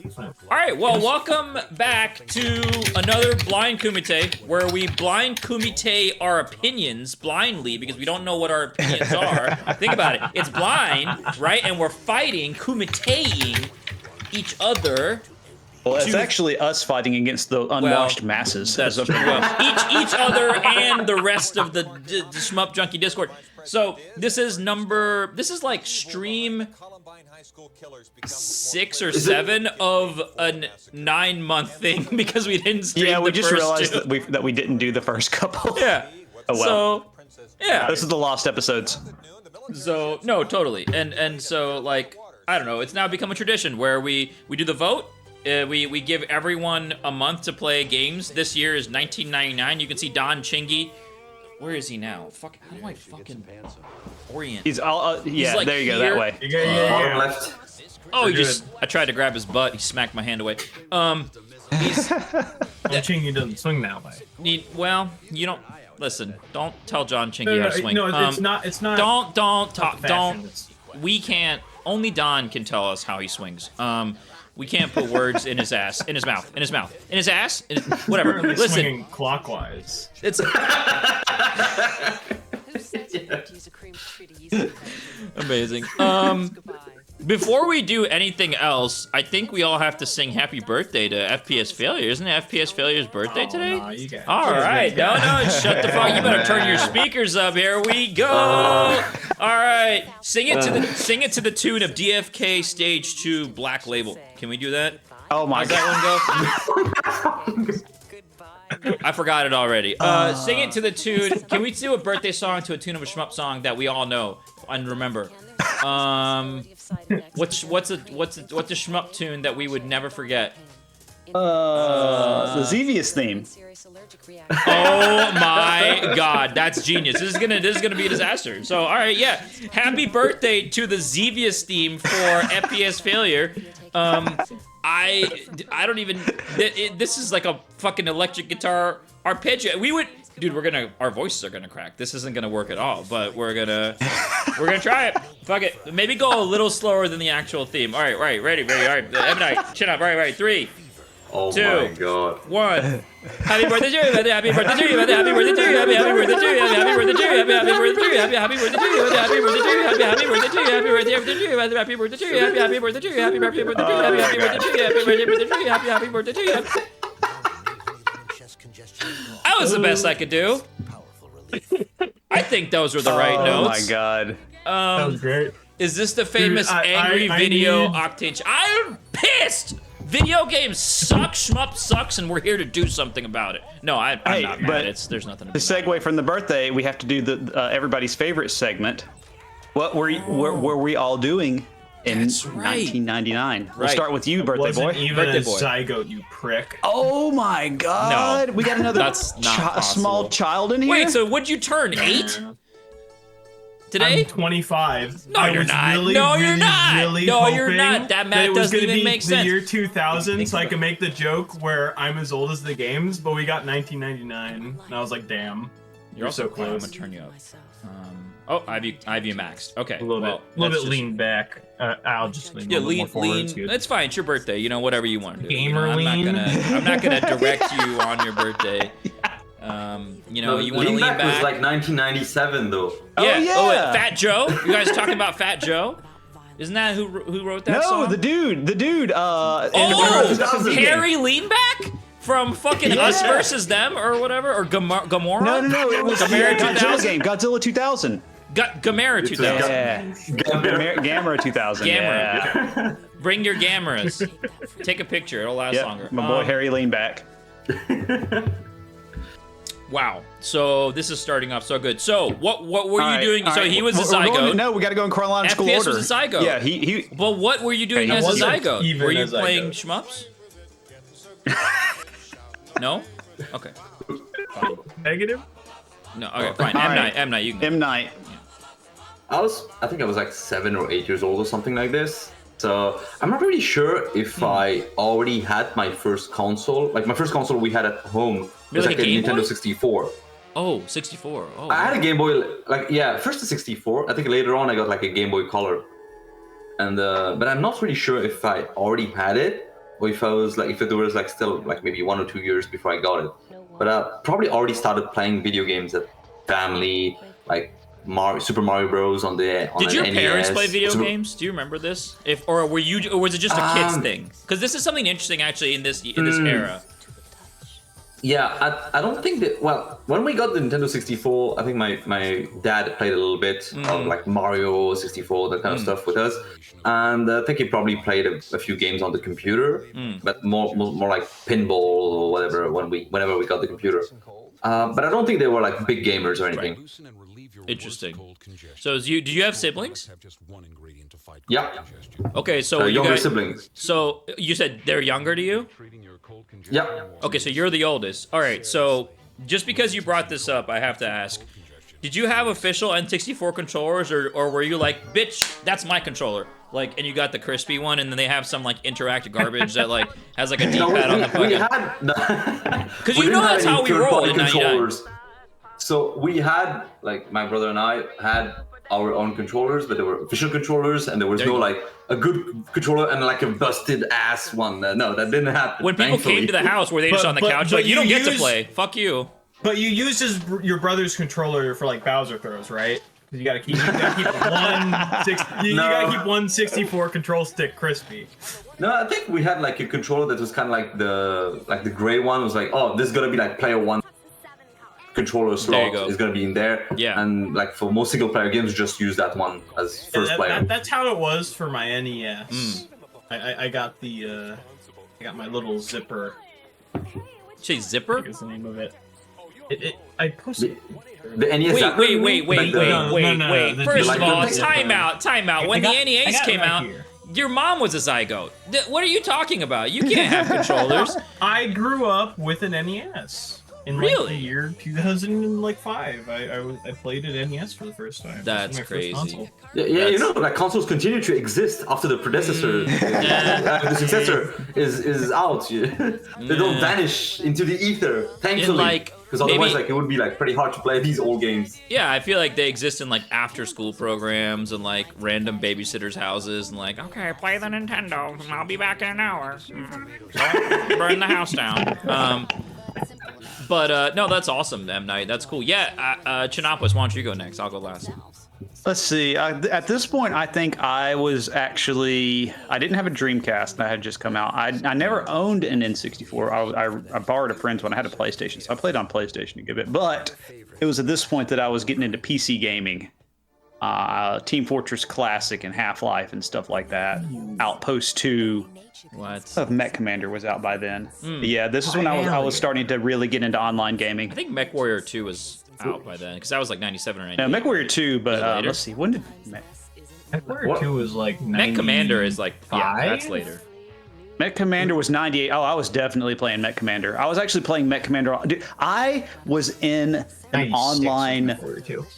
All right, well, welcome back to another Blind Kumite, where we blind kumite our opinions blindly because we don't know what our opinions are. Think about it. It's blind, right? And we're fighting, kumiteing each other. Well, it's actually us fighting against the unwashed masses. That's true. Well, each other and the rest of the Shmup Junkie Discord. So this is like stream 6 or 7 of a 9-month thing because we didn't stream Yeah, we the just first realized two. that we didn't do the first couple. Yeah. Oh well. So, yeah. This is the lost episodes. So, no, totally. And so, like, I don't know, it's now become a tradition where we do the vote. We give everyone a month to play games. This year is 1999. You can see Don Chingy. Where is he now? Fuck, how do I fucking orient? He's all, He's like there you go, here. that way. Bottom left. Oh, I tried to grab his butt. He smacked my hand away. He's... Chingy doesn't swing that way. Well, you don't... Listen, don't tell John Chingy how to swing. No, it's not. Don't talk. Don't. We can't. Only Don can tell us how he swings. We can't put words in his ass, in his mouth, in his mouth, in his ass, whatever. Listen. Swinging clockwise. It's amazing. Before we do anything else, I think we all have to sing happy birthday to FPS Failure. Isn't it FPS Failure's birthday today? No, you got All right. No, shut the fuck. You better turn your speakers up. Here we go. All right. Sing it to the tune of DFK Stage 2 Black Label. Can we do that? Oh my How's god. that one go? I forgot it already. Sing it to the tune. Can we do a birthday song to a tune of a Shmup song that we all know and remember? What's the Shmup tune that we would never forget? The Xevious theme. Oh my god, that's genius. This is gonna be a disaster. So all right, yeah. Happy birthday to the Xevious theme for FPS Failure. I don't even. This is like a fucking electric guitar arpeggio. Dude, our voices are gonna crack. This isn't gonna work at all, but we're gonna try it. Fuck it. Maybe go a little slower than the actual theme. All right, ready, all right. M Night, chin up. All right, 3, Oh 2, my god. 1. Happy birthday to you, happy birthday to you, happy birthday to you, happy birthday to you, happy birthday to you, happy birthday to you, happy birthday to you, happy birthday to you, happy birthday to you, happy birthday to you, happy birthday to you, happy birthday to you, happy birthday to you, happy birthday to you, happy birthday to you, happy birthday to you, happy birthday to you. That was the best I could do. I think those were the right notes. Oh my god. That was great. Is this the famous angry video octane? I'm pissed. Video games suck, Shmup sucks, and we're here to do something about it. No, I'm not mad. There's nothing to The segue from the birthday, we have to do the everybody's favorite segment. What were we all doing in 1999? We'll start with you, birthday boy. Wasn't even a zygote, you prick. Oh my god! No, we got another small child in here. Wait, so would you turn 8? Today? I'm 25. No, you're not. No, you're not. No, you're not. That math doesn't even make sense. The year 2000, so I can make the joke where I'm as old as the games, but we got 1999, and I was like, damn. You're so close. I'm gonna turn you up. Oh, I have you maxed. Okay. A little bit lean back. I'll just lean a little more forward. It's fine. It's your birthday. You know, whatever you want to do. Gamer lean. I'm not gonna direct you on your birthday. You know, you want to lean back. Was like 1997 though. Yeah. Oh yeah. Oh, Fat Joe. You guys talking about Fat Joe? Isn't that who wrote that song? No, the dude. Oh, Harry Leanback from fucking Us Versus Them or whatever, or Gamora. No. It was Gamera Godzilla 2000? game. Godzilla 2000. Gamera 2000. Yeah. Gamera 2000. Gamera. Yeah. Bring your cameras. Take a picture. It'll last longer. My boy Harry Leanback. Wow. So this is starting off so good. So what were you doing? So he was a zygote. No, we got to go in chronological FPS order. was a zygote. Yeah, he. But what were you doing as a zygote? Were you playing Shmups? No? Okay. Fine. Negative? No, okay, fine. M. Night, you can go. M. Night. I think I was like 7 or 8 years old or something like this. So I'm not really sure if I already had my first console. Like my first console we had at home was like a Nintendo 64. Oh, 64. Oh. I had a Game Boy, first the 64. I think later on I got like a Game Boy Color. And but I'm not really sure if I already had it or if there was like still like maybe 1 or 2 years before I got it. But probably already started playing video games at family, like Super Mario Bros. on the Did your NES. parents play video games? Do you remember this? Or was it just a kids thing? Because this is something interesting actually in this era. Yeah, I don't think that. Well, when we got the Nintendo 64, I think my dad played a little bit of like Mario 64, that kind of stuff with us, and I think he probably played a few games on the computer, but more like pinball or whatever whenever we got the computer. But I don't think they were like big gamers or anything. Right. Interesting. So, do you have siblings? Yeah. Okay, so you younger guys, siblings. So you said they're younger to you? Yeah. Okay, so you're the oldest. All right, so just because you brought this up, I have to ask: did you have official N64 controllers, or were you like, bitch, that's my controller? Like, and you got the crispy one, and then they have some like interactive garbage that like has like a D-pad on the fucking. We had because you know that's how we roll in '99. So we had, like, my brother and I had our own controllers, but they were official controllers, and there was no like a good controller and like a busted ass one. No, that didn't happen. When people came to the house, were they just on the couch like, you don't get to play? Fuck you. But you used your brother's controller for like Bowser throws, right? Because you gotta keep one 64 control stick crispy. No, I think we had like a controller that was kind of like the gray one. It was like, oh, this is gonna be like player one controller slot is gonna be in there. Yeah. And like for most single player games, just use that one as first player. That's how it was for my NES. I got the I got my little zipper. Say zipper? Is the name of it. I posted. The NES. Wait. First of all, time out. When the NES came out, your mom was a zygote. What are you talking about? You can't have controllers. I grew up with an NES. In like the year 2005, I played an NES for the first time. That's crazy. Yeah, you know, like consoles continue to exist after the predecessor, the successor is out. They don't vanish into the ether, thankfully. Because otherwise, like, it would be like pretty hard to play these old games. Yeah, I feel like they exist in like after-school programs and like random babysitters' houses and like, okay, play the Nintendo, and I'll be back in an hour. Burn the house down. But no, that's awesome, M. Night. That's cool. Yeah, Chinopoulos, why don't you go next? I'll go last. Let's see. At this point, I think I didn't have a Dreamcast that had just come out. I never owned an N64. I borrowed a friend's one. I had a PlayStation, so I played on PlayStation a good bit. But it was at this point that I was getting into PC gaming. Team Fortress Classic and Half-Life and stuff like that. Outpost 2. What? Mech Commander was out by then. Yeah, this is when I was starting to really get into online gaming. I think Mech Warrior 2 was out by then, because that was like 97 or 98. No, Mech Warrior 2, but let's see, when did Mech Warrior 2 was like 90... Mech Commander is like 5? Yeah, that's later. Mech Commander was 98. Oh, I was definitely playing Mech Commander. I was actually playing Mech Commander. Dude, I was in an online.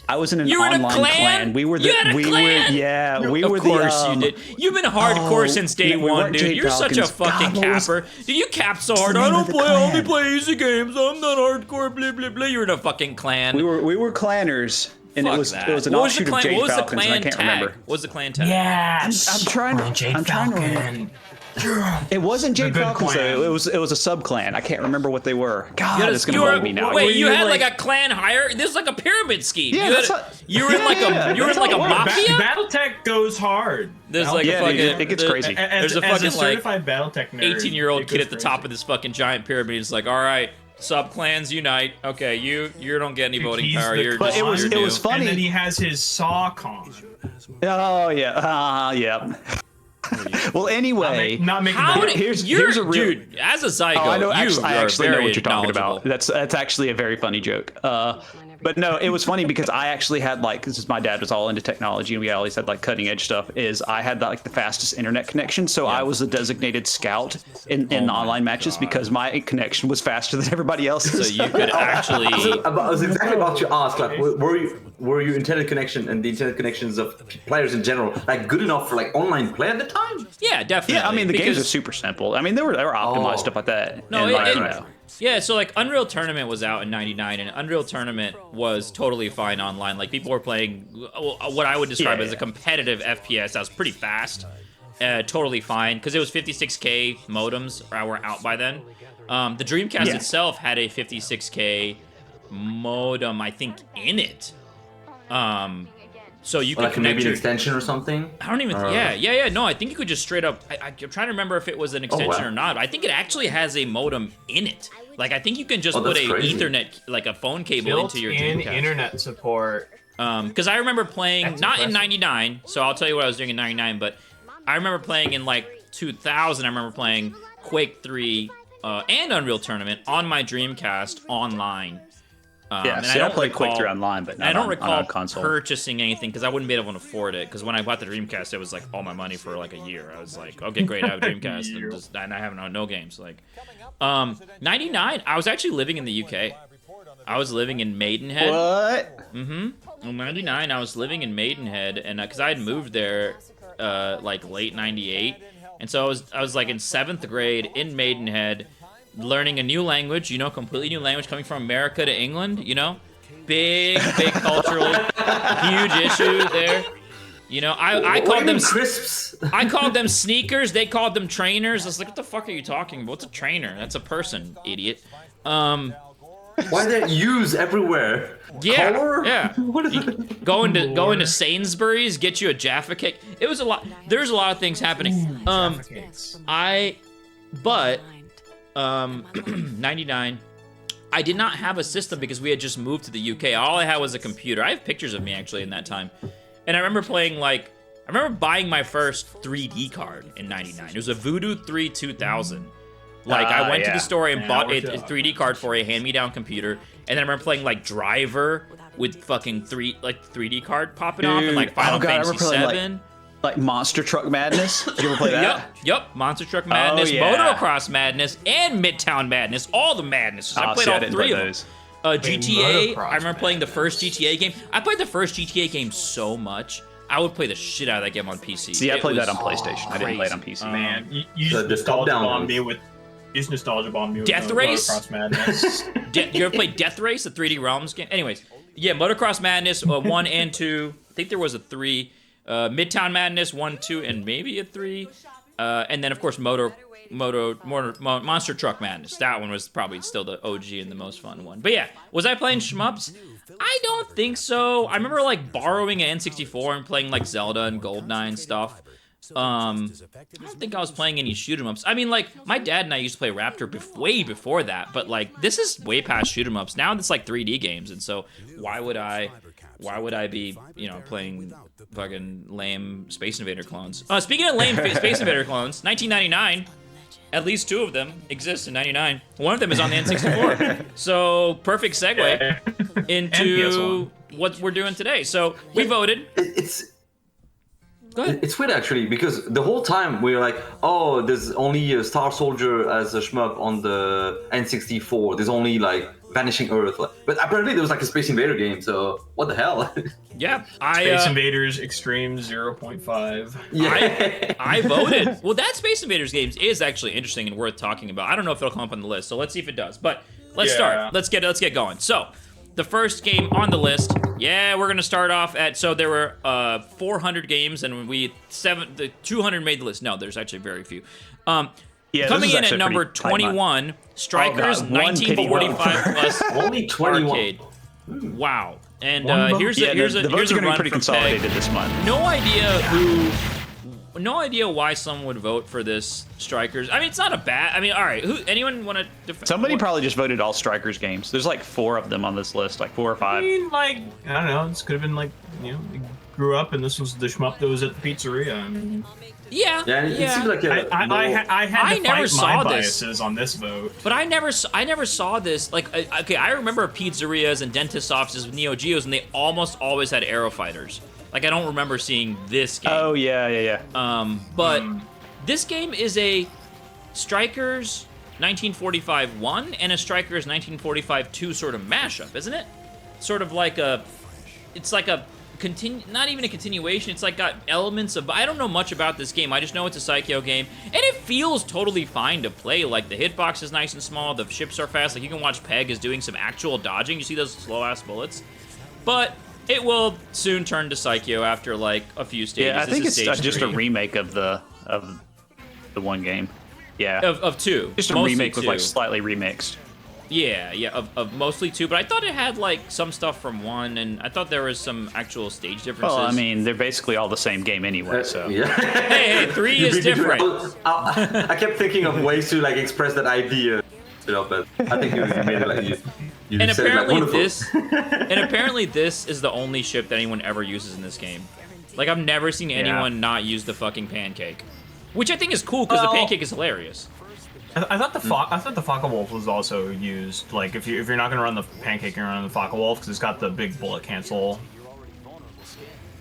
I was in an online clan. We were the. We were the. Of course you did. You've been hardcore since day one, dude. You're such a fucking capper. Dude, you cap so hard. I don't play. I only play easy games. I'm not hardcore. Blah blah blah. You're in a fucking clan. We were clanners. And it was an offshoot of Jade Falcons, and I can't remember. What was the clan tag? Yes. I'm trying to remember. It wasn't Jade Falcons though. It was a sub clan. I can't remember what they were. God, it's gonna bug me now. Wait, you had like a clan hire? This is like a pyramid scheme. Yeah, you were in like a mafia. BattleTech goes hard. There's like a fucking. It gets crazy. There's a fucking certified BattleTech nerd, 18-year-old kid at the top of this fucking giant pyramid. He's like, all right. Sub clans unite. Okay, you don't get any voting power. It was funny. And then he has his saw con. Oh yeah, yeah. Well, anyway, not making here's a real dude. As a zygote, I actually know what you're talking about. That's actually a very funny joke. But no, it was funny because I actually had because my dad was all into technology and we always had like cutting edge stuff. I had like the fastest internet connection, so I was a designated scout in online matches because my connection was faster than everybody else's. So you could actually. I was exactly about to ask, like, were your internet connection and the internet connections of players in general like good enough for like online play at the time? Yeah, definitely. Yeah, I mean the games are super simple. I mean they were optimized stuff like that. No, yeah, so like Unreal Tournament was out in '99, and Unreal Tournament was totally fine online. Like people were playing what I would describe as a competitive FPS that was pretty fast. totally fine because it was 56K modems were out by then. The Dreamcast itself had a 56K modem, I think, in it. So you could connect maybe an extension or something. I don't even. Yeah. No, I think you could just straight up. I'm trying to remember if it was an extension or not. I think it actually has a modem in it. Like I think you can just put a Ethernet, like a phone cable into your Dreamcast. Internet support. Because I remember playing not in '99. So I'll tell you what I was doing in '99. But I remember playing in like 2000. I remember playing Quake 3 and Unreal Tournament on my Dreamcast online. And I don't play Quake 3 online, but not I don't on recall console. purchasing anything because I wouldn't be able to afford it. Because when I bought the Dreamcast, it was like all my money for like a year. I was like, okay, great, I have a Dreamcast, and I have no games. Like, '99, I was actually living in the UK. I was living in Maidenhead. What? Mm-hmm. In '99, I was living in Maidenhead, and because I had moved there, like late '98, and so I was like in 7th grade in Maidenhead. Learning a new language, completely new language coming from America to England, big culturally huge issue there. I called them crisps. I called them sneakers. They called them trainers. I was like, what the fuck are you talking about? What's a trainer? That's a person, idiot. Why that use everywhere? Yeah, Color? yeah. What is it? Going to Sainsbury's, get you a Jaffa cake. It was a lot. There's a lot of things happening. But 99, I did not have a system because we had just moved to the UK. All I had was a computer. I have pictures of me actually in that time. And I remember playing I remember buying my first 3D card in 99. It was a Voodoo 3 2000. I went to the store and bought a 3D card for a hand-me-down computer. And then I remember playing Driver with fucking 3D card popping off and Final Fantasy 7. Like Monster Truck Madness? Did you ever play that? Yep. Monster Truck Madness, Motocross Madness, and Midtown Madness. All the madnesses. I played all three of those. GTA, I remember playing the first GTA game. I played the first GTA game so much. I would play the shit out of that game on PC. See, I played that on PlayStation. I didn't play it on PC. Man, you just nostalgia bomb me with... Death Race? Motocross Madness. You ever played Death Race, the 3D Realms game? Anyways, yeah, Motocross Madness 1 and 2. I think there was a 3. Midtown Madness 1, 2, and maybe a 3. And then, of course, Monster Truck Madness. That one was probably still the OG and the most fun one. But yeah, was I playing Shmups? I don't think so. I remember, borrowing an N64 and playing, Zelda and GoldenEye stuff. I don't think I was playing any shoot-'em-ups. I mean, my dad and I used to play Raptor way before that, but, this is way past shoot-'em-ups. Now it's, 3D games, and so why would I be, playing fucking lame Space Invader clones? Speaking of lame Space Invader clones, 1999, at least 2 of them exist in 99. One of them is on the N64. So, perfect segue into what we're doing today. So, we voted. Go ahead. It's weird actually because the whole time we were like, oh, there's only a Star Soldier as a shmup on the N64. There's only Vanishing Earth, but apparently there was a Space Invader game. So what the hell? Yeah, Space Invaders Extreme 0.5. Yeah, I voted. Well, that Space Invaders games is actually interesting and worth talking about. I don't know if it'll come up on the list, so let's see if it does. But let's start. Let's get going. So. The first game on the list, we're gonna start off at. So there were 400 games, and the 200 made the list. No, there's actually very few. Coming in at number 21, Strikers 1945 plus only 21. Arcade. Wow. And here's the a votes are run pretty from consolidated Peg. this month. No idea why someone would vote for this Strikers. I mean, it's not a bad. I mean, all right. Anyone want to? Somebody probably just voted all Strikers games. There's 4 of them on this list, 4 or 5. I mean, I don't know. This could have been you grew up and this was the shmup that was at the pizzeria. I mean, yeah. It seems like I had to never fight saw my this biases on this vote. But I never saw this. Okay, I remember pizzerias and dentist offices with Neo Geos, and they almost always had Aero Fighters. I don't remember seeing this game. Oh, yeah. But this game is a Strikers 1945 1 and a Strikers 1945 2 sort of mashup, isn't it? Sort of it's not even a continuation. It's got elements of. I don't know much about this game. I just know it's a Psycho game, and it feels totally fine to play. The hitbox is nice and small. The ships are fast. You can watch Peg is doing some actual dodging. You see those slow ass bullets, but it will soon turn to Psycho after a few stages. Yeah, I think it's just a remake remake of the of the one game. Yeah. Of 2. Just a Mostly remake with like 2. slightly remixed. Yeah, of mostly 2, but I thought it had like some stuff from 1, and I thought there was some actual stage differences. Well, I mean, they're basically all the same game anyway, so. Yeah. hey, 3 is different. I kept thinking of ways to like express that idea, but I think you made it like you And said apparently it, like, wonderful. this is the only ship that anyone ever uses in this game. Like I've never seen anyone not use the fucking pancake, which I think is cool because the pancake is hilarious. I thought the Focke-Wulf was also used. Like if you're not gonna run the pancake, you're gonna run the Focke-Wulf because it's got the big bullet cancel.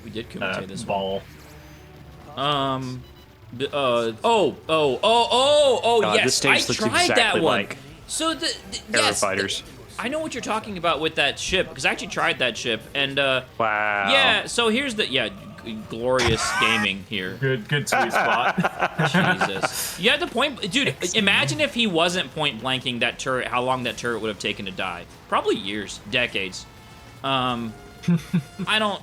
We did Kumite this ball. God, this yes, I stage looks tried that exactly one. like So Aero Fighters. I know what you're talking about with that ship because I actually tried that ship and Wow. yeah. So here's the glorious gaming here. Good sweet spot. Jesus. You had the point, dude. Imagine if he wasn't point blanking that turret. How long that turret would have taken to die? Probably years, decades. I don't.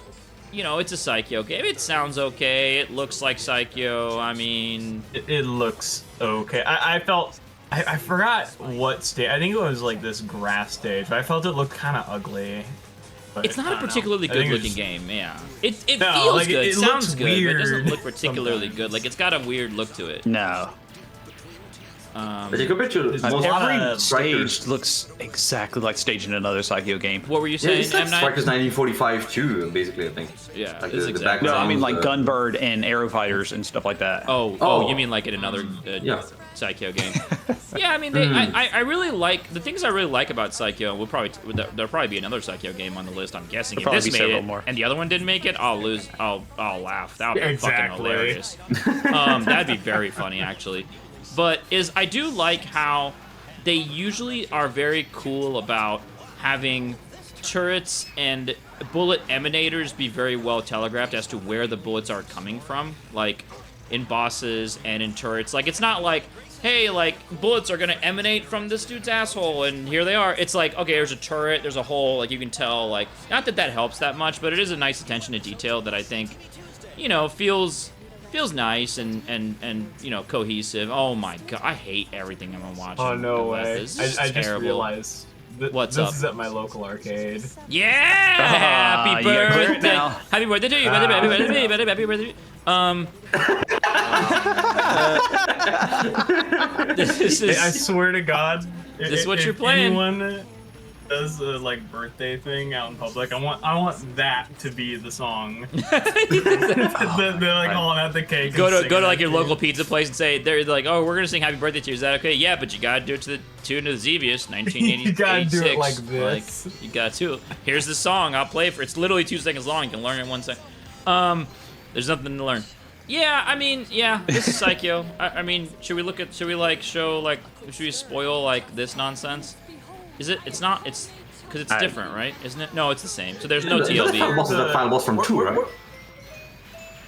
You know, it's a Psycho game. It sounds okay. It looks like Psycho. I mean, It looks okay. I felt. I forgot what stage. I think it was like this grass stage, but I felt it looked kind of ugly. But it's not a I don't know. particularly I think good it's looking game. Yeah, it No, feels like, good. it Sounds looks good, but it doesn't weird look particularly sometimes. good. Like it's got a weird look to it. No. But you compare to There's most a lot Every of stage looks exactly like stage in another Psycho game. What were you yeah, saying, it's like M Night? Strikers 1945 too, basically. I think. Yeah, Like it's the exactly. No, I mean like backgrounds, Gunbird and Aero Fighters and stuff like that. Oh, you mean like in another Yeah. Psycho game? Yeah, I mean, I really like the things I really like about Psycho. There'll probably be another Psycho game on the list. I'm guessing if There'll this probably be made several it more. and the other one didn't make it, I'll laugh. That would be fucking Exactly. hilarious. That'd be very funny actually. But I do like how they usually are very cool about having turrets and bullet emanators be very well telegraphed as to where the bullets are coming from, like in bosses and in turrets. Like it's not like, hey, like bullets are gonna emanate from this dude's asshole and here they are. It's like, okay, there's a turret, there's a hole, like you can tell, like not that helps that much, but it is a nice attention to detail that I think, you know, feels nice and you know, cohesive. Oh my god, I hate everything I'm watching. Oh no with way! this. This is I just terrible. realized. What's this up? is at my local arcade. Yeah! Happy you gotta clear it birthday! now. Happy birthday to you! Happy birthday! This is. I swear to God, This is what if you're playing. Anyone does a like birthday thing out in public, I want that to be the song. They're like calling out the cake. Go and to singing like that your shit. local pizza place and say they're like, oh, we're gonna sing happy birthday to you. Is that okay? Yeah, but you gotta do it to the tune of the Xevious, 1986. You gotta do it like this. Like, you got to. Here's the song. I'll play it for. It's literally 2 seconds long. You can learn it in 1 second. There's nothing to learn. Yeah, I mean, yeah, this is Psycho. I mean, should we spoil like this nonsense? Is it? It's not. It's because it's different, right? Isn't it? No, it's the same. So there's no The final TLB. boss is the final boss from 2, right?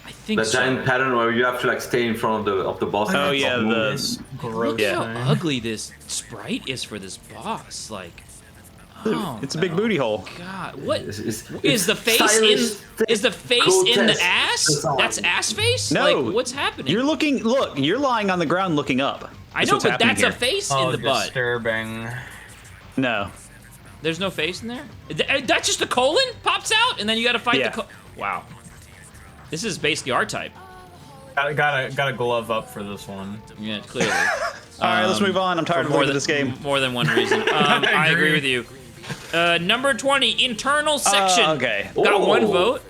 I think The so. giant pattern where you have to like stay in front of the boss. Oh and yeah, stop moving. This gross Look how thing. ugly this sprite is for this boss. Like, oh it's a big booty hole. god, what It's- is the face stylish, in? thick, Is the face in the grotesque ass? design. That's ass face. No, like, what's happening? You're looking. Look, you're lying on the ground looking up. I That's know, what's but happening that's here. a face Oh, in the butt. disturbing. No. There's no face in there. That's just the colon pops out, and then you got to fight Yeah. the. Wow, this is basically our type. Got a glove up for this one. Yeah, clearly. All right, let's move on. I'm tired of more looking than at this game. More than one reason. I agree with you. Number 20, internal section. Okay. Got Oh. one vote.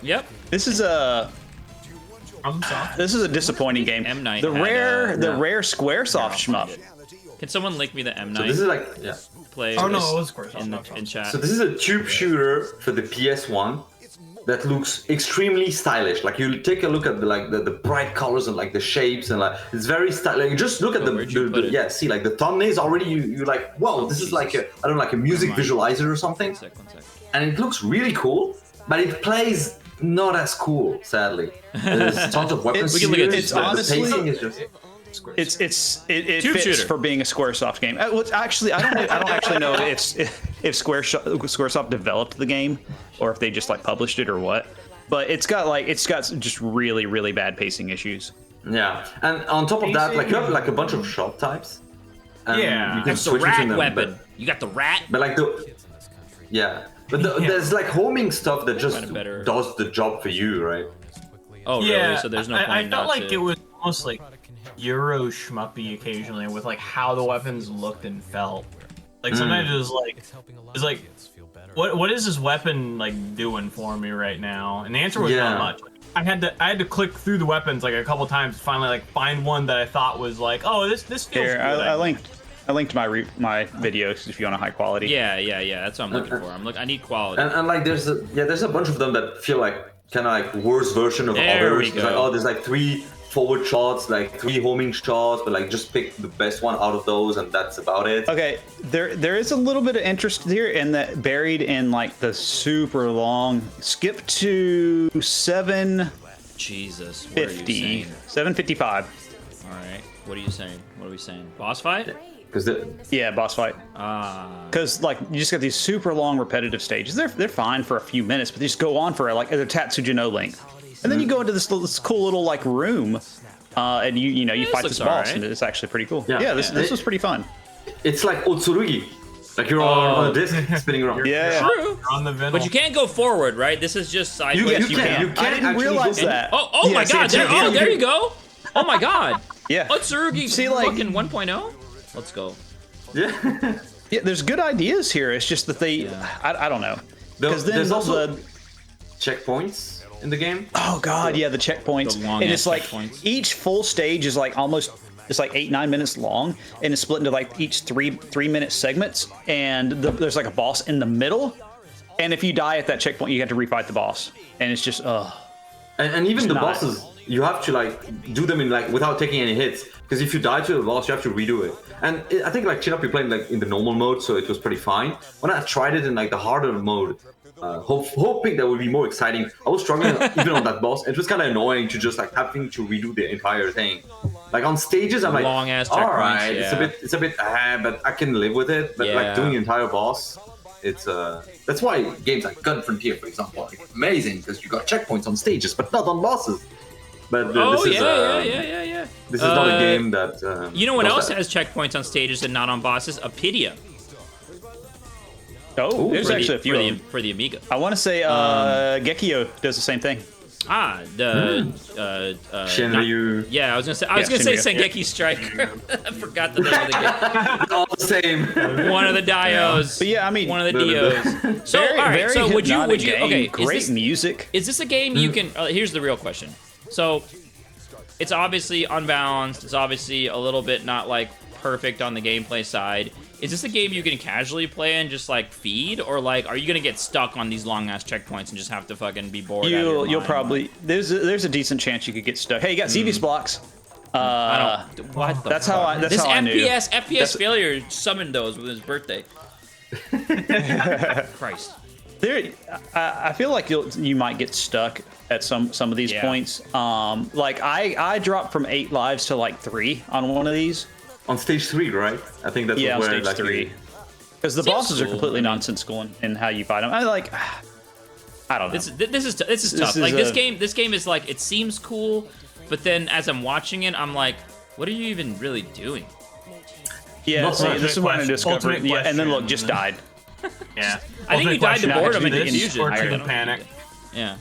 Yep. This is a disappointing game. M. Night The had, rare SquareSoft shmup. Can someone link me the M So Night this is like play? Oh no, this it was of course. in chat. So this is a tube shooter for the PS1 that looks extremely stylish. Like you take a look at the bright colors and like the shapes and like it's very stylish. Like, just look at where'd you put it? yeah, see like the thumbnails already. You're like, whoa, this is like like a music visualizer or something. One sec. And it looks really cool, but it plays not as cool, sadly. There's tons of weapons. We can look at shooters, it's but the honestly- pacing is just. It Tube fits shooter. for being a SquareSoft game. Well, actually, I don't actually know if SquareSoft developed the game or if they just like published it or what. But it's got just really bad pacing issues. Yeah, and on top of that, like you have like a bunch of shot types. And Yeah. you can That's the switch between rat them, weapon. You got the rat. But like there's like homing stuff that just better- does the job for you, right? Oh, Yeah, really? So there's no point I not felt like to... it was almost like Euro Shmuppy occasionally with like how the weapons looked and felt. Like sometimes it was like, what is this weapon like doing for me right now? And the answer was not much. I had to click through the weapons like a couple times to finally like find one that I thought was like, oh, this feels Here, good. I linked my videos if you want a high quality. Yeah. That's what I'm looking for. I need quality. And like there's a bunch of them that feel like kind of like worse version of There we others. go. It's like, oh, there's like 3 forward shots, like 3 homing shots, but like just pick the best one out of those, and that's about it. Okay, there is a little bit of interest here in that buried in like the super long. Skip to 750, Jesus, what are you saying? 755. All right, what are you saying? What are we saying? Boss fight? Because Yeah, boss fight. Because like you just got these super long repetitive stages. They're fine for a few minutes, but they just go on for like a Tatsujino length. And then you go into this cool little like room, and you fight this boss, alright. and it's actually pretty cool. Yeah. Yeah, this was pretty fun. it's like Otsurugi, like you're on a disc spinning around. Yeah. True. You're on the vinyl. But you can't go forward, right? This is just sideways. Yes, you can. can. You I can didn't actually realize go- that. Oh Yeah, my see, God! it's There, here. there you go. Oh my God. Yeah. Otsurugi See, like- fucking 1.0. Let's go. Yeah. Yeah, there's good ideas here. It's just that they, I don't know. Because then There's also the checkpoints in the game. oh god, yeah, the checkpoints, The long and ass it's like checkpoints. each full stage is like almost it's like 8-9 minutes long, and it's split into like each three-minute segments, and there's like a boss in the middle, and if you die at that checkpoint, you have to refight the boss, and it's just And even the not. bosses, you have to like do them in like without taking any hits. Because if you die to the boss, you have to redo it. And I think like Shmup, you played like in the normal mode, so it was pretty fine. When I tried it in like the harder mode, hoping that would be more exciting, I was struggling even on that boss. It was kind of annoying to just like having to redo the entire thing. Like on stages, I'm like, Long-ass all checkpoints, right, yeah. it's a bit, but I can live with it. But Yeah. like doing the entire boss, it's that's why games like Gun Frontier, for example, are amazing because you got checkpoints on stages, but not on bosses. But Oh this is yeah. this is not a game that. You know what does else that. has checkpoints on stages and not on bosses? Apidia. there's For actually a few of them. for the Amiga. I want to say Gekio does the same thing. Shenryu. Yeah, I was gonna say Shinryu, yeah. Sengeki Striker. I forgot the name of the All the same. game. One of the Dios. But yeah, I mean, one of the No, no, no. Dios. So very, all right. very So would you hypnotic game, okay? great music. Is this a game you can? Here's the real question. So, it's obviously unbalanced. It's obviously a little bit not like perfect on the gameplay side. Is this a game you can casually play and just like feed, or like are you gonna get stuck on these long ass checkpoints and just have to fucking be bored? out of your You'll mind? probably there's a decent chance you could get stuck. Hey, you got Xevious blocks. I don't. What the That's fuck? how I. That's This how I knew. FPS failure summoned those with his birthday. Christ. There, I feel like you might get stuck at some of these Yeah. points. Like I dropped from 8 lives to like 3 on one of these. On stage 3, right? I think that's Yeah, on where stage like, 3. Because the Seems bosses are cool. completely I mean- nonsensical in how you fight them. I don't know. This is tough. This Like is this game is like it seems cool, but then as I'm watching it, I'm like, what are you even really doing? Yeah, Not see, much. this is when I Ultimate discovered. question. Yeah, and then look, just died. Yeah. I think you died to question, boredom and actually, confusion. Or I to don't- panic. Yeah.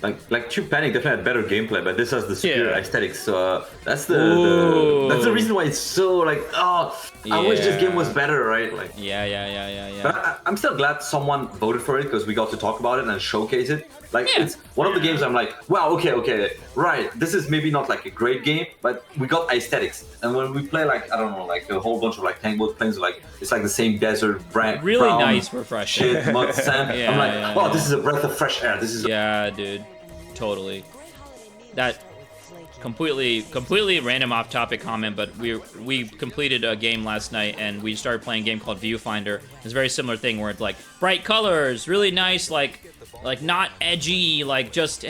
Like Tube Panic definitely had better gameplay, but this has the superior Yeah. aesthetics. So that's Ooh. that's the reason why it's so like I wish this game was Yeah. better, right? Like, Yeah. but I'm still glad someone voted for it because we got to talk about it and showcase it. Like Yeah. it's one of the games I'm like, wow, okay, right. This is maybe not like a great game, but we got aesthetics. And when we play like I don't know, like a whole bunch of like Tangled planes, like it's like the same desert, Really brown nice, refreshing. shit, mud, sand. Yeah, I'm like, yeah, oh, yeah. this is a breath of fresh air. This is Yeah, dude. Totally. That completely random off-topic comment, but we completed a game last night and we started playing a game called Viewfinder. It's a very similar thing where it's like bright colors, really nice, like not edgy, like just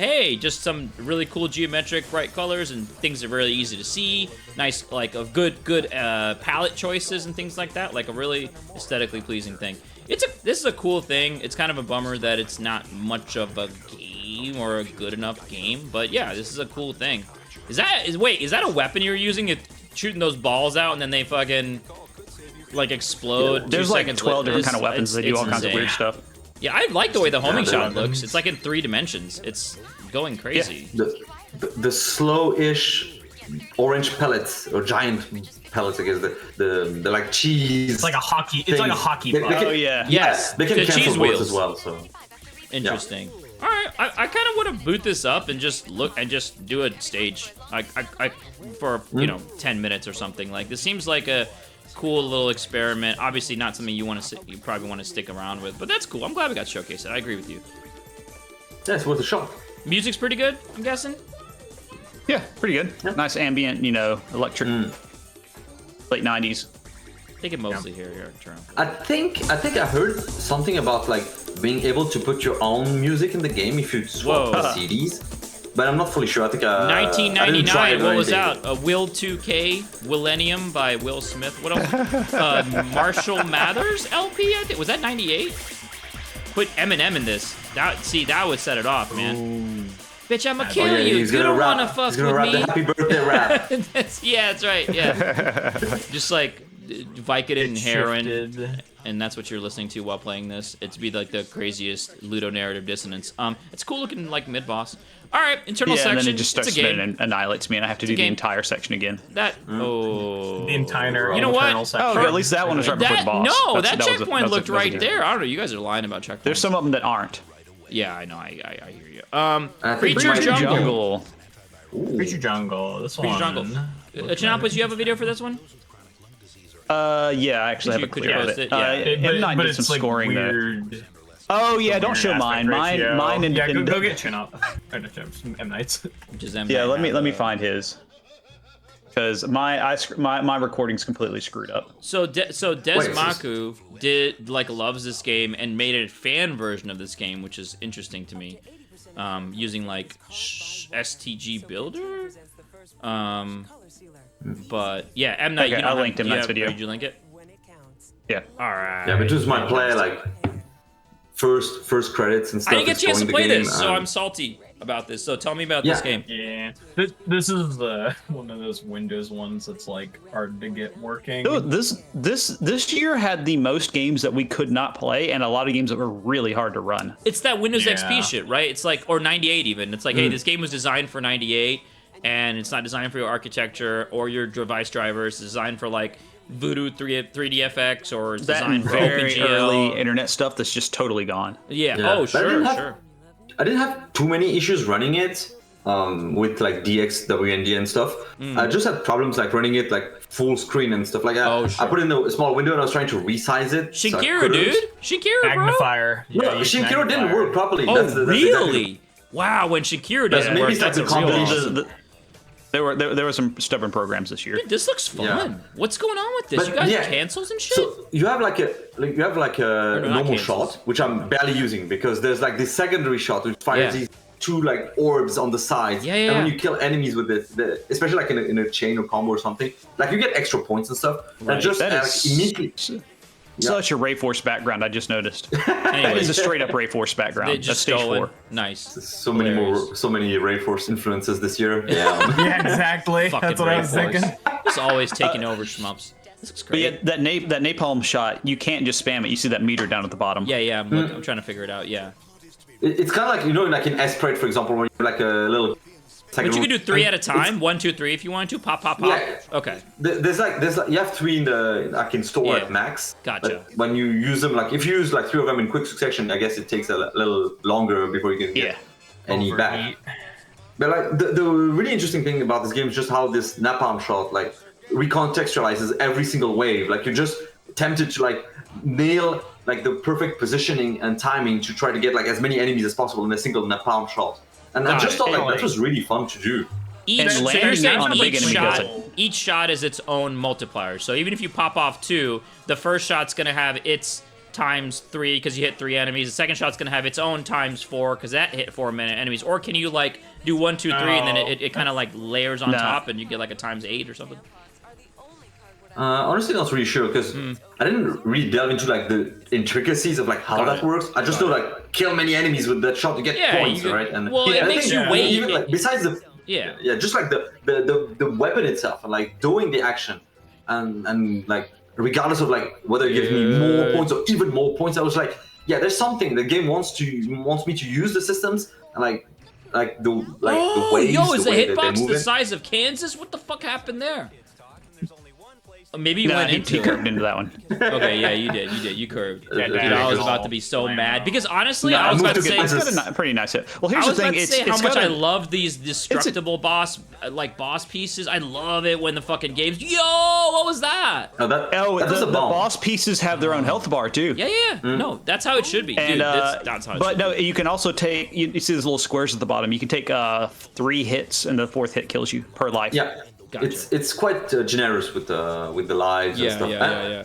some really cool geometric bright colors and things are really easy to see. Nice, like of good palette choices and things like that. Like a really aesthetically pleasing thing. This is a cool thing. It's kind of a bummer that it's not much of a game or a good enough game, but yeah, this is a cool thing. Is that a weapon you're using? It shooting those balls out and then they fucking like explode. There's 2 like seconds 12 later? different kind of weapons that do all kinds of weird insane. stuff. Yeah, I like the way the homing the shot weapons. looks. It's like in 3 dimensions. It's going crazy. The slow-ish orange pellets or giant pellets, I guess. The like cheese. It's like a hockey. It's like a hockey They puck. can- Oh yeah. Yes, They can the cancel cheese bullets wheels as well. So Interesting. All right, I kind of want to boot this up and just look and just do a stage, for 10 minutes or something. Like this seems like a cool little experiment. Obviously, not something you probably want to stick around with, but that's cool. I'm glad we got showcased. I agree with you. yeah, it's worth a shot. Music's pretty good, I'm guessing. Yeah, pretty good. Nice ambient, electric, late 90s. I think it mostly here in Toronto. I think I heard something about like being able to put your own music in the game if you swap Whoa. the CDs, but I'm not fully sure. I think I didn't try 1999. it or What was anything. out? Will 2K, Millennium by Will Smith. What else? Marshall Mathers LP. I think was that 98. Put Eminem in this. That would set it off, man. Bitch, I'ma kill Oh, yeah, you. he's You gonna don't rap. wanna fuck He's gonna with rap me. the happy birthday rap. Yeah, that's right. Yeah. Just like Vicodin and heroin, Shifted. and that's what you're listening to while playing this. It's be like the craziest ludonarrative dissonance. It's cool looking like mid boss. All right, internal Yeah, section. and then it just starts it's a game. spinning and annihilates me, and I have to do the game. entire section again. That oh. The entire You know what? internal section. Oh, okay, at least that one was right before the That, boss. no, That's- that was a- checkpoint that's a- looked that's a right good- there. I don't know. You guys are lying about checkpoints. There's some of them that aren't. Yeah, I know. I hear you. think Creature Creature Jungle. Creature Jungle. This Creature one. Jungle. Chinapas, you have a video for this one? Yeah, I actually Could have you- a could clear you of post it. it? Yeah. M9 but did it's some like scoring there. weird. Oh yeah, don't show weird mine. aspect ratio. Mine and yeah, and- go get chin up. Or not Chin, M Nights. Which is M. Yeah, let me find his. Because my recording's completely screwed up. So Des Wait, Maku loves this game and made a fan version of this game, which is interesting to me. Using like STG Builder. But yeah, M Night. Okay, you don't I have- linked M. you Night's have- video. Did you link it? Yeah. All right. Yeah, but this was my play like first credits and stuff. I didn't get a chance to exploring the play game, this, so and- I'm salty about this. So tell me about Yeah. this game. Yeah. This is one of those Windows ones that's like hard to get working. Dude, this year had the most games that we could not play, and a lot of games that were really hard to run. It's that Windows Yeah. XP shit, right? It's like, or 98 even. It's like, hey, this game was designed for 98, and it's not designed for your architecture or your device drivers. It's designed for like Voodoo 3DFX, or it's That designed and for very OpenGL. early internet stuff that's just totally gone. Yeah. Yeah. Oh, But I sure, didn't have- sure. I didn't have too many issues running it with like DXWND and stuff. I just had problems like running it like full screen and stuff like that. Oh, sure. I put in a small window and I was trying to resize it. so I Shinkiro, couldn't. dude. Shinkiro, bro. Magnifier. No, Yeah, use Shinkiro didn't magnifier. work properly. Oh, that's really? exactly- Wow, when Shinkiro doesn't maybe work, it's like that's a the real combination. loss. There were some stubborn programs this year. Dude, this looks fun. Yeah. What's going on with this? But You guys yeah, cancels and shit? So you have like a no, not normal cancels. shot, which I'm barely using because there's like this secondary shot which fires Yeah. these two like orbs on the sides. Yeah, And when yeah. you kill enemies with it, especially like in a chain or combo or something, like you get extra points and stuff. Right. And just That like, is immediately. such a Ray Force background. I just noticed. That Anyways, is a straight up Ray Force they background. That's just stage stole it. 4. Nice. So many Ray Force influences this year. Yeah. Yeah, exactly. Fucking That's what I Ray was Force. thinking. It's always taking over Shmups. This looks But great. yeah, that napalm shot, you can't just spam it. You see that meter down at the bottom. Yeah, I'm trying to figure it out. Yeah, It's kind of like like in S-Prite, for example, when you have like a little. but you could do 3 at a time. 1, 2, 3 if you wanted to. Pop, pop, pop. Yeah. Okay. There's like you have 3 in the store Yeah. at max. Gotcha. But when you use them, like if you use like 3 of them in quick succession, I guess it takes a little longer before you can get any back. Overheat. But like the really interesting thing about this game is just how this napalm shot like recontextualizes every single wave. Like you're just tempted to like nail like the perfect positioning and timing to try to get like as many enemies as possible in a single napalm shot. And I Got just it. thought like Totally. that was really fun to do. Each, And so you're landing saying on a big enemy does each shot is its own multiplier. So even if you pop off 2, the first shot's gonna have its times 3 because you hit 3 enemies. The second shot's gonna have its own times 4 because that hit 4 enemies. Or can you like do 1, 2, 3 and then it kind of like layers on No. top and you get like a times 8 or something? Honestly, not really sure because I didn't really delve into like the intricacies of like how Got that it. works. I just know like kill many enemies with that shot to get Yeah, points, you- right? And well, it I makes think you wait. Even like besides the Yeah. Yeah, just like the weapon itself, and like doing the action, and like regardless of like whether it gives me more points or even more points, I was like, yeah, there's something the game wants me to use the systems and the ways. Yo, is the the way that they hitbox move the it. size of Kansas? What the fuck happened there? Maybe you No, went he into curved into that one. Okay, yeah, you did. You curved. Yeah, Dude, yeah, I was yeah. about to be so mad because honestly, No, I was I about to moved to say. It's Kansas. got a pretty nice hit. Well, I here's was the about thing. to say how it's much got I a- love these destructible boss pieces. I love it when the fucking games. Yo, what was that? No, that the bomb. boss pieces have their own health bar too. Yeah. No, that's how it should be, And, dude. That's how it but should no, be. you can also take. You see those little squares at the bottom. You can take 3 hits, and the 4th hit kills you per life. Yeah, Gotcha. it's quite generous with the lives and stuff. Yeah.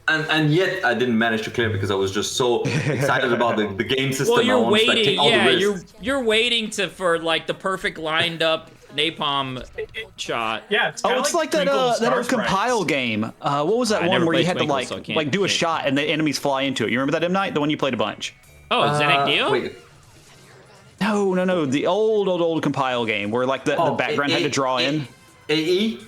And yet I didn't manage to clear because I was just so excited about the game system. Well, I you're wanted to, like, waiting. take all the Yeah, risks. you're waiting for like the perfect lined up napalm shot. Yeah, it's Oh, kinda it's like that Twinkle that Star old compile Sprites. game. What was that I one never where you played had to Twinkle, so I can't- do a can't- shot and the enemies fly into it? You remember that M Night, the one you played a bunch? Oh, Xenic Neo? Wait, No, the old compile game where like the background had to draw in. AE.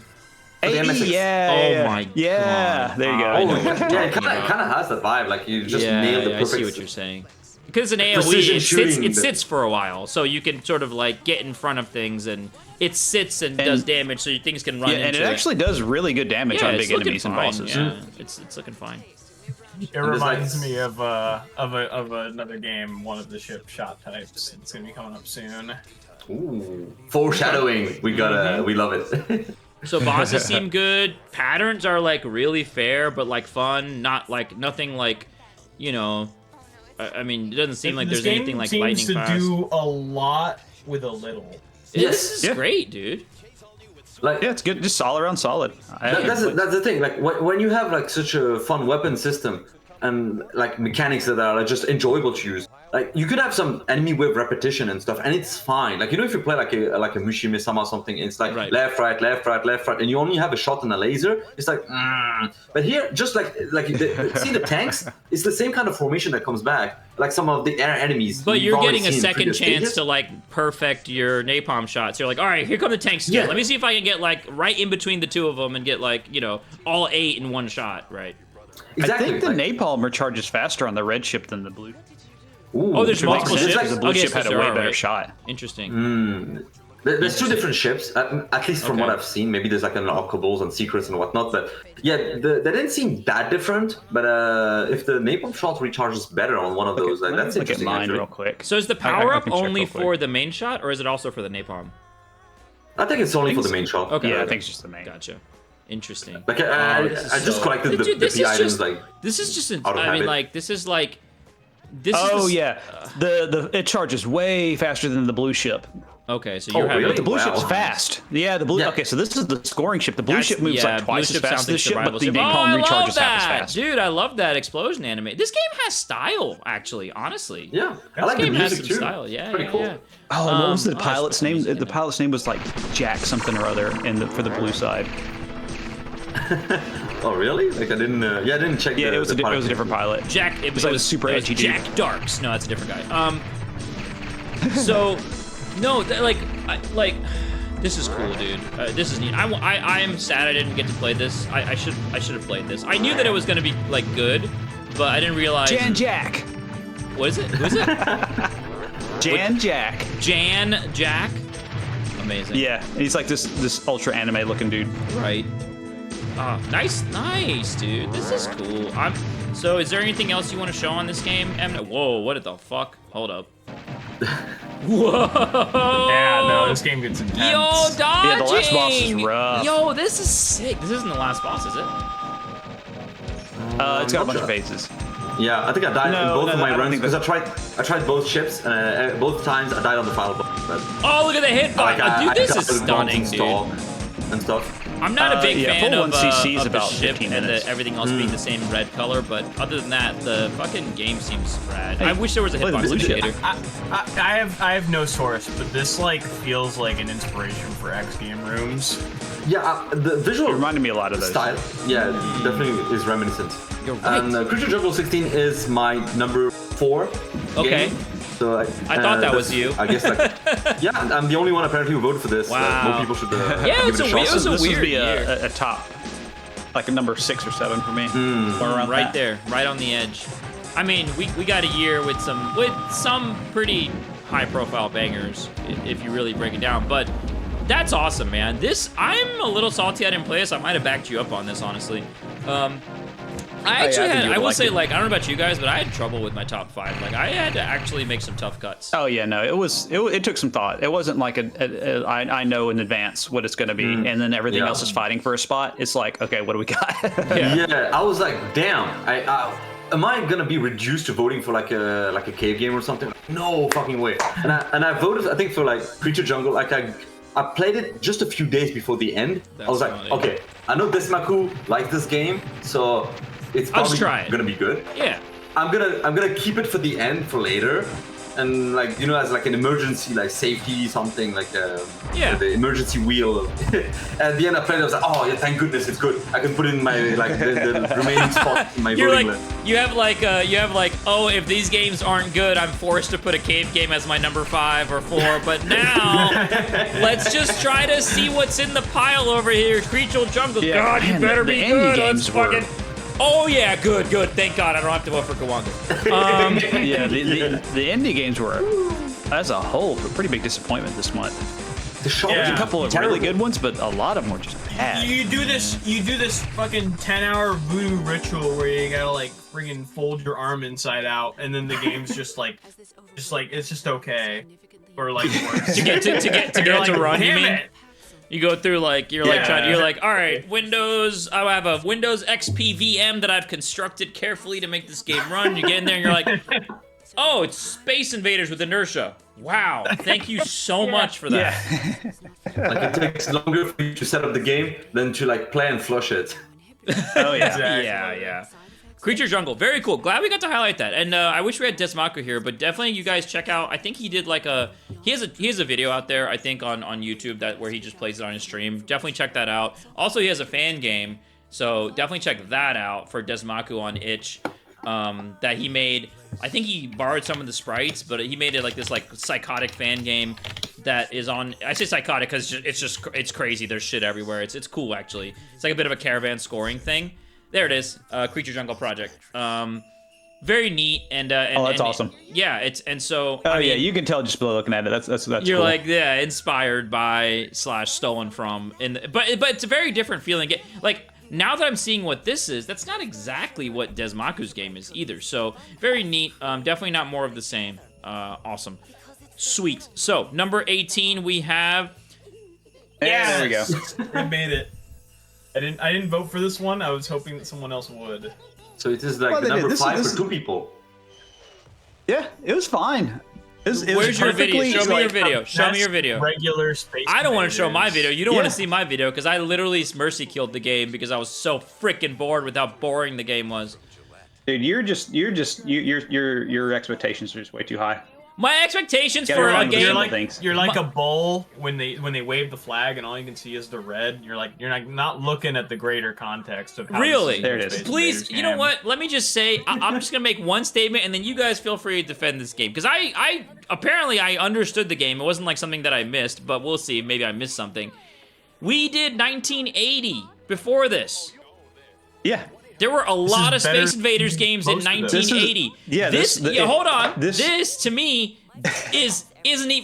For the MSX. Yeah. Oh my Yeah, God. there you go. I know what you're Yeah, it talking kind about. of has that vibe. Like you just Yeah, nailed the I perfect. see what you're saying. Because an AOE, Precision it shooting. sits for a while, so you can sort of like get in front of things, and it sits and does damage, so your things can run Yeah, into and it actually does really good damage yeah, on it's big looking enemies and fine, bosses. Yeah, it's looking fine. It reminds me of another game, one of the ship shot types. It's gonna be coming up soon. Ooh, foreshadowing. We love it. So bosses seem good. Patterns are like really fair, but like fun. Not like nothing like, you know. I mean, it doesn't seem like This there's game anything like seems lightning to fast. do a lot with a little. This is Yeah. great, dude. Like Yeah, it's good. Just all around solid. that's the thing. Like when you have like such a fun weapon system and like mechanics that are like, just enjoyable to use. Like you could have some enemy wave repetition and stuff, and it's fine. Like if you play like a Mushimi-sama or something, it's like Right. left, right, left, right, left, right, and you only have a shot and a laser. It's like, but here, just like see the tanks, it's the same kind of formation that comes back. Like some of the air enemies. But we've you're already getting a seen in second previous chance stages. to like perfect your napalm shots. You're like, all right, here come the tanks again. Yeah. Let me see if I can get like right in between the two of them and get like all 8 in one shot, right? Exactly. I think the like, napalm recharges faster on the red ship than the blue. ooh, Oh, there's which makes multiple sense. ships? Because the blue Okay, ship so had a there way are, better right? shot. Interesting. There's 2 different ships, at least from what Okay. I've seen. Maybe there's like unlockables and secrets and whatnot, but yeah, they didn't seem that different. But if the napalm shot recharges better on one of those, like, that's Look at interesting. mine Actually. real quick. So is the I power up can check only real quick. for the main shot, or is it also for the napalm? I think it's only for the main shot. Okay. Yeah, I think it's just the main. Gotcha. Interesting. Like Oh, I this is just so- collected Dude, the this P is items just- like. This is just. Out of I mean, habit. like this is like. This Oh is yeah, the it charges way faster than the blue ship. Okay, so you're Oh, having really? The blue Wow. ship's fast. Yeah, the blue. Yeah. Okay, so this is the scoring ship. The blue That's- ship moves yeah, like twice blue as ship fast as sounds this like ship, survival but the ship. napalm I love recharges half as that, fast. dude. I love that explosion anime. This game has style, actually. Honestly. Yeah, I This like the game has music some too. style. Yeah, Pretty yeah, cool. yeah. Oh, and what was the I pilot's suppose name? music in The there. pilot's name was like Jack something or other for the blue side. Oh really? Like I didn't. Yeah, I didn't check. Yeah, the, it was a the different pilot. Jack. It was like a super it was edgy dude. Jack Darks. No, that's a different guy. So, no, this is cool, dude. This is neat. I am sad I didn't get to play this. I should have played this. I knew that it was gonna be like good, but I didn't realize. Jan Jack. What is it? Who is it? Jan Jack. Jan Jack. Amazing. Yeah, he's like this ultra anime looking dude. Right. Oh, nice, dude. This is cool. So, is there anything else you want to show on this game? Whoa, what the fuck? Hold up. Whoa! Yeah, no, this game gets intense. Yo, dodging! Yeah, the last boss is rough. Yo, this is sick. This isn't the last boss, is it? It's got a bunch of phases. Yeah, I think I died No, in both no, of no, my I don't runs think because I tried both ships and both times I died on the final boss. But Oh, look at the hitbox. Dude, this is stunning, dude. And stuff. I'm not a big yeah, fan full of, 1cc is of the about ship 15 and minutes. everything else being the same red color, but other than that, the fucking game seems rad. I wish there was a look at hitbox this indicator. I have no source, but this like feels like an inspiration for X game rooms. Yeah, the visual It reminded me a lot of those. style, yeah, definitely is reminiscent. You're right. And Crucial Jungle 16 is my number 4 Okay. game. So I thought that was you. I guess yeah, I'm the only one apparently who voted for this. Wow. More people should Yeah, give it a shot. it was a This weird would be year. a top, like a number 6 or 7 for me. Or around Right that. there, right on the edge. I mean, we got a year with some pretty high-profile bangers, if you really break it down. But that's awesome, man. I'm a little salty I didn't play this. I might have backed you up on this, honestly. I actually think you would I will like say, it. like, I don't know about you guys, but I had trouble with my top 5. Like, I had to actually make some tough cuts. Oh yeah, no, it took some thought. It wasn't like I know in advance what it's going to be, and then everything Yeah. else is fighting for a spot. It's like, okay, what do we got? Yeah, I was like, damn. Am I gonna be reduced to voting for like a cave game or something? No fucking way. And I voted, I think, for like Creature Jungle. Like I played it just a few days before the end. I was like, funny. okay, I know Desmaku likes this game, so it's I'll just probably try it. gonna be good. Yeah. I'm gonna keep it for the end for later, and like as like an emergency like safety something like Yeah. the emergency wheel. At the end I played it, I was like, oh yeah, thank goodness it's good. I can put it in my like the remaining spot in my You're voting like, list. you have like, oh, if these games aren't good, I'm forced to put a cave game as my number 5 or 4. But now, let's just try to see what's in the pile over here. Creature Jungle. Yeah, God, you man, better the be indie good. Let's games were- fucking. Oh yeah, good. Thank God, I don't have to vote for Kawanga. Yeah, the indie games were, as a whole, a pretty big disappointment this month. The shot Yeah. was A couple of terrible. really good ones, but a lot of them were just bad. You do this fucking 10-hour voodoo ritual where you gotta like friggin' fold your arm inside out, and then the game's just like it's just okay, or like worse. to get You're to like, run, you damn mean? it. You go through like you're like Yeah. trying. You're like, all right, Windows. I have a Windows XP VM that I've constructed carefully to make this game run. You get in there and you're like, oh, it's Space Invaders with inertia. Wow, thank you so much for that. Like it takes longer for you to set up the game than to like play and flush it. Oh yeah. Exactly. Yeah. Creature Jungle, very cool. Glad we got to highlight that. And I wish we had Desmaku here, but definitely you guys check out. I think he did like he has a video out there, I think on YouTube where he just plays it on his stream. Definitely check that out. Also, he has a fan game, so definitely check that out for Desmaku on itch. That he made. I think he borrowed some of the sprites, but he made it like this like psychotic fan game that is on. I say psychotic because it's crazy. There's shit everywhere. It's cool actually. It's like a bit of a caravan scoring thing. There it is, Creature Jungle Project. Very neat and Oh, that's and- awesome. Yeah, Oh I mean, yeah, you can tell just by looking at it. That's you're cool. like, yeah, inspired by / stolen from. But it's a very different feeling. Like now that I'm seeing what this is, that's not exactly what Desmaku's game is either. So very neat. Definitely not more of the same. Awesome. Sweet. So number 18 we have. Yeah, there we go. We made it. I didn't vote for this one. I was hoping that someone else would. So it is like Well, the they did. number This is- 5 this for 2 people. Yeah, it was fine. It was Where's your video? perfectly, Show me your like, video. Show me your video. Regular Space. I don't want to show my Invaders. video. You don't want Yeah. to see my video because I literally mercy killed the game because I was so freaking bored with how boring the game was. Dude, your expectations are just way too high. My expectations Gotta for a remember, game. you're You're like My- a bull when they wave the flag and all you can see is the red. You're not looking at the greater context of how Really? this is There a it is. Space Please, Invaders you know game. what? Let me just say, I'm just gonna make one statement, and then you guys feel free to defend this game because I apparently I understood the game. It wasn't like something that I missed, but we'll see. Maybe I missed something. We did 1980 before this. Yeah. There were a lot of is better Space Invaders games in most of them. 1980. This is- yeah, hold on. this- This to me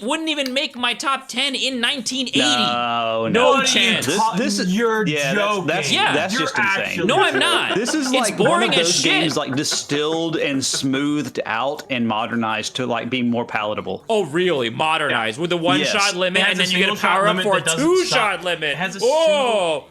wouldn't even make my top 10 in 1980. No, No What are you chance. This is You're yeah, joking. That's Yeah. that's You're just insane. actually No, I'm not. This is It's like one boring of as those shit. games like distilled and smoothed out and modernized to like be more palatable. Oh, really? Modernized with a one-shot Yes. limit, It has and a then you get a single-shot power up limit for a that doesn't two-shot suck. limit. It has a Whoa!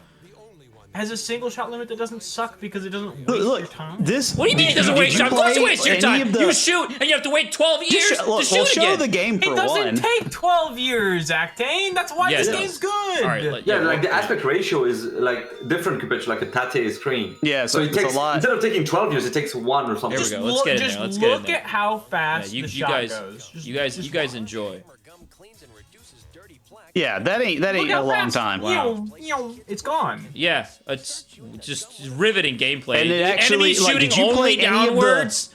Has a single shot limit that doesn't suck because it doesn't waste Look, your look, time. this. What do you mean it doesn't did waste you time? Of course it play wastes your any time. of the- You shoot, and you have to wait 12 years Just to look, shoot we'll show again. the game for It doesn't one. take 12 years, Actane. That's why Yeah, this it does. game's good. All right, Yeah, like the aspect ratio is like different compared to like a Tate screen. Yeah, so it it's a takes lot. instead of taking 12 years, it takes 1 or something. There we Just go. Let's look, get in just there. Let's get in look there. at how Yeah, fast you the shot guys, goes. Just- you guys just enjoy. Yeah, that ain't look a how long fast- time. Wow. It's gone. Yeah, it's just riveting gameplay. And it actually, Enemies like, shooting did you play only any of the- downwards.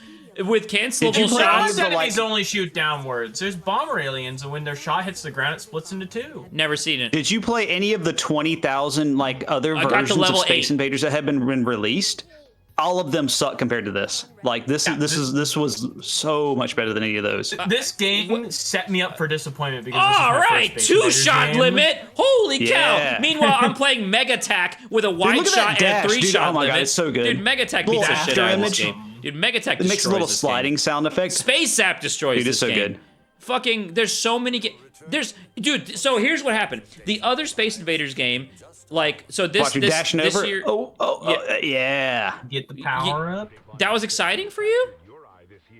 with cancelable you play shots. the, like- Enemies only shoot downwards. There's bomber aliens, and when their shot hits the ground, it splits into two. Never seen it. Did you play any of the 20,000 like other I got to versions of level Space 8. Invaders that have been released? All of them suck compared to this. Like this was so much better than any of those. This game set me up for disappointment because All this is my right, first Space Invaders 2-shot game. limit. Holy Yeah. cow! Meanwhile, I'm playing Mega Attack with a wide look at shot that and a dash, dude. 3-shot Oh my limit. God, it's so good. Dude, Mega Attack Little beats the shit after out of this image. game. Dude, Mega Attack It makes a little this sliding game. sound effect. Space Zap destroys Dude, it's this so game. good. Fucking, there's so many. Dude. So here's what happened. The other Space Invaders game, like, so this Watch you this, dashing this over. year, Yeah. Get the power up. that was exciting for you.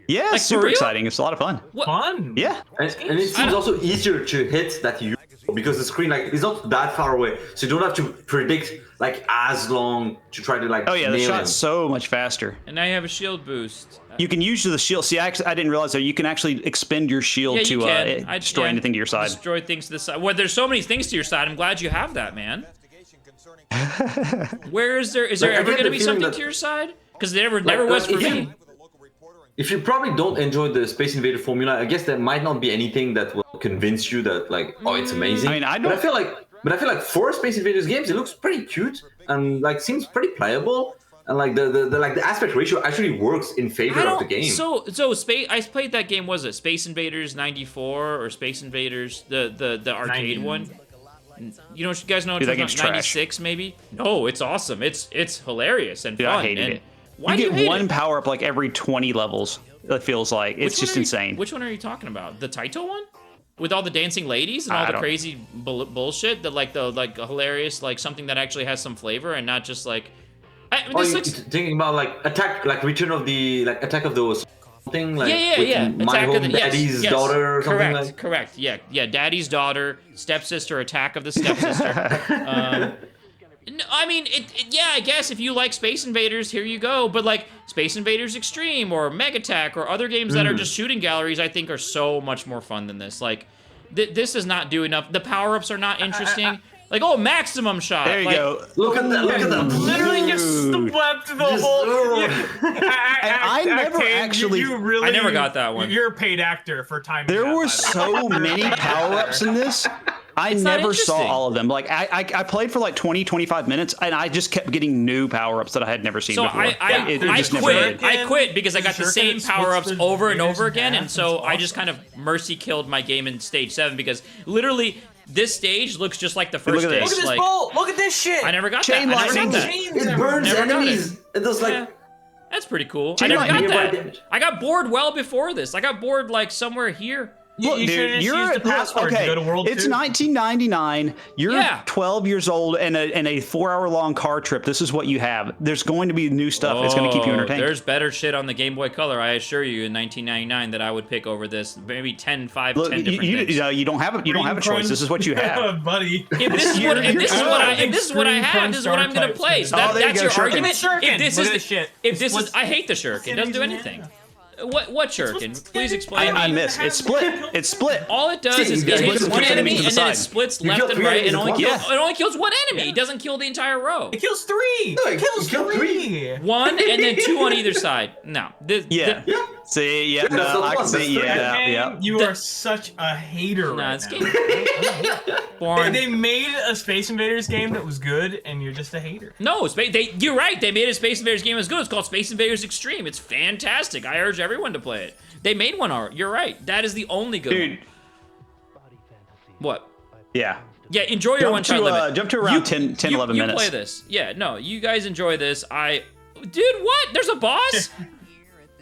Yeah, Like, for super real? exciting. It's a lot of fun. Fun. Yeah. And it seems also easier to hit that you because the screen like is not that far away, so you don't have to predict like as long to try to like. Oh yeah, the nail shot's him. so much faster. And now you have a shield boost. You can use the shield. See, I didn't realize that you can actually expend your shield Yeah, you to can. destroy anything to your side. Destroy things to the side. Well, there's so many things to your side. I'm glad you have that, man. Where is there? Is there Like, I ever get going to the be feeling something that- to your side? Because there never Like, was for if me. If you probably don't enjoy the Space Invader formula, I guess there might not be anything that will convince you that like, oh, it's amazing. I mean, I But I don't- feel like for Space Invaders games, it looks pretty cute and like seems pretty playable. And like the aspect ratio actually works in favor of the game. So space. I played that game. Was it Space Invaders '94 or Space Invaders the arcade 90. one? You know, you guys know Dude, that it's game's trash. '96 maybe. No, it's awesome. It's hilarious and Dude, fun. I hated and it. Why you do get you hate one it? power up like every 20 levels. It feels like it's Which just one are you- insane. Which one are you talking about? The Taito one? With all the dancing ladies and all I the don't- crazy bullshit that like hilarious like something that actually has some flavor and not just like Oh, this you looks thinking about like Return of the Attack of the something like yeah. with My Attack Home of the Daddy's yes. daughter or something Correct, like. correct. Yeah, Daddy's daughter, stepsister, Attack of the Stepsister. No, I mean, yeah, I guess if you like Space Invaders, here you go. But like Space Invaders Extreme or Mega Attack or other games that are just shooting galleries, I think are so much more fun than this. Like, this does not do enough. The power-ups are not interesting. Like, oh, maximum shot. There you like, go. Look at that! Look at that! Literally just Dude. swept the Just- whole. I never actually- You really, I never got that one. You're a paid actor for time. There were were so many power-ups in this. I It's not never saw interesting. all of them. Like I played for like 20, 25 minutes, and I just kept getting new power-ups that I had never seen So before. I just never quit. ended. I quit because I got the Shuriken same splits power-ups the over and invaders over in again, half. and so It's I just kind of mercy killed my game in stage 7 because literally this stage looks just like the first Look at stage. this. Look at this like, bolt! Look at this shit! I never got Chain that. I never lightning. got that. Chains It burns Never got enemies. It does like. Yeah. That's pretty cool. Chain I never got lightning. Nearby that. damage. I got bored well before this. I got bored like somewhere here. Look, you should dude, just use the password okay. to go to World It's 2. 1999. You're Yeah. 12 years old and a 4-hour-long car trip. This is what you have. There's going to be new stuff. It's going to keep you Oh, entertained. There's better shit on the Game Boy Color, I assure you, in 1999 that I would pick over this. Maybe 10, 5, Look, 10 different things. you don't have a choice. This is what you have. buddy. If this is what I have, this is what I'm gonna play. So Oh, there you that's go, your Shuriken. argument. Shuriken. If this Look is at this shit. if this is, What's- I hate the Shuriken. It doesn't do anything. What Shuriken? Please explain. I to me. missed. It's split. It's split. All it does See, is you it guys hits put one the enemy enemies to and the then it side. splits You left killed and three right, enemies and at only once. kills, it only kills one enemy. It doesn't kill the entire row. It kills 3. No, It kills it killed 3. One and then 2 on either side. No. Yeah. Yeah. See, yeah, That's no, the I can one, see, that's the yeah, Man, yeah. you are such a hater Nah, right this now. game boring. They made a Space Invaders game that was good, and you're just a hater. No, you're right. They made a Space Invaders game as good. It's called Space Invaders Extreme. It's fantastic. I urge everyone to play it. They made one already. You're right. That is the only good Dude, one. What? yeah. Yeah, enjoy your Jump one-shot to, limit. jump to around 10, 11 you minutes. play this. Yeah, no, you guys enjoy this. Dude, what? There's a boss?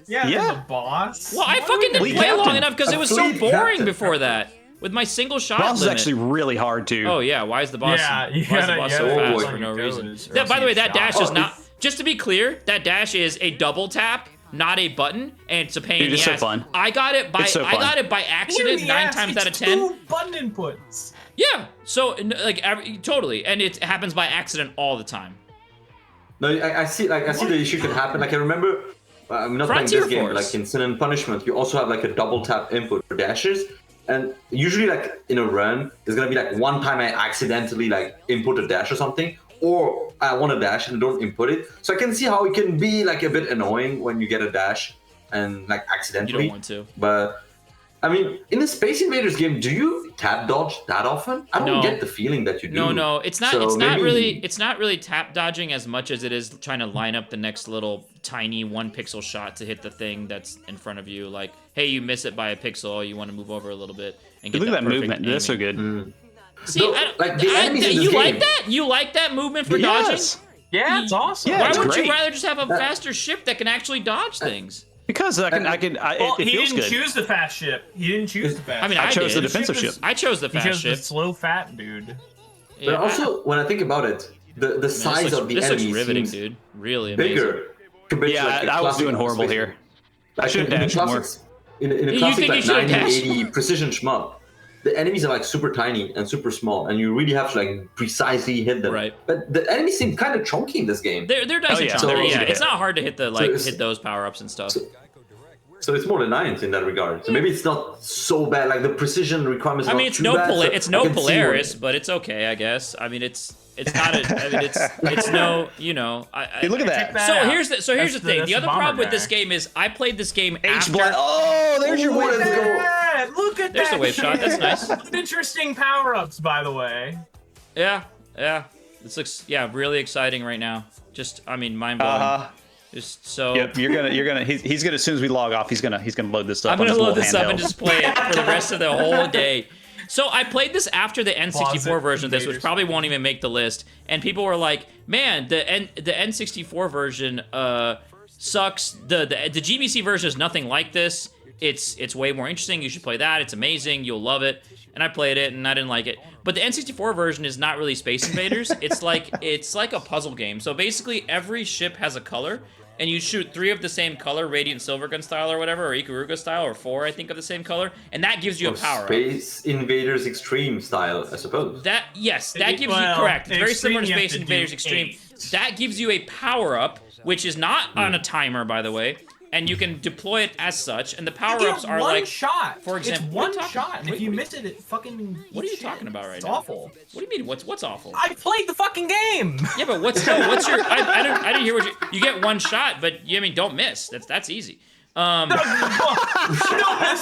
Yeah, Yeah. there's a boss. Well, I fucking didn't Fleet play long captain. enough because A it was so fleet boring captain. before that. With my single shot Boss is limit. actually really hard too. Oh yeah, why is the boss? Yeah, you why is the gotta- boss you so gotta fast know for where no he reason? goes, or Yeah, else by the you way, get that dash shot. is not. Just to be clear, that dash is a double tap, not a button, and it's a pain Dude, in the it's so ass. fun. I got it by It's so I fun. got it by Pain in accident the 9 ass, times it's out of 10. 2 button inputs. Yeah. So like totally, and it happens by accident all the time. No, I see the issue can happen. Like I remember, I'm not Frontier playing this game, but Force. like in Sin and Punishment, you also have like a double tap input for dashes, and usually like in a run, there's gonna be like one time I accidentally like input a dash or something, or I want a dash and don't input it. So I can see how it can be like a bit annoying when you get a dash and like You accidentally. don't want to. But I mean, in the Space Invaders game, do you tap dodge that often? I don't No. get the feeling that you do. No, it's not. So It's not maybe- really. It's not really tap dodging as much as it is trying to line up the next little tiny 1-pixel shot to hit the thing that's in front of you. Like, hey, you miss it by a pixel, you want to move over a little bit and get Look at that perfect movement. That's so aiming. good. See, No, I, like, the enemies in this you like game- that? You like that movement for Yes. Yeah, it's awesome. Yeah, dodging? it's Why wouldn't great. you rather just have a faster ship that can actually dodge things? Because Well, it he feels didn't good. choose the fast ship. He didn't choose the fast I mean, ship. I chose the did. defensive ship. I chose the He fast chose ship. the slow fat dude. But Yeah, also, when I think about it, the size this looks, of the this looks enemies riveting, seems dude. Really amazing. bigger. compared to, Yeah, like, a I was classic doing horrible Space here. Invaders. I should have in a dashed more. classic- In a You classic think you like should have dashed? 1980 precision shmup, the enemies are like super tiny and super small, and you really have to like precisely hit them. Right. But the enemies seem kind of chunky in this game. They're nice and yeah. chunky. So- Yeah, easy to it's hit. not hard to hit the it's- hit those power ups and stuff. So it's more than 9 in that regard. So maybe it's not so bad. Like the precision requirements. I are mean, not it's too no bad, so it's I no can see Polaris, what- but it's okay, I guess. I mean, it's not a. I mean, it's no. You know. Hey, look at that. that. So out. here's the That's thing. that's The other bomber problem with guy. this game is I played this game H after. blood. Oh, there's your Ooh, win. let's go. Yeah, look at There's that. the wave shot. That's nice. Interesting power-ups, by the way. Yeah. This looks really exciting right now. Just I mean, mind blowing. Just so. Yep, you're gonna. He's gonna. As soon as we log off, he's gonna load this up. I'm on gonna his load little this up and handheld. just play it for the rest of the whole day. So I played this after the N64 Closet version of this, which invaders. probably won't even make the list. And people were like, "Man, the N64 version sucks. The GBC version is nothing like this. It's way more interesting. You should play that. It's amazing. You'll love it." And I played it, and I didn't like it. But the N64 version is not really Space Invaders. it's like a puzzle game. So basically, every ship has a color, and you shoot 3 of the same color, Radiant Silvergun style or whatever, or Ikaruga style, or 4, I think, of the same color, and that gives you a power up. Space Invaders Extreme style, I suppose. That gives you Well, correct. It's very Extreme, similar to you have Space to do Invaders Extreme. 8. That gives you a power up, which is not on a timer, by the way, and you can deploy it as such. And the power ups are one like, shot. for example, it's what are one you talking- shot, and wait, if you what- miss it, it fucking. What are you eats shit. talking about right It's now? awful. What do you mean? What's awful? I played the fucking game. Yeah, but what's your? I didn't hear what you get one shot, but I mean, don't miss. That's easy. Don't miss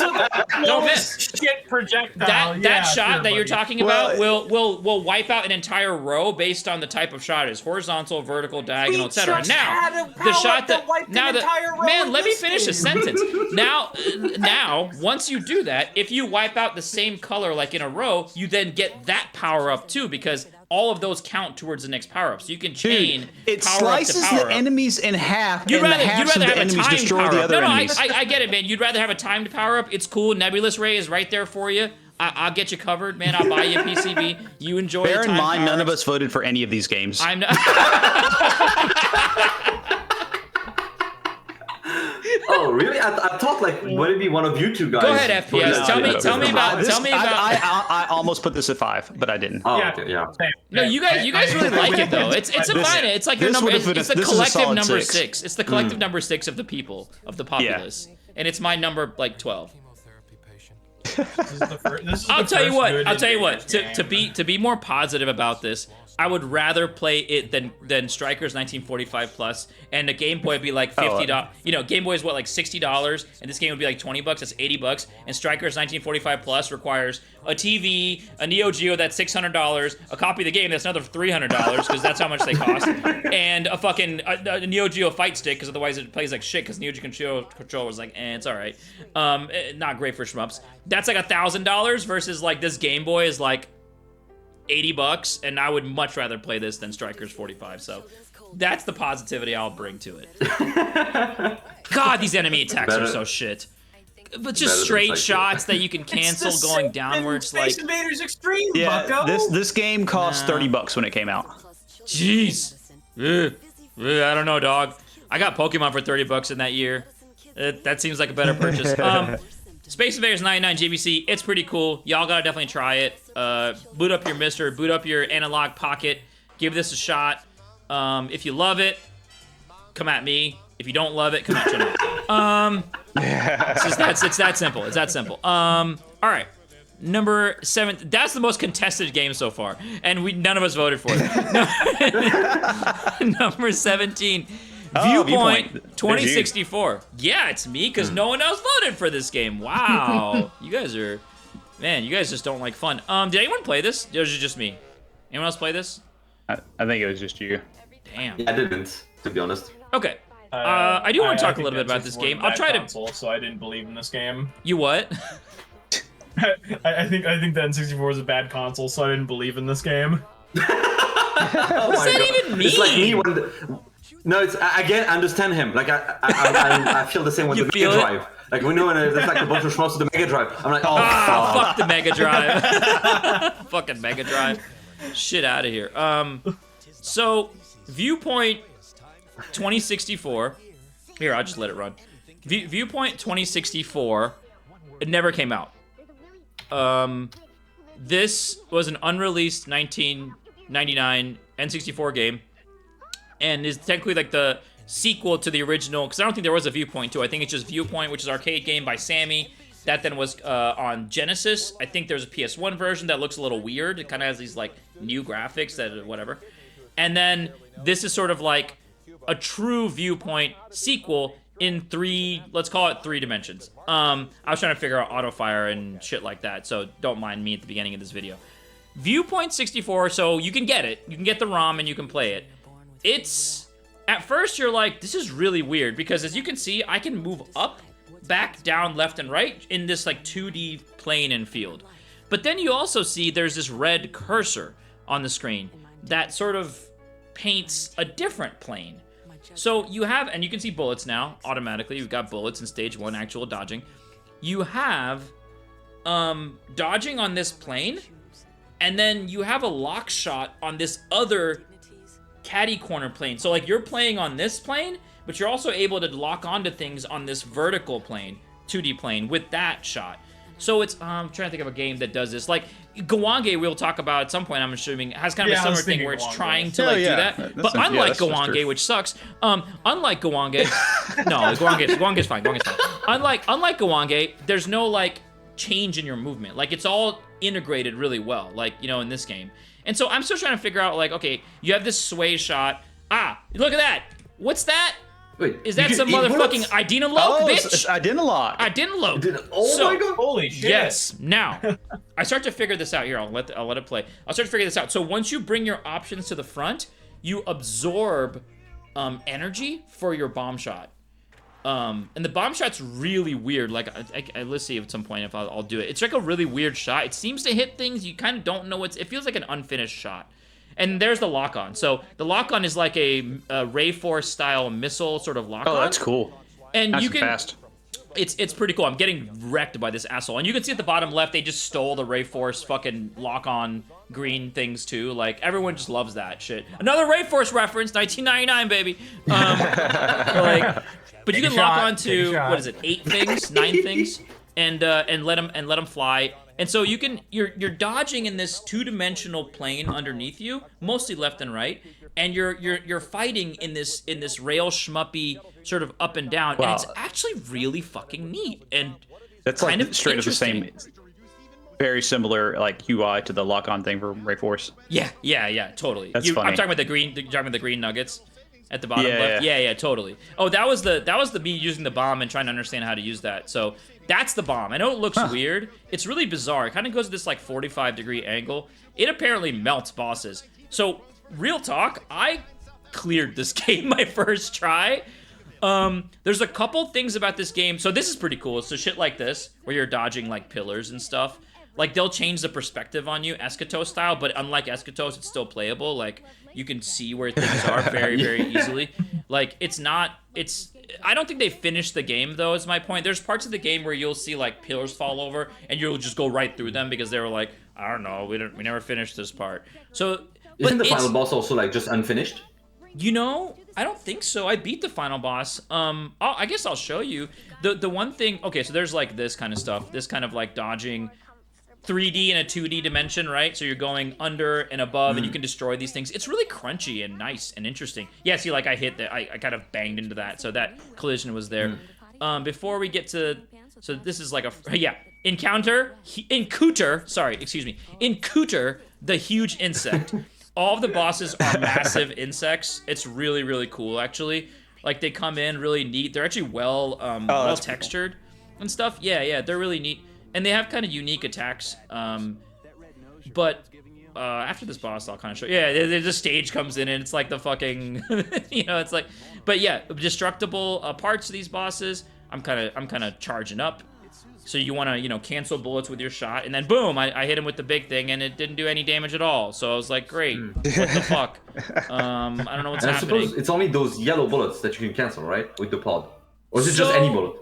with that Don't miss. shit projectile. That Yeah, shot sure, that you're buddy. talking Well, about will wipe out an entire row based on the type of shot it is horizontal, vertical, diagonal, We etc. just Now had a the power shot up that wiped an now the entire row man in let me this finish a game. sentence. Now once you do that, if you wipe out the same color like in a row, you then get that power up too because all of those count towards the next power up. So you can chain It power slices up to power the up. enemies in half, You'd and rather, the halves of the have a enemies timed destroy power the up. other No, enemies. I get it, man. You'd rather have a timed power up. It's cool. Nebulous Ray is right there for you. I'll get you covered, man. I'll buy you a PCB. You enjoy Bear the in timed mind, none of power-ups. us voted for any of these games. I'm not. Oh, really? I thought like would it be one of you two guys? Go ahead, FPS. voted Tell for me- it? tell me about- tell me about- I almost put this at 5, but I didn't. Oh, Yeah. okay, yeah. Same. No, you guys really like it though. It's a This- fine. It's like your this number. would've been It's a- the this is a collective solid number 6. 6. It's the collective number 6 of the people of the populace, and it's my number like 12. This is the I'll tell you first what. good I'll tell you what. Invaders game. To be more positive about this, I would rather play it than Strikers 1945 Plus, and the Game Boy would be like $50. You know, Game Boy is what, like $60, and this game would be like $20. That's $80. And Strikers 1945 Plus requires a TV, a Neo Geo that's $600, a copy of the game that's another $300 because that's how much they cost, and a fucking a Neo Geo fight stick because otherwise it plays like shit because Neo Geo control was like, it's all right, not great for shmups. That's like $1,000 versus like this Game Boy is like $80, and I would much rather play this than Strikers 45. So that's the positivity I'll bring to it. God, these enemy attacks are Better- so shit. But better just than straight Psycho. shots that you can It's cancel the going same downwards. Space Like, Invaders Extreme, Yeah, bucko. this game cost $30 when it came out. jeez. I don't know, dog. I got Pokemon for $30 in that year. That seems like a better purchase. Space Invaders 99 GBC, it's pretty cool. Y'all gotta definitely try it. Boot up your Mister, boot up your Analog Pocket. Give this a shot. If you love it, come at me. If you don't love it, come at Shmup. It's that simple. It's that simple. All right. Number 7. That's the most contested game so far, and none of us voted for it. Number 17. Oh, Viewpoint Viewpoint. 2064. Yeah, it's me because no one else voted for this game. Wow. You guys are, man, you guys just don't like fun. Did anyone play this? Or was it just me? Anyone else play this? I think it was just you. Damn. Yeah, I didn't, to be honest. Okay. I do want to talk a think little bit about N64 this was game. a I'll bad try to. console, so I didn't believe in this game. You what? I think the N64 was a bad console, so I didn't believe in this game. Oh What's my that God. even mean? It's like me when no, it's again. I understand him. Like I feel the same with You the feel Mega it? Drive. Like we know when there's like a bunch of Shmups with the Mega Drive. I'm like, oh, Fuck the Mega Drive. Fucking Mega Drive. Shit out of here. So Viewpoint 2064. Here, I'll just let it run. Viewpoint 2064. It never came out. This was an unreleased 1999 N64 game, and is technically like the sequel to the original. Because I don't think there was a Viewpoint 2. I think it's just Viewpoint, which is an arcade game by Sammy. That then was on Genesis. I think there's a PS1 version that looks a little weird. It kind of has these like new graphics that whatever. And then this is sort of like a true Viewpoint sequel in let's call it 3 dimensions. I was trying to figure out auto fire and shit like that, so don't mind me at the beginning of this video. Viewpoint 64, so you can get it. You can get the ROM and you can play it. It's, at first you're like, this is really weird, because as you can see, I can move up, back, down, left, and right in this like 2D plane and field. But then you also see there's this red cursor on the screen that sort of paints a different plane. So you have, and you can see bullets now, automatically. You've got bullets in stage 1, actual dodging. You have dodging on this plane, and then you have a lock shot on this other catty corner plane. So like you're playing on this plane, but you're also able to lock onto things on this vertical plane, 2D plane, with that shot. So it's, I'm trying to think of a game that does this. Like, Gawange, we'll talk about at some point, I'm assuming, has kind of a similar thing where it's trying to, like, do that. But unlike Gawange, which sucks, unlike Gawange, no, Gawange's fine, Gawange's fine. Unlike Gawange, there's no, like, change in your movement. Like, it's all integrated really well, like, you know, in this game. And so I'm still trying to figure out, like, okay, you have this sway shot. Ah, look at that. What's that? Wait, is that some motherfucking Idinalope, bitch? It's Idinalope. Idinalope. Oh my God! Holy shit! Yes. Now, I start to figure this out. Here, I'll let it play. I'll start to figure this out. So once you bring your options to the front, you absorb energy for your bomb shot. And the bomb shot's really weird. Like, let's see at some point if I'll do it. It's like a really weird shot. It seems to hit things you kind of don't know it feels like an unfinished shot. And there's the lock-on. So the lock-on is like a Ray Force style missile sort of lock-on. Oh, that's cool. And Nice you and can. fast. It's pretty cool. I'm getting wrecked by this asshole. And you can see at the bottom left, they just stole the Ray Force fucking lock-on green things too. Like, everyone just loves that shit. Another Ray Force reference, 1999, baby. But you can lock on to, what is it, 8 things, 9 things, and let them fly. And so you're dodging in this 2-dimensional plane underneath you, mostly left and right, and you're fighting in this rail shmuppy sort of up and down, Wow. and it's actually really fucking neat and That's kind like of straight up the same, interesting. very similar like UI to the lock-on thing for Ray Force. Yeah, totally. That's funny. I'm talking about the green. You're talking about the green nuggets at the bottom Yeah, left. yeah. Yeah, totally. Oh, that was the me using the bomb and trying to understand how to use that. So that's the bomb. I know it looks weird. It's really bizarre. It kind of goes to this like 45-degree angle. It apparently melts bosses. So real talk, I cleared this game my first try. There's a couple things about this game. So this is pretty cool. So shit like this, where you're dodging like pillars and stuff. Like, they'll change the perspective on you, Eschatos style, but unlike Eschatos, it's still playable. Like, you can see where things are very, very easily. Like, I don't think they finished the game, though, is my point. There's parts of the game where you'll see, like, pillars fall over, and you'll just go right through them because they were like, I don't know, we never finished this part. So, Isn't the final boss also, like, just unfinished? You know, I don't think so. I beat the final boss. I guess I'll show you. The one thing, okay, so there's, like, this kind of stuff. This kind of, like, dodging 3D in a 2D dimension, right? So you're going under and above, and you can destroy these things. It's really crunchy and nice and interesting. Yeah, see, like, I hit that. I kind of banged into that, so that collision was there. Before we get to... So this is like a... Yeah. Incooter, the huge insect. All of the bosses are massive insects. It's really, really cool, actually. Like they come in really neat. They're actually well well textured and stuff. Yeah, they're really neat, and they have kind of unique attacks. But after this boss, I'll kind of show. Yeah, the stage comes in and it's like the fucking, it's like, but yeah, destructible parts of these bosses. I'm kind of charging up. So you want to, cancel bullets with your shot, and then boom, I hit him with the big thing, and it didn't do any damage at all. So I was like, great, what the fuck? I don't know what's and happening. I suppose it's only those yellow bullets that you can cancel, right, with the pod, or is it just any bullet?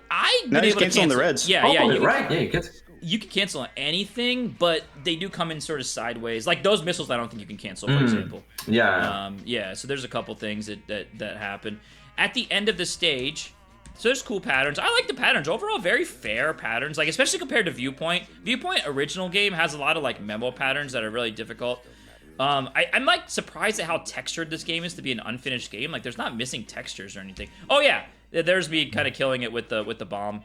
I've No, been he's able to canceling cancel the reds. Yeah, You can. You can cancel anything, but they do come in sort of sideways. Like those missiles, I don't think you can cancel, for example. Yeah. So there's a couple things that happen at the end of the stage. So there's cool patterns. I like the patterns. Overall, very fair patterns. Like, especially compared to Viewpoint. Viewpoint original game has a lot of, like, memo patterns that are really difficult. I'm, like, surprised at how textured this game is to be an unfinished game. Like, there's not missing textures or anything. Oh, yeah. There's me kind of killing it with the bomb.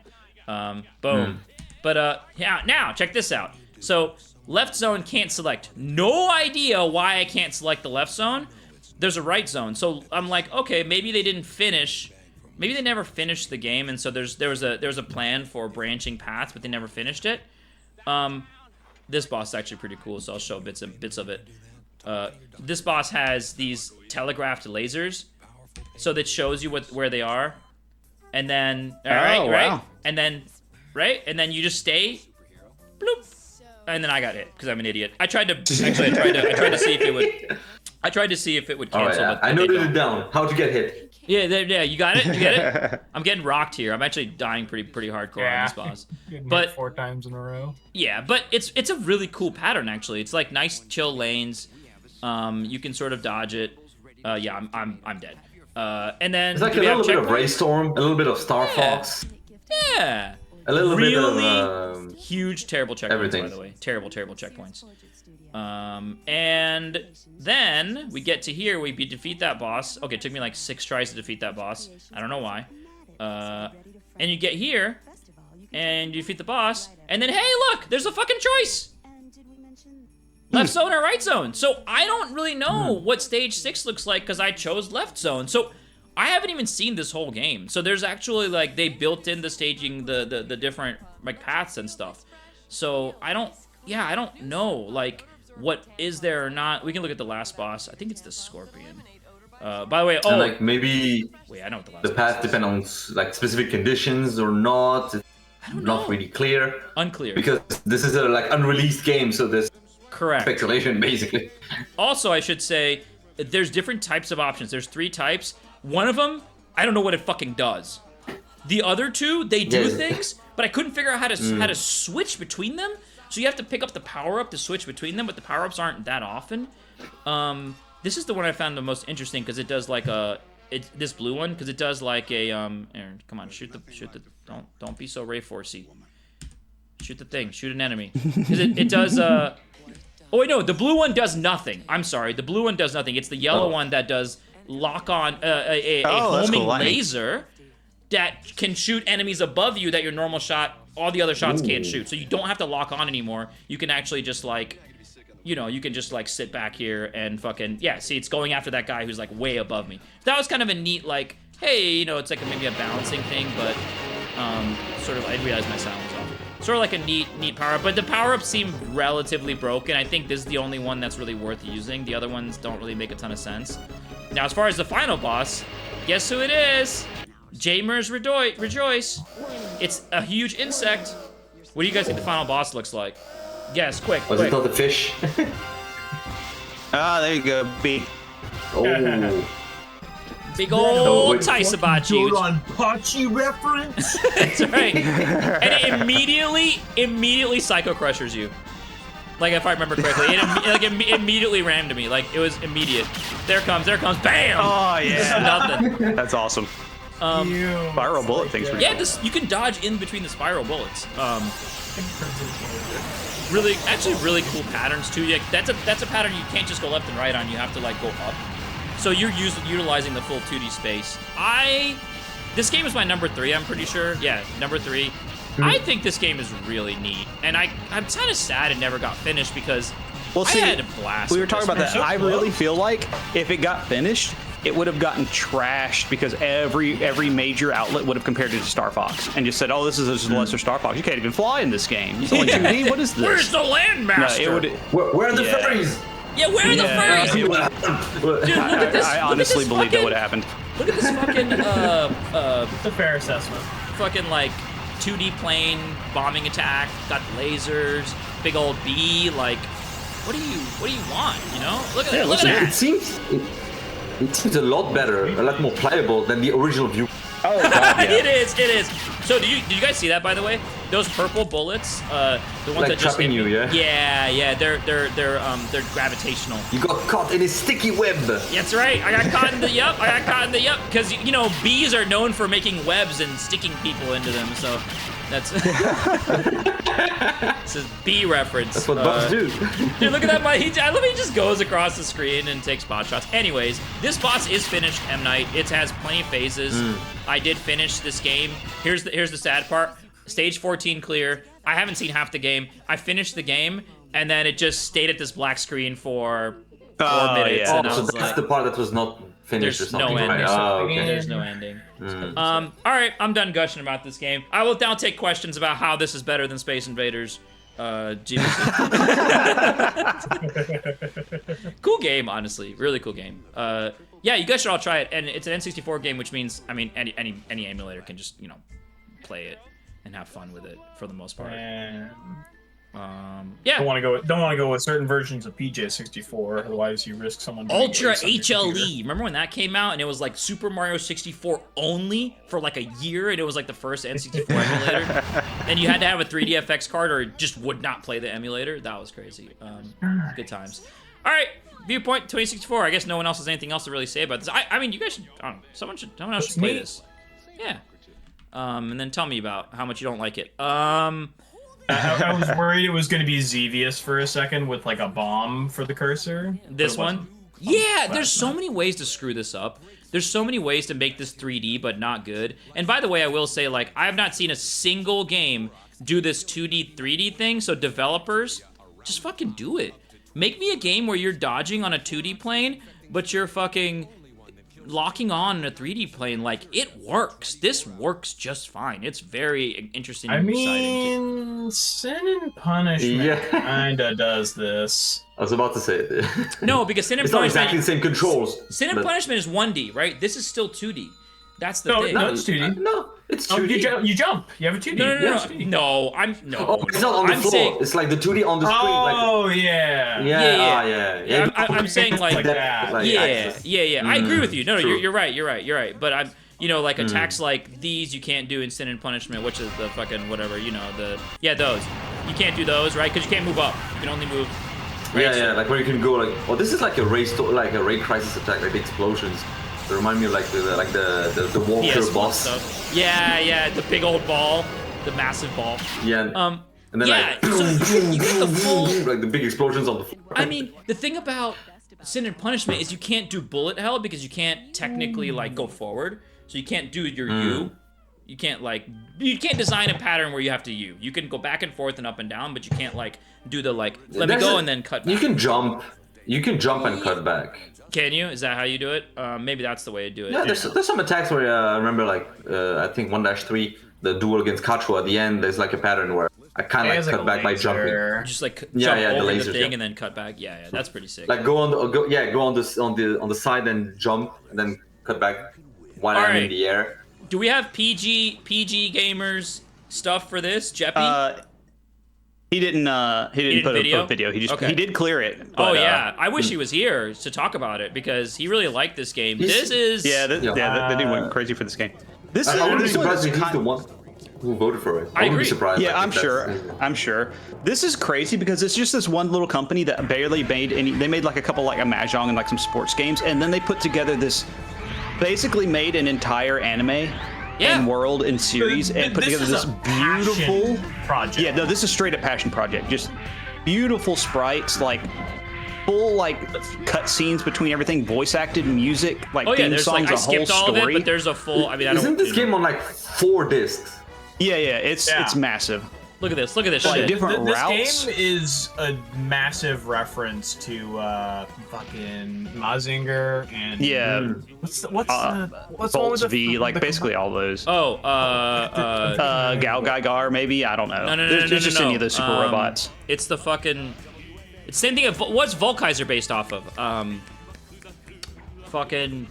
Boom. But, yeah, now, check this out. So, left zone can't select. No idea why I can't select the left zone. There's a right zone. So, I'm like, okay, maybe they didn't finish... Maybe they never finished the game, and so there was a plan for branching paths, but they never finished it. This boss is actually pretty cool, so I'll show bits of it. This boss has these telegraphed lasers, so that shows you where they are, and then right, and then you just stay, bloop, and then I got hit because I'm an idiot. I tried to see if it would. I tried to see if it would cancel. But I noted it down. How to get hit. Yeah, you got it? You get it? I'm getting rocked here. I'm actually dying pretty hardcore on this boss. But 4 times in a row. Yeah, but it's a really cool pattern actually. It's like nice chill lanes. You can sort of dodge it. Yeah, I'm dead. And then it's like a little bit of Raystorm, a little bit of Star Fox. Yeah. A little bit of huge terrible checkpoints, everything. By the way. Terrible checkpoints. And then we get to here, we defeat that boss. Okay, it took me like 6 tries to defeat that boss. I don't know why. And you get here, and you defeat the boss, and then, hey, look, there's a fucking choice. Left zone or right zone. So I don't really know what stage 6 looks like because I chose left zone. So I haven't even seen this whole game. So there's actually, like, they built in the staging, the different, like, paths and stuff. So I don't know, like, what is there or not. We can look at the last boss. I think it's the Scorpion. By the way, and like maybe wait, I know what the path depend on like specific conditions or not. It's not really clear. Unclear. Because this is a like unreleased game, so there's speculation basically. Also, I should say there's different types of options. There's 3 types. One of them, I don't know what it fucking does. The other 2, they do things, but I couldn't figure out how to switch between them. So you have to pick up the power-up to switch between them, but the power-ups aren't that often. This is the one I found the most interesting because it does like this blue one, because it does like a Aaron, come on, shoot the don't be so Ray Forcey. Shoot the thing, shoot an enemy. Because it does oh wait, no, the blue one does nothing. I'm sorry, the blue one does nothing. It's the yellow one that does lock on a homing laser that can shoot enemies above you that your normal shot, all the other shots can't shoot. So you don't have to lock on anymore. You can actually just like, you can just like sit back here and fucking, yeah, see, it's going after that guy who's like way above me. That was kind of a neat, like, hey, it's like maybe a balancing thing, but sort of, I realized my sound was off. Sort of like a neat power-up, but the power-ups seem relatively broken. I think this is the only one that's really worth using. The other ones don't really make a ton of sense. Now, as far as the final boss, guess who it is? Jamers rejoice. It's a huge insect. What do you guys think the final boss looks like? Guess, quick. Was it not the fish? There you go, B. Oh. Big old Taisabachi. Good on Pachi reference. That's right. And it immediately Psycho Crushers you. Like, if I remember correctly, it immediately ran to me. Like, it was immediate. There comes, bam! Oh, yeah. Nothing. That's awesome. Spiral bullet things. Yeah, you can dodge in between the spiral bullets. Really cool patterns too. Like, that's a pattern you can't just go left and right on. You have to like go up. So you're utilizing the full 2D space. This game is my number 3. I'm pretty sure. Yeah, number 3. I think this game is really neat, and I'm kind of sad it never got finished because I had a blast. We were talking about that. I really feel like if it got finished, it would have gotten trashed because every major outlet would have compared it to Star Fox and just said, "Oh, this is just lesser Star Fox. You can't even fly in this game. It's only 2D. What is this? Where's the Landmaster? No, Where are the furries? Yeah, where are the furries? Dude, look at this. I honestly believe that would have happened. Look at this fucking It's a fair assessment. fucking like 2D plane bombing attack. Got lasers. Big old bee. Like, what do you want? You know? Look at look at that. It seems a lot better, a lot more playable than the original view. Oh, God, yeah. It is. So did you guys see that, by the way? Those purple bullets, the ones Like that just trapping you, yeah? Yeah, they're gravitational. You got caught in a sticky web. That's right. I got caught in the yup. Because you know bees are known for making webs and sticking people into them. So that's it's a bee reference. That's what bugs do. Dude, look at that! I love he just goes across the screen and takes spot shots. Anyways, this boss is finished, M. Night. It has plenty of phases. I did finish this game. Here's the sad part. Stage 14 clear. I haven't seen half the game. I finished the game, and then it just stayed at this black screen for 4 minutes. Yeah. And I So was that's like, the part that was not finished or there's no something, ending. right? Oh, okay. There's no ending. All right, I'm done gushing about this game. I will now take questions about how this is better than Space Invaders. Cool game, honestly, really cool game. Yeah, you guys should all try it, and it's an N64 game, which means I mean any emulator can just play it and have fun with it for the most part. Yeah. Don't want to go with certain versions of PJ64, otherwise you risk someone doing Ultra erase on your HLE. computer. Remember when that came out and it was like Super Mario 64 only for like a year, and it was like the first N64 emulator, and you had to have a 3DFX card or it just would not play the emulator. That was crazy. Good times. All right, Viewpoint 2064. I guess no one else has anything else to really say about this. I mean, you guys should. I don't know, someone else should play this. Yeah. And then tell me about how much you don't like it. I was worried it was going to be Xevious for a second with like a bomb for the cursor. This one? Yeah, there's so many ways to screw this up. There's so many ways to make this 3D but not good. And by the way, I will say, like, I have not seen a single game do this 2D, 3D thing, so developers, just fucking do it. Make me a game where you're dodging on a 2D plane, but you're fucking locking on in a 3D plane. Like, it works. This works just fine. It's very interesting and exciting. Sin and Punishment kinda does this. I was about to say it. No, because Sin and It's not Punishment... exactly the same controls. Sin and but- Punishment is 1D, right? This is still 2D. That's the thing. No, it's 2D. No, it's Oh, 2D. you jump. You have a 2D. No, Yeah, it's 2D. Oh, it's not on the I'm floor. saying- It's like the 2D on the screen. Oh, yeah. Yeah. I'm saying like that. Yeah. I agree with you. No, true. you're right. But I'm, like attacks like these you can't do in Sin and Punishment, which is the fucking whatever, those. You can't do those, right? Because you can't move up. You can only move. Right? Yeah, like where you can go like, oh, this is like a Ray Crisis attack, like the explosions. They remind me of like the Walker PS1 boss. stuff. Yeah, the big old ball, the massive ball. Yeah. And then so you get the full. like the big explosions on the floor. I mean, the thing about Sin and Punishment is you can't do bullet hell because you can't technically like go forward. So you can't do your U. You can't design a pattern where you have to U. You can go back and forth and up and down, but you can't like do the let me go and then cut back. You can jump and cut back. Can you? Is that how you do it? Maybe that's the way to do it. Yeah, there's some attacks where I remember like I think 1-3, the duel against Kacho at the end. There's like a pattern where I kind of cut back by jumping. Just like Yeah, jump over the the lasers, thing yeah. and then cut back. Yeah, that's pretty sick. Like go on the side and jump and then cut back while I'm in the air. Do we have PG gamers stuff for this, Jeppy? He didn't put video? a video. He just Okay. he did clear it. Oh but, yeah, I wish he was here to talk about it because he really liked this game. This is the dude went crazy for this game. This I wouldn't be this one surprised is if he's the one who voted for it. I wouldn't agree. be surprised. Yeah, like, I'm if that's- sure. I'm sure. This is crazy because it's just this one little company that barely made any. They made like a couple like a mahjong and like some sports games, and then they put together this. Basically, made an entire anime. And world and series and put together this beautiful project. Yeah, no, this is straight up passion project. Just beautiful sprites, like full like cut scenes between everything, voice acted music, like theme there's songs, like I a whole skipped all of it, story. but there's a full. I mean, Isn't this game on like 4 discs? Yeah, it's massive. Look at this. Look at this Like shit. different This routes. game is a massive reference to fucking Mazinger and Yeah. what's the one with Volts the V, like basically all those. Oh, Gal Gaigar, maybe? I don't know. no, There's just any of those super robots. It's the fucking. It's the same thing. What's Volkaiser based off of? Fucking.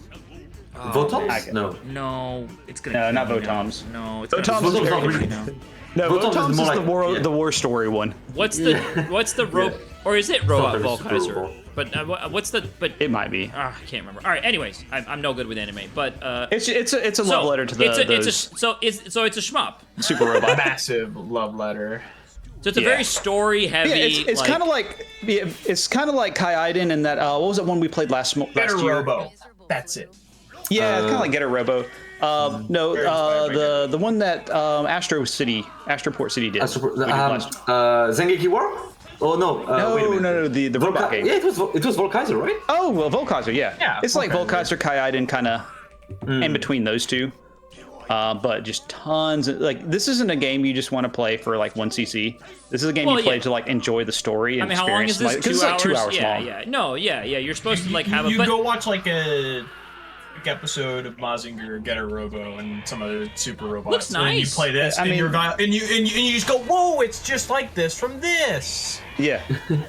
Votoms? No. No, it's gonna. No, not kill me now. Votoms. No, it's Votoms gonna is Votoms kill not me really- now. No, Votoms is Votoms is more the like- war, yeah. the war story one. What's the rope? Or is it robot It's not very super Volkaiser? robot. But what's the? But It might be. I can't remember. All right. Anyways, I'm no good with anime, but It's a love letter to those so it's a shmup. super robots. massive love letter. So it's a Yeah. very story heavy. Yeah, it's kind of like it's kind of like Kai Aiden in that what was that one we played last Better year? Robo. That's it. Yeah, it's kind of like Get a Robo. No, Very inspired by the one that Astroport City did. We did last- Zengeki War? Oh no! no, wait a minute. no, the robot game. Yeah, it was Volkaiser, right? Oh well, Volkaiser, yeah. Yeah, It's like Volkaiser. Volkaiser, Kai Aiden, kind of in between those two. But just tons of, like, this isn't a game you just want to play for like 1cc. This is a game Well, you play yeah. to like enjoy the story and I mean, how long is this? experience. 'Cause 2 it's like 2 hours yeah, long. yeah. No, yeah. You're supposed to like have you a. But, go watch like a episode of Mazinger, Get a Robo, and some other super robots. Looks And then you nice. play this, I and mean- you're and you just go, whoa! It's just like this from this. Yeah.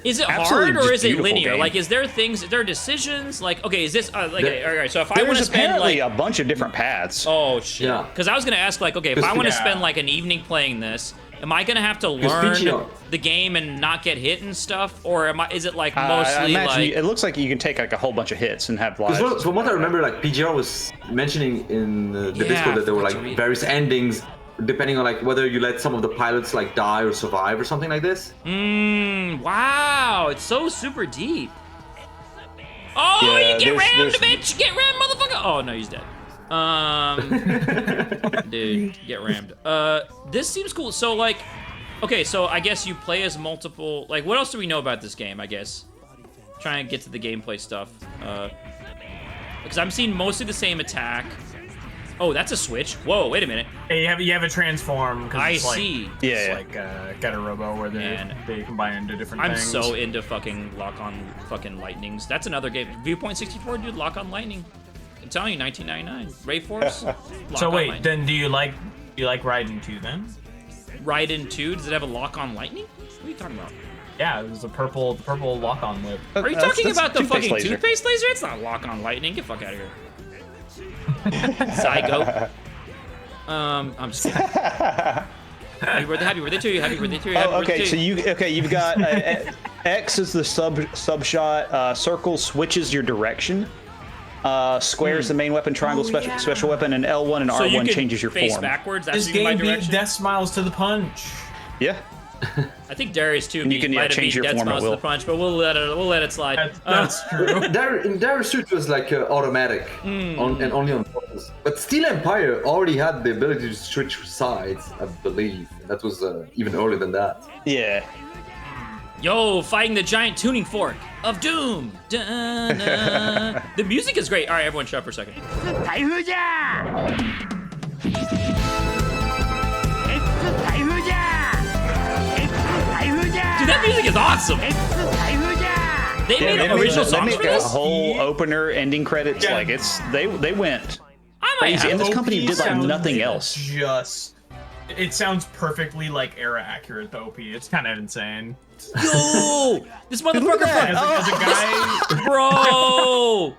is it Absolutely hard or just is it beautiful linear? game. Like, is there things? Is there decisions? Like, okay, is this like? All right, so if I want There's to spend apparently like. a bunch of different paths. Oh shit! Yeah. Because I was gonna ask, like, okay, if I want to Yeah. spend like an evening playing this, am I gonna have to learn PGR. the game and not get hit and stuff, or Is it like I mostly imagine like? it looks like you can take like a whole bunch of hits and have lives. Because from what I remember, like PGR was mentioning in the Yeah, Discord that there were I forgot like to read. various endings depending on like whether you let some of the pilots like die or survive or something like this. Wow, it's so super deep. Oh, Yeah, you get rammed, there's- bitch! Get rammed, motherfucker! Oh no, he's dead. Dude, get rammed. This seems cool. So like, okay, so I guess you play as multiple. Like, what else do we know about this game? I guess trying to get to the gameplay stuff. Because I'm seeing mostly the same attack. Oh, that's a switch. Whoa, wait a minute. Hey, you have a transform. Cause I it's like, see. Yeah, It's yeah. like Get a Robo, where Man. they combine into different I'm things. so into fucking lock-on fucking lightnings. That's another game. Viewpoint 64, dude, lock-on lightning. I'm telling you, 1999. Ray Force. So lock-on wait, lightning. then do you like Raiden 2 then? Raiden 2, does it have a lock-on lightning? What are you talking about? Yeah, it was the purple lock-on whip. Are you That's- talking that's about the toothpaste fucking laser. toothpaste laser? It's not lock-on lightning. Get the fuck out of here. Zygo. I'm just kidding. Happy birthday to you. Happy birthday to you. Happy Oh, birthday okay, to so you. you've got X is the sub shot. Circle switches your direction. Square is the main weapon. Triangle special weapon, and L1 and So you R1 can changes your face form. backwards. That's This you my game beat direction. Death Smiles to the punch. Yeah. I think Darius too. And you can, might have change beat your Dead form at Smiles to the will. punch, but we'll let it slide. That's true. In Darius Suit was like automatic and only on buttons. But Steel Empire already had the ability to switch sides, I believe. That was even earlier than that. Yeah. Yo, fighting the giant tuning fork of doom. Da-na. The music is great. All right, everyone, shut up for a second. Dude, that music is awesome. They made an original they songs make for a this. whole opener, ending credits. Yeah. Like they went. I might crazy. And have. this company OP did like sounds nothing else. It sounds perfectly like era accurate. The OP, it's kind of insane. Yo, this Look motherfucker, at As that. a guy, bro.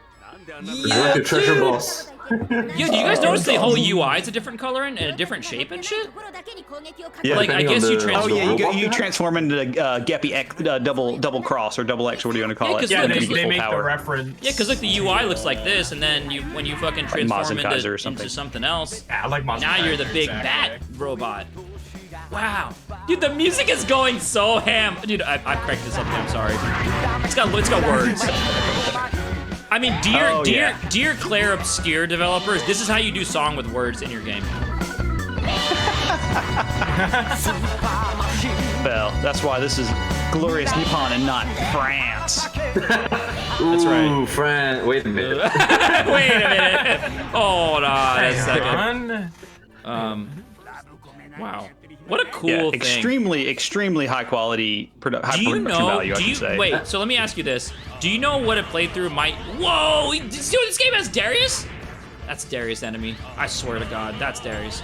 It's like a treasure dude. boss. Yo, do you guys notice the whole UI is a different color and a different shape and shit? Yeah. Like, I Depending on guess you the- transform. Oh yeah, robot you you have? transform into Geppy X, double cross or double X, or what do you want to call Yeah, it? 'cause yeah, look, they, it's they full make the power. reference. Yeah, because like the UI looks like this, and then when you fucking transform Kaiser into, or something. into something else, Yeah, I like Monster now you're the Hunter, big exactly. bat robot. Wow, dude, the music is going so ham. Dude, I cranked this up. I'm sorry. It's got words. I mean, Oh, yeah. dear Claire Obscure developers, this is how you do song with words in your game. Well, that's why this is glorious Nippon and not France. That's right. Ooh, Fran. Wait a minute. Wait a minute. Hold on a Hang second. on. Wow. What a cool Yeah, thing. extremely high quality high Do you production know? value, I should say. Wait? So let me ask you this: do you know what a playthrough might? Whoa! Did you see what this game has? Darius? That's Darius' enemy. I swear to God, that's Darius.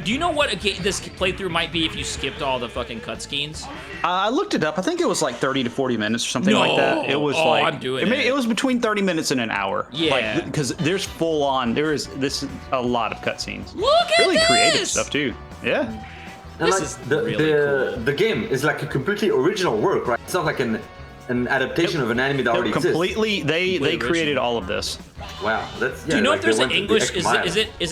Do you know what this playthrough might be if you skipped all the fucking cutscenes? I looked it up. I think it was like 30 to 40 minutes or something like that. It was I'm doing it. It was between 30 minutes and an hour. Yeah. Because there's a lot of cutscenes. Look at really this! creative stuff too. Yeah. And This like, is the, really cool. the game is like a completely original work, right? It's not like an adaptation of an anime that already exists. They created all of this. Wow, that's. Yeah, Do you know like if there's they an went the English? extra Is mile.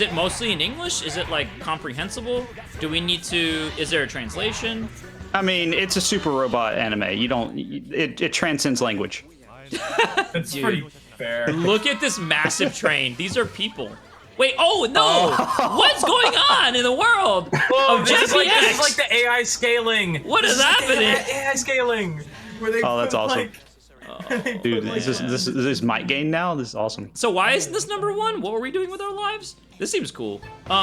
it mostly in English? Is it like comprehensible? Do we need to? Is there a translation? I mean, it's a super robot anime. It transcends language. It's Dude. pretty fair. Look at this massive train. These are people. Wait, oh no! What's going on in the world of This is JPX? like the AI scaling. What is This happening? AI scaling. Where they Oh, that's put, awesome. like- they Dude, put, this is might gain now. This is awesome. So why isn't this number one? What were we doing with our lives? This seems cool.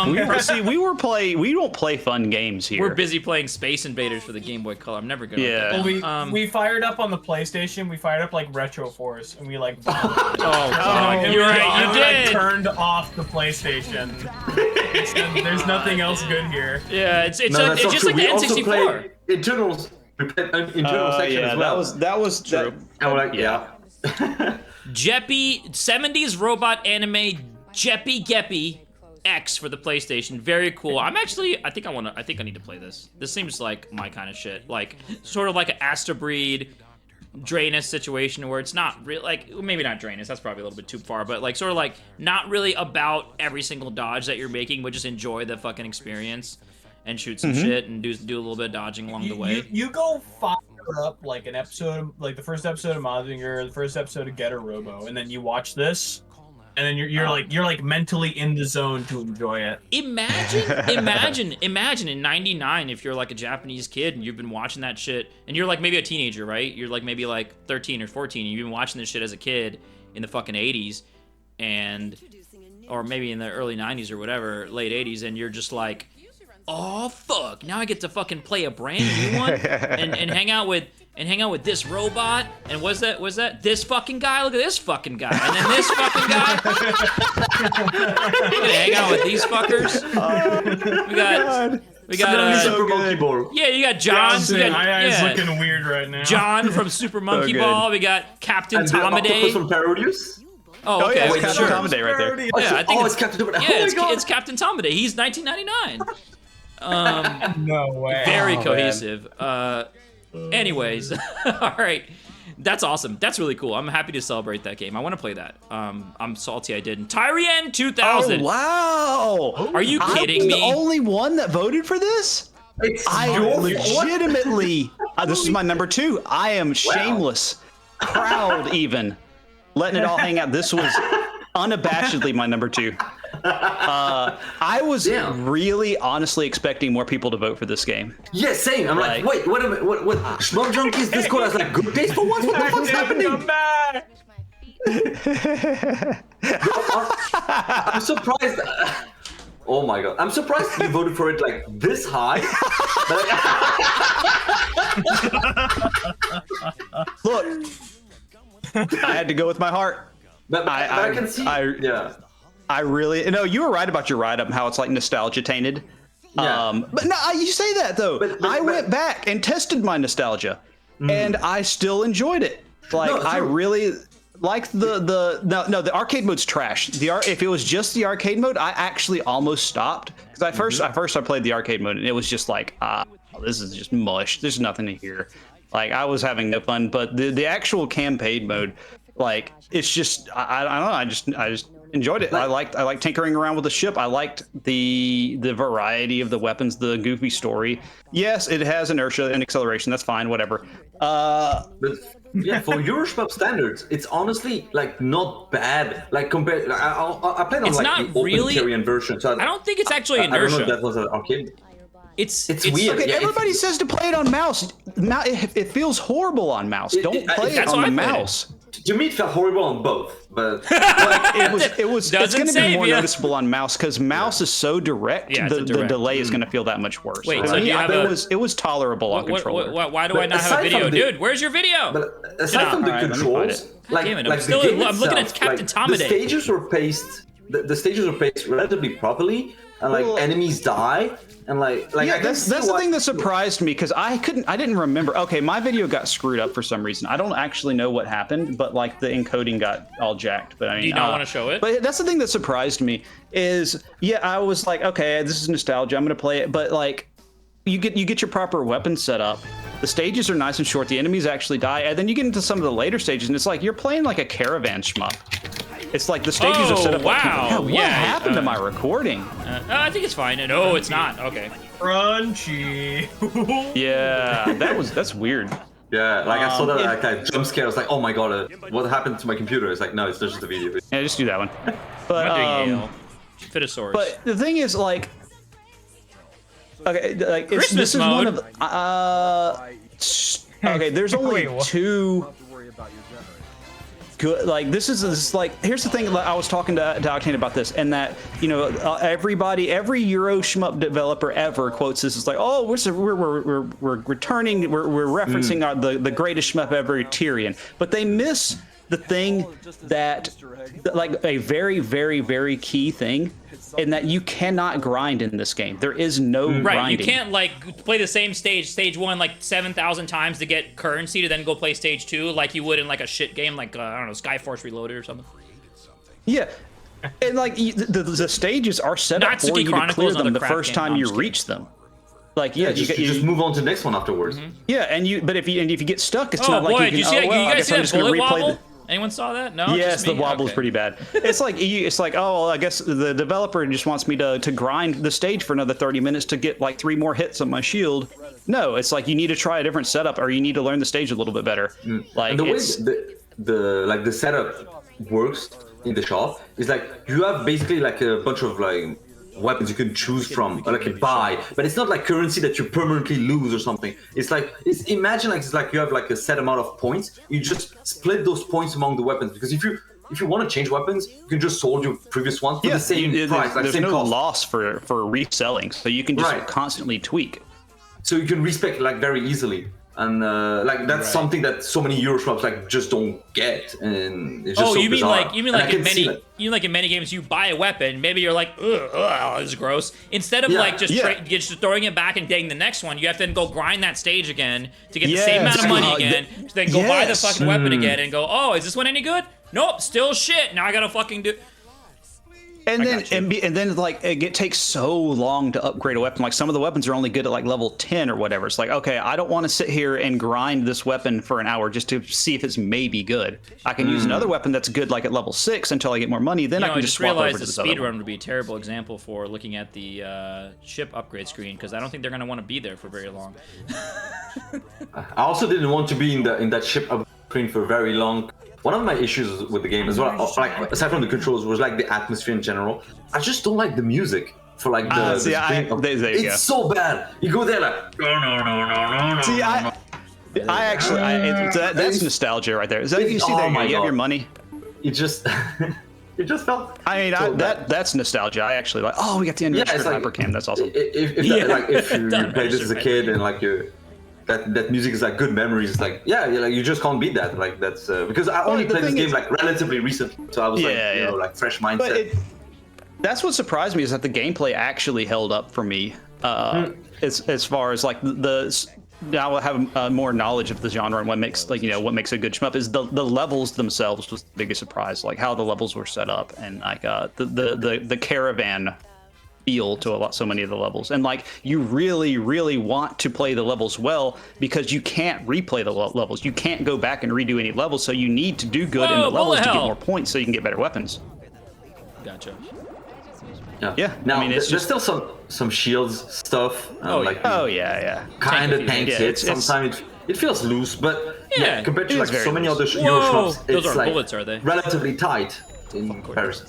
We don't play fun games here. We're busy playing Space Invaders for the Game Boy Color. I'm never gonna. Yeah. Well, we fired up on the PlayStation. We fired up like Retro Force, and we like. Oh, you're right. You I did. turned off the PlayStation. There's nothing else good here. Yeah, it's No, that's not just true. like the We also N64. play internals. We played an internal section yeah, as well. that was True. And we're like, yeah. Jeppy 70s robot anime Jeppy Geppy X for the PlayStation. Very cool. I think I need to play this. This seems like my kind of shit. Like sort of like an Asta Breed Drainus situation where it's not really like, maybe not Drainus, that's probably a little bit too far, but like sort of like not really about every single dodge that you're making, but just enjoy the fucking experience and shoot some shit and do a little bit of dodging along the way. You go fire up like an episode, like the first episode of Mazinger, the first episode of Getter Robo, and then you watch this, and then you're like mentally in the zone to enjoy it. Imagine in '99 if you're like a Japanese kid and you've been watching that shit, and you're like maybe a teenager, right? You're like maybe like 13 or 14, and you've been watching this shit as a kid in the fucking '80s, or maybe in the early '90s or whatever, late '80s, and you're just like, oh fuck! Now I get to fucking play a brand new one and hang out with this robot. And was that this fucking guy? Look at this fucking guy, and then this fucking guy. You're gonna hang out with these fuckers. We got Super Monkey Ball. yeah, you got John. My eyes looking weird right now. John from Super Monkey good. Ball. We got Captain And the octopus Tomade. from Parodius. Oh, okay. yeah, it's wait, Captain sure. Tomade right there. Yeah, I think it's Captain Tomade. Yeah, Oh my God. it's Captain Tomade. He's 1999. No way. Very Oh, cohesive. Anyways, all right. That's awesome. That's really cool. I'm happy to celebrate that game. I want to play that. I'm salty I didn't. Tyrian 2000. Oh wow! Are you kidding I'm me? the only one that voted for this. It's I your legitimately. This is my number 2. I am shameless, proud, even letting it all hang out. This was unabashedly my number 2. I was really honestly expecting more people to vote for this game. Yeah, same. I'm like, wait, what? Shmup Junkies Discord has like good days for once. What the fuck's happening? Come back. I'm surprised. Oh my god, I'm surprised you voted for it like this high. Look, I had to go with my heart. But I can see. I really you were right about your write-up and how it's like nostalgia tainted. Yeah. But no, you say that though. But I went back and tested my nostalgia, and I still enjoyed it. Like I really liked the arcade mode's trash. If it was just the arcade mode, I actually almost stopped because at first I played the arcade mode and it was just like this is just mush. There's nothing to hear. Like I was having no fun, but the actual campaign mode, like it's just I don't know. I just enjoyed it. I liked tinkering around with the ship. I liked the variety of the weapons, the goofy story. Yes, it has inertia and acceleration. That's fine. Whatever. But yeah, for your Shmup standards, it's honestly like not bad. Like compared, I played on It's like not the really- open Tyrian version. So I don't think it's actually I don't know inertia. if that was an arcade. It's weird. Okay, Yeah, everybody says to play it on mouse. It feels horrible on mouse. Don't play it that's on why the I played it. mouse. To me, it felt horrible on both. but It's Doesn't going to be save more ya. noticeable on mouse because mouse is so direct. Yeah, it's the direct. delay is going to feel that much worse. Wait, But so do you yeah, have it was tolerable on controller. why do I But not have a aside video? from the- Dude, where's your video? But aside from the Alright, let me find controls, it. like, damn it, I'm like still- the game I'm looking at itself, Captain like, Tomaday. the stages were paced. The stages were paced relatively properly, and like Well- enemies die, and like Yeah, I can that's see the why- thing that surprised me because I didn't remember. Okay, my video got screwed up for some reason. I don't actually know what happened, but like the encoding got all jacked. But I mean, Do you not want to show it? But that's the thing that surprised me is I was like, okay, this is nostalgia. I'm gonna play it, but like you get your proper weapon set up. The stages are nice and short. The enemies actually die, and then you get into some of the later stages, and it's like you're playing like a caravan shmup. It's like the stages are set up. Like, wow. what Yeah, happened to my recording? I think it's fine. No, it's not. Okay. Crunchy. Yeah, that's weird. Yeah, like I saw that like a jump scare. I was like, oh my god, what happened to my computer? It's like, no, it's just a video. Yeah, just do that one. But I'm doing Yale. Fitosaurus. but the thing is, like, okay, like Christmas this is one mode. of okay. There's only Wait, what? two. Good, like this is like here's the thing. I was talking to Octane about this, and that every Euro shmup developer ever quotes this. It's like, oh, we're returning, we're referencing the greatest shmup ever, Tyrion, but they miss the thing that like a very very key thing, in that you cannot grind in this game. There is no right, grinding. you can't like play the same stage 1 like 7,000 times to get currency to then go play stage 2 like you would in like a shit game like I don't know, Skyforce Reloaded or something. Yeah. And like the stages are set up for Natsuki you to Chronicles clear is them another the crap first game. time No, I'm you just reach them. Like yeah, You just move on to the next one afterwards. yeah, and if you get stuck, it's Oh not like boy, you can. did you see that? Oh, well, You I guys guess see I'm that just gonna bullet replay wobble? Anyone saw that? No. Yes, just the me? wobble's Okay. pretty bad. It's like oh, I guess the developer just wants me to grind the stage for another 30 minutes to get like 3 more hits on my shield. No, it's like you need to try a different setup, or you need to learn the stage a little bit better. Like And the way it's the setup works in the shop is like you have basically like a bunch of like weapons you can choose from, or like you buy, but it's not like currency that you permanently lose or something. Imagine it's like you have like a set amount of points. You just split those points among the weapons, because if you want to change weapons, you can just sold your previous ones for the same price, like there's same no cost. loss for reselling, so you can just Right. constantly tweak. So you can respec like very easily. And like that's something that so many Euro shops like just don't get, and it's just Oh, so you mean bizarre. like And I can see that. in many games you buy a weapon, maybe you're like, ugh, this is gross. Instead of Yeah. like just throwing it back and getting the next one, you have to then go grind that stage again to get the same amount of money again. To then go buy the fucking weapon again and go, oh, is this one any good? Nope, still shit. Now I gotta fucking do. And then got you. and then like it takes so long to upgrade a weapon. Like some of the weapons are only good at like level 10 or whatever. It's like, okay, I don't want to sit here and grind this weapon for an hour just to see if it's maybe good. I can use another weapon that's good like at level 6 until I get more money. Then I can I just just swap over realized to the this other speedrun one. would be a terrible example for looking at the ship upgrade screen, because I don't think they're gonna want to be there for very long. I also didn't want to be in that ship up screen for very long. One of my issues with the game as well, like aside from the controls, was like the atmosphere in general. I just don't like the music for like the see, screen. there you It's go. so bad. You go there like no. See, I actually that's nostalgia right there. Is that you see Oh there? my You have God. your money. It just it just felt. I mean, so bad. that's nostalgia. I actually like. Oh, we got the unregistered it's like- hypercam. That's awesome. If you played this as a kid and like that music is like good memories. It's like like you just can't beat that. Like that's because I only the played this thing game is- like relatively recently, so I was like fresh mindset. But that's what surprised me is that the gameplay actually held up for me. As far as like now I have more knowledge of the genre and what makes what makes a good shmup is the levels themselves was the biggest surprise. Like how the levels were set up and like the caravan feel to so many of the levels, and like you really want to play the levels well because you can't replay the levels. You can't go back and redo any levels, so you need to do good in Whoa, the levels bullet to get hell. more points so you can get better weapons. Gotcha. Yeah. I Now mean, it's there's still some shields stuff. Oh yeah. Kind of Tanky tank yeah, hits. it's- Sometimes it feels loose, but Yeah, compared to it like is very so many loose. other Euro Whoa, shops, those it's aren't like bullets, are they? relatively tight in comparison.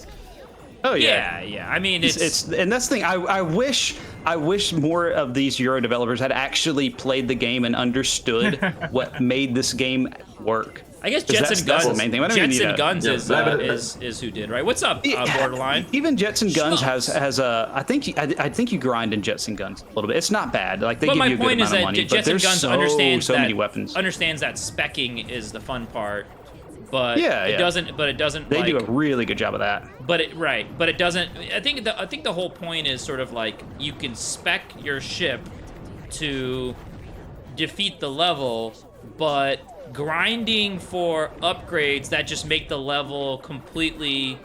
Oh yeah. Yeah. I mean, it's And that's the thing. I wish more of these Euro developers had actually played the game and understood what made this game work. I guess 'Cause Jets that's- and that's Guns. the main thing. I don't even Jets need and a- Guns Yeah, is who did, right? What's up, Borderline? Even Jets and Guns Shmups. has a. I think you grind in Jets and Guns a little bit. It's not bad. Like they But give my you a good point is amount of that money. But Jets and there's Guns so many weapons. understands that specking is the fun part, but Yeah, it yeah. doesn't. But it doesn't. They like, do a really good job of that. But it doesn't. I think the whole point is sort of like you can spec your ship to defeat the level, but grinding for upgrades that just make the level completely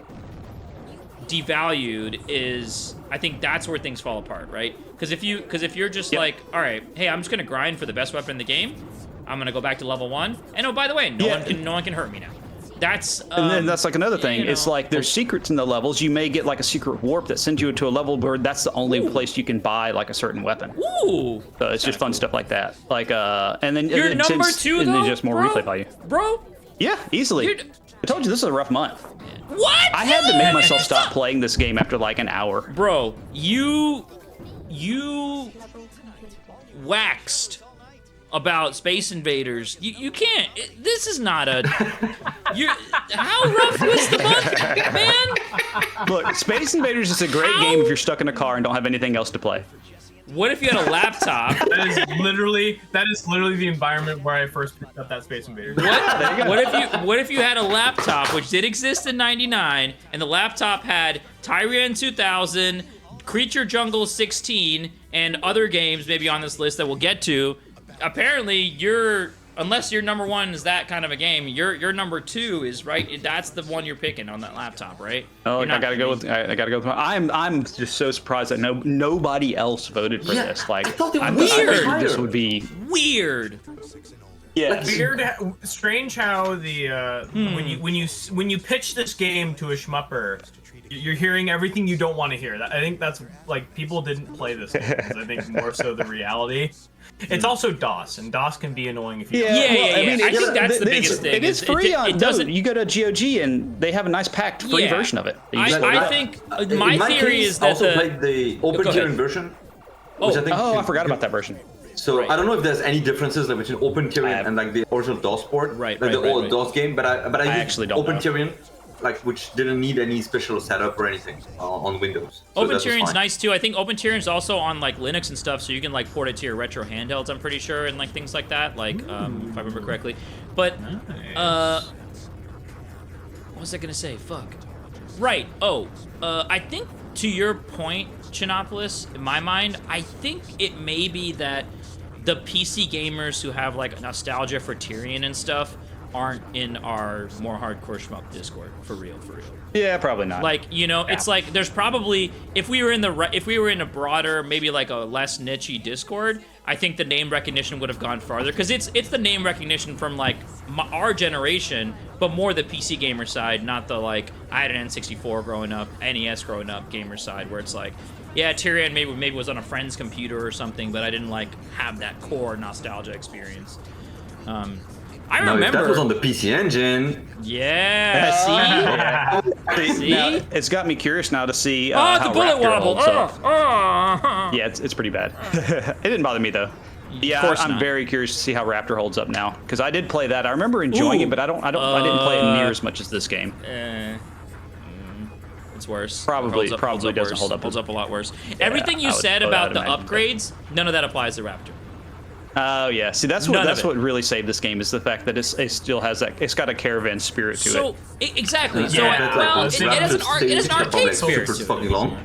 devalued is, I think that's where things fall apart, right? Because if you're just Yep. like, all right, hey, I'm just gonna grind for the best weapon in the game. I'm gonna go back to level 1, and oh, by the way, no one can hurt me now. That's And then that's like another thing. you It's know. like there's secrets in the levels. You may get like a secret warp that sends you to a level where that's the only place you can buy like a certain weapon. Ooh. So it's just fun stuff like that. Like and then You're and number since- 2 and though, then just more bro? replay value. Bro, Yeah, easily. You're- I told you this is a rough month. what? I had to make myself stop playing this game after like an hour. Bro, you waxed about Space Invaders. You can't. This is not a. You. How rough was the month, man? Look, Space Invaders is a great game if you're stuck in a car and don't have anything else to play. What if you had a laptop? That is literally the environment where I first picked up that Space Invaders. What if you had a laptop, which did exist in '99, and the laptop had Tyrian 2000, Creature Jungle 16, and other games maybe on this list that we'll get to. Apparently, unless your number 1 is that kind of a game, your number 2 is right. That's the one you're picking on that laptop, right? Oh, You're I not- gotta go with. I gotta go with. I'm just so surprised that nobody else voted for this. Like I thought it was I weird. figured this would be. Weird. Yes. Weird, strange how the when you pitch this game to a shmupper, you're hearing everything you don't want to hear. I think that's like people didn't play this game. I think more so the reality. It's also DOS, and DOS can be annoying if you. Yeah. I it's- think that's the biggest thing. It is It free on. doesn't. You go to GOG and they have a nice packed free Yeah. version of it. You I just load it up. think In my theory case, is I that also played the open go tiering ahead. version. Oh, Which I think Oh, I forgot about that version. So Right. I don't know if there's any differences like between Open Tyrion and like the original DOS port, Right, like right, the old right. DOS game. But I used actually don't Open know. Tyrion, like which didn't need any special setup or anything on Windows. So Open that was Tyrion's fine. nice too. I think Open Tyrion's also on like Linux and stuff, so you can like port it to your retro handhelds. I'm pretty sure, and like things like that. Like if I remember correctly. But what was I gonna say? Fuck. Right. Oh, I think to your point, Chinopolis, in my mind, I think it may be that the PC gamers who have like nostalgia for Tyrion and stuff aren't in our more hardcore shmup Discord for real. Yeah, probably not. Like, you know, it's like there's probably if we were in a broader, maybe like a less niche-y Discord, I think the name recognition would have gone farther because it's the name recognition from like our generation, but more the PC gamer side, not the like I had an N64 growing up, NES growing up gamer side, where it's like, yeah, Tyrion maybe was on a friend's computer or something, but I didn't like have that core nostalgia experience. I Now, if remember. that was on the PC Engine. Yeah, see. See? Now, it's got me curious now to see Oh, how the bullet Raptor wobble. holds up. Oh. Yeah, it's pretty bad. It didn't bother me though. Yeah, course I'm not. very curious to see how Raptor holds up now because I did play that. I remember enjoying Ooh. it, but I didn't play it near as much as this game. It's worse. Probably doesn't worse. hold up. Holds up a lot worse. Everything you I would- said I would about the imagine. upgrades, none of that applies to Raptor. Oh yeah, see that's None of what it. really saved this game is the fact that it still has that. It's got a caravan spirit to So it. exactly. So Yeah, well, that's it has an arcade spirit Super to fucking it. long.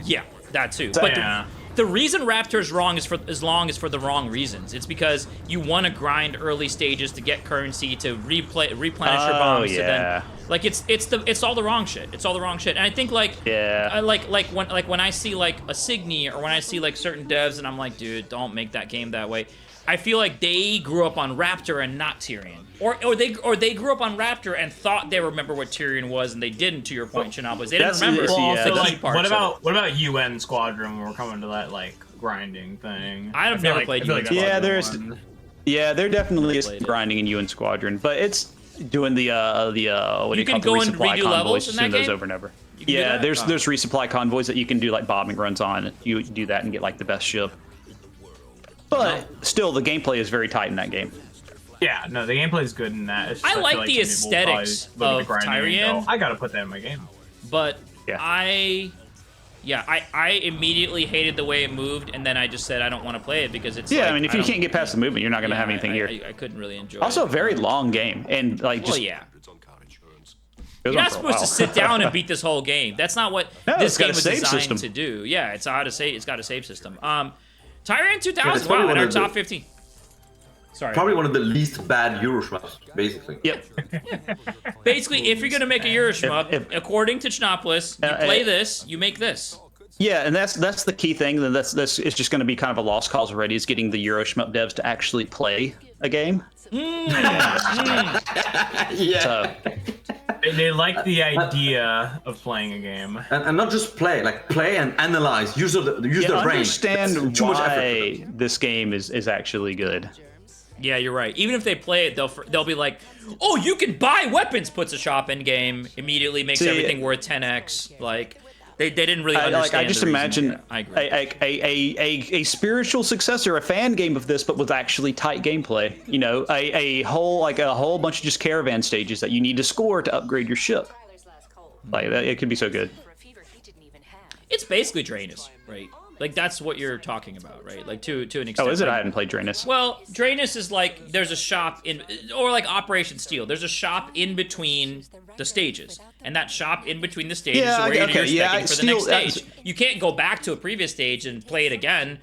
Yeah, that too. But Yeah. the reason Raptor is wrong is for the wrong reasons. It's because you want to grind early stages to get currency to replenish your Oh, bombs. To yeah. then, like it's all the wrong shit. It's all the wrong shit. And I think like Yeah. when I see like a Signy or when I see like certain devs and I'm like, dude, don't make that game that way. I feel like they grew up on Raptor and not Tyrion, or they grew up on Raptor and thought they remember what Tyrion was and they didn't. To your point, Chinabas, they didn't That's- remember. well, Well, Yeah, also, the key like, parts what of it. about UN Squadron when we're coming to that like grinding thing? I've feel never played I feel UN that's Yeah, the there's- one. Yeah, there definitely is Played it. grinding in UN Squadron, but it's doing the what do You you call can it, go and resupply redo convoys, levels in just that doing those game? over and over. You can do Yeah, that? there's Oh. resupply convoys that you can do like bombing runs on. You do that and get like the best ship. But still, the gameplay is very tight in that game. Yeah, no, the gameplay is good in that. It's just, I feel like the some people probably aesthetics look at the of grinding and Tyrion. go, I gotta put that in my game. But Yeah. I immediately hated the way it moved, and then I just said I don't want to play it because it's Yeah, like, I mean, if you can't get past the movement, you're not going to have anything here. I couldn't really enjoy Also, a it. very long game, and like Well, just yeah. goes You're on not for a supposed to while. sit down and beat this whole game. That's not what No, this it's got game a was save designed system. to do. Yeah, it's got a save system. Tyrion 2000, probably wow, in one our of the- top 15. Sorry. Probably one of the least bad Euro shmups, basically. Yep. Basically, if you're gonna make a Euro shmup, if- according to Shmupless, you play this, you make this. Yeah, and that's the key thing. Then that's it's just going to be kind of a lost cause already. Is getting the Euro shmup devs to actually play a game. Yeah. So, They like the idea of playing a game. And not just play, like play and analyze. Use their brain. understand That's too much effort for why them. this game is actually good. Yeah, you're right. Even if they play it, they'll be like, "Oh, you can buy weapons." Puts a shop in game, immediately makes See, everything worth 10x. Like they didn't really understand. I just the reason. imagine Yeah, I agree. a spiritual successor, a fan game of this, but with actually tight gameplay. You know, a whole bunch of just caravan stages that you need to score to upgrade your ship. Like that, it could be so good. It's basically Draenus, right? Like that's what you're talking about, right? Like to an extent. Oh, is it? Like, I hadn't played Draenus. Well, Draenus is like there's a shop in, or like Operation Steel. There's a shop in between the stages, and that shop in between the stages Yeah, is where okay, you're yeah, specking for the Steel- next that's- stage. You can't go back to a previous stage and play it again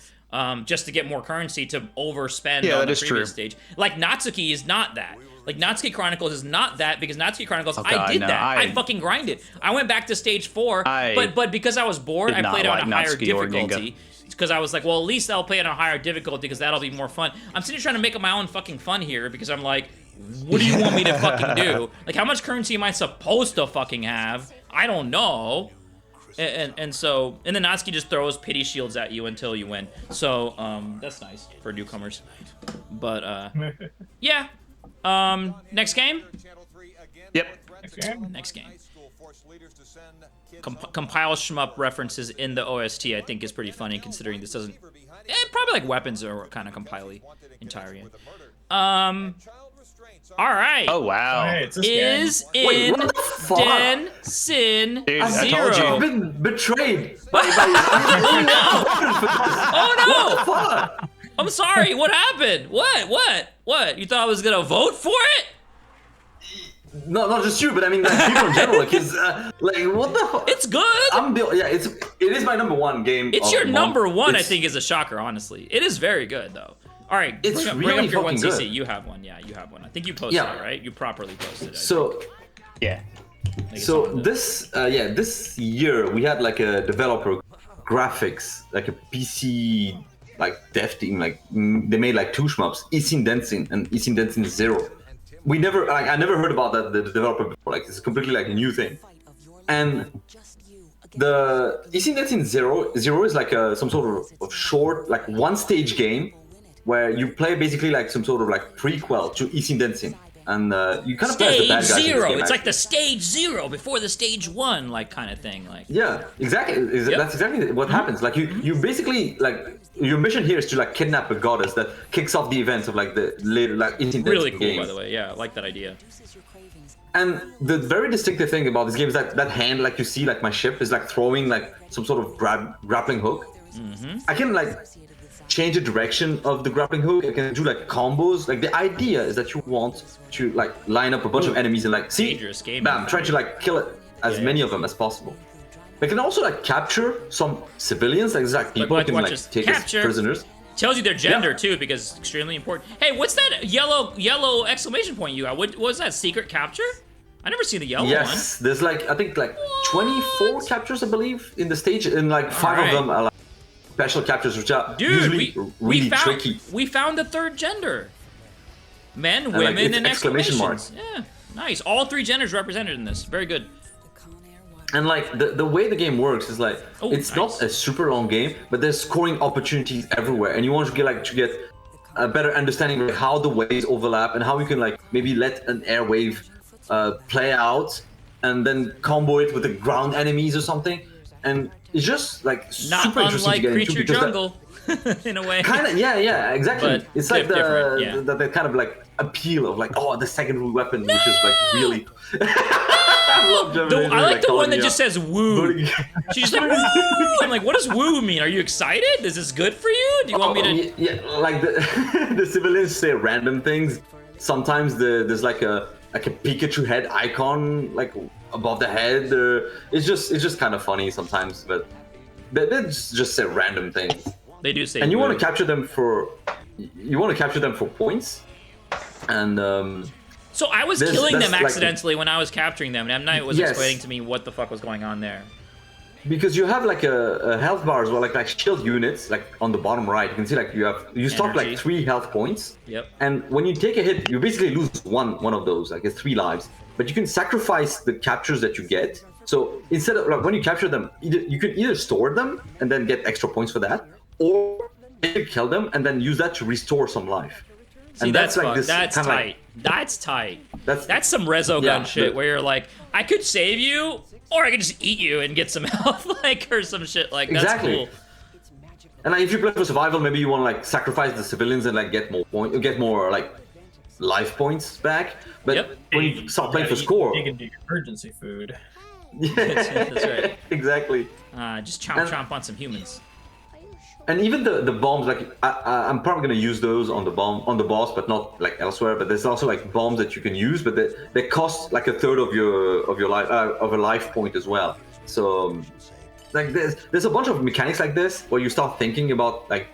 just to get more currency to overspend Yeah, on that the is previous true. stage. Like Natsuki is not that. Like Natsuki Chronicles is not that because Natsuki Chronicles, I God, did no, that. I I- fucking grinded. I went back to stage 4, but because I was bored, did I not played on like a higher Natsuki or Ginga. difficulty. Because I was like, well, at least I'll play it on a higher difficulty because that'll be more fun. I'm sitting here trying to make up my own fucking fun here because I'm like, what do you want me to fucking do? Like, how much currency am I supposed to fucking have? I don't know. And so, and then Natsuki just throws pity shields at you until you win. So, that's nice for newcomers. But, yeah. Next game? Yep. Next game. Compile shmup references in the OST, I think, is pretty funny considering this doesn't. Probably like weapons are kind of compile-y in Tyrion. All right. Oh wow. Hey, it's this game. Is Wait, in what the fuck? Den Sin Dude, I Zero. told you. I've been betrayed by Oh no! I'm sorry. What happened? What? You thought I was gonna vote for it? No, not just you, but I mean like people in general. Like, what the fuck? It's good. Yeah, it is my #1 game. It's of your the month. number one. I It's- think is a shocker. Honestly, it is very good though. All right, It's bring really up your fucking 1cc. good. You have one. Yeah, you have one. I think you posted Yeah. it, right? You properly posted it. So Yeah. So this year we had like a developer graphics, like a PC like dev team, like they made like 2 shmups, Isin Densin and Isin Densin Zero. I never heard about the developer before. Like it's a completely like new thing. And the Isin Densin Zero is like some sort of short, like 1-stage game where you play basically like some sort of like prequel to Isin Densin. And you kind of play as the Stage bad guys in this zero. game, It's like actually. the stage 0 before the stage 1, like kind of thing. Like Yeah, exactly. Yep. That's exactly what happens. Like you basically like your mission here is to like kidnap a goddess that kicks off the events of like the later like 18th really cool, games. by the way. Yeah, I like that idea. And the very distinctive thing about this game is that hand, like you see, like my ship is like throwing like some sort of grappling hook. Mm-hmm. I can like change the direction of the grappling hook. I can do like combos. Like the idea is that you want to like line up a bunch of enemies and like see, Dangerous game. bam, try to like kill it as many of them as possible. They can also like capture some civilians, like exact people watch can like this. take Capture. as prisoners. Tells you their gender Yeah. too, because it's extremely important. Hey, what's that yellow exclamation point you got? What was that? Secret capture? I never seen the yellow Yes, there's like I think like 24 captures, I believe, in the stage, and like 5 Alright. of them are like special captures, which are one. Dude, usually really we found tricky. we found the third gender. Men, like, women, it's and exclamation exclamations. Yeah, nice. All 3 genders represented in this. Very good. And like the way the game works is like Oh, it's nice. not a super long game, but there's scoring opportunities everywhere, and you want to get a better understanding of how the waves overlap and how you can like maybe let an air wave play out and then combo it with the ground enemies or something. and it's just like Not super interesting to unlike get into Creature because Jungle, in a way. kind of, yeah, exactly. But It's like different, yeah. the kind of like appeal of like, oh, the secondary weapon, which is like really. I love Gemini, I like the one that calling just me out. says woo. Voting- She's like, woo! I'm like, what does woo mean? Are you excited? Is this good for you? Do you want me to? Yeah, like the the civilians say random things. Sometimes there's like a Pikachu head icon like above the head. It's just kind of funny sometimes, but they just say random things. They do say. And you woo. want to capture them for points, and So I was This- killing that's them like- accidentally when I was capturing them, and M Night was Yes. explaining to me what the fuck was going on there. because you have like a health bar as well, like shield units, like on the bottom right. You can see like you stock Energy. like 3 health points. Yep. And when you take a hit, you basically lose one of those, like it's 3 lives. But you can sacrifice the captures that you get. So instead of like when you capture them, you can either store them and then get extra points for that, or kill them and then use that to restore some life. See, And that's like fun. this That's kinda tight. like- That's tight. That's some rezo gun Yeah, shit but- where you're like, I could save you, or I could just eat you and get some health, like, or some shit. Like, that's Exactly. cool. And like, if you play for survival, maybe you want to like sacrifice the civilians and like get more like life points back. But Yep. when you start playing for score, Dig into your emergency food. That's right. exactly. Just chomp on some humans. And even the bombs, like I'm probably gonna use those on the boss, but not like elsewhere. But there's also like bombs that you can use, but they cost like a third of your life of a life point as well. So like there's a bunch of mechanics like this where you start thinking about like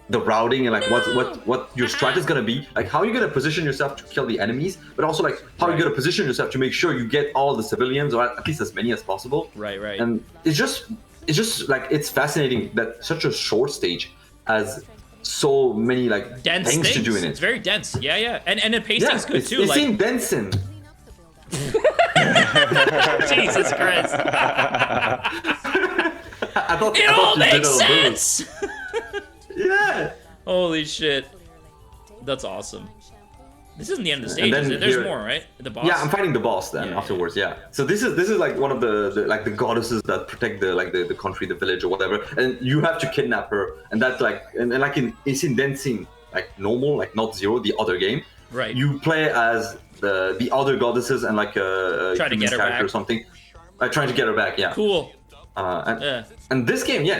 the routing and like what your strat is gonna be, like how you're gonna position yourself to kill the enemies, but also like how you're gonna position yourself to make sure you get all the civilians or at least as many as possible. Right, right. And it's just like it's fascinating that such a short stage has so many like Dense things things. to do in it. It's very dense. Yeah, yeah. And the Yeah, pacing's good too. it's Like, in Denson. Jesus Christ. I thought It all you did makes all those. sense. Yeah. Holy shit. That's awesome. This isn't the end of the And stage, then is it? There's here- more, right? The boss? Yeah, I'm fighting the boss then Yeah, afterwards. Yeah. So this is like one of the like the goddesses that protect the country, the village or whatever, and you have to kidnap her, and that's like and like it's in dancing like normal, like not zero, the other game. Right. You play as the other goddesses and like a Try to human get her character back. or something. Like trying to get her back. Yeah. Cool. And, Yeah. and this game, yeah,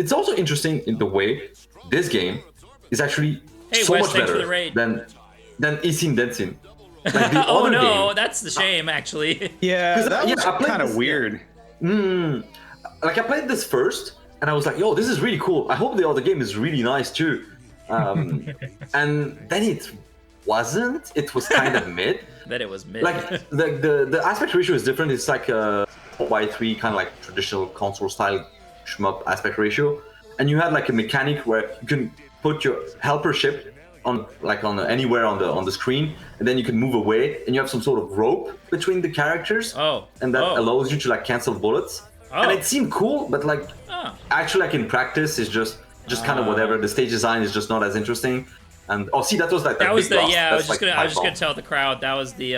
it's also interesting in the way this game is actually Hey, so Wes, much thanks for better the raid. than Isin Dancing. Like the Oh other no, game, that's the shame, actually. Yeah, 'Cause, that yeah, was I played kind of this- weird. like I played this first, and I was like, "Yo, this is really cool. I hope the other game is really nice too." And then it wasn't. It was kind of mid. That it was mid. Like the aspect ratio is different. It's like a 4:3 kind of like traditional console style shmup aspect ratio, and you had like a mechanic where you can put your helper ship on anywhere on the screen, and then you can move away, and you have some sort of rope between the characters. Oh. And that Oh. allows you to like cancel bullets. Oh. And it seemed cool, but like Oh. actually like in practice it's just kind of whatever. The stage design is just not as interesting. And oh, see, that was like That was big the loss. I was That's, just like, gonna my fault. tell the crowd that was the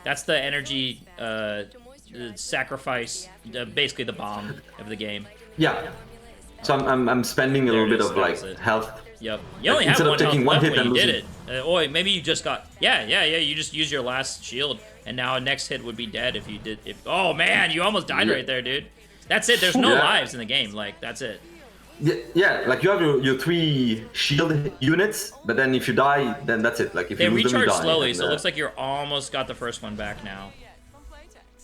that's the energy sacrifice, basically the bomb of the game. Yeah. So I'm spending a There little it bit is, of that like was it. health. Yep. You only have Instead of one taking health one left hit when and you did losing- it. Or maybe you just got yeah. You just used your last shield, and now next hit would be dead if you did. Oh man, you almost died Yeah. right there, dude. That's it. There's no Yeah. lives in the game. Like that's it. Yeah, like you have your 3 shield units, but then if you die, then that's it. Like if They you lose them, you recharge die. slowly, And, so it looks like you're almost got the first one back now.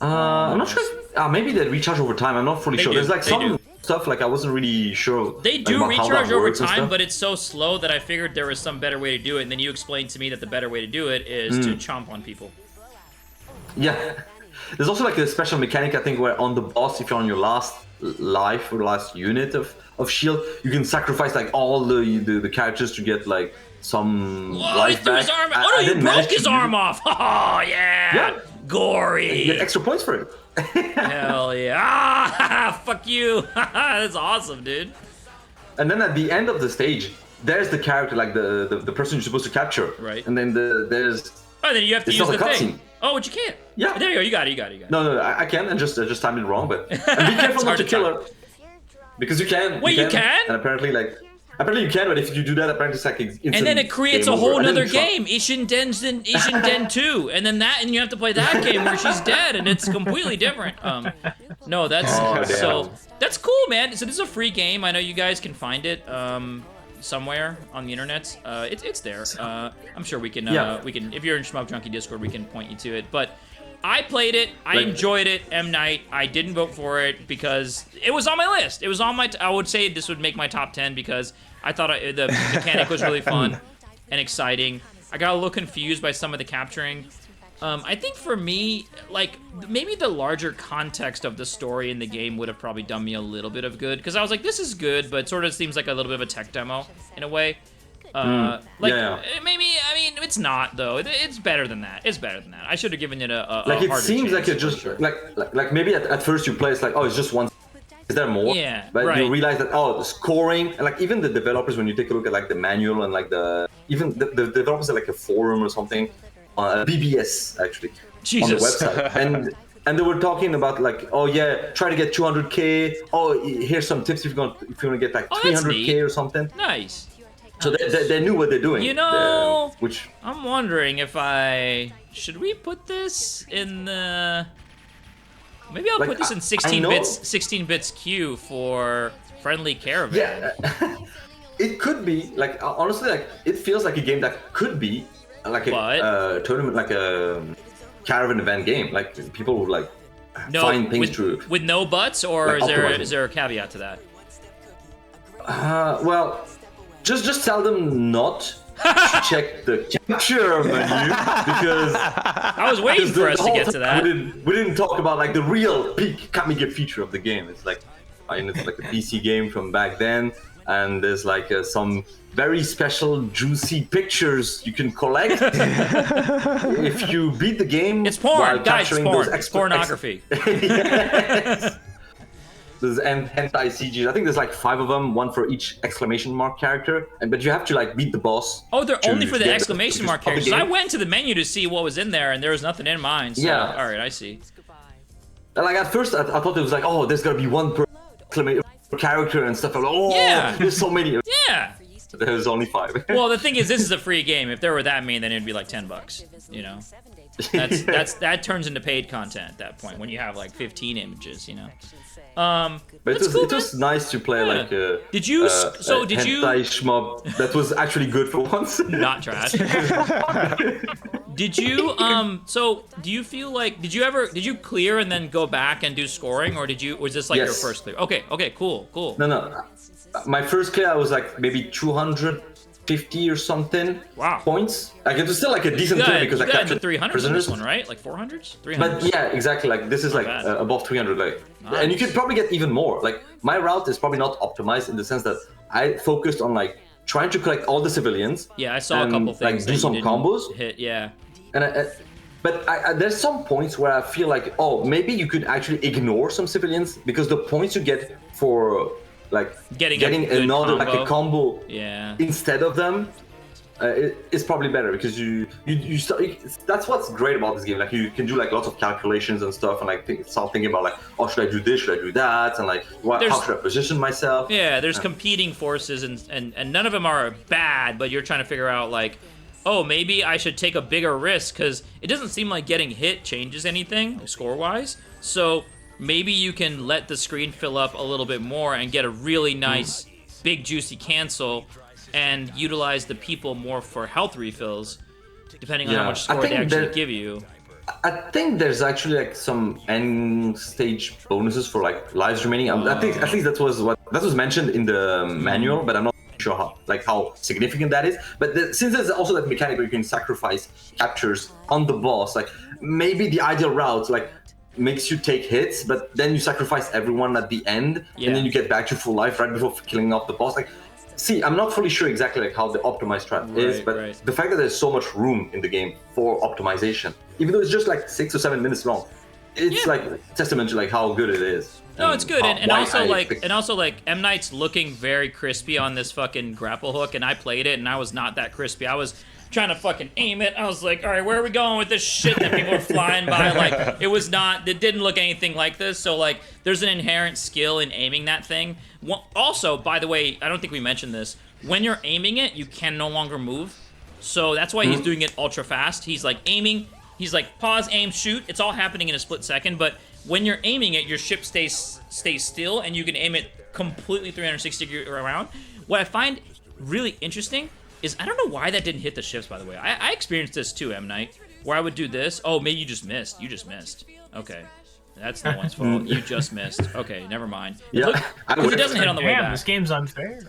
I'm not sure. Maybe they recharge over time. I'm not fully They sure. do, There's like they some do. stuff like I wasn't really sure. They like, do about how that recharge over works and time, stuff. but it's so slow that I figured there was some better way to do it. And then you explained to me that the better way to do it is to chomp on people. Yeah. There's also like a special mechanic, I think, where on the boss, if you're on your last life or last unit of shield, you can sacrifice like all the characters to get like some Oh, he life threw back. his arm. I- Oh no, I you didn't manage broke his to use arm it. off. Oh yeah, Yeah. gory. You get extra points for it. Hell yeah! Ah, fuck you. That's awesome, dude. And then at the end of the stage, there's the character, like the person you're supposed to capture. Right. And then there's Oh, then you have to It's use not the a thing. cutscene. Oh, but you can't. Yeah. There you go. You got it. No, I can. I just timed it wrong, but and be careful not to kill her. Because you can. Wait, you can? And apparently you can, but if you do that, apparently it's like instant And then it creates a game whole over. nother game, Ishin 2, and then you have to play that game where she's dead, and it's completely different. No, that's that's cool, man. So this is a free game. I know you guys can find it somewhere on the internet. It's there. I'm sure we can if you're in Shmup Junkie Discord, we can point you to it. But I played it. I enjoyed it. M Night. I didn't vote for it because it was on my list. It was on my. I would say this would make my top 10 because I thought the mechanic was really fun and exciting. I got a little confused by some of the capturing. I think for me, like, maybe the larger context of the story in the game would have probably done me a little bit of good because I was like, this is good, but it sort of seems like a little bit of a tech demo in a way. Maybe, I mean, it's not, though. It's better than that. It's better than that. I should have given it a like, it harder seems chance, like it just, sure. like maybe at first you play, it's like, oh, it's just one. Is there more? Yeah, but right. you realize that, oh, the scoring, and like even the developers, when you take a look at like the manual and like even the developers are like a forum or something, BBS actually, Jesus. on the website, and they were talking about like, oh yeah, try to get 200K. Oh, here's some tips if you want to get like 300K or something. Nice. So they knew what they're doing. You know, which I'm wondering if should we put this in the. Maybe I'll put this in 16 bits queue for friendly caravan. Yeah, it could be like honestly, like it feels like a game that could be like a tournament, like a caravan event game. Like people would like find things with no buts, or like, is there a caveat to that? Well, just tell them not to check the capture menu because I was waiting for us to get to that. We didn't talk about like the real peak Kamige feature of the game. It's like it's like a PC game from back then, and there's like some very special juicy pictures you can collect if you beat the game. It's porn, while guys. It's capturing porn. those It's pornography. Yes. There's hentai CGs. I think there's like 5 of them, one for each exclamation mark character. But you have to like beat the boss. Oh, they're only for the exclamation mark characters. I went to the menu to see what was in there, and there was nothing in mine. So, yeah. All right, I see. And like at first, I thought it was like, oh, there's gonna be one per character and stuff. I'm like, oh, yeah. There's so many. Yeah. There's only 5. Well, the thing is, this is a free game. If there were that many, then it'd be like $10. You know. That turns into paid content at that point when you have like 15 images. You know. But it was nice to play like a hentai shmup that was actually good for once. Not trash. Did you so do you feel like did you clear and then go back and do scoring, or was this like your first clear? Okay, cool. No. My first clear I was like maybe 250 or something points. Like it was still like a decent clear because I captured 300 on this one, right? Like 400s? 300s. But yeah, exactly. Like this is like above 300. Like, and you could probably get even more. Like my route is probably not optimized in the sense that I focused on like trying to collect all the civilians. Yeah, I saw a couple things. Like do some combos. Hit, yeah. And but there's some points where I feel like, oh, maybe you could actually ignore some civilians because the points you get for like getting another combo. Like a combo instead of them is probably better because you that's what's great about this game. Like you can do like lots of calculations and stuff and like start thinking about like, oh, should I do this, should I do that, and like how should I position myself. Yeah, there's competing forces and none of them are bad, but you're trying to figure out like, oh, maybe I should take a bigger risk because it doesn't seem like getting hit changes anything score-wise. So maybe you can let the screen fill up a little bit more and get a really nice, big, juicy cancel and utilize the people more for health refills, depending on how much score they actually give you. I think there's actually like some end stage bonuses for like lives remaining. I think at least that was mentioned in the manual, but I'm not sure how significant that is. But since there's also that mechanic where you can sacrifice captures on the boss, like maybe the ideal route like makes you take hits, but then you sacrifice everyone at the end, and then you get back to full life right before killing off the boss. Like, see, I'm not fully sure exactly like how the optimized strat is, but the fact that there's so much room in the game for optimization, even though it's just like 6 or 7 minutes long, it's like testament to like how good it is. No, it's good, and also like M Night's looking very crispy on this fucking grapple hook, and I played it and I was not that crispy. I was trying to fucking aim it. I was like, all right, where are we going with this shit that people are flying by? Like, it didn't look anything like this. So, like, there's an inherent skill in aiming that thing. Also, by the way, I don't think we mentioned this. When you're aiming it, you can no longer move. So that's why he's doing it ultra fast. He's like aiming, he's like pause, aim, shoot. It's all happening in a split second, but when you're aiming it, your ship stays still, and you can aim it completely 360 degrees around. What I find really interesting is, I don't know why that didn't hit the ships, by the way. I experienced this too, M. Night, where I would do this. Oh, maybe you just missed. You just missed. Okay. That's no one's fault. You just missed. Okay, never mind. Yeah. Look, because it doesn't hit on the way Damn, back. this game's unfair.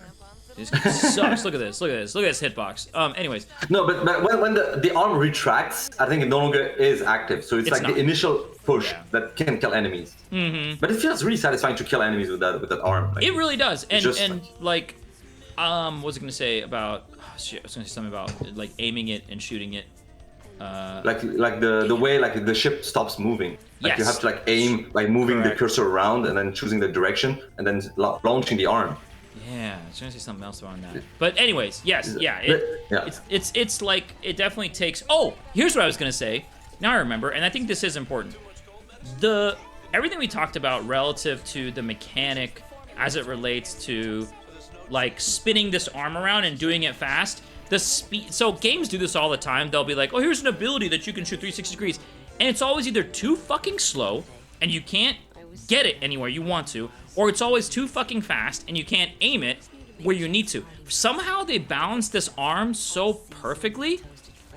This game sucks. Look at this. Look at this. Look at this hitbox. Anyways. No, but when the arm retracts, I think it no longer is active. So it's like not. the initial push Yeah. that can kill enemies. Mm-hmm. But it feels really satisfying to kill enemies with that arm. Like, It really does. And just like, what was I gonna say about? Oh, shit, I was gonna say something about like aiming it and shooting it. like the way like the ship stops moving. Like you Yes. have to like aim by moving Correct. the cursor around and then choosing the direction and then launching the arm. Yeah, I was gonna say something else around that. But anyways, yes, yeah, Yeah. it's like it definitely takes. Oh, here's what I was gonna say. Now I remember, and I think this is important. Everything we talked about relative to the mechanic as it relates to like spinning this arm around and doing it fast. The speed. So games do this all the time. They'll be like, oh, here's an ability that you can shoot 360 degrees, and it's always either too fucking slow and you can't get it anywhere you want to, or it's always too fucking fast and you can't aim it where you need to. Somehow they balance this arm so perfectly.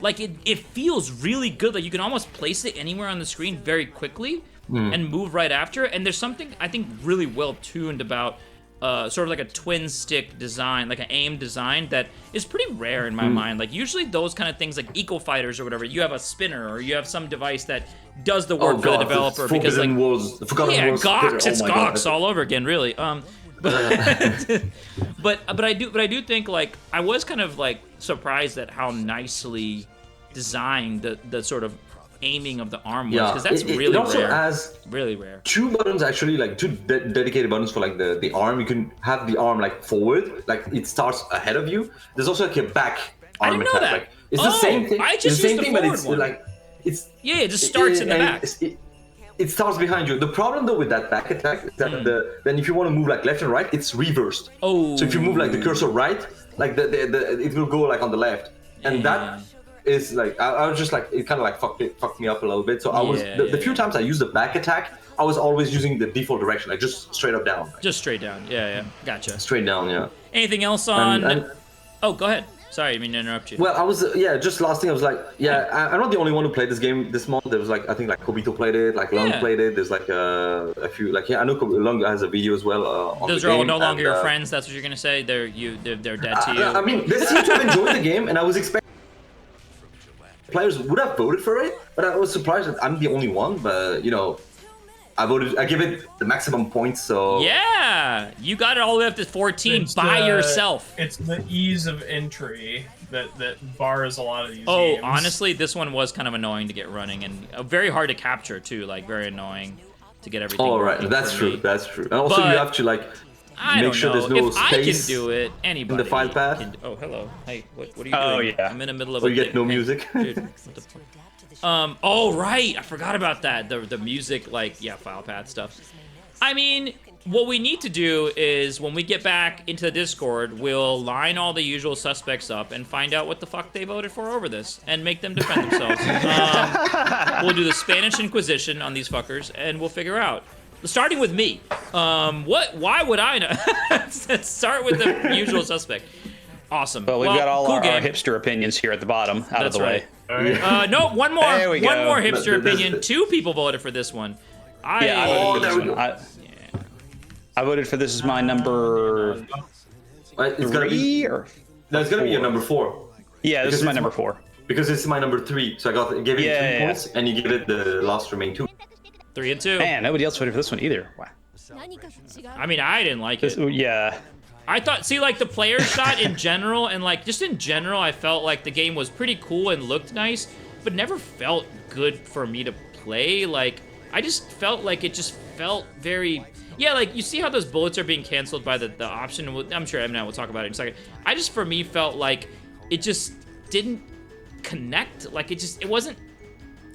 Like it feels really good. Like you can almost place it anywhere on the screen very quickly and move right after. And there's something I think really well tuned about sort of like a twin stick design, like an aim design that is pretty rare in my mind. Like usually those kind of things like Eco Fighters or whatever, you have a spinner or you have some device that does the work for the developer because like Gox, it's Gox all over again, really. But I do think like I was kind of like surprised at how nicely designed the sort of aiming of the arm was, because that's really it also rare. has Really rare. two buttons actually, like two dedicated buttons for like the arm. You can have the arm like forward, like it starts ahead of you. There's also like a back I arm didn't know attack. that. Like, it's the same thing. I It's just the same used the thing, but forward it's one. like it's Yeah, it just starts in the back. It starts behind you. The problem though with that back attack is that then if you want to move like left and right, it's reversed. Oh. So if you move like the cursor right, like it will go like on the left, and that is like I was just like it kind of like fucked me up a little bit. So I was the few times I used the back attack, I was always using the default direction, like just straight up down. Like, Just straight down. Yeah, gotcha. straight down, yeah. Anything else on? And- Oh, go ahead. Sorry, I mean to interrupt you. Well, I was just last thing I was like, I'm not the only one who played this game this month. There was like I think like Kobito played it, like Lung Yeah. played it. There's like a few like I know Lung has a video as well. On Those the are all game, no longer and, your friends. That's what you're gonna say. They're dead to you. I mean, they seem to have enjoyed the game, and I was expecting players would have voted for it, but I was surprised that I'm the only one. But you know, I give it the maximum points. So Yeah, you got it all the way up to 14 It's by the- yourself. It's the ease of entry that bars a lot of these Oh, games. honestly, this one was kind of annoying to get running and very hard to capture too. Like very annoying to get everything. all right, working that's for true. me. That's true. And also But- you have to like I make don't sure know. there's no if I can space do it, anybody. the file path. Can, oh, hello. Hey, what are you doing? Oh, yeah. I'm in the middle of Oh, a you get thing. no Hey, music? dude, what the fuck? Oh, right. I forgot about that. The music, like, yeah, file path stuff. I mean, what we need to do is when we get back into the Discord, we'll line all the usual suspects up and find out what the fuck they voted for over this and make them defend themselves. We'll do the Spanish Inquisition on these fuckers and we'll figure out. Starting with me. Why would I know? Let's start with the usual suspect. Awesome. But we've got all cool our game. hipster opinions here at the bottom, out That's of the right. way. No, one more. There we One go. more hipster There's- opinion. Two people voted for this one. Yeah, I voted for there this we one. go. I voted for this as my number It's gonna be 3 or no, it's gonna be your number 4 yeah, this Because is my it's number my- 4. because it's my number 3. So I gave it Yeah, 3 yeah, points, and you give it the last remaining 2. 3 and 2. Man, nobody else voted for this one either. Wow. I mean, I didn't like it. Yeah. I thought, see, like the player shot in general, and like just in general, I felt like the game was pretty cool and looked nice, but never felt good for me to play. Like, I just felt like it just felt very. Yeah, like you see how those bullets are being canceled by the option. I'm sure Eminem will talk about it in a second. I just, for me, felt like it just didn't connect. Like it wasn't.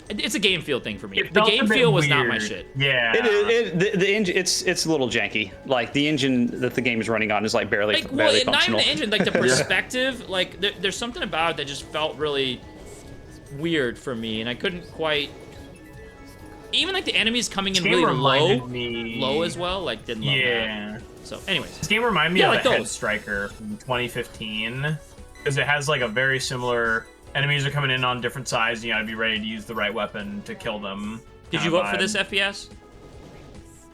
It's a game feel thing for me. It The felt game a bit feel was not my weird. shit. Yeah. The engine, it's a little janky. Like the engine that the game is running on is like barely Like, well, barely not even functional. the engine, like the perspective. Like there's something about it that just felt really weird for me, and I couldn't quite. Even like the enemies coming in This game really reminded me- low as well. Like didn't love Yeah. that. So, anyways, This game reminded me Yeah, of like the Head those. Striker from 2015 because it has like a very similar. Enemies are coming in on different sides. And you gotta be ready to use the right weapon to kill them. did kinda you vote for vibe. this FPS?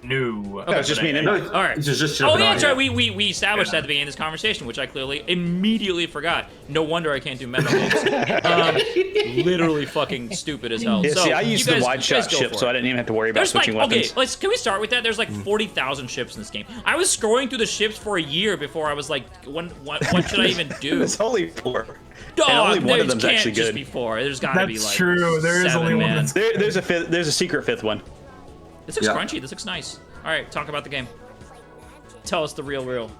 No. No, it's just me and No, Emma. All right. It's just Oh jumping yeah, on, that's right. We established Yeah. that at the beginning of this conversation, which I clearly immediately forgot. No wonder I can't do meta games. Literally fucking stupid as hell. Yeah, so see, I used you the guys- wide you guys shot go ship, for so it. I didn't even have to worry about There's like, switching okay, weapons. can we start with that? There's like 40,000 ships in this game. I was scrolling through the ships for a year before I was like, what should I even do? It's only 4. Dog, and only one there of them's can't actually just good. be 4. There's gotta be That's like true. There is 7, only one man. that's- There's a secret 5th one. This looks Yeah. crunchy. This looks nice. All right, talk about the game. Tell us the real.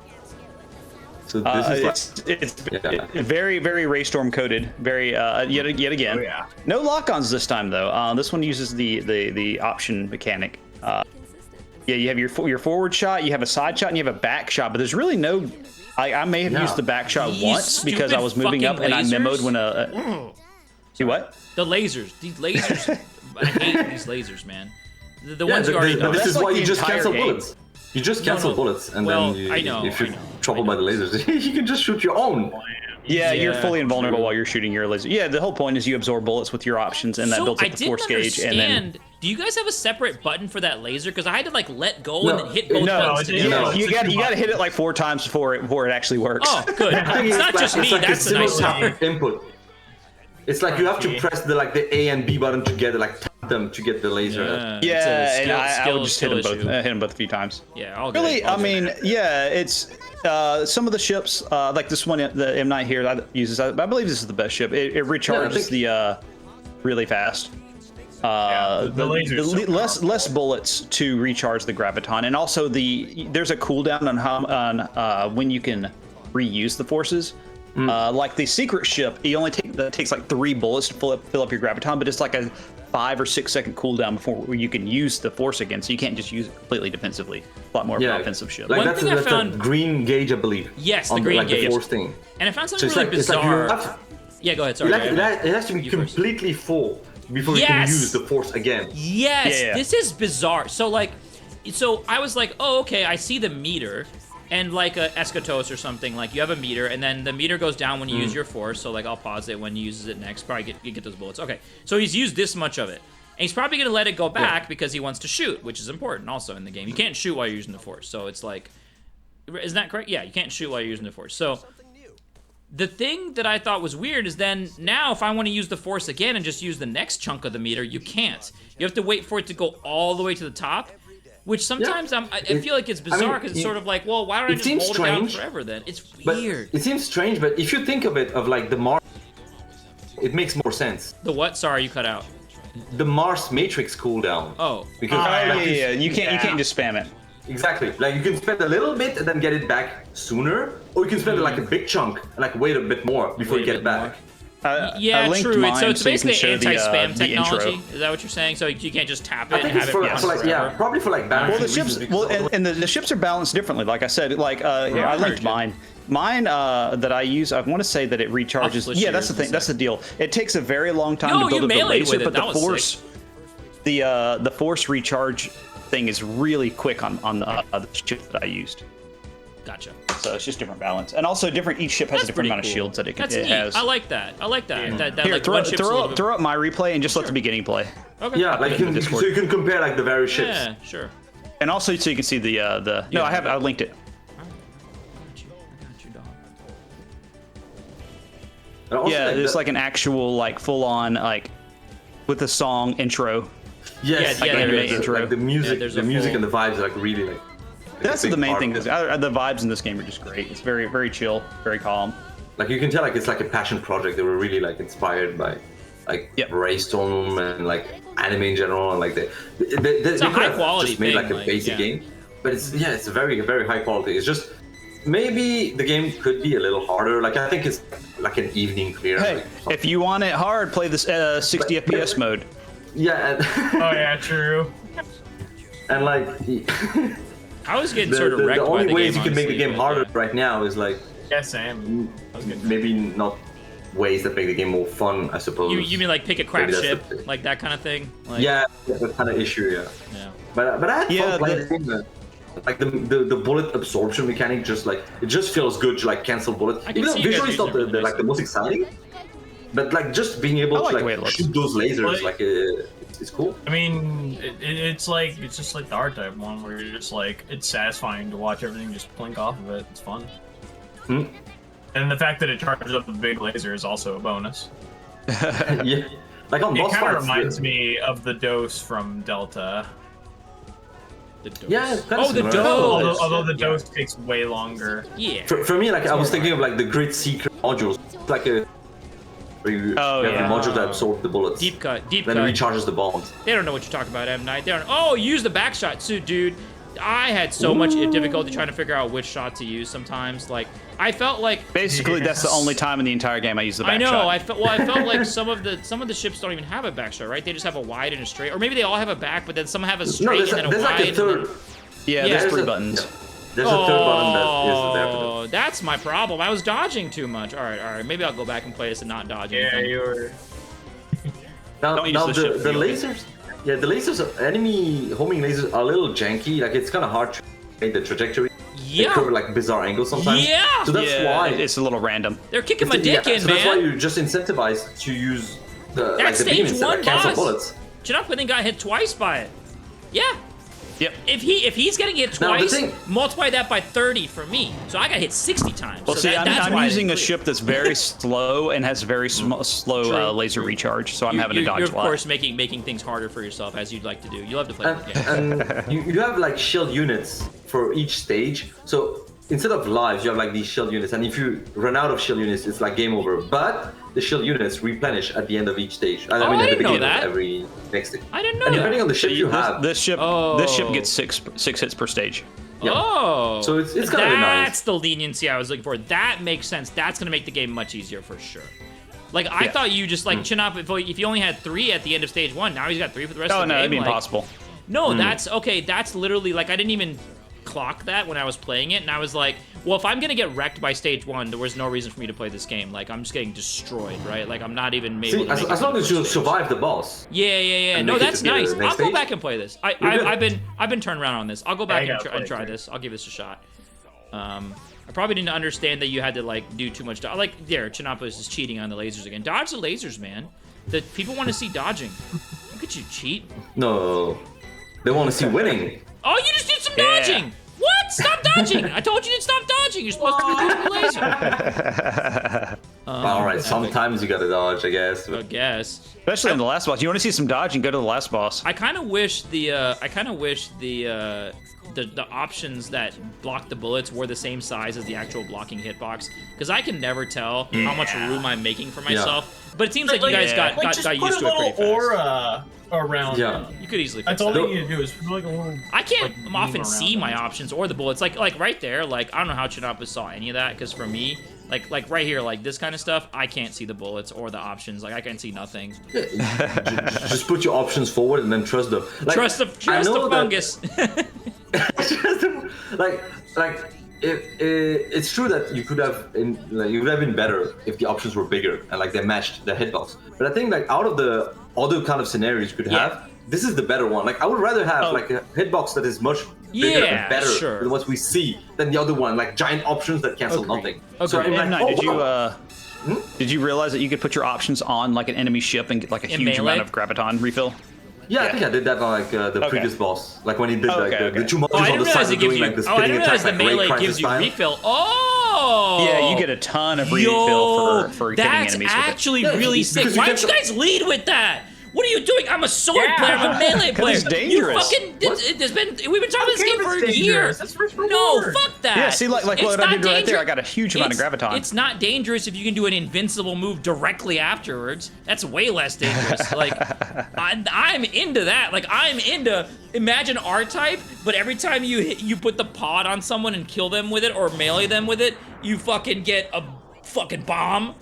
So this is It's Yeah. very, very Raystorm coded. Very yet again. Oh, yeah. No lock-ons this time though. This one uses the option mechanic. Yeah, you have your forward shot, you have a side shot, and you have a back shot. But there's really no. I may have Yeah. used the back shot These once because I stupid was moving up fucking and I memoed lasers? when a. See what? The lasers. These lasers. I hate these lasers, man. The yeah, ones you already but know. this That's is like why the you just entire cancel game. bullets. You just cancel no. bullets, and Well, then I know, if you're I know, troubled I by the lasers, you can just shoot your own. Yeah, you're Yeah, fully invulnerable true. while you're shooting your laser. Yeah, the whole point is you absorb bullets with your options, and that So builds I up the didn't force gauge. And then understand. Do you guys have a separate button for that laser? Because I had to like let go No, and then hit both no, buttons it's- together. no, you it's got a you got to hit it like 4 times before it actually works. Oh, good. It's not just me. Like That's a the nice single thing. tap input. It's like you have to Okay. press the A and B button together, like tap them to get the laser. Yeah, Yeah, it's a and skill, I skill, would just hit skill them both. issue. Hit them both a few times. Yeah, all good. Really, all I good. mean, yeah, it's some of the ships, like this one, the M9 here that uses. I believe this is the best ship. It recharges the really fast. the laser's so less bullets to recharge the graviton, and also there's a cooldown on how on when you can reuse the forces. Like the secret ship, you only takes like 3 bullets to fill up your graviton, but it's like a 5 or 6 second cooldown before you can use the force again. So you can't just use it completely defensively. A lot more of Yeah, an offensive ship. Like One that's thing I that's found- a green gauge, I believe. Yes, the on green like gauge. the force thing. And I found So something it's really like it's like you bizarre. have, Yeah, go ahead. Sorry. it Jared. has to be You first. completely full before you Yes! can use the force again. Yes, Yeah. this is bizarre. So I was like, oh, okay, I see the meter, and like a Eschatos or something, like you have a meter, and then the meter goes down when you use your force. So like I'll pause it when he uses it next. Probably get those bullets. Okay, so he's used this much of it, and he's probably gonna let it go back because he wants to shoot, which is important also in the game. You can't shoot while you're using the force. So it's like, isn't that correct? Yeah, you can't shoot while you're using the force. So the thing that I thought was weird is then now if I want to use the force again and just use the next chunk of the meter, you can't. You have to wait for it to go all the way to the top, which sometimes I feel like it's bizarre because it's sort of like, well, why don't I it just seems hold it down strange, forever then? It's But weird. it seems strange, but if you think of it, of like the Mars, it makes more sense. The what? Sorry, you cut out. The Mars Matrix cooldown. Oh. Because Oh, like, yeah. You can't just spam it. Exactly. Like you can spend a little bit and then get it back sooner, or you can spend like a big chunk and like wait a bit more before Wait you a get it bit back. I Yeah, linked true. mine So it's you can basically show anti-spam the intro. technology. Is that what you're saying? So you can't just tap it I think and it's have it for like forever? probably for like balancing Well, the ships, reasons, because and the ships are balanced differently. Like I said, like here, I I linked heard you. mine. Mine that I use, I want to say that it recharges. I'll Yeah, that's yours the in a thing. That's the deal. It takes a very long time No, to build you up the meleeed laser, with it. but That the was force, sick. the force recharge thing is really quick on the ship that I used. Gotcha. So it's just different balance, and also different. Each ship has That's a different pretty amount of cool. shields that it That's it neat. has. I like that. I like that. That Here, like one ship's a little bit... throw up my replay and just let the beginning play, Okay. yeah, like it in the Discord. so you can compare like the various ships. Yeah, sure. and also so you can see the No, Yeah. I linked it. I got you, dog. And also, Yeah, there's the- like an actual like full on like with a song intro. yes, Yeah, like, there the, is. like the music, there's the a music full- and the vibes are like really like. That's a big the main part thing. of it. The vibes in this game are just great. It's very, very chill, very calm. Like you can tell, like it's like a passion project. They were really like inspired by, like Yep. Raystorm and like anime in general, and like they It's a could have high-quality just made thing, like a like, basic yeah. game, but it's a very high quality. It's just maybe the game could be a little harder. Like I think it's like an evening clear. Hey, like, if you want it hard, play this 60 FPS mode. yeah, and, Oh yeah, true. and like I was getting sort of the wrecked by only the ways game, you can make the honestly, game but, harder yeah. right now is like Yeah, same. That was good. maybe not ways that make the game more fun, I suppose. You mean like pick a crap Maybe that's ship, the- like that kind of thing? Like, Yeah, that kind of issue. Yeah, Yeah. but I had Yeah, fun playing the game. Like the bullet absorption mechanic, just like it just feels good to like cancel bullets. I can Even though see you guys visually it's not using it really like the most exciting, but like just being I able like to the way it like looks. shoot those lasers, Like- it's cool. I mean, it's just like the art type one where you're just like it's satisfying to watch everything just blink off of it. It's fun. Hmm. And the fact that it charges up the big laser is also a bonus. Yeah, like on It boss kind of fights. reminds me of the dose from Delta. The dose. Yeah, it's kinda Oh, the similar. dose. Although the dose takes way longer. Yeah. For me, like I was thinking of like the Grid Seeker modules, like a where you Oh, have yeah. a module that absorbs the bullets, Deep cut, deep then cut. recharges the bombs. They don't know what you're talking about, M. Night. They don't. Oh, use the back shot too, dude. I had so much difficulty trying to figure out which shot to use sometimes. Like, I felt like Basically, that's the only time in the entire game I use the back I know. shot. I felt like some of the ships don't even have a back shot, right? They just have a wide and a straight, or maybe they all have a back, but then some have a No, straight there's, and then a there's wide. like a and third. then- yeah, Yeah. there's three a- buttons. yeah. There's a third button that is there. Oh, that's my problem. I was dodging too much. All right. Maybe I'll go back and play this and not dodge Yeah, anything. you were. Now, Don't use now the the, ship the field. lasers, yeah, the lasers, enemy homing lasers are a little janky. Like it's kind of hard to make the trajectory. They Yeah. cover like bizarre angles sometimes. Yeah. So that's Yeah, why it's a little random. They're kicking my yeah, dick in, so that's why man. you're just incentivized to use the like That's the beam stage instead, one like cancel boss. bullets. Chinupwin then got hit twice by it. Yeah. Yep. If he's getting hit Now, the twice, thing- multiply that by 30 for me. So I got hit 60 times. Well, so see, that's I'm why I using a didn't ship that's very slow and has very slow True. laser recharge, so I'm You- having to you- dodge You're a of lot. course making things harder for yourself as you'd like to do. You'll have to play the game. And you have like shield units for each stage. So instead of lives, you have like these shield units, and if you run out of shield units, it's like game over. But the shield units replenish at the end of each stage. I I mean, at the didn't know beginning that. of every next stage. I didn't know And that. depending on the ship you This, have, this ship Oh. gets six hits per stage. yeah. Oh. So it's gotta be nice. That's the leniency I was looking for. That makes sense. That's going to make the game much easier for sure. Like, I Yeah. thought you just, like, Chinop, if you only had 3 at the end of stage 1, now he's got 3 for the rest Oh of the no, game. that'd be like, impossible. No, that's okay. That's literally like I didn't even clock that when I was playing it, and I was like, well, if I'm gonna get wrecked by stage 1, there was no reason for me to play this game. Like I'm just getting destroyed, right? Like I'm not even able See, to make it as to long the as you first stage. survive the boss. Yeah. and No, make it that's to the nice. next I'll go stage. back and play this. You're good. I've been turned around on this. I'll go back I and, gotta and play try too. this. I'll give this a shot. I probably didn't understand that you had to like do too much. Like there, Chinapos is cheating on the lasers again. Dodge the lasers, man. The people want to see dodging. Look at you cheat. No, they want to see winning. Oh, you just did some Yeah. dodging. What? Stop dodging! I told you to stop dodging. You're supposed to be using the laser. All right, sometimes you gotta dodge, I guess. I guess. Especially in the last boss. You want to see some dodging? Go to the last boss. I kind of wish the options that block the bullets were the same size as the actual blocking hitbox, because I can never tell how much room I'm making for myself. But it seems like you guys got just got put used a to it pretty little fast. aura around. Yeah. it. You could easily That's fix all that. they need to do is put like a little. I can't like, often beam see around my it. options or the bullets. Like right there, like I don't know how Chinapa saw any of that, because for me, like right here, like this kind of stuff, I can't see the bullets or the options. Like I can see nothing. Just put your options forward and then trust them. Like, Trust the I know that- fungus. like it's true that you could have you would have been better if the options were bigger and like they matched the hitbox. But I think like out of the other kind of scenarios you could Yeah. have, this is the better one. Like I would rather have like a hitbox that is much bigger Yeah, and better sure. than what we see than the other one, like giant options that cancel Agreed. nothing. Agreed. So I'm M. like, Night, oh, did you realize that you could put your options on like an enemy ship and get like a In huge melee? amount of graviton refill? yeah, I think I did that on like the Okay. previous boss, like when he did like Okay, the okay. two modules Oh, I on didn't the realize side it of gives doing you. like the Oh, I spinning didn't realize attack, the like Ray melee Crisis gives you style. refill. Oh. Yeah, you get a ton of refill Yo, for killing that's enemies with it. actually Yeah, really because sick. you Why get don't you the- guys lead with that? What are you doing? I'm a sword Yeah. player. I'm a melee player. it's dangerous. You fucking. We've been talking about this Okay, game if for it's a year. dangerous, that's first No, reward. fuck that. Yeah, see, like It's what I not did right there, dangerous. I got a huge amount of graviton. It's not dangerous if you can do an invincible move directly afterwards. That's way less dangerous. Like, I'm into that. Like, I'm into imagine R-Type, but every time you put the pod on someone and kill them with it or melee them with it, you fucking get a fucking bomb.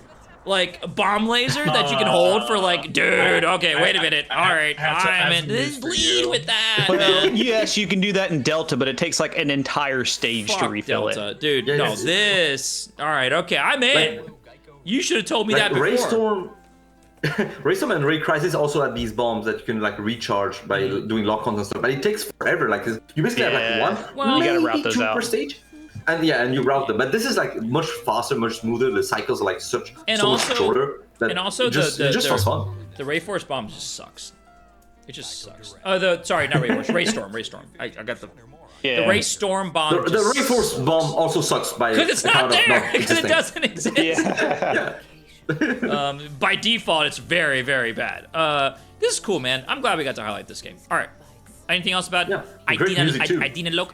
like bomb laser that you can hold for like, dude. Okay, wait a minute. All right, I'm in. Lead with that. Well, yes, you can do that in Delta, but it takes like an entire stage to Fuck refill Delta, it. dude. Yeah, No, yes. this. All right, okay, I'm in. Like- You should have told me Like that before. Raystorm, Raystorm and Ray Crisis also have these bombs that you can like recharge by doing lock-ons and stuff, but it takes forever. Like you basically have Yeah. like one, Well, you gotta maybe route those two out. per stage, and you route them. But this is like much faster, much smoother. The cycles are like such And so also- much shorter. That and also it just, the it just feels fun. The Rayforce bomb just sucks. It just sucks. Sorry, not Rayforce. Raystorm. I got the Yeah. Raystorm bomb. The Rayforce bomb also sucks by because it's not account of there. Because it existing. doesn't exist. Yeah. Yeah. By default, it's very, very bad. This is cool, man. I'm glad we got to highlight this game. All right. Anything else about Yeah, great music too. I Dynaloke?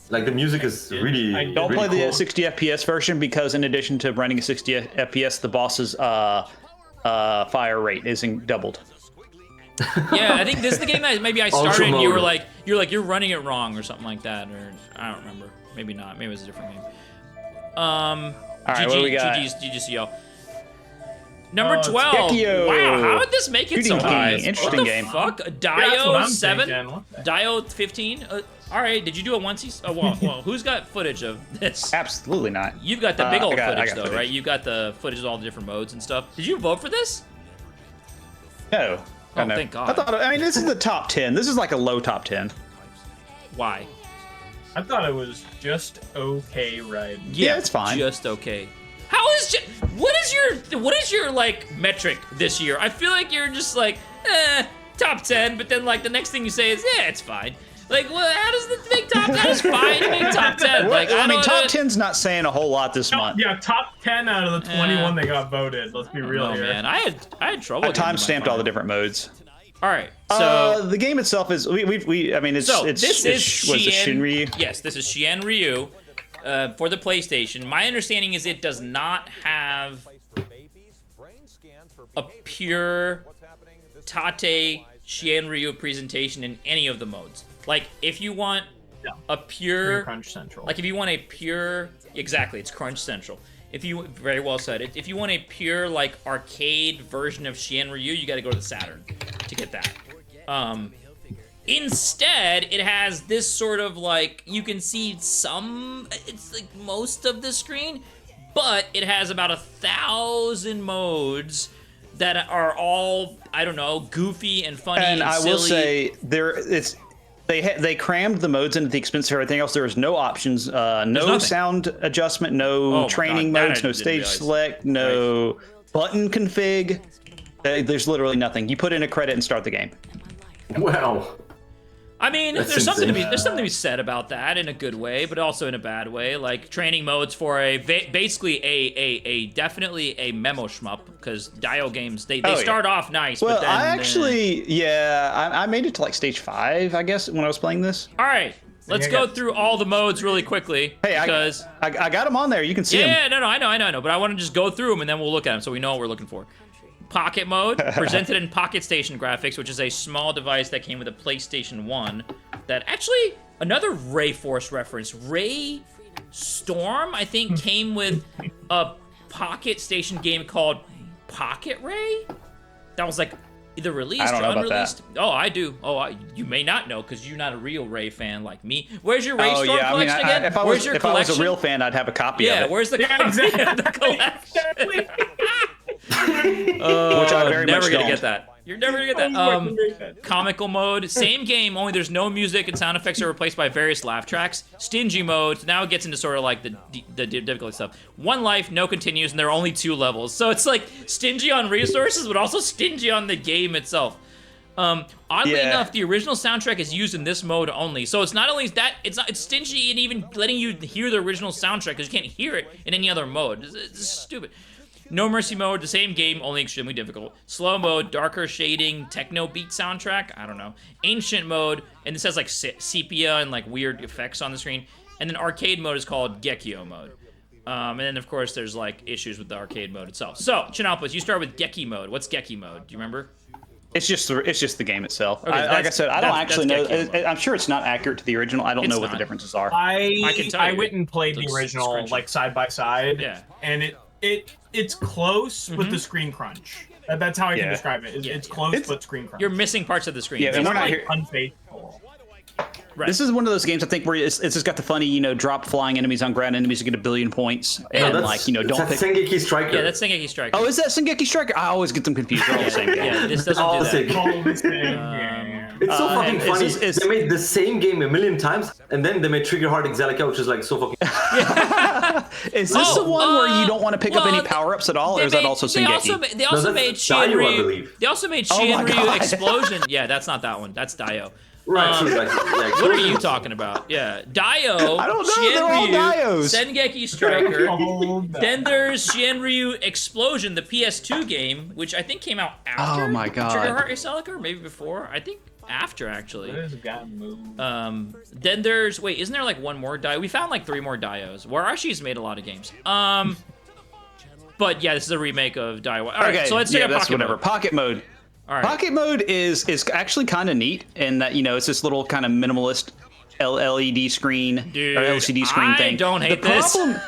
Like the music is really. Don't really play the cool. 60 FPS version because in addition to running a 60 FPS, the boss's fire rate isn't doubled. Yeah, I think this is the game that maybe I started Ultra and you were mode. like, you're running it wrong or something like that, or I don't remember. Maybe not. Maybe it was a different game. All right, what do we got? GGCL. Number it's 12. Gekio. Wow, how did this make it so Shooting high? game. Interesting what the game. fuck? that's what Dio I'm 7? thinking. What the- Dio 15? All right, did you do a onesies? Oh, well, who's got footage of this? Absolutely not. You've got the big old I got footage, though, footage. right? You got the footage of all the different modes and stuff. Did you vote for this? No. Oh, no. thank God. I mean, this is the top 10. This is like a low top 10. Why? I thought it was just okay, right? Yeah, it's fine. Just okay. How is what is your like metric this year? I feel like you're just like top 10, but then like the next thing you say is it's fine. Like, well, how does it make top? That is fine to make top 10. Like, I mean, don't- top 10's not saying a whole lot this month. Yeah, top 10 out of the 21 that got voted. Let's be real Oh here. man, I had trouble. I getting to my time-stamped all the final. different modes. All right, so the game itself is I mean it's this is was it Shinryu? Yes, this is Xian Ryu for the PlayStation. My understanding is it does not have a pure Tate Xian Ryu presentation in any of the modes. Like, if you want a pure Crunch Central. Like, if you want a pure... Exactly, it's Crunch Central. If you... Very well said. If you want a pure, like, arcade version of Xian Ryu, you gotta go to the Saturn to get that. Instead, it has this sort of, like... You can see some... It's, like, most of the screen, but it has about 1,000 modes that are all, I don't know, goofy and funny and And I silly. will say they crammed the modes into the expense of everything else. There was no options, no nothing. sound adjustment, Oh no my training God, that modes, I no didn't stage realize. select, no button config. There's literally nothing. You put in a credit and start the game. Wow. I mean, That's there's something insane. to be said about that in a good way, but also in a bad way. Like training modes for basically a definitely a memo shmup, because Dio games they Oh, yeah. start off nice, Well, but then I actually, I made it to like stage 5, I guess, when I was playing this. all right. Let's I go got through all the modes really quickly Hey, because I got them on there. You can see them. yeah, no, I know, but I want to just go through them and then we'll look at them so we know what we're looking for. Pocket mode, presented in Pocket Station graphics, which is a small device that came with a PlayStation 1. That actually, another Ray Force reference. Ray Storm, I think, came with a Pocket Station game called Pocket Ray? That was like either released I don't or know about unreleased. Oh, I do. Oh, you may not know because you're not a real Ray fan like me. Where's your Ray Oh Storm yeah, I mean, collection again? if I Where's was your if I was a collection? real fan, I'd have a copy of Yeah, it, where's the Yeah, copy exactly. of the collection? which I very Never much gonna don't. get that. You're never gonna get that. Comical mode, same game, only there's no music and sound effects are replaced by various laugh tracks. Stingy mode, now it gets into sort of like the difficult stuff. One life, no continues, and there are only 2 levels. So it's like stingy on resources, but also stingy on the game itself. Oddly Yeah. enough, the original soundtrack is used in this mode only. So it's not only that, it's stingy in even letting you hear the original soundtrack because you can't hear it in any other mode. It's stupid. No Mercy mode, the same game, only extremely difficult. Slow mode, darker shading, techno beat soundtrack, I don't know. Ancient mode, and this has like sepia and like weird effects on the screen. And then arcade mode is called Gekio mode. And then of course there's like issues with the arcade mode itself. So, Chinalpus, you start with Geki mode. What's Geki mode? Do you remember? It's just the game itself. Okay, Like I said, I don't actually know. that's Gekko. I'm sure it's not accurate to the original. I don't It's know what the not. differences are. I can tell I you, went and played it the looks original scrunchy. like side by side. Yeah. And it's close with the screen crunch. That's how I can describe it. It's close but screen crunch. You're missing parts of the screen. Yeah, and it's we're not like here. unfaithful. Right. This is one of those games I think where it's just got the funny, drop flying enemies on ground enemies to get 1 billion points, and don't pick. Sengeki Striker. Yeah, that's Shingeki Striker. Oh, is that Shingeki Striker? I always get them confused. They're all the same game. Yeah, this doesn't all do the that. same. All the same game. It's so fucking and funny. it's- They made the same game a million times, and then they made Trigger Hard Exalica, which is like so fucking. Is this the one where you don't want to pick up any well, power-ups at all, or is that also Shingeki? They also that's made Dio, I Shinryu. believe. They also made Oh my Shinryu God. Explosion. Yeah, that's not that one. That's Dio. Right. Um, so like, What are you talking about? Yeah, Dio. I don't know, they're all Shinryu, Dios. Sengeki Striker. Oh, Then there's Shinryu Explosion, the PS2 game, which I think came out after. Oh my God. Trigger Heart Exalica, or maybe before. I think after actually. This guy moved. Then there's isn't there like one more Dio? We found like 3 more Dios. Warashi's made a lot of games. But yeah, this is a remake of Dio. All right, Okay, so let's check out that's Pocket whatever. Mode. Pocket mode. All right. Pocket mode is actually kind of neat in that it's this little kind of minimalist LED screen Dude, or LCD screen I thing. don't hate the this. problem,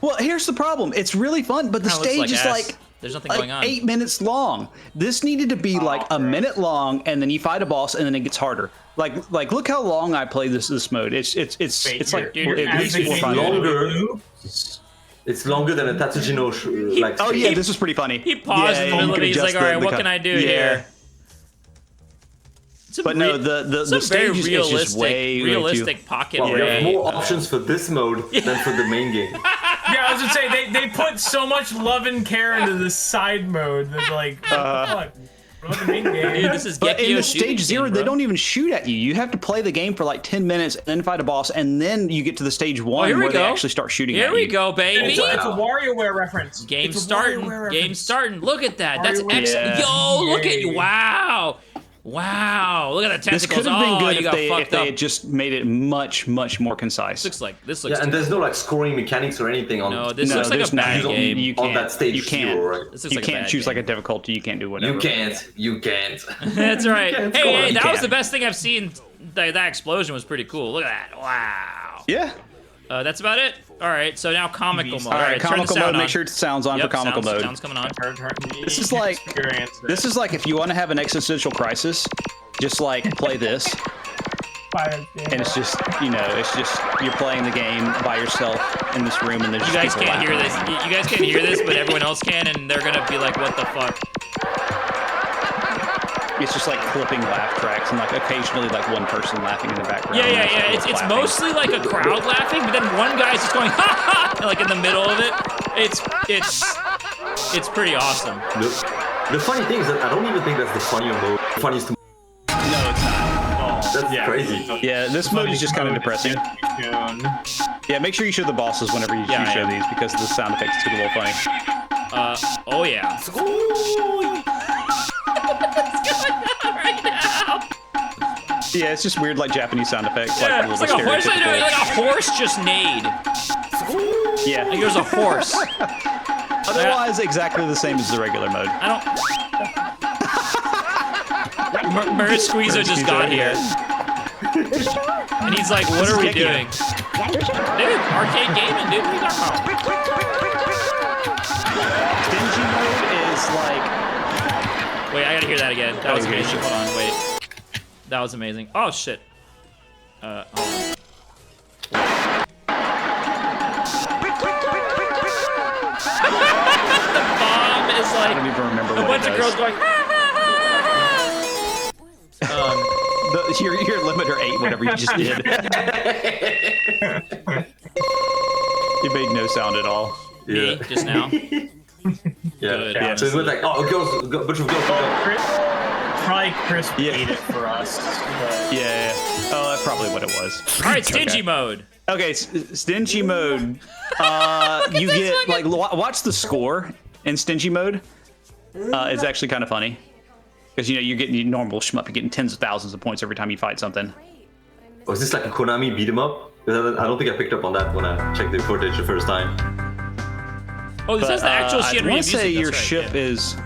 Well, here's the problem. It's really fun, but the Kinda looks stage is ass. like There's nothing going on. 8 minutes long. This needed to be like a minute long, and then you fight a boss, and then it gets harder. Like look how long I play this mode. It's like Dude, at least 4 or 5 longer. minutes. It's longer than a Tatsujino like. Oh yeah, this was pretty funny. He paused in the you middle of could it. He's adjust like, all right, the what cut. can I do Yeah. here? It's a But no, the some very stage is just way realistic pocket Well, we have ray. more options for this mode than for the main game. Yeah, I was gonna say they put so much love and care into this side mode. That's like, what the fuck? What about the main game? Dude, this is But in Gekio the shooting stage 0, game, they bro. don't even shoot at you. You have to play the game for like 10 minutes and then fight a boss, and then you get to the stage 1 here we where they go. actually start shooting Here at we you. go, baby. It's a WarioWare reference. Game It's a starting. WarioWare Game reference. starting. Look at that. That's WarioWare. excellent. Yeah. Yo, look at Yay. wow. Wow. Look at the This tentacles. could have been Oh, good you if got they fucked up. had just made it much more concise. This looks Yeah, and there's no like scoring mechanics or anything on. No, this No, looks like there's a bad not. game. You on can't. that stage You can't. 0, right? This looks You like a can't bad choose like a game. difficulty. You can't do whatever. You can't. You can't. That's right. can't Hey, score. hey, You that was can't. the best thing I've seen. That explosion was pretty cool. Look at that. Wow. Yeah. That's about it. All right, so now comical mode. All right, turn the comical sound mode. on. Make sure it sounds on Yep, for comical sounds, mode. Sounds coming on. This is like if you want to have an existential crisis, just like play this, and it's just you're playing the game by yourself in this room, and there's You just guys people can't hear laughing. this. You guys can't hear this, but everyone else can, and they're gonna be like, "What the fuck?" It's just like clipping laugh tracks, and like occasionally like one person laughing in the background. Yeah, and yeah, there's, like, yeah. It's laughing. mostly like a crowd laughing, but then one guy's just going ha ha, like in the middle of it. It's pretty awesome. The funny thing is that I don't even think that's the funnier mode. The funniest. No, it's not. That's crazy. Yeah, this mode is just kind of depressing. Yeah, make sure you show the bosses whenever you Yeah, I show am. these because the sound effects get a little funny. Oh yeah. Right now. Yeah, it's just weird like Japanese sound effects. Yeah, like it's like a horse. Like stereotypical- a horse just neighed. Yeah. Like there's a horse. Otherwise, exactly the same as the regular mode. I don't. Squeezo just got here, and he's like, "What are we doing, dude? Arcade gaming, dude. What are you talking about?" Stingy mode is like Wait, I gotta hear that again. That was Okay, amazing. sure. Hold on, wait. That was amazing. Oh shit. Hold on. The bomb is I don't like even remember a what bunch it of does. girls going. Your limiter 8, whatever you just did. It made no sound at all. Me just now. Yeah. Good, Yeah. So it was like, oh, girls, a bunch of girls. Probably Chris Yeah. made it for us. But Yeah. Oh, that's probably what it was. All right, stingy Okay. mode. Okay, stingy mode. You get like watch the score in stingy mode. It's actually kind of funny because you're getting your normal shmup. You're getting tens of thousands of points every time you fight something. Was this like a Konami beat 'em up? I don't think I picked up on that when I checked the footage the first time. Oh, this has the actual I Shinryu want music. to say that's your right, ship yeah. is.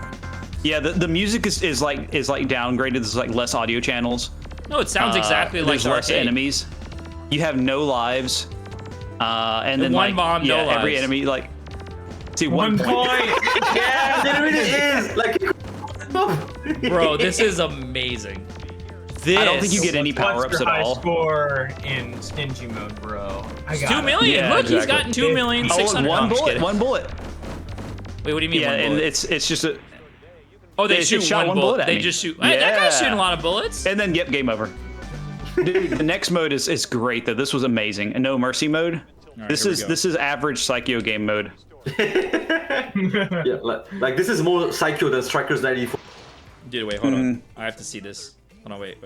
Yeah, the music is like downgraded. There's like less audio channels. No, it sounds exactly like there's less arcade. enemies. You have no lives. And then one like bomb, no every lives. enemy like see One point. yeah. It really is. Like, Bro, this is amazing. This. I don't think you get any power-ups What's your at high all. score in stingy mode, bro? I got 2 it. million. Yeah, Look, he's exactly. gotten 2 million Oh, 600. No, one I'm just bullet, kidding. one bullet. Wait, what do you mean? Yeah, one and bullet? it's just a Oh, they It shoot shot one one bullet bullet. at They me. just shoot. Hey, that guy's Yeah. shooting a lot of bullets. and then yep, game over. Dude, the next mode is great though. This was amazing. And no mercy mode. This here we is go. this is average Psycho game mode. yeah, like this is more Psycho than Strikers 94. Dude, wait, hold on. I have to see this. Hold on, wait.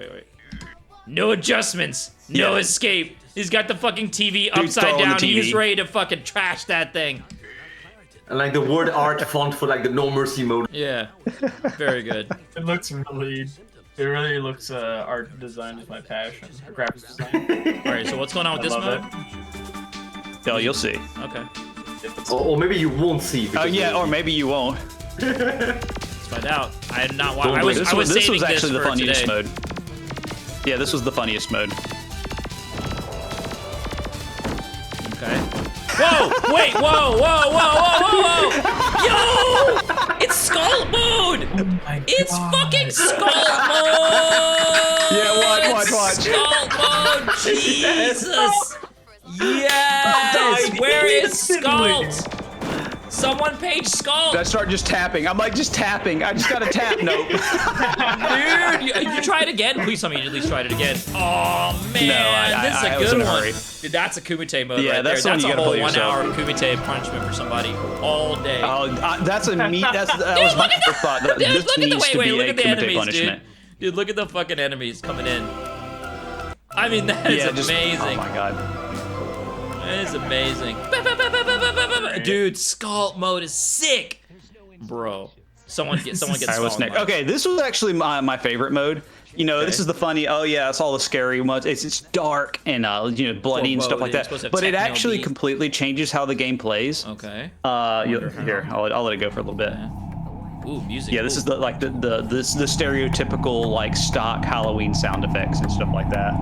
No adjustments. No Yeah. escape. He's got the fucking TV Dude, upside throw on the down. TV. He's ready to fucking trash that thing. And like the word art font for like the no mercy mode. Yeah. Very good. It looks really. It really looks. Art design is my passion. Or graphics design. All right, so what's going on with I this love mode? Oh, you'll see. Okay. Or maybe you won't see. Oh because yeah, or maybe you won't. Let's find out. I had not Don't watched. do it. This I was was saving actually the this for funniest today. mode. Yeah, this was the funniest mode. Okay. Whoa! Wait! Whoa! Yo! It's skull mode! my It's God. fucking skull mode! Yeah, watch. Skull mode! Jesus! Yes! Where is Skulls? Someone page Skull! I start just tapping. I'm like, just tapping. I just gotta tap. Nope. Dude, you try it again? Please tell me you at least tried it again. Oh man, No, this is a I was good in a one. hurry. Dude, that's a Kumite mode Yeah, right that's the there. one That's you a gotta whole play 1 yourself. hour Kumite punishment for somebody all day. Oh, that's a meat. That Dude, was my look at first thought. That Dude, this look at the needs to be look a at the Kumite enemies, punishment. dude. Look at the fucking enemies coming in. I mean, that is Yeah, just amazing. Oh my god. That is amazing. Dude, Skull mode is sick. Bro. Someone gets All right, what's Skull next? mode. Okay, this was actually my favorite mode. You know, this is the funny. Oh yeah, it's all the scary modes. It's dark and bloody and stuff mode, like it's that. supposed to have But it techno actually beat. completely changes how the game plays. Okay. Here, I'll let it go for a little bit. Ooh, music. Yeah, this Ooh. is the stereotypical like stock Halloween sound effects and stuff like that.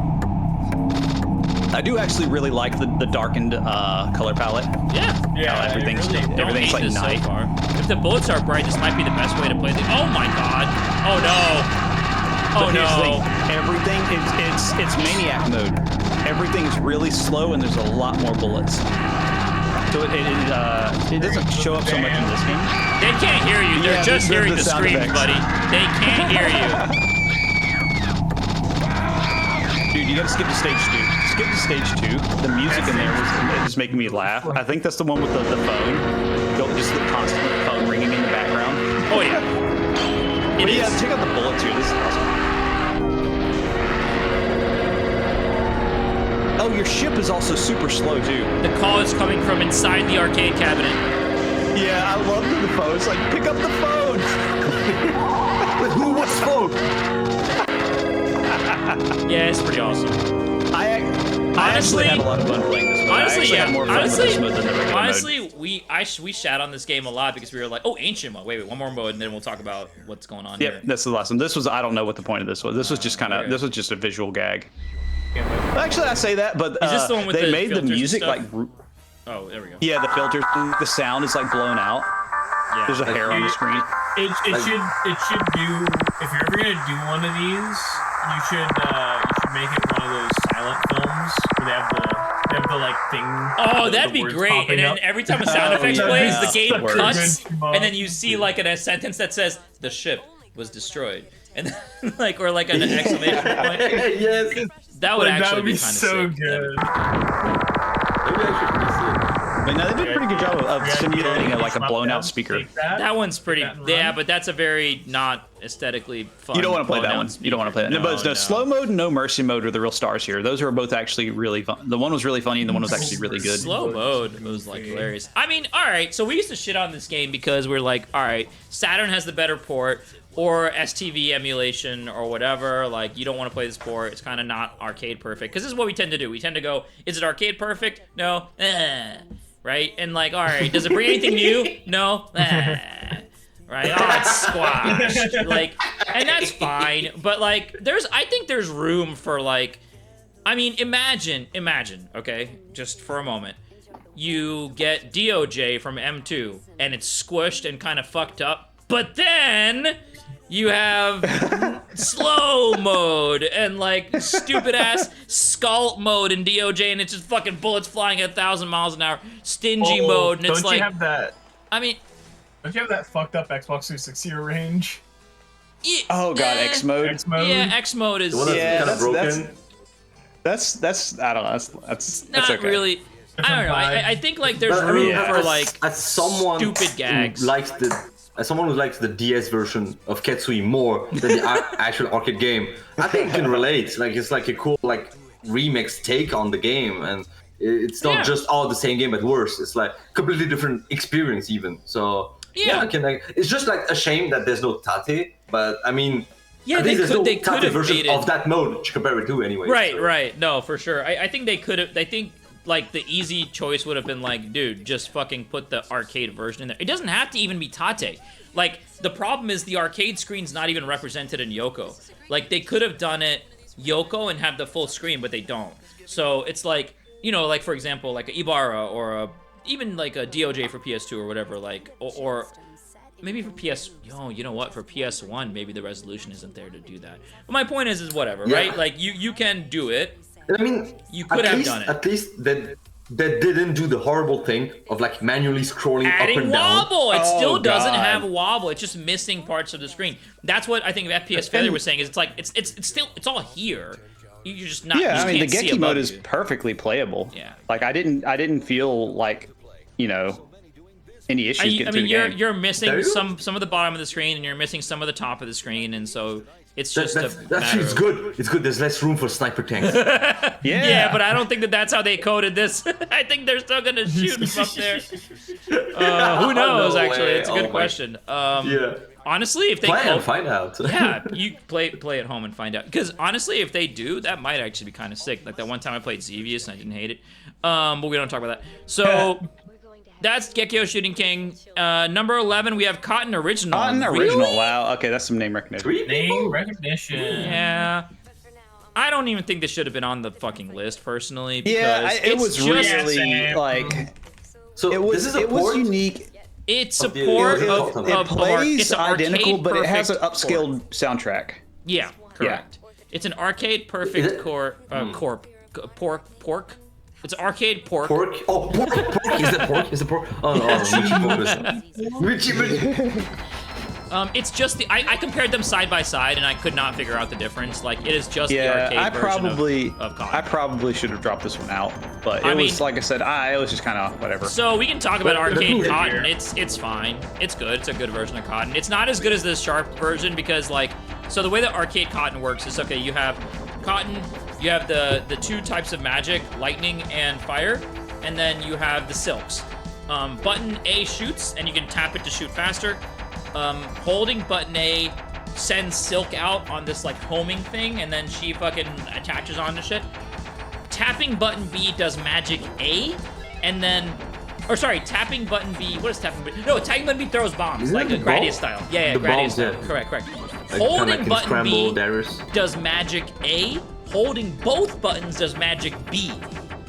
I do actually really like the darkened color palette. Yeah. Yeah, everything's really Don't everything's hate like this night. so far. If the bullets are bright, this might be the best way to play the. Oh my god! Oh no! Oh But here's the no! thing, everything it's maniac mode. Everything is really slow and there's a lot more bullets. So it doesn't show up so much in this game. They can't hear you. They're Yeah, just they're hearing the the sound screams, effects. buddy. They can't hear you. Dude, you gotta skip to stage 2. Skip to stage 2. The music in there was making me laugh. I think that's the one with the phone. Just the constant phone ringing in the background. Oh yeah. It But yeah, is. check out the bullets here. This is awesome. Oh, your ship is also super slow too. The call is coming from inside the arcade cabinet. Yeah, I love the phone. It's like, pick up the phone. But who wants phone? Yeah, it's pretty awesome. I Honestly- actually had a lot of fun playing this mode. I Honestly, actually yeah. had more fun with this mode than the regular mode. we shat on this game a lot because we were like, oh, ancient mode. Wait, one more mode, and then we'll talk about what's going on Yep, here. that's the last one. This was, I don't know what the point of this was. This was just kind of, okay. this was just a visual gag. Actually, I say that, but Is this the one with they the made the filters and music stuff? like, Oh, there we go. yeah, the filters, the sound is like blown out. Yeah. There's a hair on the screen. It should do. If you're ever gonna do one of these, you should make it one of those silent films where they have the like thing. Oh, the that'd be words great. popping And then up. every time a sound Oh, effect yeah. plays, the Yeah. game Word. cuts, and then you see like a sentence that says the ship was destroyed, and then, like or like an exclamation point. Yes. That would Like, actually that would be kind of so sick. good. Maybe I should PC But no, they did a pretty good job of Yeah, simulating yeah, like a Shmup blown down, out speaker. take that. That one's pretty. That and Yeah, run. but that's a very not aesthetically fun. You don't want to play that blown-out one. You don't want to play that. No, speaker. but no, slow mode and no mercy mode are the real stars here. Those are both actually really fun. The one was really funny, and the one was actually really good. Slow mode was like hilarious. I mean, all right. So we used to shit on this game because we're like, all right, Saturn has the better port, or STV emulation, or whatever. Like, you don't want to play this port. It's kind of not arcade perfect. Because this is what we tend to do. We tend to go, is it arcade perfect? No. Right? And like, all right, does it bring anything new? No. right? Oh, it's squashed. Like, and that's fine. But like, I think there's room for like, I mean, imagine, okay, just for a moment. You get DOJ from M2, and it's squished and kind of fucked up, but then you have slow mode and like stupid ass scalp mode in DOJ, and it's just fucking bullets flying at 1,000 miles an hour. Stingy mode, and it's don't you have that? I mean, don't you have that fucked up Xbox 360 range? Oh god, X mode. X mode. Yeah, X mode is Kind of broken. That's I don't know. That's not okay. really. I don't know. I think like there's room for like as someone stupid gags. Who likes as someone who likes the DS version of Ketsui more than the actual arcade game, I think you can relate. Like it's like a cool like remix take on the game, and it's not just all the same game but worse. It's like completely different experience even. So I can like. It's just like a shame that there's no Tate, but I mean. Yeah, I think there's no Tate have version of that mode to compare it to anyway. Right. No, for sure. I think they could have. I think like the easy choice would have been like, dude, just fucking put the arcade version in there. It doesn't have to even be Tate. Like the problem is the arcade screen's not even represented in Yoko. Like they could have done it Yoko and have the full screen, but they don't. So it's like, you know, like for example, like a Ibarra or even like a DOJ for PS2 or whatever, like or maybe for you know what? For PS1, maybe the resolution isn't there to do that. But my point is whatever, right? Like you can do it. I mean, you could have done it. At least that didn't do the horrible thing of like manually scrolling adding up and down. wobble. It still doesn't have wobble. It's just missing parts of the screen. That's what I think FPS Failure was saying. Is it's like it's all here. You're just not. Yeah, you I mean the can't see Geki mode above is you. perfectly playable. Yeah. Like I didn't feel like, you know, any issues getting through the game. You're missing some of the bottom of the screen, and you're missing some of the top of the screen, and so it's just It's good. It's good. There's less room for sniper tanks. Yeah, but I don't think that's how they coded this. I think they're still gonna shoot them up there. Who knows? Actually, it's a good question. Honestly, if they play and find out. Yeah, you play at home and find out. Because honestly, if they do, that might actually be kind of sick. Like that one time I played Xevious and I didn't hate it. But we don't talk about that. So. That's Gekio Shooting King. Number 11, we have Cotton Original. Cotton Original, wow. Okay, that's some name recognition. Name recognition. Yeah. I don't even think this should have been on the fucking list, personally. Because it was really, like... So it was unique. It's support of it plays identical, but it has an upscaled soundtrack. Yeah, correct. Yeah. It's an arcade perfect pork. It's arcade pork. Pork? Oh, pork. Is that pork? Is it pork? Oh, no. Richie. It's just I compared them side by side, and I could not figure out the difference. Like, it is just the arcade version of Cotton. I probably should have dropped this one out, but it was, like I said, it was just kind of whatever. So we can talk about arcade Cotton. It's fine. It's good. It's a good version of Cotton. It's not as good as the Sharp version because, like, so the way that arcade Cotton works is, okay, you have Cotton, you have the two types of magic, lightning and fire, and then you have the silks. Button A shoots, and you can tap it to shoot faster. Holding button A sends Silk out on this like homing thing, and then she fucking attaches onto shit. Tapping button B does magic A, and then, tapping button B. What is tapping B? No, tapping button B throws bombs, like a Gradius style. Yeah, Gradius style. Correct. Like, holding button B Darius. does magic A. Holding both buttons does magic B.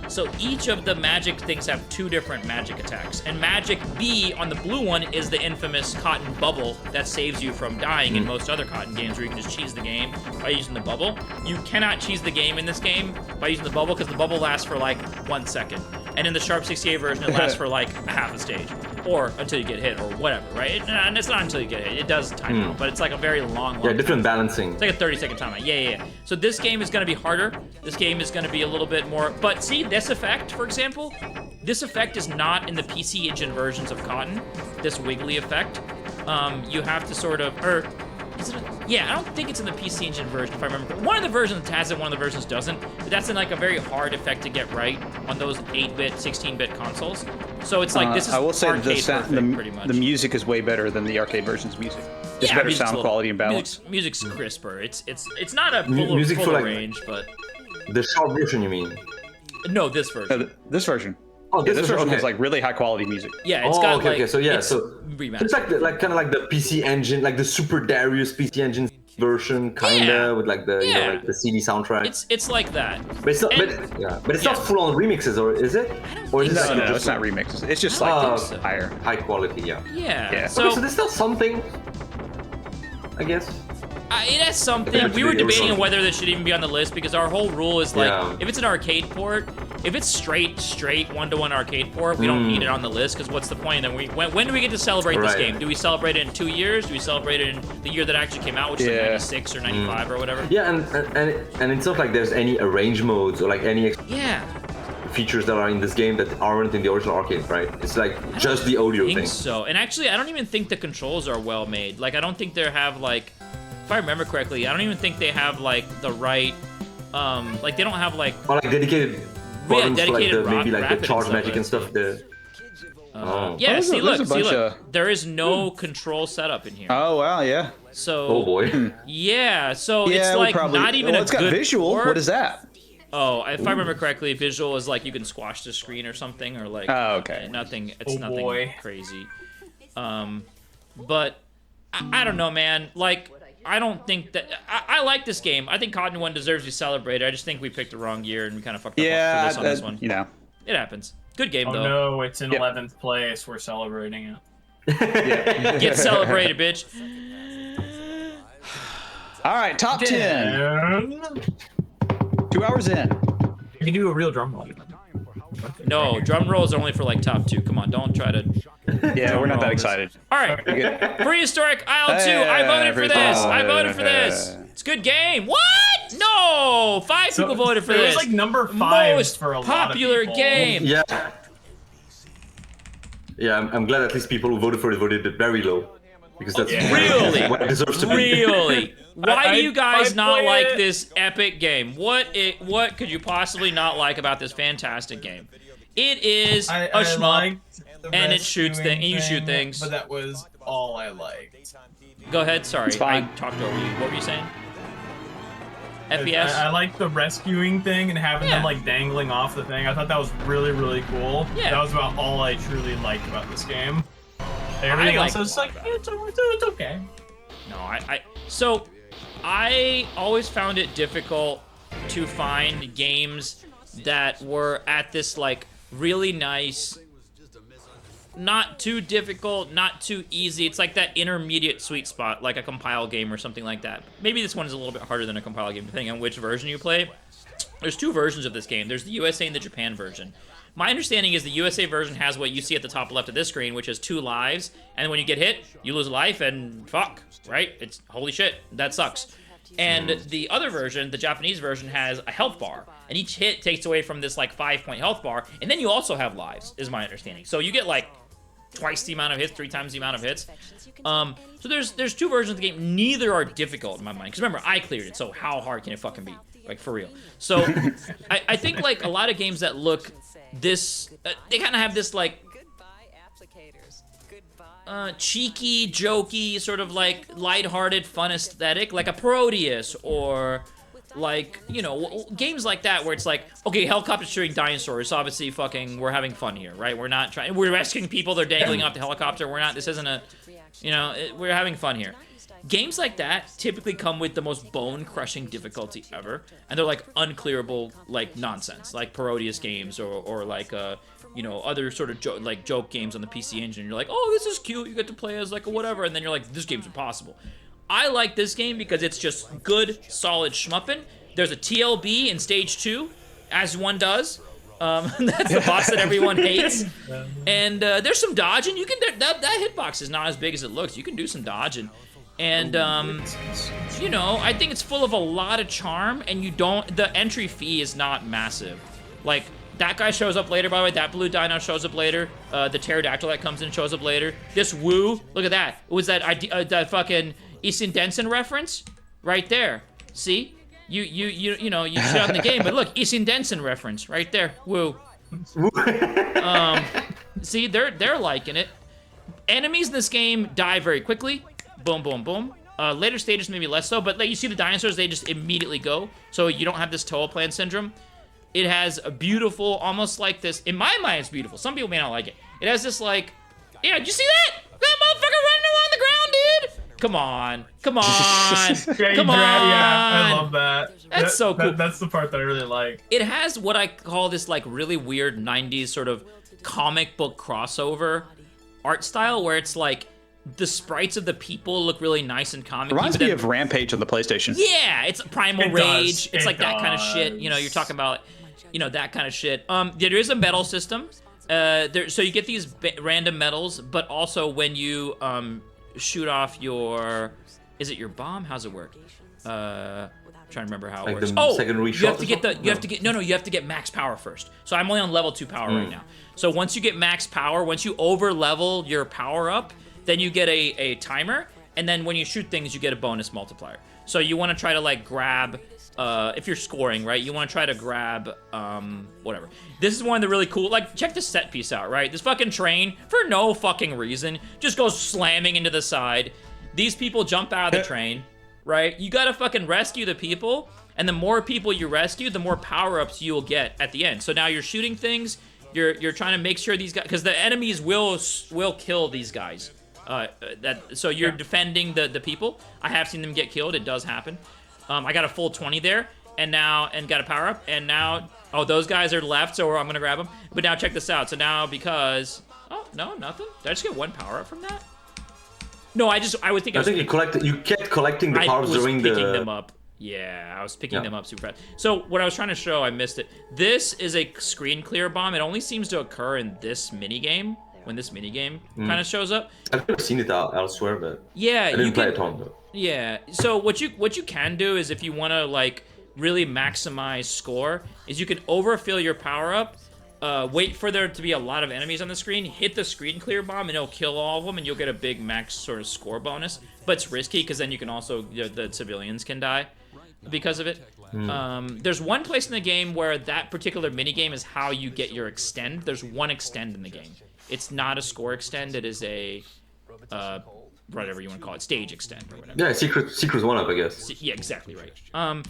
So each of the magic things have two different magic attacks. And magic B on the blue one is the infamous cotton bubble that saves you from dying in most other Cotton games where you can just cheese the game by using the bubble. You cannot cheese the game in this game by using the bubble because the bubble lasts for like 1 second. And in the Sharp 68 version, it lasts for like a half a stage. Or until you get hit or whatever, right? And it's not until you get hit. It does time out, but it's like a very long different time. balancing. It's like a 30-second timeout. Yeah. So this game is going to be harder. This game is going to be a little bit more... But see, this effect, for example, this effect is not in the PC Engine versions of Cotton, this wiggly effect. You have to sort of... Is it I don't think it's in the PC Engine version, if I remember. One of the versions has it, one of the versions doesn't. But that's in like a very hard effect to get right on those 8-bit, 16-bit consoles. So it's like, this is I will say arcade perfect, pretty much. The music is way better than the arcade version's music. It's better sound quality and balance. Music's crisper. It's not a full like, range, but... The Sharp version, you mean? No, this version. This version. Oh, Yeah, this this version okay. has like really high quality music. Yeah, it's Oh, got okay, like okay. So yeah, it's so remastered. it's like kind of like the PC Engine, like the Super Darius PC Engine version, kinda Yeah. with like the you know Yeah. like the CD soundtrack. It's like that. But it's not, and- but it's not full on remixes, or is it? Or is it think actually so. No, just it's not remixes. It's just I like don't think so. higher. high quality? Yeah. Yeah. Yeah. So, Okay, so there's still something, I guess. it has something. It We were should be debating original. whether this should even be on the list because our whole rule is like, Yeah. if it's an arcade port, if it's straight one-to-one arcade port, we don't need it on the list because what's the point? Then when do we get to celebrate this Right. game? Do we celebrate it in 2 years? Do we celebrate it in the year that it actually came out, which is like Yeah. 96 or 95 or whatever? Yeah, and it's not like there's any arrange modes or like any Yeah. features that are in this game that aren't in the original arcade, right? It's like just the audio I think thing. so. And actually, I don't even think the controls are well made. Like, I don't think they have like, if I remember correctly, I don't even think they have like the right, like they don't have like Or like dedicated buttons for like dedicated the, maybe rock like rapid the charge and stuff magic and stuff. The yeah. There's a- See, there's look, a bunch of- there is no control setup in here. Oh wow, yeah. So oh boy. yeah, so Yeah, it's we like probably. not even well, a it's got good visual. port. What is that? Oh, if I remember correctly, visual is like you can squash the screen or something, or like Oh, okay. nothing. It's Oh, nothing boy. crazy. But I don't know, man. Like I don't think that I like this game. I think Cotton One deserves to be celebrated. I just think we picked the wrong year and we kind of fucked up Yeah, for this on this one. you know. It happens. Good game Oh though. no, it's in Yep. 11th place. We're celebrating it. Yeah. Get celebrated, bitch. All right, top 10. And 2 hours in. You can do a real drum roll. No, drum rolls are only for like top 2. Come on, don't try to. Yeah, we're not that roll. excited. All right, Good. Prehistoric Isle 2. Hey, I voted for this. I Prehistoric. voted for this. It's a good game. What? No, 5 people voted for it this. was like number 5 Most for a lot of popular people. game. Yeah. Yeah, I'm glad at least people who voted for it voted it very low. Because that's Really? what it deserves to be. Really? Why do you guys I not play like it. this epic game? What could you possibly not like about this fantastic game? It is I a shmup. liked the and it shoots rescuing and you shoot things. But that was all I liked. Go ahead. Sorry, It's fine. I talked over you. What were you saying? I FPS. liked the rescuing thing and having Yeah. them like dangling off the thing. I thought that was really, really cool. Yeah. That was about all I truly liked about this game. Everything I else was like, it's okay. No, so I always found it difficult to find games that were at this like really nice, not too difficult, not too easy. It's like that intermediate sweet spot, like a compile game or something like that. Maybe this one is a little bit harder than a compile game, depending on which version you play. There's 2 versions of this game. There's the USA and the Japan version. My understanding is the USA version has what you see at the top left of this screen, which is 2 lives, and when you get hit, you lose a life, and fuck, right? It's holy shit, that sucks. And the other version, the Japanese version, has a health bar, and each hit takes away from this like 5-point health bar, and then you also have lives, is my understanding. So you get like twice the amount of hits, 3 times the amount of hits. So there's 2 versions of the game. Neither are difficult in my mind. Because remember, I cleared it, so how hard can it fucking be? Like, for real. So I think like a lot of games that look this, they kind of have this like cheeky, jokey, sort of like lighthearted, fun aesthetic, like a Proteus or like, you know, games like that where it's like, okay, helicopter shooting dinosaurs, obviously fucking, we're having fun here, right? We're not trying, we're rescuing people, they're dangling off the helicopter, we're not, this isn't a, you know, we're having fun here. Games like that typically come with the most bone-crushing difficulty ever, and they're like unclearable, like nonsense, like Parodius games or like you know, other sort of joke games on the PC Engine. You're like, oh, this is cute, you get to play as like a whatever, and then you're like, this game's impossible. I like this game because it's just good, solid shmupping. There's a TLB in stage 2, as one does. That's the boss that everyone hates. And there's some dodging. You can that hitbox is not as big as it looks. You can do some dodging. And you know, I think it's full of a lot of charm, and the entry fee is not massive. Like, that guy shows up later, by the way. That blue dino shows up later. The pterodactyl that comes in shows up later. This Woo, look at that. Was that fucking Easton Denson reference? Right there. See? You know, you shut in the game, but look, Easton Denson reference right there. Woo. See, they're liking it. Enemies in this game die very quickly. Boom, boom, boom. Later stages maybe less so, but like, you see the dinosaurs, they just immediately go. So you don't have this Toa Plan syndrome. It has a beautiful, almost like this. In my mind, it's beautiful. Some people may not like it. It has this like, yeah. Did you see that? That motherfucker running along the ground, dude. Come on, come on, come on. Yeah, I love that. That's so cool. That's the part that I really like. It has what I call this like really weird 90s sort of comic book crossover art style where it's like the sprites of the people look really nice and comic. Reminds me of Rampage on the PlayStation. Yeah, it's Primal It Rage. does. It's It like that kind of shit. You know, you're talking about, you know, that kind of shit. There is a medal system. So you get these random medals, but also when you shoot off your, is it your bomb? How's it work? Trying to remember how it Like works. the Oh, secondary you shot have to get the, you have to get, no, you have to get max power first. So I'm only on level 2 power right now. So once you get max power, once you over level your power up, then you get a timer, and then when you shoot things, you get a bonus multiplier. So you want to try to like grab, if you're scoring, right? You want to try to grab, whatever. This is one of the really cool, like, check this set piece out, right? This fucking train, for no fucking reason, just goes slamming into the side. These people jump out of the train, right? You gotta fucking rescue the people, and the more people you rescue, the more power-ups you'll get at the end. So now you're shooting things, you're trying to make sure these guys, because the enemies will kill these guys. So you're defending the people. I have seen them get killed. It does happen. I got a full 20 there, and got a power up, and now, oh, those guys are left, so I'm gonna grab them. But now check this out. So now because, oh no, nothing. Did I just get 1 power up from that? No, I would think I think you kept collecting the powers during picking them up. Yeah, I was picking them up super fast. So what I was trying to show, I missed it. This is a screen clear bomb. It only seems to occur in this minigame, when this minigame kind of shows up. I've never seen it elsewhere, but yeah, I didn't play it on though. Yeah, so what you can do is if you want to like really maximize score, is you can overfill your power up, wait for there to be a lot of enemies on the screen, hit the screen clear bomb, and it'll kill all of them, and you'll get a big max sort of score bonus. But it's risky because then you can also, you know, the civilians can die because of it. There's one place in the game where that particular minigame is how you get your extend. There's one extend in the game. It's not a score extend. It is a whatever you want to call it, stage extend or whatever. Yeah, secret one up, I guess. Yeah, exactly right. Yeah,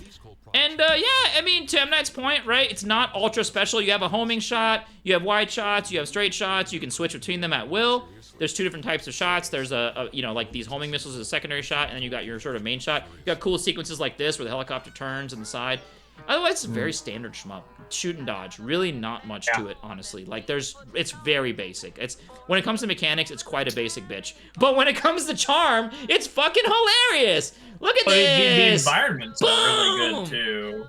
I mean, to M. Night's point, right? It's not ultra special. You have a homing shot, you have wide shots, you have straight shots. You can switch between them at will. There's 2 different types of shots. There's you know, like these homing missiles is a secondary shot, and then you got your sort of main shot. You got cool sequences like this where the helicopter turns on the side. Otherwise, it's very standard shmup. Shoot and dodge. Really not much to it, honestly. Like, it's very basic. When it comes to mechanics, it's quite a basic bitch. But when it comes to charm, it's fucking hilarious. Look at this. The environments are really good, too.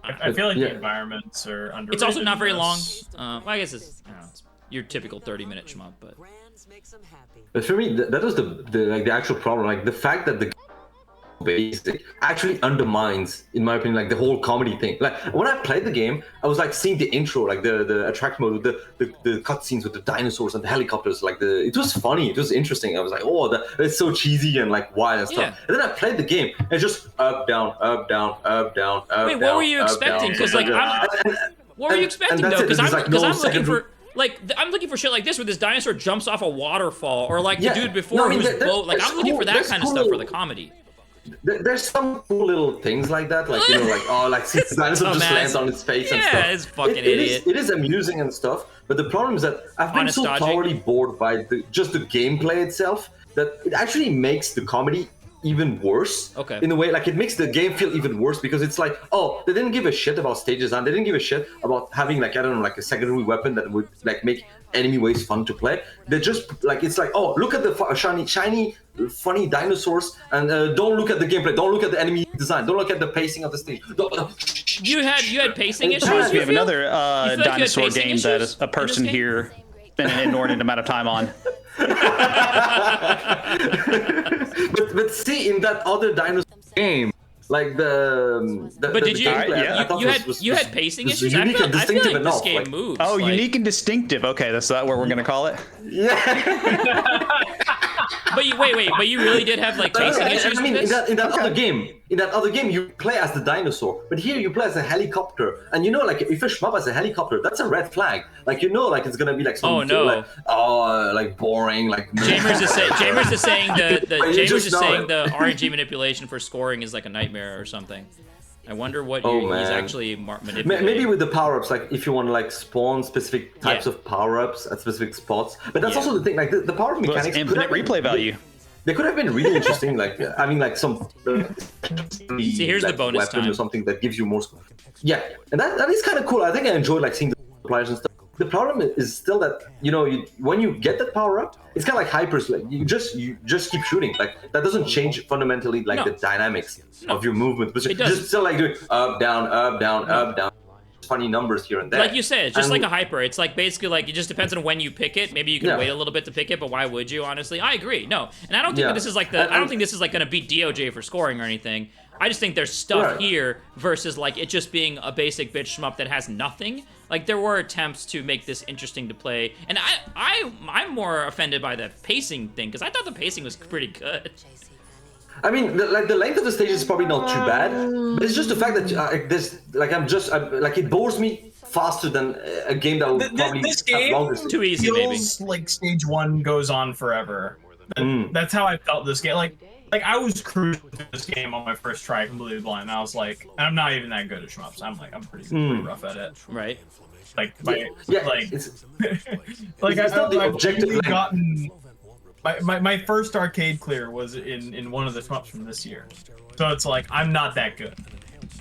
I feel like the environments are underrated. It's also not very long. Well, I guess it's your typical 30-minute shmup, but... But for me, that was the actual problem. Like, the fact that the basic actually undermines, in my opinion, like the whole comedy thing. Like when I played the game, I was like seeing the intro, like the attract mode, the cutscenes with the dinosaurs and the helicopters. Like it was funny, it was interesting. I was like, oh, it's so cheesy and like wild and stuff. Yeah. And then I played the game, and it's just up, down, up, down, up, down, up. Wait, down, what were you expecting? Because like, what were you expecting though? Because I'm looking for. Like, I'm looking for shit like this where this dinosaur jumps off a waterfall, or like the dude before whose boat. Like, I'm looking for that kind of stuff for the comedy. There's some cool little things like that, like, you know, like, oh, like the dinosaur just lands on its face and stuff. Yeah, it's fucking idiot. It is amusing and stuff, but the problem is that I've been so thoroughly bored by just the gameplay itself that it actually makes the comedy even worse. Okay. In a way, like it makes the game feel even worse because it's like, oh, they didn't give a shit about stage design. They didn't give a shit about having like, I don't know, like a secondary weapon that would like make enemy ways fun to play. They're just like, it's like, oh, look at the shiny, funny dinosaurs, and don't look at the gameplay. Don't look at the enemy design. Don't look at the pacing of the stage. You had pacing issues. We have another dinosaur game that a person here spent an inordinate amount of time on. but see, in that other dinosaur game, like you had pacing issues. Unique and I feel distinctive like enough. this game moves. Oh, like... unique and distinctive. Okay, that's what we're gonna call it. Yeah. But you really did have like pacing issues. I mean, with this? in that other game, you play as the dinosaur, but here you play as a helicopter. And you know, like if you shmup as a helicopter, that's a red flag. Like you know, like it's gonna be like some like boring, like. Jamers is saying the RNG manipulation for scoring is like a nightmare or something. I wonder what Oh, he's man. actually manipulating. Maybe with the power-ups, like if you want to like spawn specific types of power-ups at specific spots. But that's also the thing, like the power Well, mechanics. it's infinite replay value. They could have been really interesting, like having like some. See, here's the like, bonus weapon time. or something that gives you more. Yeah, and that is kind of cool. I think I enjoyed like seeing the players and stuff. The problem is still that when you get that power up, it's kind of like hypers. Like you just keep shooting. Like that doesn't change fundamentally like the dynamics of your movement. But It you're doesn't. just still like doing up, down, up, down, up, down. Funny numbers here and there. Like you said, it's just And- like a hyper. It's like basically like it just depends on when you pick it. Maybe you can Yeah. wait a little bit to pick it, but why would you? Honestly, I agree. No, and I don't think that this is like I don't think this is like gonna beat DOJ for scoring or anything. I just think there's stuff here versus like it just being a basic bitch shmup that has nothing. Like there were attempts to make this interesting to play, and I'm more offended by the pacing thing because I thought the pacing was pretty good. I mean, the length of the stage is probably not too bad, but it's just the fact that it bores me faster than a game that will probably This have game longer stages. Too easy, maybe. feels like stage 1 goes on forever. That's how I felt this game. Like I was cruising through this game on my first try, completely blind. And I was like, and I'm not even that good at shmups. I'm pretty rough at it. Right. Like, It's like It's not the I've objective only length. gotten my first arcade clear was in one of the shmups from this year. So it's like I'm not that good.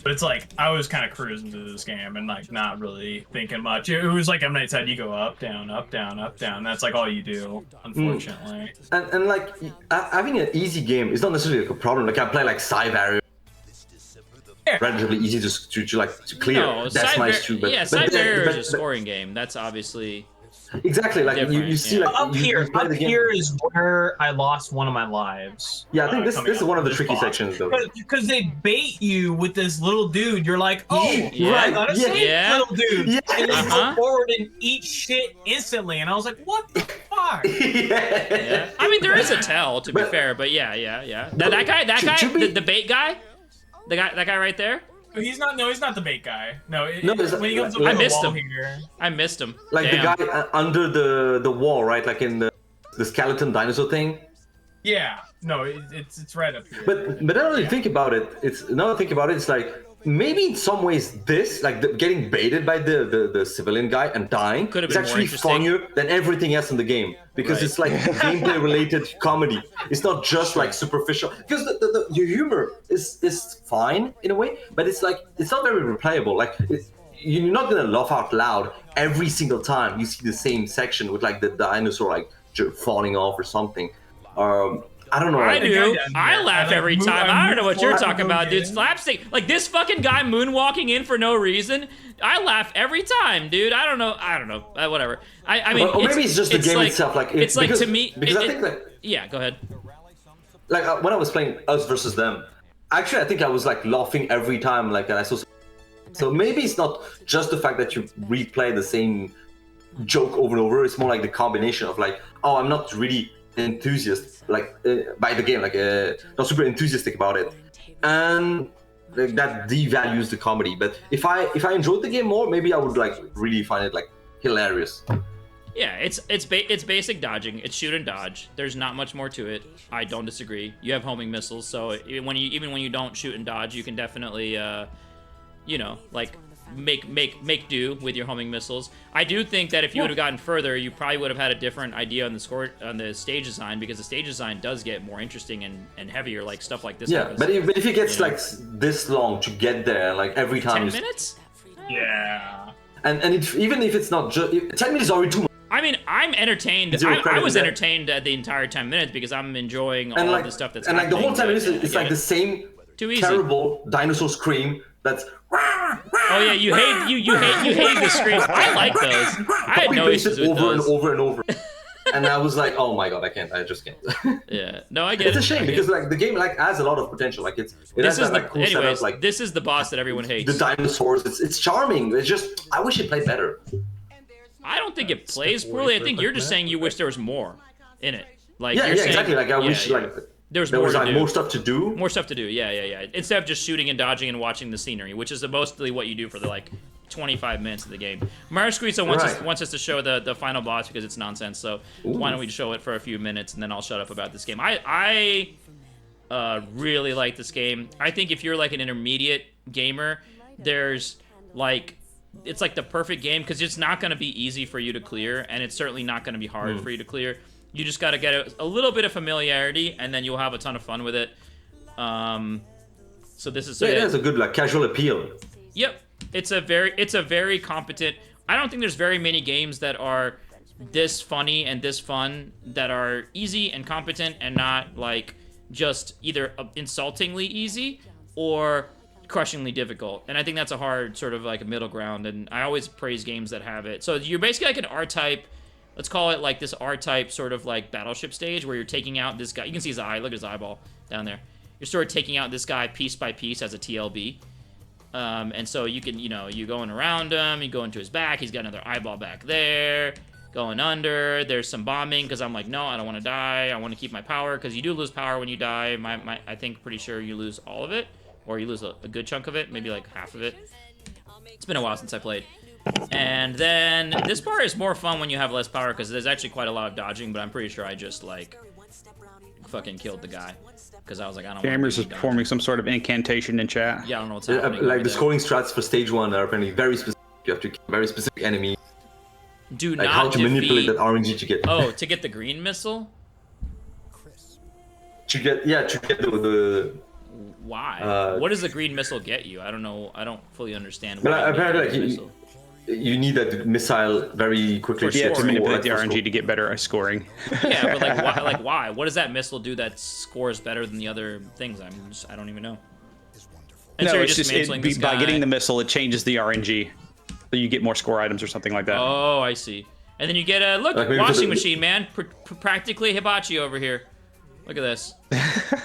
But it's like I was kind of cruising through this game and like not really thinking much. It was like M. Night said, you go up, down, up, down, up, down. That's like all you do, unfortunately. and like having an easy game is not necessarily like a problem. Like I play like Cyber, relatively easy to clear. No, That's nice too. But Cyber but- is a scoring game. That's obviously exactly like different, you see yeah. like Up you here play the game. is where I lost one of my lives. Yeah, I think this coming is up one of the this tricky boss. sections though. Because they bait you with this little dude. You're like, oh, Yeah. I gotta save Yeah. little dude. Yeah. And you Uh-huh. go forward and eat shit instantly. And I was like, what the fuck? yeah. I mean, there is a tell to be But- fair, but yeah. That guy, to be- the bait guy, that guy right there. He's not the bait guy. No, No, it's- when he comes up I on the missed wall him. here. I missed him. Like Damn. the guy under the wall, right? Like in the skeleton dinosaur thing. Yeah, no, it's right up here. But now that you think about it, it's like maybe in some ways this getting baited by the civilian guy and dying Could have is been more actually interesting. funnier than everything else in the game because Right. it's like gameplay related comedy. It's not just like superficial because your humor is fine in a way, but it's like it's not very replayable. Like you're not gonna laugh out loud every single time you see the same section with like the dinosaur like falling off or something. I don't know. I like- do. down I here. laugh I, like, every move- time. I I don't know move what you're forward talking and go about, dude. again. Slapstick. Like this fucking guy moonwalking in for no reason. I laugh every time, dude. I don't know. Whatever. I mean, or maybe it's just the game like, itself. Like it's like because, to me. because I think that Yeah. Go ahead. like when I was playing us versus them, actually I think I was like laughing every time like I saw. So maybe it's not just the fact that you replay the same joke over and over. It's more like the combination of like, oh, I'm not really enthusiast like by the game, like not super enthusiastic about it, and like, that devalues the comedy. But if I enjoyed the game more, maybe I would like really find it like hilarious. Yeah, it's basic dodging. It's shoot and dodge. There's not much more to it. I don't disagree. You have homing missiles, so even when you don't shoot and dodge, you can definitely like make do with your homing missiles. I do think that if you would have gotten further, you probably would have had a different idea on the stage design, because the stage design does get more interesting and heavier, like stuff like this. Yeah, happens. but if it gets You know. like this long to get there, like every time 10 minutes? Yeah. and even if it's not just 10 minutes is already too much. I mean, I'm entertained. Zero I credit was to that. entertained at the entire 10 minutes because I'm enjoying And all like the stuff that's and like the whole happening, 10 minutes but, it's I like get the it. same Too easy. terrible dinosaur scream that's Oh yeah, you hate the screams. I like those. I had no copy-pasted issues with over and those. over and over. And I was like, oh my god, I just can't. Yeah, no, I get It's it. a shame I get because it. like the game like has a lot of potential. Like it This has is that like cool anyways. setup, like This is the boss that everyone hates. the dinosaurs. It's charming. It's just I wish it played better. I don't think it plays poorly. I think you're just saying you wish there was more in it. Like Yeah, you're yeah, saying, exactly. Like I yeah, wish yeah. like there was there more was to like do. more stuff to do. More stuff to do. Yeah. Instead of just shooting and dodging and watching the scenery, which is mostly what you do for the like 25 minutes of the game. Mario Squeezo wants us to show the final boss because it's nonsense. So why don't we show it for a few minutes and then I'll shut up about this game. I really like this game. I think if you're like an intermediate gamer, there's like it's like the perfect game because it's not going to be easy for you to clear, and it's certainly not going to be hard for you to clear. You just got to get a little bit of familiarity, and then you'll have a ton of fun with it. So this is it has a good like casual appeal. Yep, it's a very competent. I don't think there's very many games that are this funny and this fun that are easy and competent and not like just either insultingly easy or crushingly difficult. And I think that's a hard sort of like a middle ground, and I always praise games that have it. So you're basically like an R-type, let's call it like this R-type sort of like battleship stage where you're taking out this guy. You can see his eye, look at his eyeball down there. You're sort of taking out this guy piece by piece as a TLB. And so you can, you're going around him, you go into his back, he's got another eyeball back there, going under, there's some bombing, because I'm like, no, I don't want to die, I want to keep my power, because you do lose power when you die. I think pretty sure you lose all of it, or you lose a good chunk of it, maybe like half of it. It's been a while since I played. And then this part is more fun when you have less power, because there's actually quite a lot of dodging, but I'm pretty sure I just, like, fucking killed the guy. Because I was like, I don't know. Gamers is performing some sort of incantation in chat. Yeah, I don't know what's happening. Like the scoring strats for stage 1 are apparently very specific. You have to kill very specific enemy. Do like not how to defeat... manipulate that RNG to get. Oh, to get the green missile? To get the. Why? What does the green missile get you? I don't know. I don't fully understand. But apparently, like, you need that missile very quickly. Yeah, to manipulate the RNG to get better at scoring. Yeah, but why? What does that missile do that scores better than the other things? I don't even know. And no, so it's just by getting the missile, it changes the RNG, so you get more score items or something like that. Oh, I see. And then you get a look, washing machine, man. Practically hibachi over here. Look at this.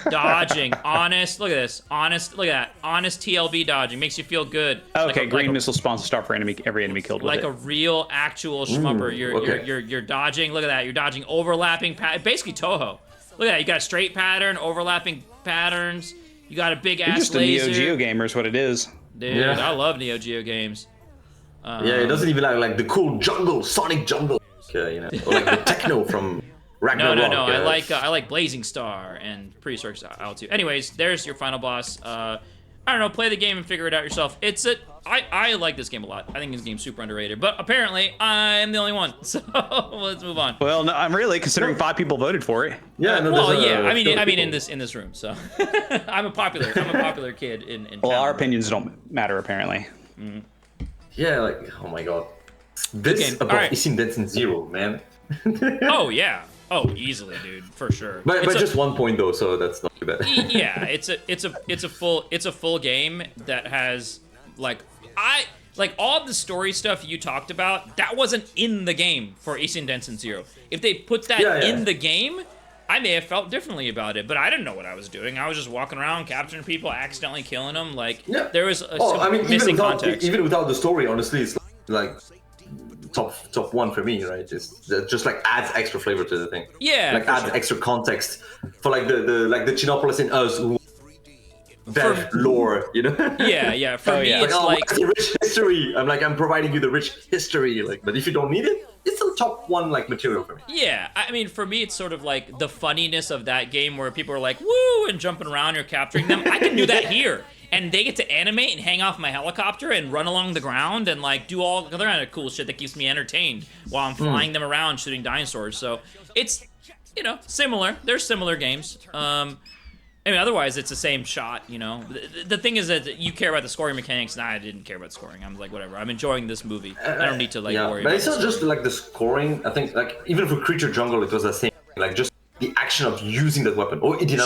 Dodging. Honest. Look at this. Honest. Look at that. Honest TLB dodging. Makes you feel good. Okay, green missile spawns a star for every enemy killed with it. Like a real, actual shmupper. You're dodging. Look at that. You're dodging overlapping basically Toho. Look at that. You got a straight pattern, overlapping patterns. You got a big-ass laser. Just a Neo Geo gamer is what it is. Dude, I love Neo Geo games. Yeah, it doesn't even like the cool jungle, Sonic jungle. Or like the techno from... Ragnarok, no. I like Blazing Star and Prehistoric Altitude. Anyways, there's your final boss. I don't know. Play the game and figure it out yourself. I like this game a lot. I think this game's super underrated. But apparently, I'm the only one. So let's move on. Well, no, I'm really considering 5 people voted for it. Yeah. No, I mean, in this room. So I'm a popular kid in well, town. our opinions don't matter apparently. Mm-hmm. Yeah, like oh my god, this above Isin Denson 0, man. Oh yeah. Oh, easily, dude, for sure. But just 1 point though, so that's not too bad. Yeah, it's a full game that has like all of the story stuff you talked about. That wasn't in the game for Isin Denson 0. If they put that in the game, I may have felt differently about it. But I didn't know what I was doing. I was just walking around capturing people, accidentally killing them. Like there was missing context. Even without the story, honestly, it's like. Top one for me, right? Just like adds extra flavor to the thing. Yeah, like adds extra context for like the Chinopolis in us dev lore, Yeah. For me, it's like it's a rich history. I'm providing you the rich history. Like, but if you don't need it, it's still top one like material for me. Yeah, I mean, for me, it's sort of like the funniness of that game where people are like woo and jumping around, you're capturing them. I can do that here. And they get to animate and hang off my helicopter and run along the ground and like do all other kind of cool shit that keeps me entertained while I'm flying them around shooting dinosaurs. So it's, similar. They're similar games. I mean, otherwise it's the same shot, The thing is that you care about the scoring mechanics, and I didn't care about the scoring. I'm like, whatever. I'm enjoying this movie. I don't need to worry about it. But it's not just like the scoring. I think like even for Creature Jungle, it was the same. Like just the action of using that weapon, or it did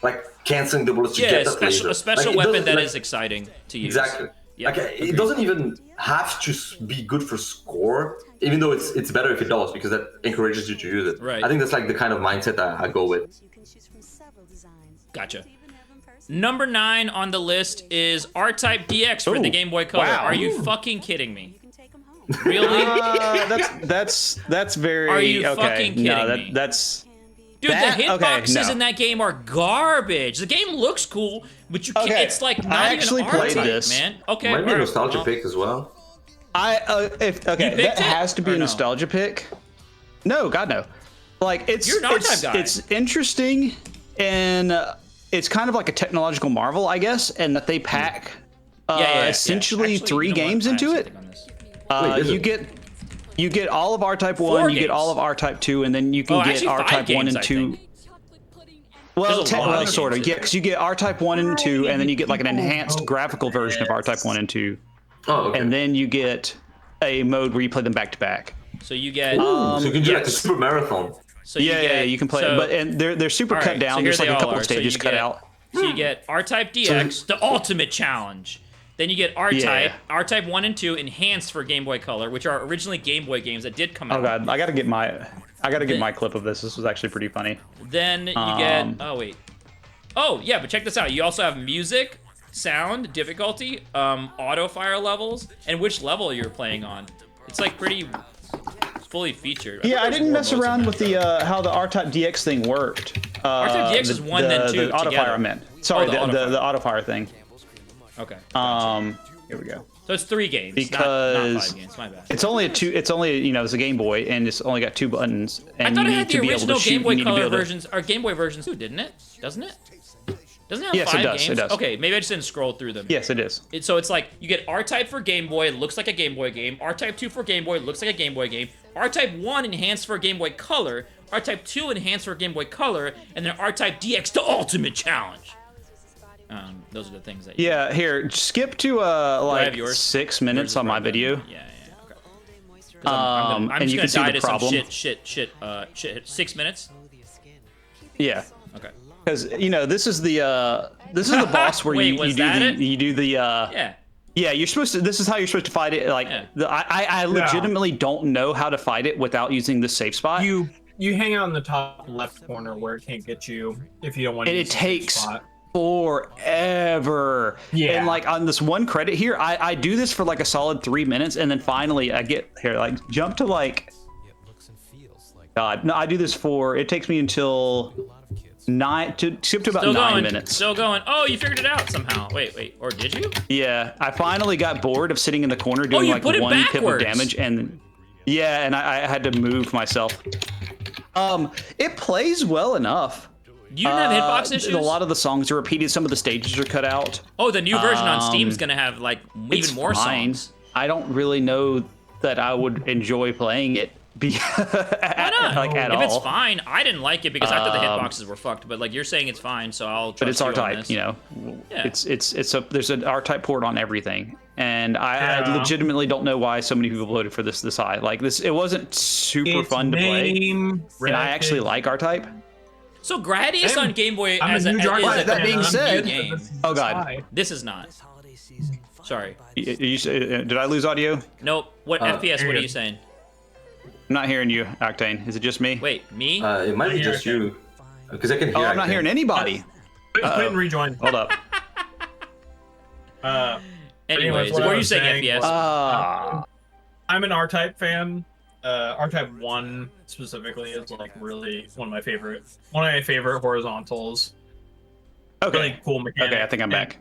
like canceling the bullets to get that laser. A special weapon that is exciting to use. Exactly. Yeah, it doesn't even have to be good for score, even though it's better if it does, because that encourages you to use it. Right. I think that's like the kind of mindset I go with. Gotcha. Number 9 on the list is R-Type DX for the Game Boy Color. Wow. Are you fucking kidding me? Really? That's very. Are you fucking kidding me? That's. Dude, the hitboxes in that game are garbage. The game looks cool, but you can't. It's like not even R-Type, man. Okay, might be a nostalgia pick as well. That has to be a nostalgia pick. No, God no. Like you're an R-Type guy. It's interesting, and it's kind of like a technological marvel, I guess, and that they pack essentially Actually, 3 you know what? games I have into it. something on this. Wait, is You get all of R-Type 1, 4 you get all games. of R-Type 2, and then you can get actually, 5 R-Type 1 games, and I 2. think. Well, There's a lot of sort of, games yeah, in because you get R-Type 1 and 2, and then you get like an enhanced graphical version of R-Type 1 and 2, Oh, okay. and then you get a mode where you play them back to back. So you get. So you can do like a yes. super marathon. So you Yeah, get, you can play so, it, but and they're super all cut right, down. so There's here like they a couple all of are. So stages you cut get- out. So you get R-Type DX, the ultimate challenge. Then you get R-Type, Yeah. R-Type 1 and 2 enhanced for Game Boy Color, which are originally Game Boy games that did come out. Oh god, I gotta get my clip of this. This was actually pretty funny. Then you get. Oh wait. Oh yeah, but check this out. You also have music, sound, difficulty, auto fire levels, and which level you're playing on. It's like pretty fully featured. Yeah, I thought there didn't was mess more modes around in with that. the how the R-Type DX thing worked. R-Type DX is 1 then 2 The auto together. fire I meant. Sorry, Oh, the the auto fire thing. Okay. Here we go. So it's 3 games, not Because 5 games. My bad. It's only it's a Game Boy, and it's only got 2 buttons. And I thought you it need had to the be able original to shoot. Game You Boy need to be Color able to- versions, or Game Boy versions too, didn't it? Doesn't it? Doesn't it have Yes, it 5 does, it games? does. Okay, maybe I just didn't scroll through them. Yes, it is. So it's like you get R-Type for Game Boy, it looks like a Game Boy game. R-Type 2 for Game Boy, it looks like a Game Boy game. R-Type 1 enhanced for Game Boy Color. R-Type 2 enhanced for Game Boy Color, and then R-Type DX, the ultimate challenge. Those are the things that. Yeah, here, skip to I like have yours? 6 minutes on my video. Yeah, okay. 'Cause I'm and just you gonna can see die the to problem. some shit. 6 minutes. Yeah, Okay. because this is the boss where Wait, you was do that it? you do the Yeah. Yeah, you're supposed to. This is how you're supposed to fight it. Like, Yeah. I legitimately don't know how to fight it without using the safe spot. You hang out in the top left corner where it can't get you if you don't want to. And use it the safe takes spot. forever. Yeah. And like on this one credit here, I do this for like a solid 3 minutes, and then finally I get here, like jump to like. God, no, I do this for. It takes me until skip to about Still 9 going. minutes. Still going. Oh, you figured it out somehow. Wait. Or did you? Yeah, I finally got bored of sitting in the corner doing you like put it 1 pip of backwards. damage, and yeah, and I had to move myself. It plays well enough. You didn't have hitbox issues? A lot of the songs are repeated. Some of the stages are cut out. Oh, the new version on Steam's gonna have like It's even more fine. songs. I don't really know that I would enjoy playing it. Why not? Like at if all. it's fine, I didn't like it because I thought the hitboxes were fucked. But like you're saying, it's fine, so I'll. Trust But it's you on R-Type, this. you know. Yeah. It's a there's an R-Type port on everything, and I Yeah. legitimately don't know why so many people voted for this high. Like this, it wasn't super fun to play, and I actually like R-Type. So Gradius Same. on Game Boy I'm as a a, new is Junkies a That being new said- game. Oh god, This is not. Sorry. did I lose audio? Nope. What Oh, FPS? here What you are go. you saying? I'm not hearing you, Octane. Is it just me? Wait, me? It might be just you, because I can hear. Oh, I'm not Acting. hearing anybody. Quit and rejoin. Hold up. Anyways, what what I are you was saying? saying FPS? I'm an R-Type fan. R-Type 1 specifically is like really one of my favorite horizontals. Okay. Really cool mechanic. Okay, I think I'm And back.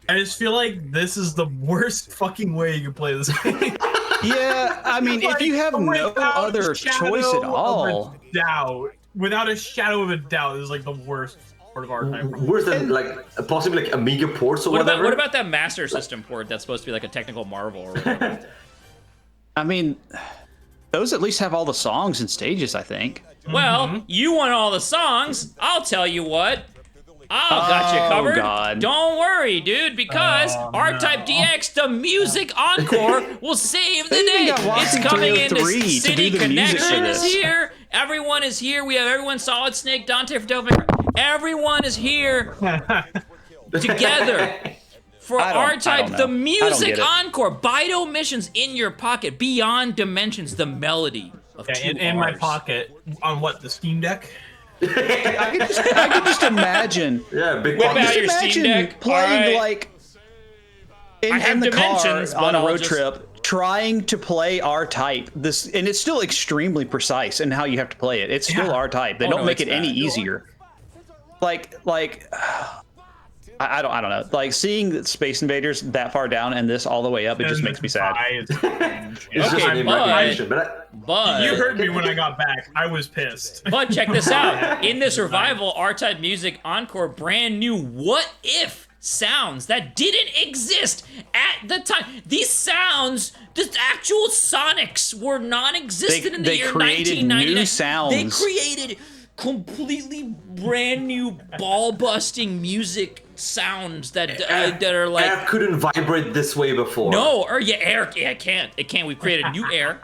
I just feel like this is the worst fucking way you can play this game. Yeah, I mean, if you have no Without a other shadow choice at of a all. doubt, without a shadow of a doubt, this is like the worst part of R-Type. Worse than like possibly like Amiga ports or What whatever. about that Master System port that's supposed to be like a technical marvel or whatever? I mean, those at least have all the songs and stages, I think. Well, you want all the songs. I'll tell you what. I'll got you Oh, covered. God. Don't worry, dude, because R-Type DX, the music encore, will save the They even day. got Walking It's coming into 303 to City do the music for Connection is this. here. Everyone is here. We have everyone Solid Snake, Dante for Devil May Cry. Everyone is here together for I don't R-Type, know. the I don't music get it. encore. Bido missions in your pocket, beyond dimensions, the melody of two in my Rs. pocket on what, the Steam Deck? I could just imagine. Yeah, big Whip pocket. out your Imagine Steam Deck. playing All right. like I have in the car dimensions, but on a I'll road just- trip, trying to play R-Type. This, and it's still extremely precise in how you have to play it. It's still Yeah. R-Type. They Oh, don't no, make it's it any bad. easier. Like I don't know. Like seeing Space Invaders that far down and this all the way up, it just makes me sad. It's just Okay, an but- imagination, but But You heard me when I got back. I was pissed. But check this out. In this revival, R-Type Music Encore, brand new What If sounds that didn't exist at the time. These sounds, the actual Sonics, were non-existent in the year 1999. New sounds. They created completely brand new ball-busting music sounds that are like Air couldn't vibrate this way before. no, or yeah, air. Yeah, it can't. It can't. We've created new air.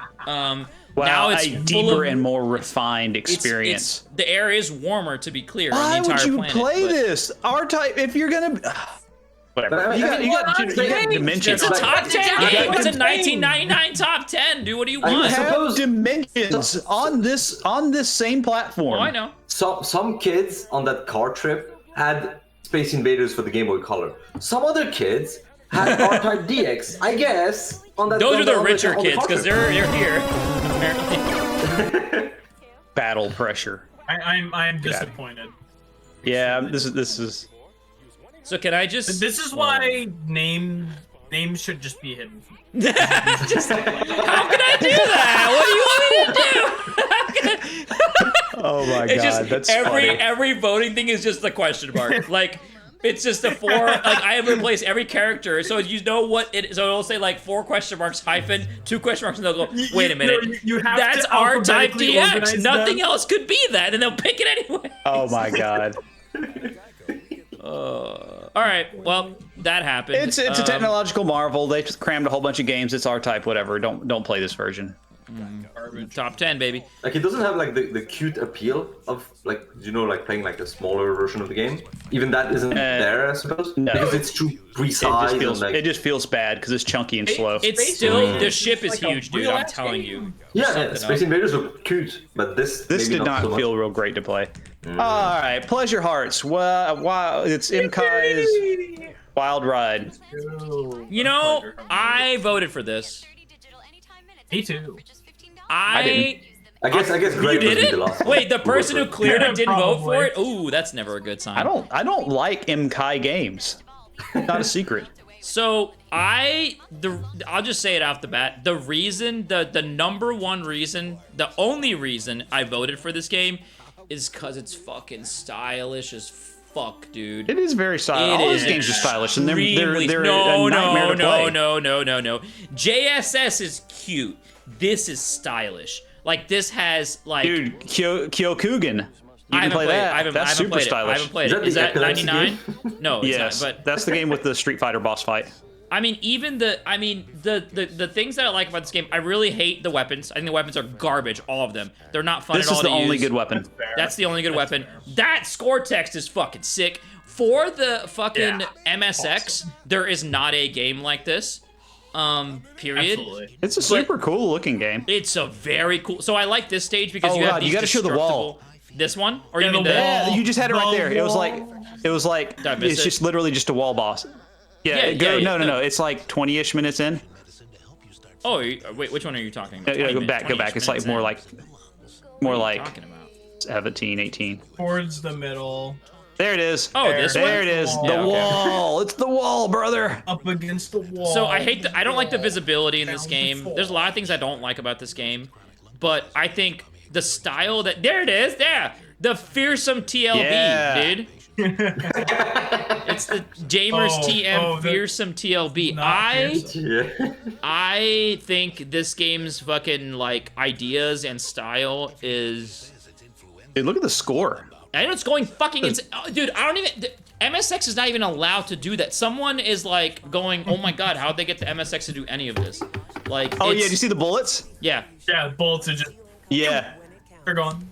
Wow, now it's a full deeper of, and more refined it's- experience. the air is warmer, to be clear. on Why the entire would you planet, play but this? R-Type, if you're gonna. Whatever. But I mean, you got dimensions. It's a Like, top 10 you game. got It's a the 1999 top 10, dude. What do you I You want? have- have suppose- dimensions on this same platform. Oh, I know. Some kids on that car trip had Space Invaders for the Game Boy Color. Some other kids had R-Type DX, I guess. On that. Those on are the on richer on the kids car because trip. they're here. Apparently. Battle pressure. I'm disappointed. Yeah, this is. So can I just? This is why names should just be hidden. Just, how can I do that? What do you want me to do? Oh my It's god, just that's every funny. every voting thing is just a question mark. Like it's just a 4. Like I have replaced every character, so you know what it. So it'll say like 4 question marks hyphen 2 question marks, and they'll go, wait a minute, you have that's to R-Type alphabetically DX. organize Nothing them. else could be that, and they'll pick it anyway. Oh my god. All right, well that happened. It's a technological marvel. They just crammed a whole bunch of games. It's R-Type, whatever. Don't play this version. top 10, baby. Like it doesn't have like the cute appeal of like like playing like a smaller version of the game. Even that isn't there, I suppose. no. Because it's too precise. It just feels bad because it's chunky and slow. It's Space still Invaders the is ship is like a huge, dude. I'm real-ass telling game. you. yeah, Space Invaders look cute, but this This maybe did not so much. feel real great to play. All right, Pleasure Hearts. Wow, it's MKai's Wild Ride. You know, I voted for this. Me too. I I guess you Greg must did be it? the last one. Wait, the person who cleared Yeah, it didn't vote for probably. it? Ooh, that's never a good sign. I don't like MKai games. Not a secret. So I'll just say it off the bat. The reason, the number one reason, the only reason I voted for this game is because it's fucking stylish as fuck, dude. It is very stylish. All these games are stylish, and they're no, a nightmare to play. no. JSS is cute. This is stylish. Like this has like. Dude, Kyokugen. You I can haven't play played it. that. That's super played it. I stylish. haven't played Is it. that Is the that epilepsy 99? game? No, it's Yes, not. But that's the game with the Street Fighter boss fight. I mean, even the things that I like about this game, I really hate the weapons. I think the weapons are garbage, all of them. They're not fun This at all is the to only use. good weapon. That's the only good weapon. That score text is fucking sick. For the fucking Yeah. MSX, there is not a game like this. Period. Absolutely. It's a super cool looking game. It's a very cool. So I like this stage because Oh, you have God, you these gotta show the wall. destructible- This one, or you Yeah, mean the the? wall. Yeah, you just had it right The there. It was like Did I miss it's it? just literally just a wall boss. Yeah, Yeah, yeah, no. It's like 20-ish minutes in. Oh, wait, which one are you talking about? Yeah, 20 go minutes, back, go 20 back. It's like minutes more in. like What are you talking about? 17, 18. Towards the middle, There it is. Oh, this one. There it is. Yeah, The okay. wall. It's the wall, brother. up against the wall. So I don't like the visibility in this game. There's a lot of things I don't like about this game, but I think the style that there it is, there, the fearsome TLB, Yeah. dude. It's the Jamers TM the- fearsome TLB. Not fearsome. Yeah. I think this game's fucking like ideas and style is. Dude, look at the score. I know it's going fucking insane. Oh, dude, I don't even. MSX is not even allowed to do that. Someone is like going, oh my god, how'd they get the MSX to do any of this? Like, Oh, yeah. it's- Do you see the bullets? Yeah. Yeah, bullets are just Yeah. they're gone.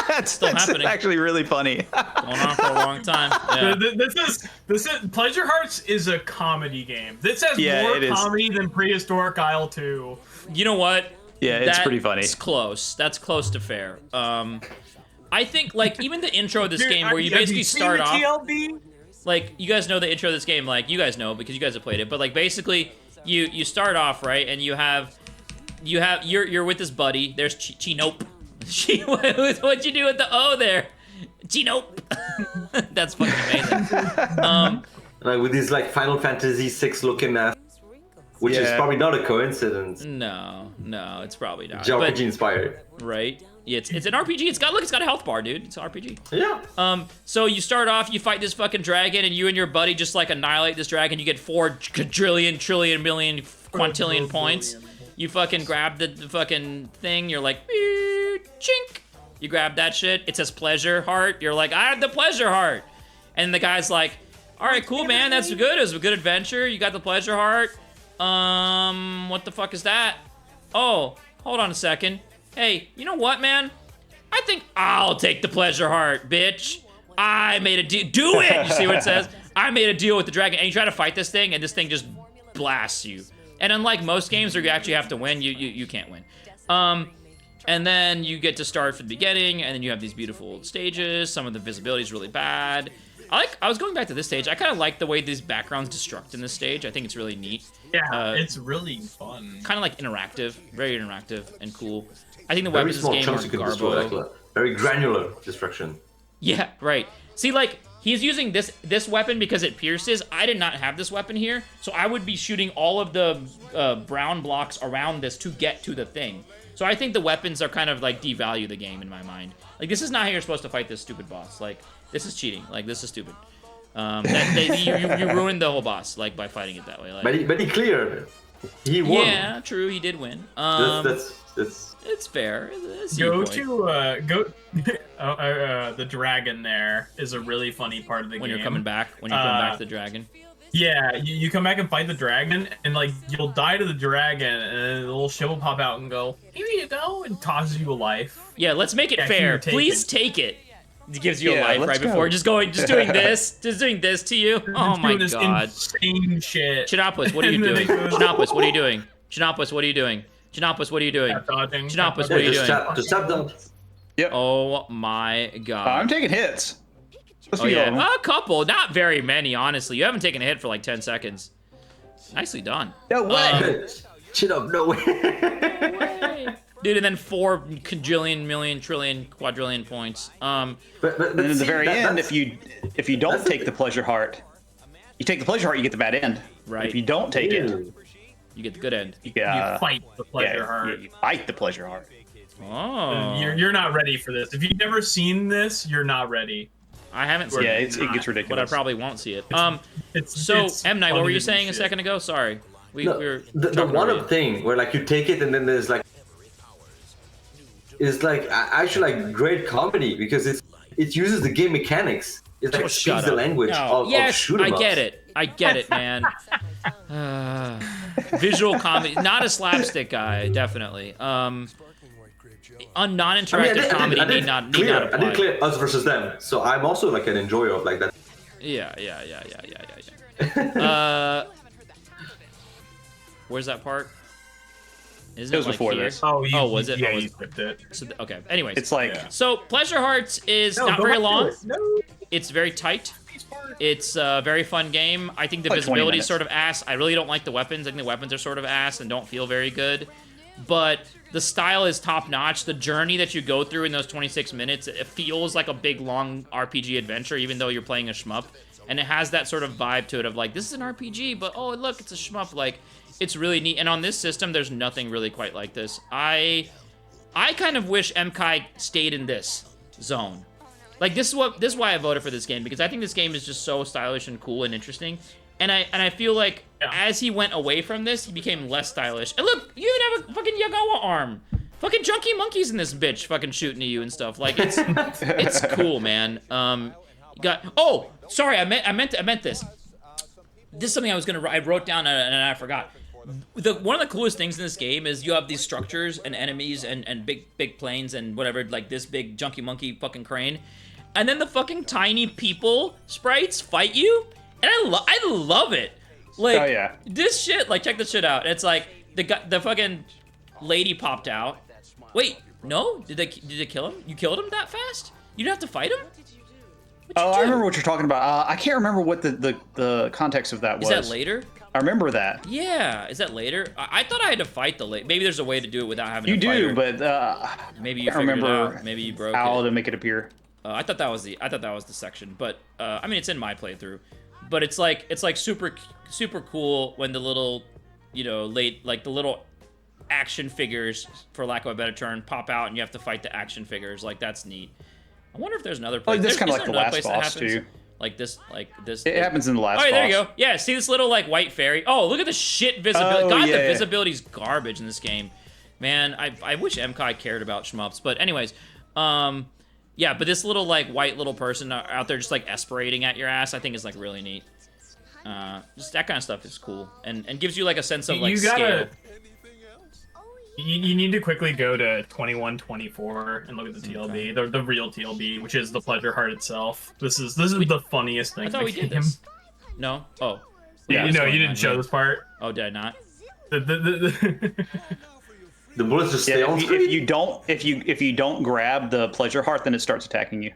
That's happening. actually really funny. Going on for a long time. Yeah. This is Pleasure Hearts is a comedy game. This has Yeah, more it is. comedy than Prehistoric Isle 2. You know what? Yeah, it's pretty funny. It's close. That's close to fair. I think like even the intro of this game where you Have basically seen start the off. TLB? Like you guys know the intro of this game, like you guys know because you guys have played it, but like basically you start off right and you're with this buddy. There's Chinope. What'd you do with the O there? Chinope. That's fucking amazing. Like with these like Final Fantasy VI looking which is Yeah. probably not a coincidence. No, it's probably not. JRPG inspired. Right. Yeah, it's an RPG. It's got a health bar, dude. It's an RPG. Yeah. So you start off, you fight this fucking dragon, and you and your buddy just like annihilate this dragon. You get 4 quadrillion, trillion, million, quintillion points. You fucking grab the fucking thing. You're like, chink. You grab that shit. It says pleasure heart. You're like, I have the pleasure heart. And the guy's like, all right, cool, man. That's good. It was a good adventure. You got the pleasure heart. What the fuck is that? Oh, hold on a second. Hey, you know what, man? I think I'll take the pleasure heart, bitch. I made a deal. Do it! You see what it says? I made a deal with the dragon. And you try to fight this thing, and this thing just blasts you. And unlike most games where you actually have to win, you can't win. And then you get to start from the beginning, and then you have these beautiful stages. Some of the visibility is really bad. I was going back to this stage. I kind of like the way these backgrounds destruct in this stage. I think it's really neat. Yeah, it's really fun. Kind of like interactive, very interactive and cool. I think the weapons in this game are garbo. Very granular destruction. Yeah, right. See, like, he's using this weapon because it pierces. I did not have this weapon here, so I would be shooting all of the brown blocks around this to get to the thing. So I think the weapons are kind of like devalue the game in my mind. Like, this is not how you're supposed to fight this stupid boss. Like, this is cheating. Like, this is stupid. You ruined the whole boss, like, by fighting it that way. Like, but he cleared. He won. Yeah, true. He did win. That's It's fair. Go to the dragon. There is a really funny part of the game. When you're coming back to the dragon. Yeah, you come back and fight the dragon, and like you'll die to the dragon, and a little ship will pop out and go, "Here you go," and tosses you a life. Yeah, let's make it fair. Please take it. It gives you a life right before just doing this to you. Oh my god. Insane shit. Chinopus, what are you doing? Chinopus, what are you doing? Chinopus, what are you doing? Chinopus, what are you doing? Chinopus, what are you doing? Just tap them. Yep. Oh my god. I'm taking hits. Oh yeah, a couple, not very many, honestly. You haven't taken a hit for like 10 seconds. Nicely done. No way. Chin up, no way. Dude, and then 4 quadrillion, million, trillion, quadrillion points. But then at the very end, if you don't take the pleasure heart, you take the pleasure heart, you get the bad end. Right. If you don't take it, you get the good end. You fight the pleasure heart. You fight the pleasure heart. Oh. You're not ready for this. If you've never seen this, you're not ready. I haven't seen it. Yeah, it gets ridiculous. But I probably won't see it. It's M. Night, what were you saying a second ago? Sorry. We were the one-up thing where like you take it and then there's like it's like actually like great comedy because it uses the game mechanics. It like speaks the language of shoot 'em ups. I get it, man. Visual comedy, not a slapstick guy, definitely. Non-interactive comedy need not apply. I did clear us versus them, so I'm also like an enjoyer of like that. Yeah. Where's that part? Isn't it was like before here? this. Oh, was it? Yeah, you skipped it. So, okay. Anyways, It's like so Pleasure Hearts is not very long. It's very tight. It's a very fun game. I think the visibility is sort of ass. I really don't like the weapons. I think the weapons are sort of ass and don't feel very good. But the style is top notch. The journey that you go through in those 26 minutes, it feels like a big, long RPG adventure, even though you're playing a shmup. And it has that sort of vibe to it of like, this is an RPG, but oh, look, it's a shmup. Like, it's really neat. And on this system, there's nothing really quite like this. I kind of wish MKai stayed in this zone. Like, this is why I voted for this game, because I think this game is just so stylish and cool and interesting. And I feel like as he went away from this, he became less stylish. And look, you even have a fucking Yagawa arm. Fucking junkie monkeys in this bitch fucking shooting at you and stuff. Like, it's cool, man. Oh, sorry, I meant this. This is something I wrote down and I forgot. One of the coolest things in this game is you have these structures and enemies and big planes and whatever, like this big junkie monkey fucking crane. And then the fucking tiny people sprites fight you. And I love it. Like, this shit, like, check this shit out. It's like, the fucking lady popped out. Wait, no? Did they kill him? You killed him that fast? You didn't have to fight him? I remember what you're talking about. I can't remember what the context of that was. Is that later? I remember that. Yeah, is that later? I thought I had to fight the lady. Maybe there's a way to do it without having to fight her. You do, but maybe you figured it out. Maybe you broke how to make it appear. I thought that was the section, but I mean, it's in my playthrough. But it's like super cool when the little, the little action figures, for lack of a better term, pop out and you have to fight the action figures. Like, that's neat. I wonder if there's another place. This kind of like the last place boss too. Like this. It happens in the last boss. Oh, there you go. Yeah, see this little like white fairy? Oh, look at the shit visibility. God, the visibility's garbage in this game. Man, I wish MKai cared about shmups. But anyways, yeah, but this little like white little person out there just like aspirating at your ass, I think is like really neat. Just that kind of stuff is cool and gives you like a sense of like scale. You need to quickly go to 2124 and look at the TLB, the real TLB, which is the pleasure heart itself. This is the funniest thing. I thought we did this. No. Oh. Yeah, you didn't show this part. Oh, did I not? The bullets just stay on screen? If you don't grab the pleasure heart, then it starts attacking you.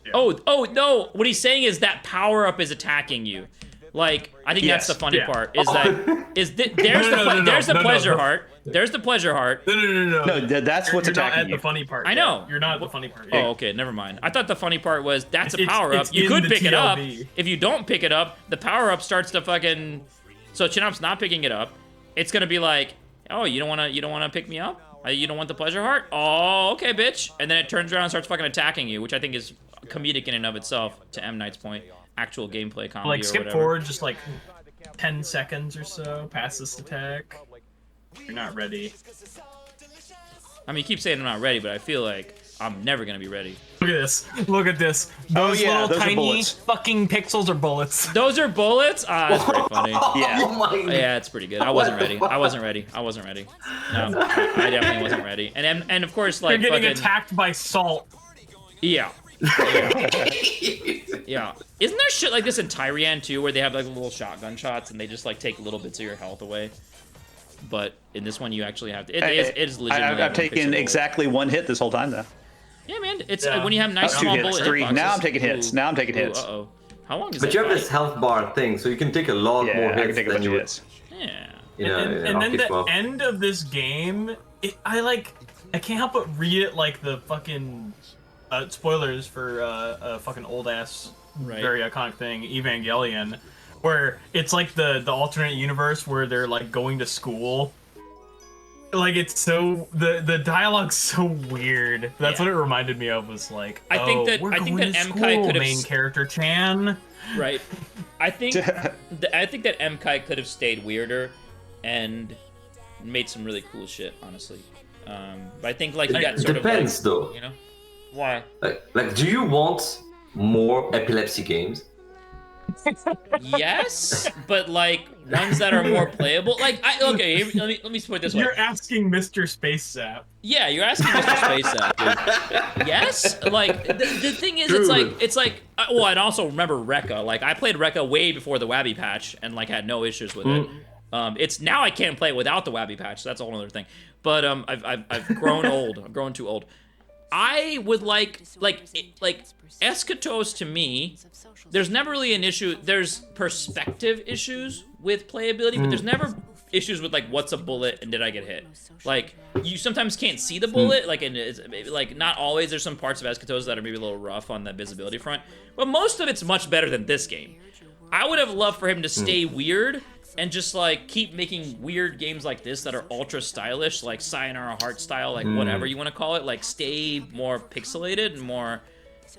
Yeah. Oh no! What he's saying is that power up is attacking you. Like, I think that's the funny part. Is that there's the pleasure heart. There's the pleasure heart. No, that's what's you're attacking not at you. the funny part. I know. You're not at the funny part. Oh, okay, never mind. I thought the funny part was that's a power up. It's You in could the pick it up. TLB. If you don't pick it up, the power up starts to fucking. So Chinup's not picking it up. It's gonna be like, oh, you don't wanna pick me up? You don't want the pleasure heart? Oh, okay, bitch. And then it turns around and starts fucking attacking you, which I think is comedic in and of itself. To M Knight's point, actual gameplay comedy. Like or skip whatever. forward just like 10 seconds or so past this attack. You're not ready. I mean, you keep saying I'm not ready, but I feel like I'm never gonna be ready. Look at this. Look at this. Those little those are tiny bullets. fucking pixels are bullets. Those are bullets? Ah, that's pretty funny. Yeah. Oh my God. Yeah, it's pretty good. I wasn't ready. I wasn't ready. I wasn't ready. No, I definitely wasn't ready. And of course, like, You're getting fucking, attacked by salt. yeah. Yeah. Isn't there shit like this in Tyrian too, where they have like little shotgun shots and they just like take little bits of your health away? But in this one, you actually have to. It is legitimately. I've taken exactly one hit this whole time though. Yeah, man. It's Yeah. when you have nice Two small hits, bullet three. hitboxes. Now I'm taking hits. Ooh. Now I'm taking hits. Uh-oh. How long is But that you have fight? this health bar thing, so you can take a lot more Yeah, I hits can take a than bunch you of would. hits. Yeah. You know, in And then Rocket the Swap. end of this game, I can't help but read it like the fucking spoilers for a fucking old ass, Right. very iconic thing, Evangelion, where it's like the alternate universe where they're like going to school. Like it's so the dialogue's so weird. That's Yeah. what it reminded me of. Was like, I think that we're MKai going to school, could have main character Chan. Right. I think that MKai could have stayed weirder and made some really cool shit, honestly. But I think like he got sort Depends, of like, though. you know, why? Like, do you want more epilepsy games? Yes, but like ones that are more playable. Like okay, let me put it this way. You're asking Mr. Space Sap. Yeah, you're asking Mr. Space App, dude. Yes, like the thing is, True. it's like well, and also remember Rekka. Like I played Rekka way before the Wabby patch and like had no issues with it. It's now I can't play it without the Wabby patch. So that's a whole other thing. But I've grown old. I've grown too old. I would like Eschatos to me. There's never really an issue. There's perspective issues with playability, but there's never issues with like what's a bullet and did I get hit. Like you sometimes can't see the bullet. Like and it's like not always. There's some parts of Eschatos that are maybe a little rough on the visibility front, but most of it's much better than this game. I would have loved for him to stay weird and just like keep making weird games like this that are ultra stylish, like Sayonara Heart style, like whatever you want to call it. Like stay more pixelated and more,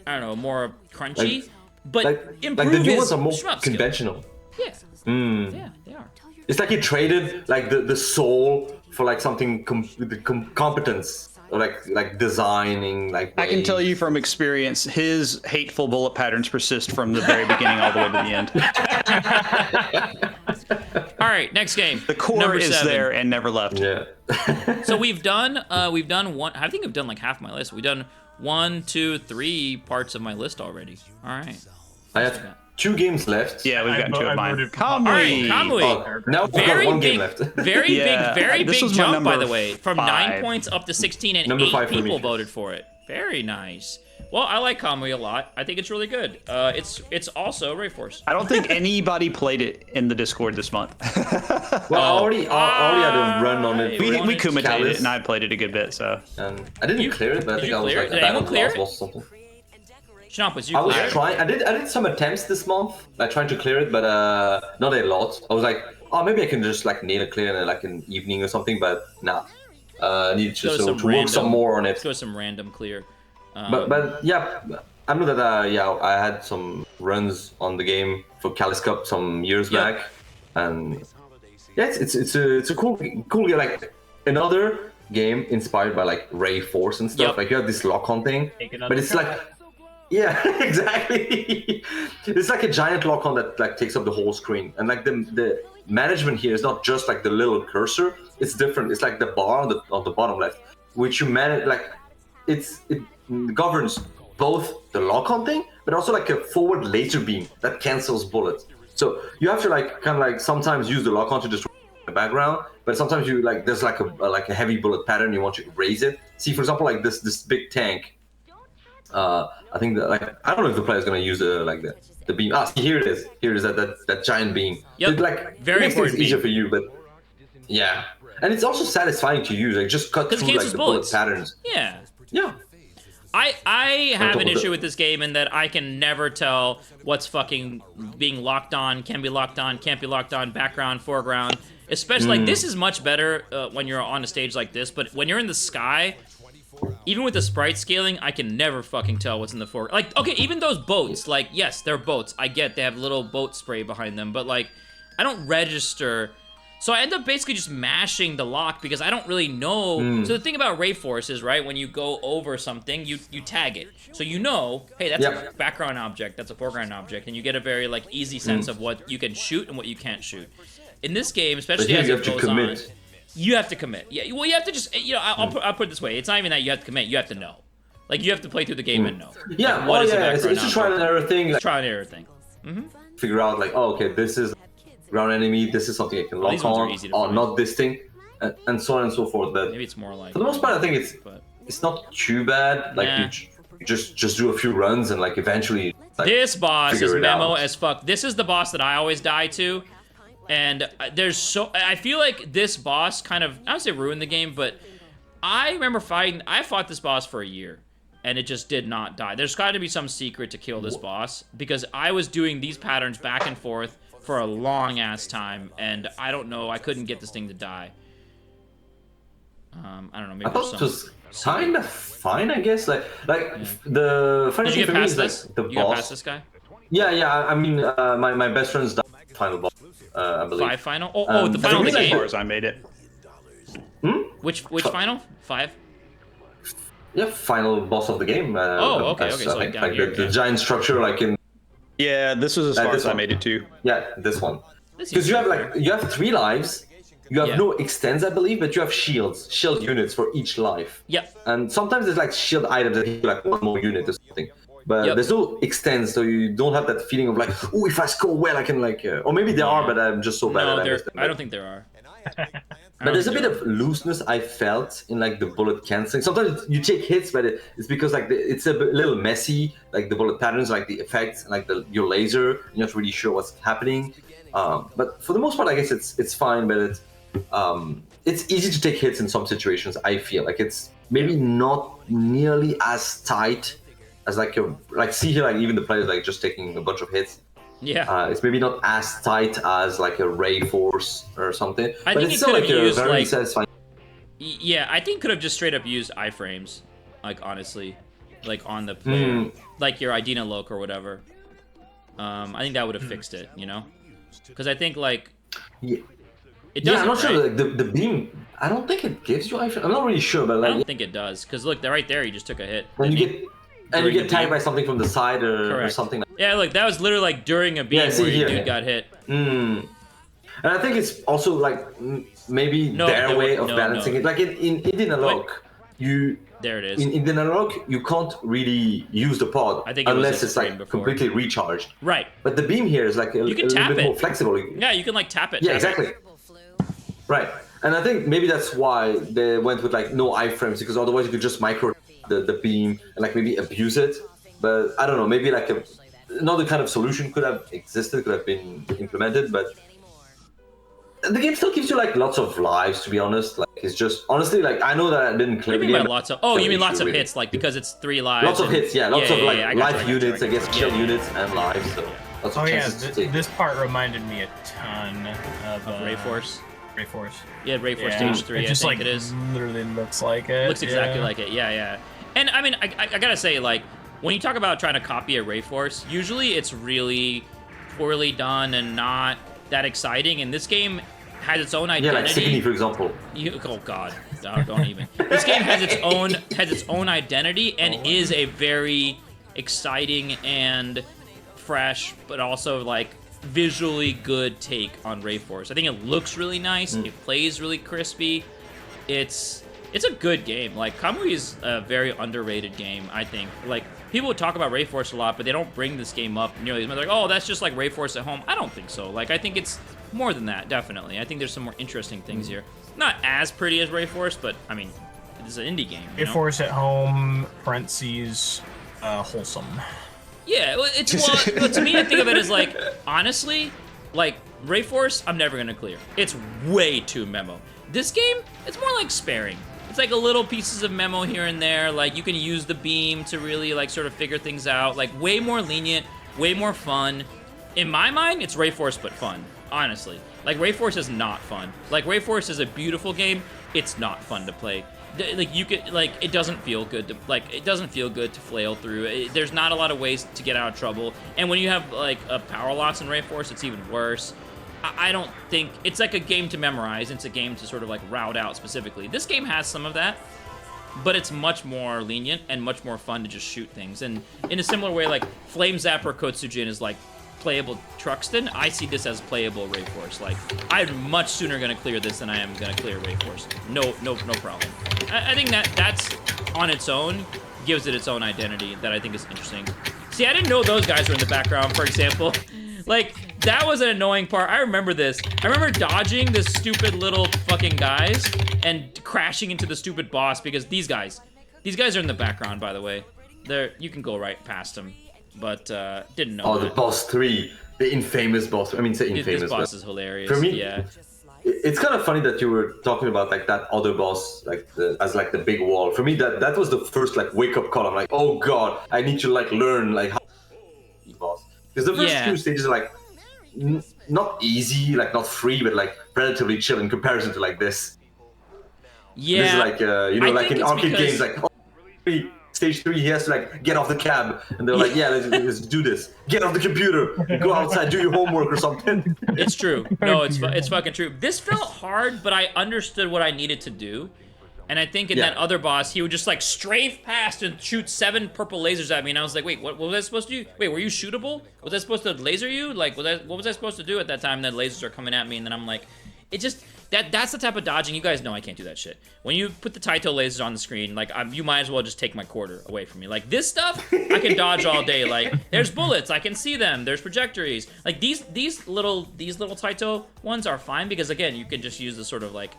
I don't know, more crunchy. But improve the new his ones are more shmup conventional. skills. Yeah. Yeah, they are. It's like he traded like the soul for like something competence or like designing like. I can tell you from experience, his hateful bullet patterns persist from the very beginning all the way to the end. All right, next game. The core Number is 7. there and never left. Yeah. So we've done one. I think I've done like half my list. We've done 1, 2, 3 parts of my list already. All right. I have 2 games left. Yeah, we've got 2 I of mine. voted for- All right, Kamui. Kamui. Oh, now we've got Very one big, game left. very Yeah, big this was my jump, by number the way. From 9 5. points up to 16, and Number 8 5 for me. people voted for it. Very nice. Well, I like Kamui a lot. I think it's really good. It's also Rayforce. I don't think anybody played it in the Discord this month. Well, I already had a run on it. we wanted kumitated Callus. it, and I played it a good bit, so. And I didn't clear it, but I did think you I was clear like it? Did anyone clear it? or something. Shmup, was you I was clear? trying. I did some attempts this month, like trying to clear it, but not a lot. I was like oh, maybe I can just like nail a clear in like an evening or something, but nah. I need to, Go some to work some more on it. Let's go some random clear. But yeah, I know that yeah, I had some runs on the game for Callis Cup some years back, and yeah, it's a cool game. Like another game inspired by like Ray Force and stuff. Like you have this lock-on thing, but it's like, yeah, exactly. It's like a giant lock-on that like takes up the whole screen, and like the management here is not just like the little cursor. It's different. It's like the bar on the bottom left, which you manage like it governs both the lock-on thing, but also like a forward laser beam that cancels bullets. So you have to like kind of like sometimes use the lock-on to just the background, but sometimes you like there's like a heavy bullet pattern, you want to raise it. See, for example, like this big tank. I think that like I don't know if the player's gonna use the beam. Ah, see, here it is. Here is that giant beam. Yep. It, like very it makes things important easier beam. for you, but yeah, and it's also satisfying to use. Like just cut through like the bullets. bullet patterns. Yeah. Yeah. I have an issue with this game in that I can never tell what's fucking being locked on, can be locked on, can't be locked on, background, foreground. Especially, like, this is much better when you're on a stage like this, but when you're in the sky, even with the sprite scaling, I can never fucking tell what's in the foreground. Like, okay, even those boats, like, yes, they're boats. I get they have little boat spray behind them, but, like, I don't register. So I end up basically just mashing the lock because I don't really know. So the thing about Ray Force is, right, when you go over something, you tag it. So you know, hey, that's a background object, that's a foreground object, and you get a very, like, easy sense of what you can shoot and what you can't shoot. In this game, especially as it goes on, you have to commit. Yeah, well, you have to just, you know, I'll put it this way. It's not even that you have to commit, you have to know. Like, you have to play through the game and know. Yeah, like, what is it's a trial and error thing. It's trial and error thing. Figure out, like, oh, okay, this is ground enemy, this is something I can lock on, or not this thing, and so on and so forth. But maybe it's more like, for the most part, I think it's not too bad. Like, you just do a few runs and, like, eventually, like, this boss is memo as fuck. This is the boss that I always die to. And I feel like this boss kind of, I don't say ruined the game, but I remember I fought this boss for a year, and it just did not die. There's got to be some secret to kill this boss, because I was doing these patterns back and forth for a long-ass time, and I don't know, I couldn't get this thing to die. I don't know, maybe I thought it was kind of fine, I guess. Like the funny thing for me is, like, the boss. You got past this guy? Yeah, I mean, my best friend's died final boss. I believe. 5 final? Oh, the final of the game? As far as I made it. Which final? 5? Yeah, final boss of the game. Okay, so like down here. The giant structure, like in. Yeah, this was as far as I made it too. Yeah, this one. Because you have 3 lives. You have no extends, I believe, but you have shield units for each life. Yep. And sometimes there's like shield items that give you like 1 more unit or something. But there's no extends, so you don't have that feeling of like, oh, if I score well, I can like, or maybe there are, but I'm just so bad at it. I don't think there are. But there's a bit of looseness I felt in like the bullet canceling. Sometimes you take hits, but it's because like it's a little messy, like the bullet patterns, like the effects, and like your laser. You're not really sure what's happening. But for the most part, I guess it's fine. But it's easy to take hits in some situations. I feel like it's maybe not nearly as tight as like see here, like even the players like just taking a bunch of hits. Yeah. It's maybe not as tight as like a Ray Force or something. I but think it's it still could like have a used very like satisfying. Yeah, I think could have just straight up used iframes, like honestly, like on the player, like your Idina Loke or whatever. I think that would have fixed it, you know, because I think like it doesn't. Yeah, I'm not sure. Right? Like, the beam. I don't think it gives you iframe. I'm not really sure, but like I don't think it does, because look, right there, you just took a hit. when you get tagged by something from the side or something. Yeah, look, that was literally like during a beam where your dude got hit. And I think it's also like maybe their way of balancing it. Like in Idina Loke, there it is. In Idina Loke, you can't really use the pod unless it's like completely recharged. Right. But the beam here is like a little bit more flexible. Yeah, you can like tap it. Yeah, exactly. Right. And I think maybe that's why they went with like no iframes, because otherwise you could just micro the beam and like maybe abuse it. But I don't know, maybe like another kind of solution could have existed, could have been implemented, but the game still gives you like lots of lives, to be honest. Like it's just honestly like I know that I didn't clear the game. Lots of you mean lots of hits, like because it's 3 lives. Lots of hits, yeah, lots of like life I units, I guess shield units and lives. So Lots of Oh yeah, chances to take. this part reminded me a ton of Rayforce. Rayforce. Yeah, Rayforce Yeah. Stage 3, It just I think like it is. literally looks like it. Looks exactly yeah. like it, yeah. And I mean, I gotta say, like, when you talk about trying to copy a Rayforce, usually it's really poorly done and not that exciting, and this game has its own Yeah, identity. like Sydney, for example. Oh god, no, don't even. This game has its own identity and is a very exciting and fresh, but also like visually good take on Rayforce. I think it looks really nice. It plays really crispy. It's a good game. Like, Kamui is a very underrated game, I think. Like, people talk about Rayforce a lot, but they don't bring this game up nearly as much. Like, oh, that's just like Rayforce at home. I don't think so. Like, I think it's more than that, definitely. I think there's some more interesting things here. Not as pretty as Rayforce, but, I mean, it's an indie game, you know? Rayforce at home, parentheses, wholesome. Yeah, well, well, to me, I think of it as, like, honestly, like, Rayforce, I'm never gonna clear. It's way too memo. This game, it's more like sparing. It's like a little pieces of memo here and there. Like, you can use the beam to really, like, sort of figure things out. Like, way more lenient, way more fun. In my mind, it's Rayforce, but fun, honestly. Like, Rayforce is not fun. Like, Rayforce is a beautiful game. It's not fun to play. Like, you could, like, it doesn't feel good to, like, it doesn't feel good to flail through. There's not a lot of ways to get out of trouble. And when you have, like, a power loss in Rayforce, it's even worse. I don't think, it's like a game to memorize. It's a game to sort of, like, route out specifically. This game has some of that, but it's much more lenient and much more fun to just shoot things. And in a similar way, like, Flame Zapper Kotsujin is, like, playable Truxton. I see this as playable Rayforce. Like, I'm much sooner gonna clear this than I am gonna clear Rayforce. No problem. I think that's on its own gives it its own identity that I think is interesting. See, I didn't know those guys were in the background, for example. Like, that was an annoying part. I remember this. I remember dodging this stupid little fucking guys and crashing into the stupid boss because these guys are in the background, by the way. You can go right past them, but didn't know. Oh, that. the boss 3, the infamous boss. I mean, say infamous. This boss but is hilarious. for me, yeah. It's kind of funny that you were talking about like that other boss, like as like the big wall. For me, that was the first like wake up call. I'm like, oh god, I need to like learn like how to boss. Because the first few stages are like not easy, like not free, but like relatively chill in comparison to like this. Yeah. This is like you know, I like think in it's arcade because- games, like stage 3, he has to like get off the cab, and they're like, yeah, let's do this. Get off the computer, go outside, do your homework or something. It's true. No, it's fucking true. This felt hard, but I understood what I needed to do. And I think in that other boss, he would just like strafe past and shoot 7 purple lasers at me, and I was like, wait, what was I supposed to do? Wait, were you shootable? Was I supposed to laser you? Like, what was I supposed to do at that time? That lasers are coming at me, and then I'm like, it just that's the type of dodging. You guys know I can't do that shit. When you put the Taito lasers on the screen, like you might as well just take my quarter away from me. Like this stuff, I can dodge all day. Like there's bullets, I can see them. There's trajectories. Like these little Taito ones are fine because again, you can just use the sort of like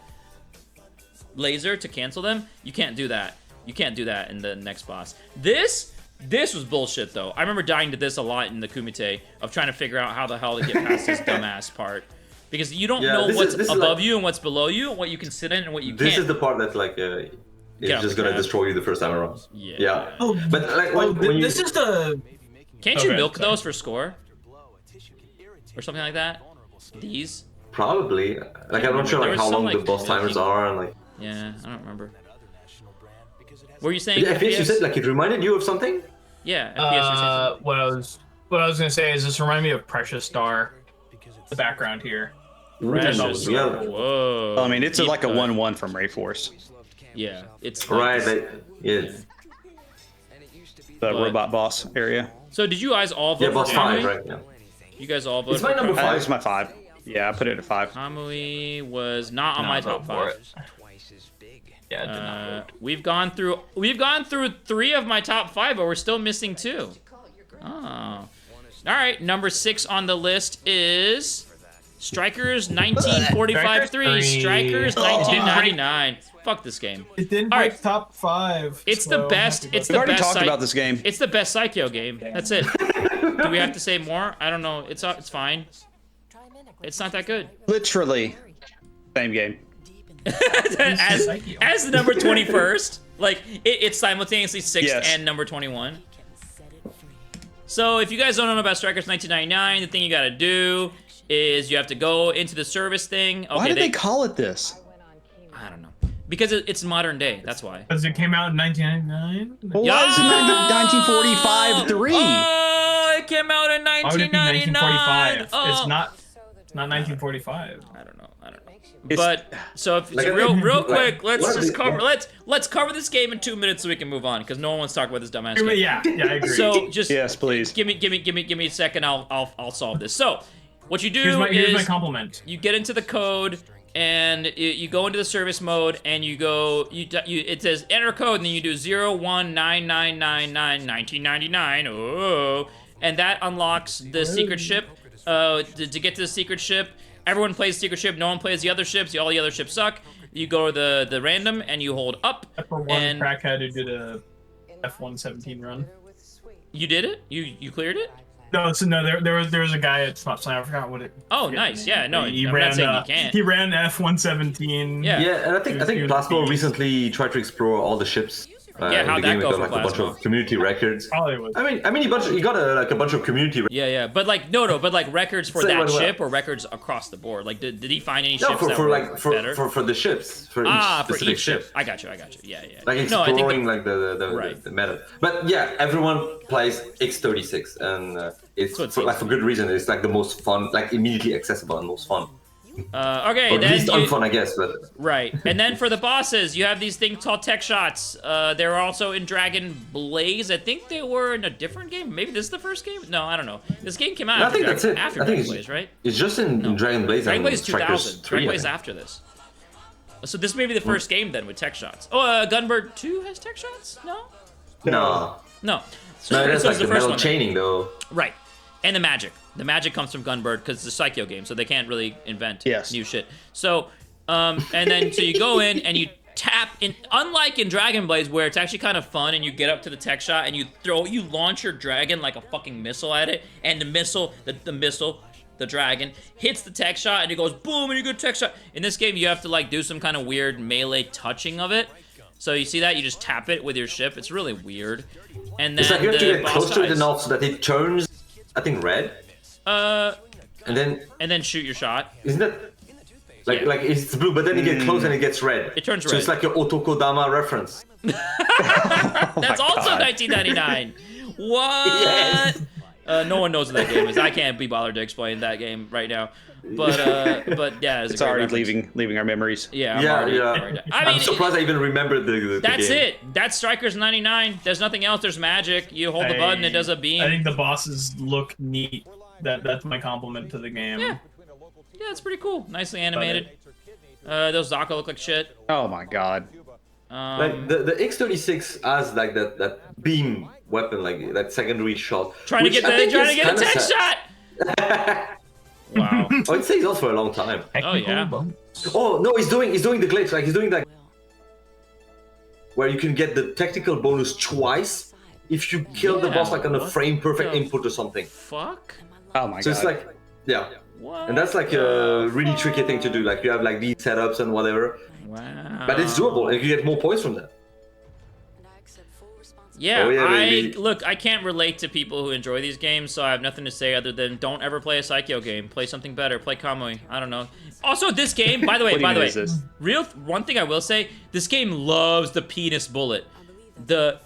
laser to cancel them. You can't do that. You can't do that in the next boss. This was bullshit though. I remember dying to this a lot in the Kumite of trying to figure out how the hell to get past this dumbass part. Because you don't know what's above you and what's below you, and what you can sit in and what you can't. This is the part that like it's just gonna destroy you the first time around. Yeah. Oh, but like when you... this is the. Can't you milk those for score? Or something like that? These? Probably. Like I'm not sure like how long the boss timers are and like. Yeah, I don't remember. Were you saying? Yeah, FPS, you said like it reminded you of something? Yeah, FPS. What I was gonna say is this reminded me of Precious Star. The background here. Precious. Yeah. Whoa. I mean, it's like a 1-1 from Rayforce. Yeah, it's right. Like yeah. The robot boss area. So did you guys all vote Yeah, boss for 5, Kamui? right? Yeah. You guys all voted It's my number for 5. It's my 5. Yeah, I put it at 5. Kamui was not on my top 5. Yeah, I did not vote. We've gone through 3 of my top 5, but we're still missing 2. Oh. All right, number 6 on the list is Strikers 1945-3. Strikers 1999. Fuck this game. It didn't All break right. top 5. It's the best. It's We've the already best. talked about this game. It's the best Psycho game. That's it. Do we have to say more? I don't know. It's fine. It's not that good. Literally, same game. as the number 21st, like it's simultaneously 6th Yes. and number 21. So if you guys don't know about Strikers 1999, the thing you gotta do is you have to go into the service thing. Okay, Why did they call it this? I don't know. Because it's modern day, that's why. Because it came out in 1999. Well, why is it 1945 3? Oh, it came out in Why would it be 1999. 1945? Oh. It's not 1945. I don't know. It's- But so if Like, so real quick, what let's are just the- cover let's cover this game in 2 minutes so we can move on because no one wants to talk about this dumbass game. Yeah, I agree. So just Yes, please. give me a second. I'll solve this. So what you do here's my is compliment. you get into the code and you go into the service mode and you go it says enter code and then you do 0199991999. Oh, and that unlocks the secret ship. To get to the secret ship, everyone plays secret ship. No one plays the other ships. All the other ships suck. You go to the random and you hold up. Except for one and crackhead who did a F-117 run. you did it. You cleared it. No, so no, there was a guy at Shmups. I forgot what it. Oh, forget nice. the name. Yeah, no, he I'm ran. not saying you can't. He ran F-117. Yeah. Yeah, and I think He was Plasmo beast. recently tried to explore all the ships. Yeah, in how'd the that game. go It for got like a bunch Plasmo? of community records. Probably was. I mean, he got a bunch of community. Yeah, but like no, but like records for Say that what- ship or records across the board. Like, did he find any No, ships for, that for were like better? for the ships for for specific each ship. I got you. Yeah. Like No, I think exploring like the Right. the meta. But yeah, everyone plays X36 and it's So it for, like seems. for good reason. It's like the most fun, like immediately accessible and most fun. okay, Or at then least unfun, I guess. But right, and then for the bosses, you have these things called tech shots. They're also in Dragon Blaze. I think they were in a different game. Maybe this is the first game. No, I don't know. This game came out I after, think that's it. after I think Dragon it's, Blaze, right? it's just in Dragon Blaze Dragon and Blaze Strikers 2000. 3. Dragon I Blaze think. after this. So this may be the first game then with tech shots. Oh, Gunbird 2 has tech shots? No. No, So, no, that's so like it's the first metal one then. chaining though. Right. And the magic. The magic comes from Gunbird because it's a Psycho game, so they can't really invent Yes. new shit. So, and then so you go in and you tap in. Unlike in Dragon Blaze, where it's actually kind of fun, and you get up to the tech shot and you launch your dragon like a fucking missile at it, and the missile, the dragon hits the tech shot and it goes boom, and you go tech shot. In this game, you have to like do some kind of weird melee touching of it. So you see that you just tap it with your ship. It's really weird. And then It's like you have to the get boss close to it dies. enough so that it turns, I think, red. And then shoot your shot. isn't that like Yeah. like it's blue, but then you get close and it gets red. It turns So red. it's like your Otokodama reference. That's also God. 1999. What? Yes. No one knows what that game is. I can't be bothered to explain that game right now. But yeah, It's already leaving our memories. Yeah, Yeah, already, yeah. already- I I'm mean, surprised I even remembered the that's game. it. That's Strikers 99. There's nothing else. There's magic. You hold the button, it does a beam. I think the bosses look neat. That's my compliment to the game. Yeah, it's pretty cool. Nicely animated. Those Zaka look like shit. Oh my god. Like the X36 has like that beam weapon, like that secondary shot. Trying to which get I think a is tech kinda shot. Wow. Oh, it stays on for a long time. Oh yeah. Oh no, he's doing the glitch. Like he's doing like where you can get the technical bonus twice if you kill the Yeah, boss like on a what frame perfect the input or something. Fuck. Oh my So god. it's like yeah. What? And that's like a really tricky thing to do. Like you have like these setups and whatever, Wow. but it's doable, and you get more points from that. Yeah, Oh, yeah, baby. look, I can't relate to people who enjoy these games, so I have nothing to say other than don't ever play a Psycho game. Play something better. Play Kamui. I don't know. Also, this game, by the way, What do you mean is this? one thing I will say, this game loves the penis bullet. The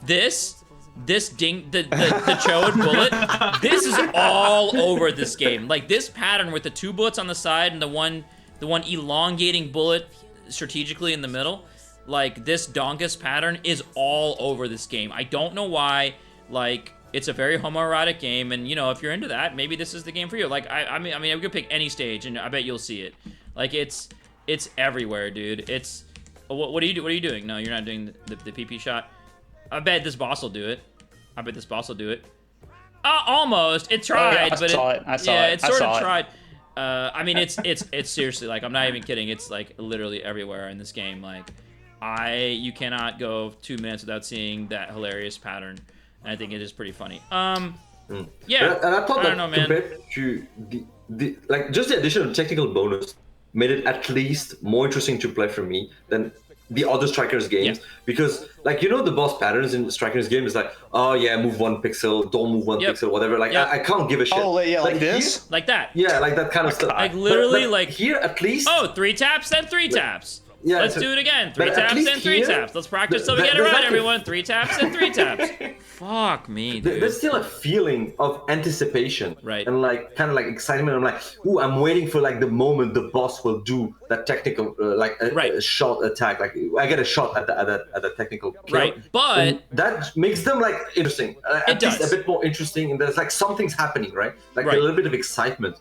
chode bullet. This is all over this game. Like this pattern with the two bullets on the side and the one elongating bullet strategically in the middle. Like this donkus pattern is all over this game. I don't know why. Like it's a very homoerotic game, and you know if you're into that, maybe this is the game for you. Like I mean we could pick any stage, and I bet you'll see it. Like it's everywhere, dude. It's what are you doing? No, you're not doing the PP shot. I bet this boss will do it. Almost. It tried, I but saw it. I saw yeah, it. it I sort saw of it. tried. I mean, it's seriously like I'm not even kidding. It's like literally everywhere in this game. Like, you cannot go 2 minutes without seeing that hilarious pattern, and I think it is pretty funny. Yeah, And I thought I that don't know, man. compared to the like just the addition of technical bonus made it at least more interesting to play for me than the other Strikers games because, like, you know, the boss patterns in Strikers game is like, oh yeah, move 1 pixel, don't move 1 pixel, whatever. Like, I can't give a shit. Oh yeah, like this, here, like that. yeah, like that kind of stuff. Like literally, but like here at least. Oh, 3 taps, then 3 taps. Yeah, Let's do it again. 3 but at taps, least then 3 here, taps. Let's practice till we get it there's right, like everyone. 3 taps, then 3 taps. Fuck me, dude. There's still a feeling of anticipation, Right? And like kind of like excitement. I'm like, ooh, I'm waiting for like the moment the boss will do that technical, like a shot attack. Like I get a shot at the technical kill. Right, but and that makes them like interesting. At least does. a bit more interesting, and there's like something's happening, right? Like a little bit of excitement,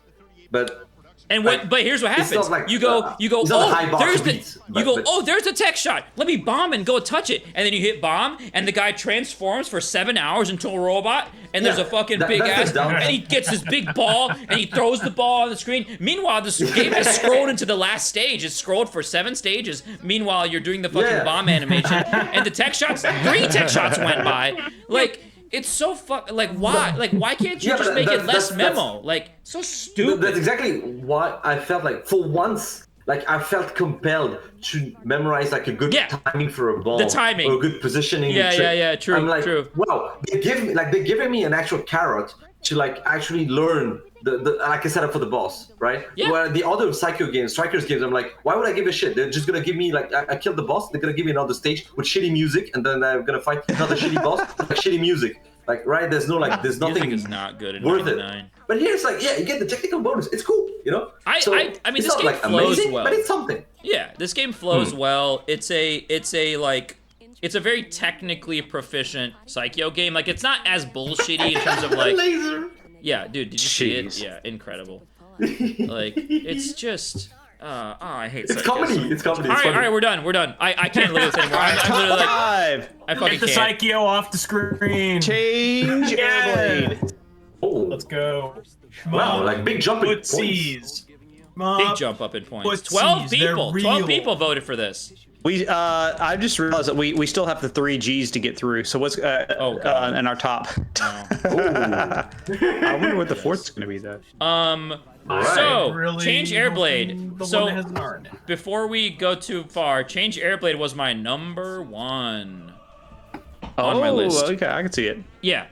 but. And what? But here's what happens. Like, you go. it's not a high bar There's to the. beat, You go. but- Oh, there's a tech shot. Let me bomb and go touch it. And then you hit bomb, and the guy transforms for 7 hours into a robot. And there's a fucking big ass, and he gets this big ball, and he throws the ball on the screen. Meanwhile, this game has scrolled into the last stage. It's scrolled for 7 stages. Meanwhile, you're doing the fucking bomb animation, and the tech shots. 3 tech shots went by. Like. It's so like why? Like why can't you just make it less memo? Like so stupid. That's exactly why I felt like for once, like I felt compelled to memorize like a good timing for a ball, the timing, or a good positioning. Yeah. True. I'm like, true. wow, they're giving me an actual carrot to like actually learn the like I set up for the boss, right? Yeah. Where the other Psycho games, Strikers games, I'm like, why would I give a shit? They're just gonna give me like I killed the boss. They're gonna give me another stage with shitty music, and then I'm gonna fight another shitty boss with like, shitty music. Like right, there's no like, there's nothing. Music is not good in worth 99. it. But here it's like, yeah, you get the technical bonus. It's cool, you know. I mean, it's this not game like flows amazing, well. but it's something. Yeah, this game flows well. It's a like. It's a very technically proficient Psycho game. Like, it's not as bullshitty in terms of like. Laser. Yeah, dude, did you see it? Yeah, incredible. Like, it's just. I hate It's Psychos. comedy. It's comedy. All It's right, funny. we're done. I can't live with this anymore. I'm literally like, I fucking Get the can't. Psycho off the screen. change Airblade. Oh, Let's go. wow, like big jumping points. Footsies. Big jump up in points. Footsies, 12 they're people. real. 12 people voted for this. I just realized that we still have the 3 Gs to get through. So what's in our top? I wonder what the 4th's gonna be though. So Really change Airblade. the So one that has an R in it. before we go too far, change Airblade was my number 1 on my list. Okay, I can see it. Yeah,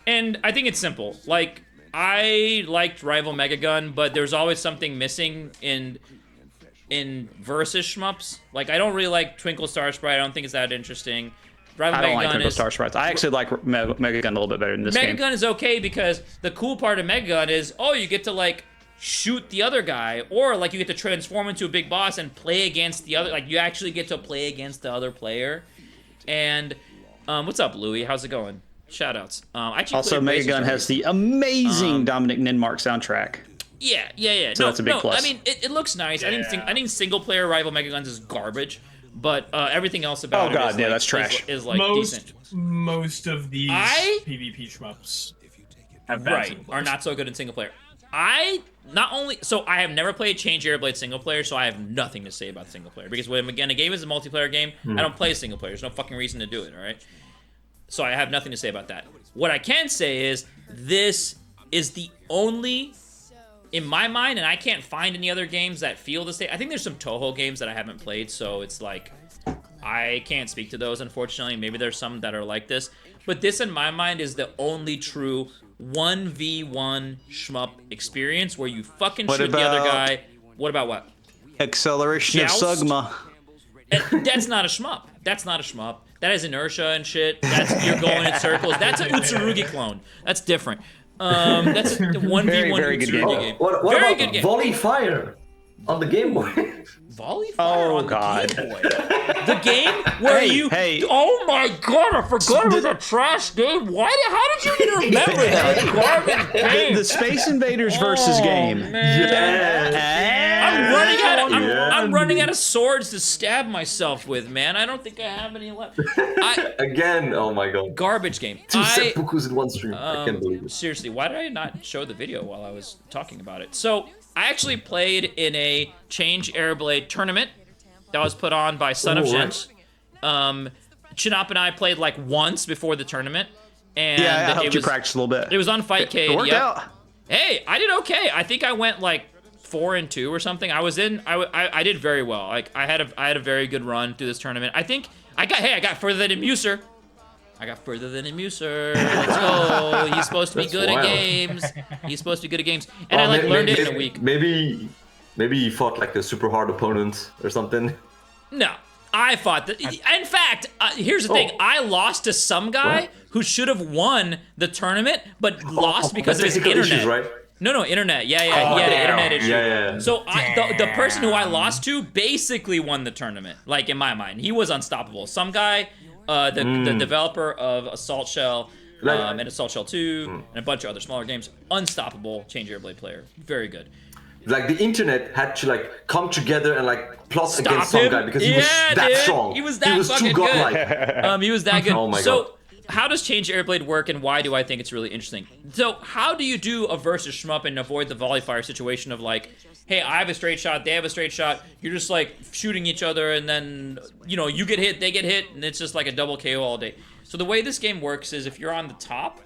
and I think it's simple. Like, I liked Rival Mega Gun, but there's always something missing in versus shmups. Like, I don't really like Twinkle Star Sprite. I don't think it's that interesting. Rival I don't Mega like Gun Twinkle is Star Sprites. I actually like Mega Gun a little bit better than this Mega game. Gun is okay because the cool part of Mega Gun is, oh, you get to like shoot the other guy, or like you get to transform into a big boss and play against the other. Like, you actually get to play against the other player. And what's up, Louie? How's it going? Shoutouts. I actually Also, played Mega Blazers Gun has the amazing Dominic Ninmark soundtrack. Yeah. So that's a big plus. I mean, it looks nice. I think single player Rival Mega Guns is garbage, but everything else about it is, like, that's trash. Is like decent. Most of these PvP shmups have bad single Are players. not so good in single player. I have never played Change Airblade single player, so I have nothing to say about single player, because when again a game is a multiplayer game, I don't play single player. There's no fucking reason to do it. All right, so I have nothing to say about that. What I can say is this is the only, in my mind, and I can't find any other games that feel the same. I think there's some Toho games that I haven't played, so it's like I can't speak to those, unfortunately. Maybe there's some that are like this, but this, in my mind, is the only true 1v1 shmup experience where you fucking shoot the other guy. What about what? Acceleration Joust? of Sugma. That's not a shmup. That's not a shmup. That has inertia and shit. That's, you're going in circles. That's a Utsurugi clone. That's different. That's a 1v1 very good Utsurugi game. game. What Very about good game. Volley Fire on the Game Boy? Volley Fire on God. the Game Boy. The game where Hey. Oh my god, I forgot it was a trash game. How did you even remember that? Garbage game. The Space Invaders versus game. Yeah. I'm running out of swords to stab myself with, man. I don't think I have any left. Again, oh my god. Garbage game. 2 seppukus in one stream. I can't believe it. Seriously, why did I not show the video while I was talking about it? So, I actually played in a Change Airblade tournament that was put on by Son of Gent. Shmup and I played like once before the tournament. And Yeah, I helped you practice a little bit. It was on Fightcade. It worked out. Hey, I did okay. I think I went like 4-2 or something. I did very well. Like I had a very good run through this tournament. I think I got further than Muser. Let's go. He's supposed to be good at games. He's supposed to be good at games. And I like learned it in a week. Maybe you fought like a super hard opponent or something. No, I fought. In fact, here's the thing. I lost to some guy who should have won the tournament, but lost because of his internet. Issues, right? No, internet. Yeah. He had an internet issue. Yeah. So the person who I lost to basically won the tournament. Like in my mind, he was unstoppable. Some guy, the developer of Assault Shell and Assault Shell 2 and a bunch of other smaller games, unstoppable Change Your Blade player. Very good. Like the internet had to like come together and like plot Stop against some him. guy because he was that strong. He was that fucking too godlike. good. He was that good. Oh my so, God. how does Change Your Blade work, and why do I think it's really interesting? So, how do you do a versus shmup and avoid the volley fire situation of like, hey, I have a straight shot, they have a straight shot, you're just like shooting each other, and then you get hit, they get hit, and it's just like a double KO all day. So the way this game works is if you're on the top,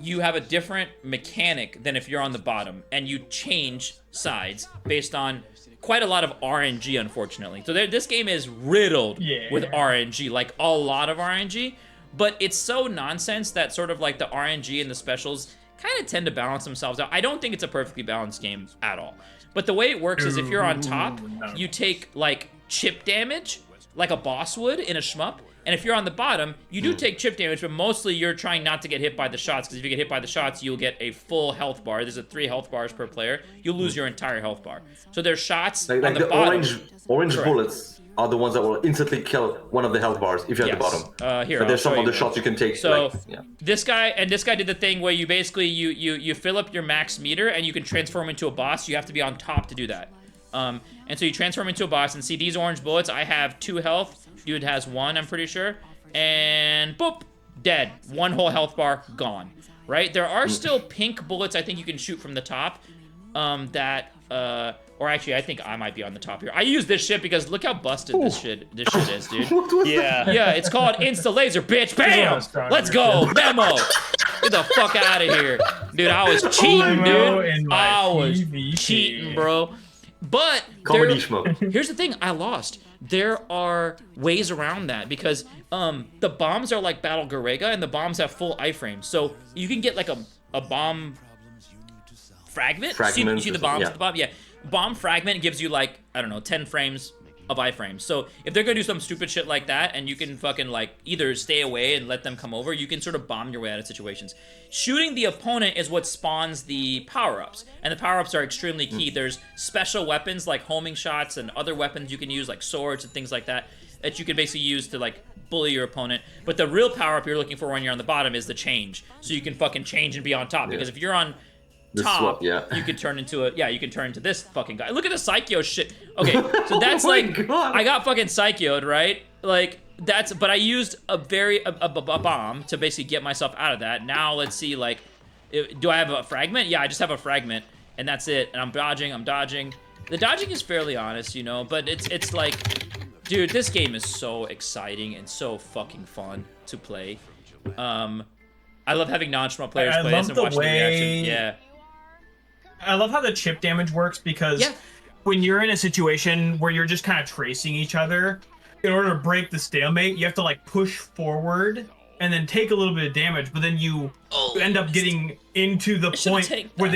you have a different mechanic than if you're on the bottom, and you change sides based on quite a lot of RNG, unfortunately. So this game is riddled with RNG, like a lot of RNG, but it's so nonsense that sort of like the RNG and the specials kind of tend to balance themselves out. I don't think it's a perfectly balanced game at all. But the way it works is if you're on top, you take like chip damage, like a boss would in a shmup. And if you're on the bottom, you do take chip damage, but mostly you're trying not to get hit by the shots, because if you get hit by the shots, you'll get a full health bar. There's 3 health bars per player. You'll lose your entire health bar. So there's shots on the bottom. Orange bullets are the ones that will instantly kill one of the health bars if you're at the bottom. Here, but there's some other shots you can take. So this guy did the thing where you basically you fill up your max meter and you can transform into a boss. You have to be on top to do that. And so you transform into a boss and see these orange bullets. I have 2 health. Dude has 1, I'm pretty sure. And boop, dead. 1 whole health bar, gone. Right? There are still pink bullets I think you can shoot from the top. Or actually, I think I might be on the top here. I use this shit because look how busted this shit is, dude. Yeah, it's called Insta Laser, bitch. Bam! Let's go. Memo. Get the fuck out of here. Dude, I was cheating, dude. I was cheating, bro. But here's the thing, I lost. There are ways around that because the bombs are like Battle Garega and the bombs have full iframes. So you can get like a bomb fragment. You see the bombs at the bottom? Yeah. Bomb fragment gives you like, I don't know, 10 frames of iframes. So if they're gonna do some stupid shit like that and you can fucking like either stay away and let them come over, you can sort of bomb your way out of situations. Shooting the opponent is what spawns the power-ups, and the power-ups are extremely key. There's special weapons like homing shots and other weapons you can use like swords and things like that you can basically use to like bully your opponent. But the real power-up you're looking for when you're on the bottom is the change. So you can fucking change and be on top, because if you're on top, you could turn into this fucking guy. Look at the Psycho shit. Okay, so that's I got fucking Psycho'd, right? Like but I used a bomb to basically get myself out of that. Now let's see, like, do I have a fragment? Yeah, I just have a fragment, and that's it. And I'm dodging. The dodging is fairly honest, but it's like, dude, this game is so exciting and so fucking fun to play. I love having non-shmup players play this and watch the reaction. Yeah. I love how the chip damage works because when you're in a situation where you're just kind of tracing each other, in order to break the stalemate, you have to like push forward and then take a little bit of damage, but then you end up getting into the point where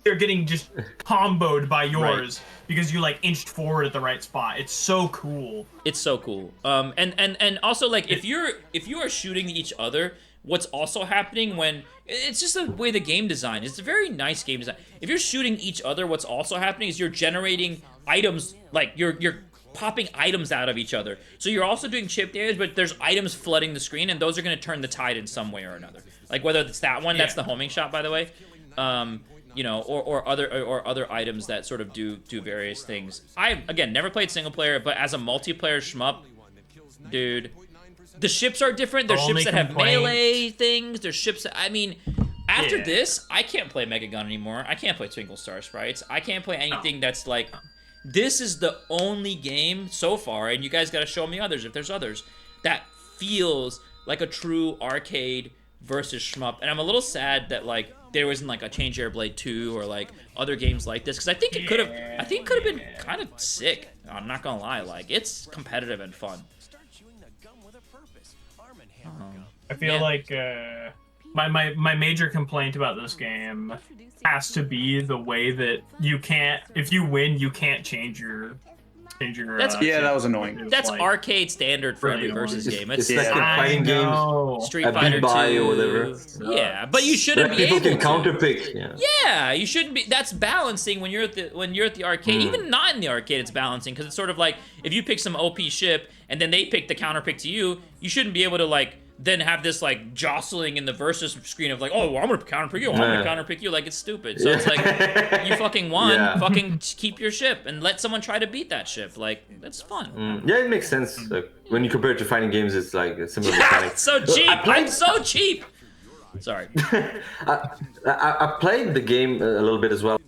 they're getting just comboed by yours because you like inched forward at the right spot. It's so cool. It's so cool. And also like if you are shooting each other, what's also happening when it's just the way the game design is. It's a very nice game design. If you're shooting each other, what's also happening is you're generating items, like you're popping items out of each other. So you're also doing chip damage, but there's items flooding the screen, and those are going to turn the tide in some way or another. Like whether it's that one, that's the homing shot, by the way, or other items that sort of do various things. I've again never played single player, but as a multiplayer shmup, dude. The ships are different. There's ships that have melee things. There's ships that, after this, I can't play Mega Gun anymore. I can't play Twinkle Star Sprites. I can't play anything that's like, this is the only game so far, and you guys got to show me others if there's others, that feels like a true arcade versus shmup. And I'm a little sad that like there wasn't like a Change Air Blade 2 or like other games like this, because I think it could have been kind of sick. I'm not gonna lie, like it's competitive and fun. I feel like my major complaint about this game has to be the way that if you win, you can't change your. That was annoying. That's like, standard standard for every really versus game. It's like the fighting games, Street a Fighter Big Buy 2 or whatever. Yeah, but you shouldn't Like, be people able can counterpick. Yeah. Yeah, you shouldn't be. That's balancing when you're at the arcade. Even not in the arcade, it's balancing, because it's sort of like if you pick some OP ship and then they pick the counter pick to you, you shouldn't be able to like then have this like jostling in the versus screen of like, oh, well, I'm gonna counter pick you, I'm gonna counter pick you. Like it's stupid. So it's like you fucking won. Fucking keep your ship and let someone try to beat that ship. Like that's fun. Yeah, it makes sense. Like, when you compare it to fighting games, it's like a similar mechanic. So cheap. I'm so cheap. Sorry. I played the game a little bit as well,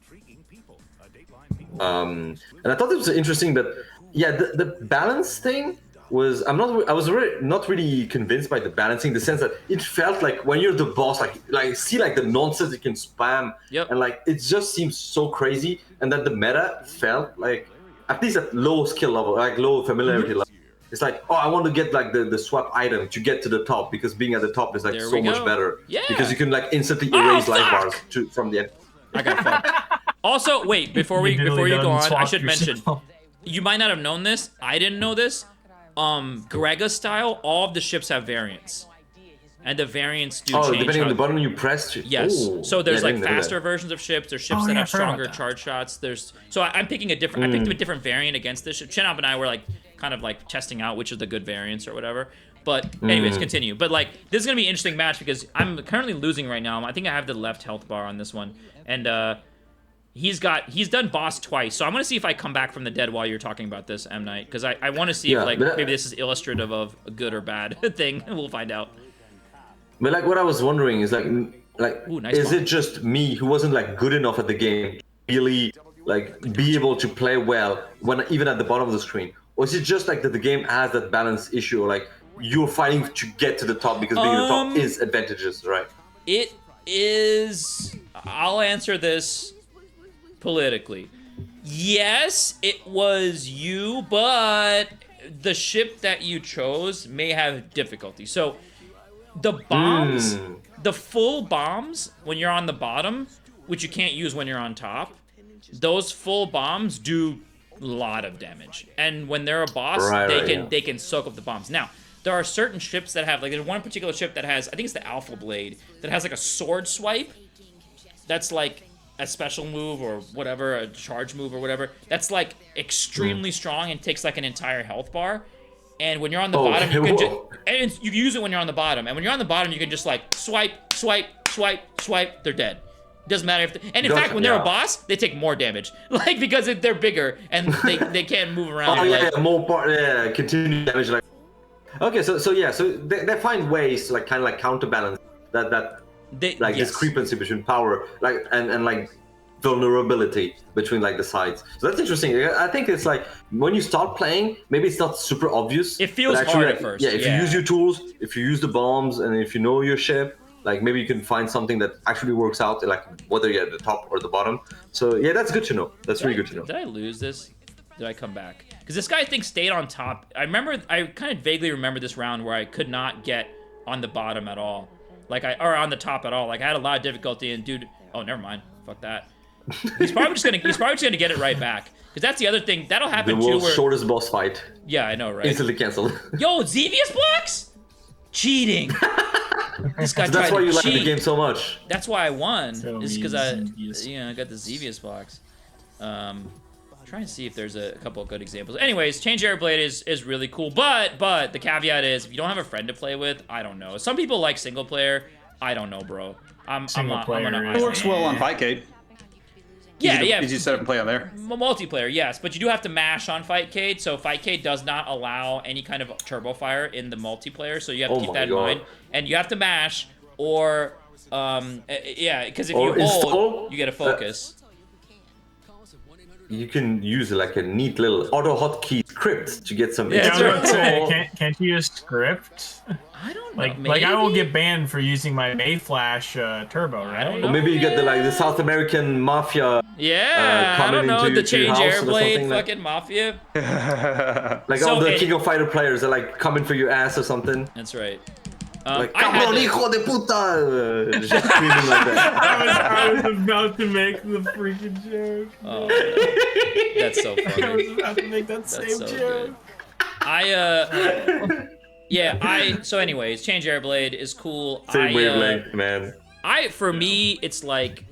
and I thought it was interesting. But yeah, the balance thing was I was not really convinced by the balancing, in the sense that it felt like when you're the boss, like see like the nonsense you can spam, and like it just seems so crazy, and that the meta felt like, at least at low skill level, like low familiarity level. It's like, oh, I want to get like the swap item to get to the top, because being at the top is like so much better. Yeah. Because you can like instantly erase life bars from the end. I got fucked. Also, wait, before you go on, I should mention, you might not have known this. I didn't know this. Grega style, all of the ships have variants. And the variants do change. Depending on the button you press. Yes. Ooh. So there's like faster versions of ships. There's ships that have stronger charge shots. I'm picking a different. I picked a different variant against this ship. Chinop and I were like kind of like testing out which of the good variants or whatever. But anyways, continue. But like this is gonna be an interesting match because I'm currently losing right now. I think I have the left health bar on this one, and he's done boss twice. So I'm gonna see if I come back from the dead while you're talking about this, M Night, because I want to see if like maybe this is illustrative of a good or bad thing. We'll find out. But like what I was wondering is like Ooh, nice is bomb. it just me who wasn't like good enough at the game to really like be able to play well when even at the bottom of the screen, or is it just like that the game has that balance issue, or like you're fighting to get to the top because being at the top is advantageous, right? It is. I'll answer this politically. Yes, it was you, but the ship that you chose may have difficulty. So the bombs, the full bombs, when you're on the bottom, which you can't use when you're on top, those full bombs do a lot of damage. And when they're a boss, they can soak up the bombs. Now, there are certain ships that have, like there's one particular ship that has, I think it's the Alpha Blade, that has like a sword swipe. That's like a special move or whatever, a charge move or whatever. That's like extremely strong and takes like an entire health bar. And when you're on the bottom, you can just, and you use it when you're on the bottom. And when you're on the bottom, you can just like swipe, swipe, swipe, swipe. They're dead. Doesn't matter if. And in fact, when they're a boss, they take more damage, like because they're bigger and they can't move around. Oh yeah, more part. Yeah, continued damage. Like okay, so they find ways to like kind of like counterbalance that discrepancy between power, like and like vulnerability between like the sides. So that's interesting. I think it's like when you start playing, maybe it's not super obvious. It feels hard at first. Yeah, if you use your tools, if you use the bombs, and if you know your ship, like maybe you can find something that actually works out, like whether you're at the top or the bottom. So yeah, that's good to know. That's really good to know. Did I lose this? Did I come back? Because this guy, I think, stayed on top. I kind of vaguely remember this round where I could not get on the bottom at all. Or on the top at all. Like I had a lot of difficulty, and dude, oh, never mind. Fuck that. He's probably just gonna get it right back. Because that's the other thing. That'll happen too. The world's shortest boss fight. Yeah, I know, right? Instantly canceled. Yo, Xevious blocks? Cheating. This guy so that's why you cheat. like the game so much. That's why I won. So is because I got the Xevious blocks. Trying to see if there's a couple of good examples. Anyways, Change Air Blade is really cool, but the caveat is if you don't have a friend to play with, I don't know. Some people like single player. I don't know, bro. I'm gonna. It works well on Fightcade. Yeah. Easy to set up and play on there. Multiplayer, yes, but you do have to mash on Fightcade, so Fightcade does not allow any kind of turbo fire in the multiplayer, so you have to keep that in mind. And you have to mash, or because if you hold, you get a focus. you can use like a neat little auto hotkey script to get some. Yeah, I was about to say, control. can't you use script? I don't know. Like I will maybe? get banned for using my Mayflash turbo, right? don't Or know. maybe you get the South American mafia. Yeah, I don't coming know. into The to your Change house or Airblade something like- fucking mafia. Like So all the it- King of Fighter players are like coming for your ass or something. That's right. Like, I had cabrón, to- hijo de puta! Just screaming like that. I was about to make the freaking joke. Oh, that's so I funny. was about to make that That's same so joke. good. So anyways, Change Airblade is cool. Same wavelength, man. For me, it's like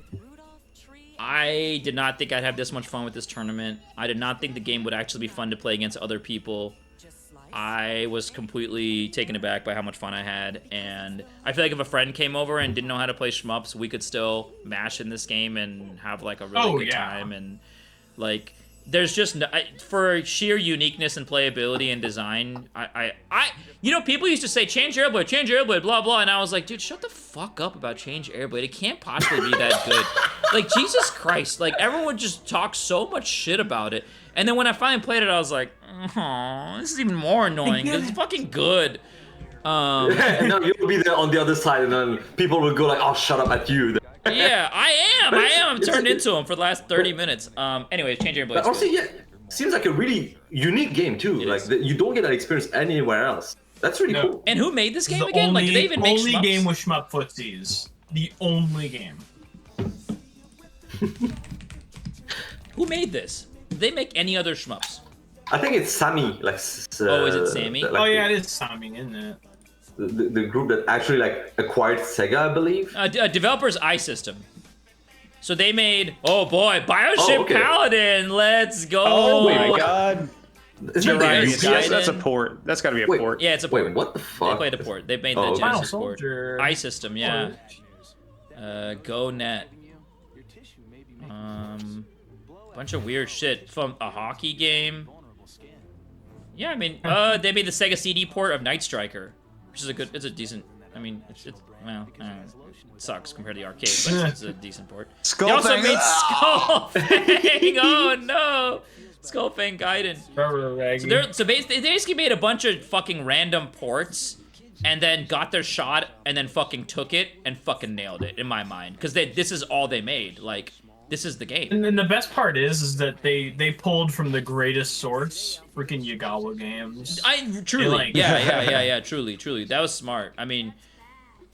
I did not think I'd have this much fun with this tournament. I did not think the game would actually be fun to play against other people. I was completely taken aback by how much fun I had, and I feel like if a friend came over and didn't know how to play Shmups, we could still mash in this game and have like a really good time. And like, there's just for sheer uniqueness and playability and design, people used to say Change Airblade, blah blah, and I was like, dude, shut the fuck up about Change Airblade. It can't possibly be that good. Like, Jesus Christ, like everyone just talks so much shit about it. And then when I finally played it, I was like, oh, this is even more annoying. It's fucking good. And now you'll be there on the other side, and then people will go like, "Oh, shut up at you." Yeah, I am. I'm turned into him for the last 30 minutes. Anyways, Change Airblade. But also, yeah, seems like a really unique game too. Like you don't get that experience anywhere else. That's really cool. And who made this game The again? Like, did they even make only Shmups? game with Shmup footsies. The only game. Who made this? Did they make any other Shmups? I think it's Sammy. Like. Oh, is it Sammy? Oh yeah, it is Sammy, isn't it? The group that actually like acquired Sega, I believe. Developers iSystem. So they made, oh boy, Bioship Oh, okay. Paladin. Let's go. Oh my god. Isn't that Right. the Yes, Gaiden. that's a port. That's got to be a Wait. port. Yeah, it's a port. Wait, what the They fuck? played a port. They made Oh, the okay. Genesis Final port. Soldier. iSystem, yeah. Go net. Bunch of weird shit from a hockey game. Yeah, I mean, they made the Sega CD port of Night Striker, which is it's a decent. I mean, well, it sucks compared to the arcade, but it's a decent port. Skull They also Fang. made Skullfang. Oh no, Skullfang Gaiden. So they basically made a bunch of fucking random ports, and then got their shot, and then fucking took it and fucking nailed it in my mind, because this is all they made. Like, this is the game. And then the best part is that they pulled from the greatest source, freaking Yagawa Games. Truly, yeah, truly. That was smart. I mean,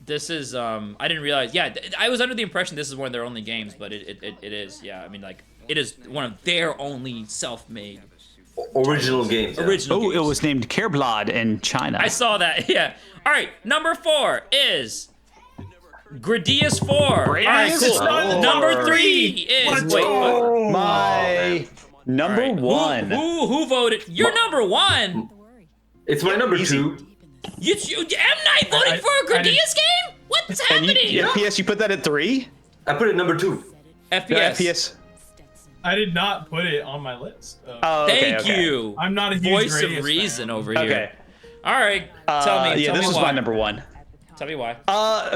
this is, I didn't realize, I was under the impression this is one of their only games, but it is, yeah. I mean, like, it is one of their only self-made Original games. Yeah. original Oh, games. it was named Careblad in China. I saw that, yeah. All right, number 4 is Gradius 4. All right, Gradius cool. 4. Number 3 is, wait, what? My number All right, one. Who voted? You're number 1. It's my number easy. 2. You M. Night voted for a Gradius game? What's And you, happening? FPS, you put that at 3? I put it number 2. FPS. FPS. I did not put it on my list. Oh, okay, Thank okay. you. I'm not a huge Voice Gradius of reason fan. over here. Okay. All right. Tell me. Yeah, tell this me was why. my number 1. Tell me why.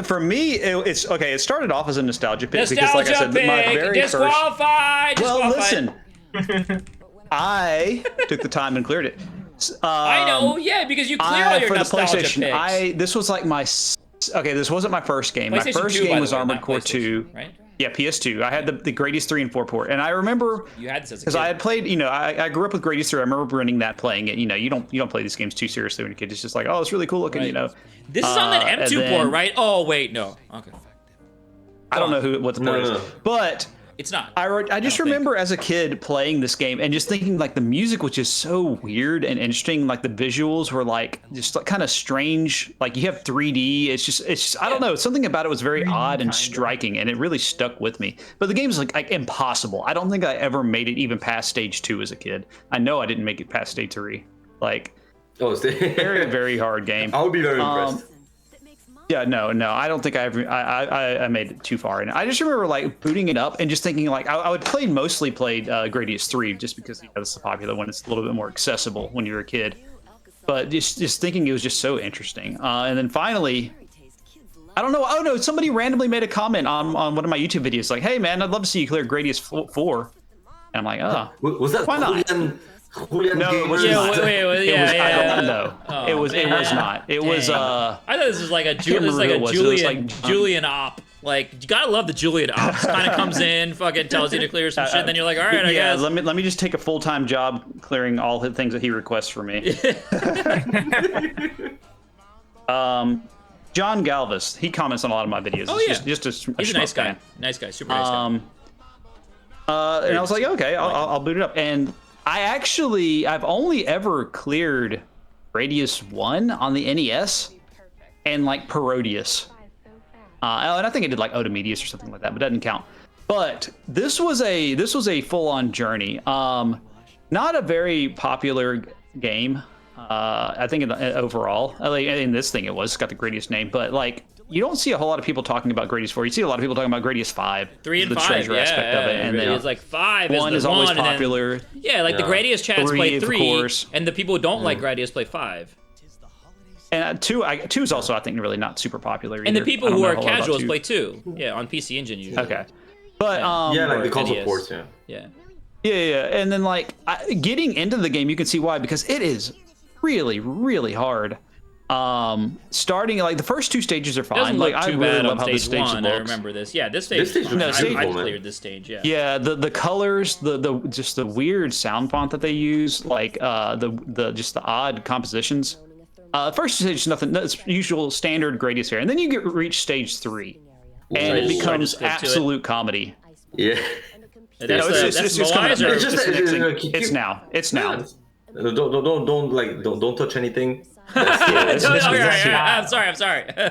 For me, it's okay. It started off as a nostalgia pick because, like I Nostalgia said, my pick. very first. Disqualified. Well, Disqualified. listen. I took the time and cleared it. I know. Yeah, because you cleared all your for the nostalgia PlayStation, picks. this was like my. Okay, this wasn't my first game. My PlayStation first 2, by game the was way, Armored not Core PlayStation, 2. right? Yeah, PS2. I had the Gradius 3 and 4 port, and I remember You had this as a because kid. I had played. I grew up with Gradius 3. I remember renting that, playing it. You don't play these games too seriously when you're a kid. It's just like, oh, it's really cool looking. Right. This is on that and M2 then- port, right? Oh wait, no. Okay. I don't know what the port No. is, but It's not. I just don't remember as a kid playing this game and just thinking like the music was just so weird and interesting. Like the visuals were like just like kind of strange. Like you have 3D. It's just I don't know. Something about it was very odd and striking, and it really stuck with me. But the game's like impossible. I don't think I ever made it even past stage 2 as a kid. I know I didn't make it past stage 3. Like Oh, very very hard game. I would be very impressed. Yeah, no, I don't think I made it too far. And I just remember like booting it up and just thinking like I would mostly play Gradius 3 just because it's the popular one. It's a little bit more accessible when you're a kid. But just thinking it was just so interesting. And then finally, I don't know. Oh no, somebody randomly made a comment on one of my YouTube videos like, "Hey man, I'd love to see you clear Gradius 4." And I'm like, oh, Was that why not? Julian No, it was Gamer? not. It was, I don't know. Oh, It was man. not. It was Dang. I thought this was like a can't remember who it was. It was Julian op. Like you gotta love the Julian ops. Kind of comes in, fucking tells you to clear some shit, and then you're like, all right, I guess. let me just take a full-time job clearing all the things that he requests for me. John Galvis, he comments on a lot of my videos. Oh, yeah. Just a He's a nice Shmup guy. fan. Nice guy. Super nice guy. And I was like, okay, I'll boot it up. And I've only ever cleared Radius 1 on the NES and like Parodius. And I think I did like Odomedius or something like that, but it doesn't count. But this was a full-on journey. Not a very popular game. I think overall, like in this thing it's got the Gradius name, but like you don't see a whole lot of people talking about Gradius 4. You see a lot of people talking about Gradius 5. 3 and the 5, treasure yeah, aspect of it, and then it's like 5 1 is always and then- popular. yeah, like the Gradius chats 3, play of 3, course. and the people who don't like Gradius play 5. And 2 is also, I think, really not super popular either. And the people I don't who know are a whole lot about casuals 2. play 2. Yeah, on PC Engine usually. Okay, but Yeah, like the or console NES. ports, yeah. Yeah. yeah, and then like getting into the game, you can see why, because it is really, really hard. Starting like the first 2 stages are It doesn't fine. look Like I too really bad love on how this stage stage 1. looks. I remember this. Yeah, this stage. This stage looks I beautiful, man. cleared this stage. Yeah. Yeah, the colors, the just the weird sound font that they use, like the just the odd compositions. First stage is nothing. It's usual standard Gradius here, and then you reach stage 3, and it Ooh. becomes Flip to it. absolute comedy. Yeah. That's it's just coming up. Moais or- It's just- It's now. It's now. Don't touch anything. This No, is no, exactly- I'm sorry. I'm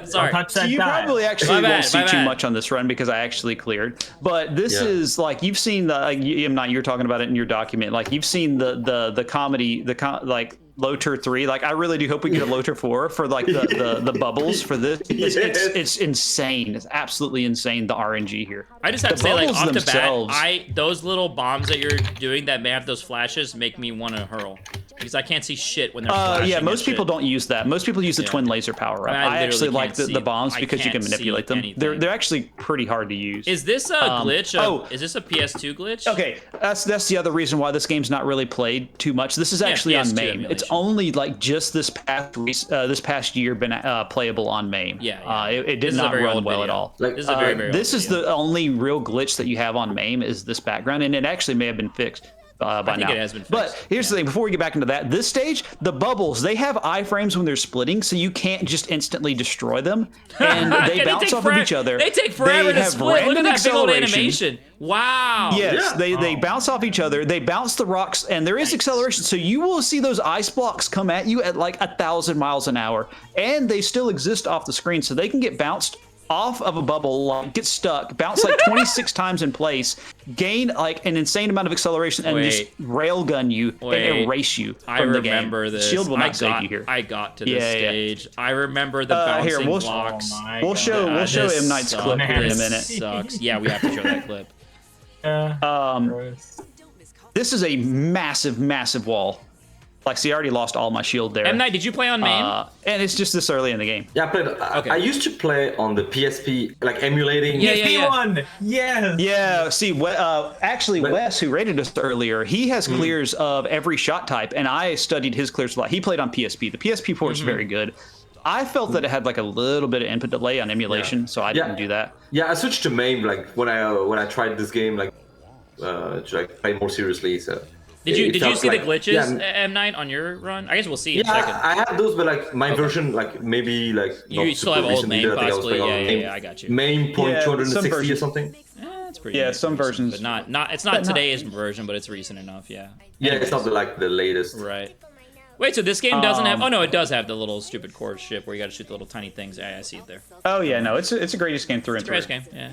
sorry. Touch So that you die. probably actually My bad, won't see my too bad. much on this run because I actually cleared. But this Yeah. is like you've seen the like, M9, you're talking about it in your document. Like you've seen the comedy, like Loter 3. Like I really do hope we get a Loter 4 for like the bubbles for this. It's insane. It's absolutely insane, the RNG here. I just have The to say, like, bubbles off the themselves- bat, those little bombs that you're doing that may have those flashes make me want to hurl. Because I can't see shit when they're flashing. Yeah, and most people shit. don't use that. Most people use the Yeah. twin laser power up. I mean, I I actually literally like can't the see- bombs I because you can can't manipulate see them. They're anything. actually pretty hard to use. Is this a glitch? Is this a PS2 glitch? Okay, that's the other reason why this game's not really played too much. This is actually on PS2 MAME. It's emulation. only like just this past year been playable on MAME. Yeah. It This did is a not very run old well at video. all. Like, This is a very, very This old is video. the only real glitch that you have on MAME is this background, and it actually may have been fixed by think now. it has been fixed. But here's the thing: before we get back into that, this stage, the bubbles, they have iframes when they're splitting, so you can't just instantly destroy them, and they Can bounce off of each other. They take forever to have split. Look at random that big old acceleration. animation. Wow. Yes, Yeah. they bounce off each other. They bounce the rocks, and there is acceleration. So you will see those ice blocks come at you at like 1,000 miles an hour, and they still exist off the screen, so they can get bounced off of a bubble, like get stuck, bounce like 26 times in place, gain like an insane amount of acceleration, and just railgun you and erase you from I the game. remember this. Shield will not save you here. I got to this Yeah, yeah. stage. I remember the bouncing here, we'll- blocks. Oh my We'll show God. This M Night's sucks. clip here in a This minute. Sucks. Yeah, we have to show that clip. Gross. This is a massive, massive wall. Like, see, I already lost all my shield there. M Night, did you play on MAME? And it's just this early in the game. Yeah, I played. I used to play on the PSP, like emulating. Yeah, yeah. P1. Yes. Yeah, see, actually, Wes, who rated us earlier, he has clears of every shot type, and I studied his clears a lot. He played on PSP. The PSP port's very good. I felt that it had like a little bit of input delay on emulation, so I didn't do that. Yeah, I switched to MAME like when I tried this game like to like play more seriously. So Did you felt see like- the glitches, Yeah, M Night, on your run? I guess we'll see in a yeah, second. I have those, but like my version, like maybe like You not still super have old recent MAME either. I think I was possibly. playing on Yeah, MAME- I got you. MAME point Yeah, 260 some or versions. something. That's pretty. Yeah, some recent, versions. but not. It's not But not- today's version, but it's recent enough. Yeah. Yeah, it's not like the latest. Right. Wait, so this game doesn't have? Oh no, it does have the little stupid core ship where you got to shoot the little tiny things. Yeah, I see it there. Oh yeah, no, it's a greatest game through and through. Trash game. Yeah.